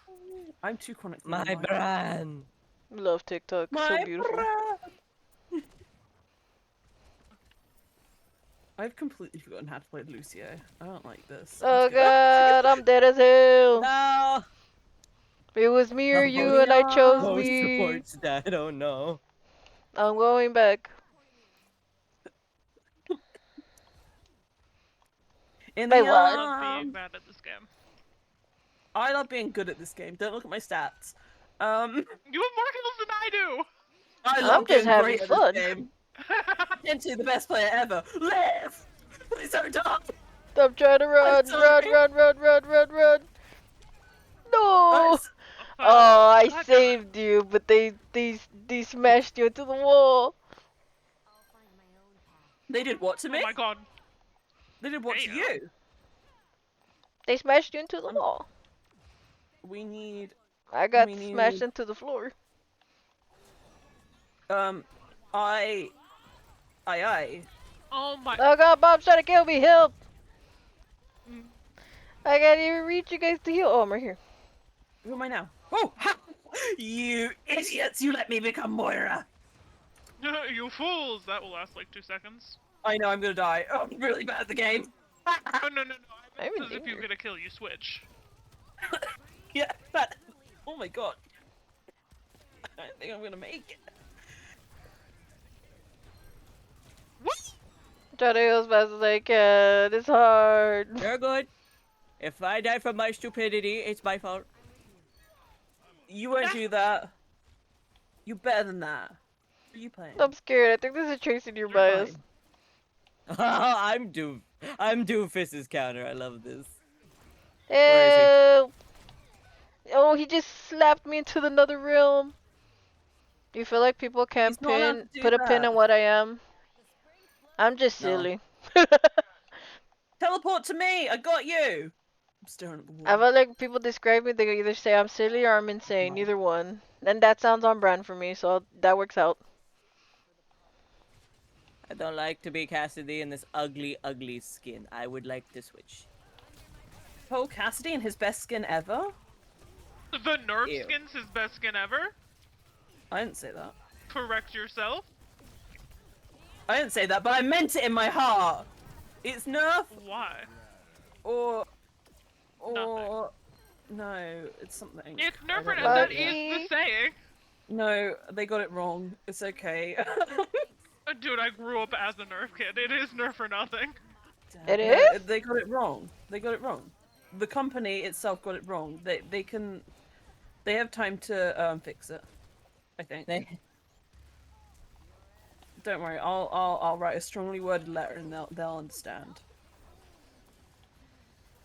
I'm too chronic. My brand. Love TikTok. So beautiful. Brand. I've completely forgotten how to play Lucio. I don't like this. Oh god, I'm dead as hell. No. It was me or you, and I chose Most me. supports dead. Oh no. I'm going back. In Wait, the what? I love being bad at this game. I love being good at this game. Don't look at my stats. You have more kills than I do. I I'm love just being having great at fun. this game. Into the best player ever. Live! Please don't die! I'm trying to run. No! Oh, I saved you, but they smashed you into the wall. They did what to me? Oh my god. They did what to you? They smashed you into the wall. We need. I got we smashed need. into the floor. I. Aye. Oh my. Oh god, Bob's trying to kill me. Help! I can't even reach you guys to heal. Oh, I'm right here. Who am I now? Oh! Ha! You idiots! You let me become Moira! You fools! That will last like 2 seconds. I know I'm gonna die. Oh, I'm really bad at the game. Oh, no. I I'm in meant if you danger. get a kill, you switch. Yeah, but. Oh my god. I don't think I'm gonna make it. What? Try to heal as fast as I can. It's hard. You're good. If I die from my stupidity, it's my fault. You won't do that. You better than that. What are you playing? I'm scared. I think there's a Tracy nearby us. I'm Doofus's counter. I love this. Help! Oh, he just slapped me into another realm. Do you feel like people can't He's not allowed to do put a pin that. on what I am? I'm just silly. Teleport to me! I got you! I'm staring at the wall. I feel like people describe me, they either say I'm silly or I'm insane. Neither one. And that sounds on brand for me, so that works out. I don't like to be Cassidy in this ugly, ugly skin. I would like to switch. Cole Cassidy in his best skin ever? The Nerf Ew. skin's his best skin ever? I didn't say that. Correct yourself. I didn't say that, but I meant it in my heart! It's Nerf Why? or... No, it's something. It's I Nerf, don't know. that is the saying. No, they got it wrong. It's okay. Dude, I grew up as a Nerf kid. It is Nerf or nothing. It No, is? they got it wrong. They got it wrong. The company itself got it wrong. They have time to fix it. I think. Don't worry. I'll write a strongly worded letter and they'll understand.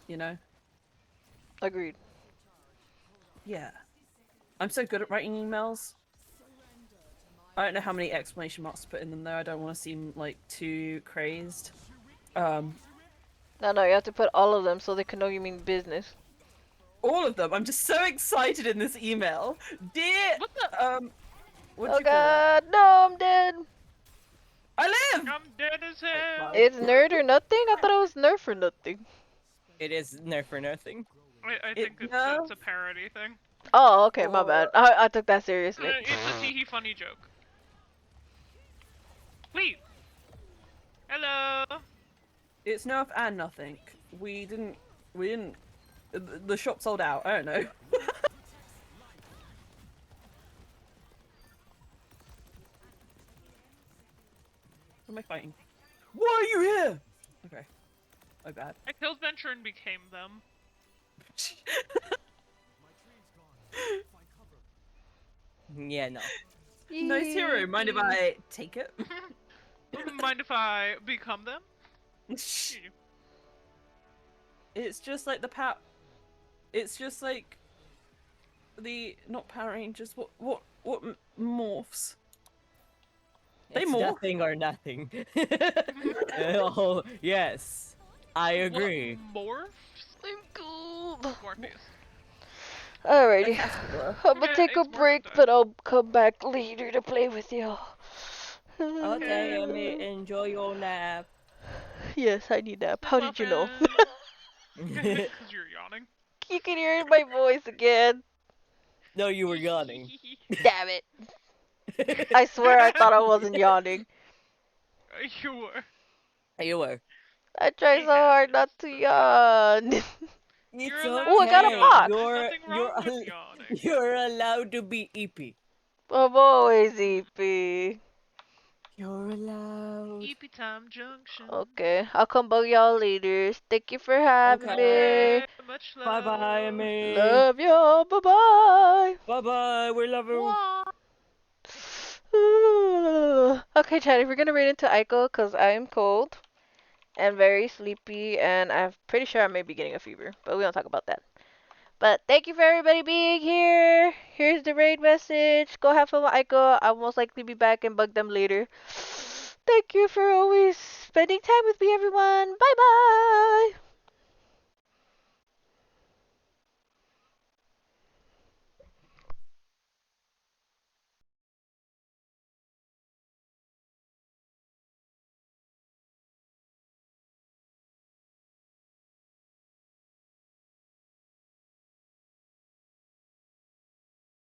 You know? Agreed. Yeah. I'm so good at writing emails. I don't know how many exclamation marks to put in them though. I don't want to seem like too crazed. No, you have to put all of them so they can know you mean business. All of them. I'm just so excited in this email. Dear what the what'd Oh you call god, no, I'm dead. I live! I'm dead as hell. It's nerd or nothing? I thought it was nerf or nothing. It is Nerf or nothing. I think it's a parody thing. Oh, okay, my bad. I took that seriously. It's a teehee funny joke. Wait. Hello. It's Nerf and nothing. We didn't the shop sold out. I don't know. What am I fighting? Why are you here? Okay. My bad. I killed Venture and became them. Yeah, no. Nice hero. Mind if I take it? Mind if I become them? It's just like it's just like the not Power Rangers. What morphs? They It's morph. nothing or nothing. Oh, yes. I agree. Morphs? I'm cold. Morpheus. Alrighty. I'm gonna take a It's break, but I'll come back later to play with y'all. Okay, Amy, enjoy your nap. Yes, I need that. How did you know? Because you're yawning. You can hear it in my voice again. No, you were yawning. Damn it. I swear I thought I wasn't yawning. You were. You were. I tried so hard not to yawn. It's Oh, I got a box. You're allowed to be eepy. I'm always EP. You're allowed. EP Time Junction. Okay, I'll come bug y'all later. Thank you for having me. Much Bye bye, Amy. Love y'all. Bye bye. Bye bye. We love you. Okay, Chatty, we're gonna read into Aiko because I am cold and very sleepy, and I'm pretty sure I may be getting a fever, but we don't talk about that. But thank you for everybody being here. Here's the raid message. Go have fun with Aiko. I'll most likely be back and bug them later. Thank you for always spending time with me, everyone. Bye bye.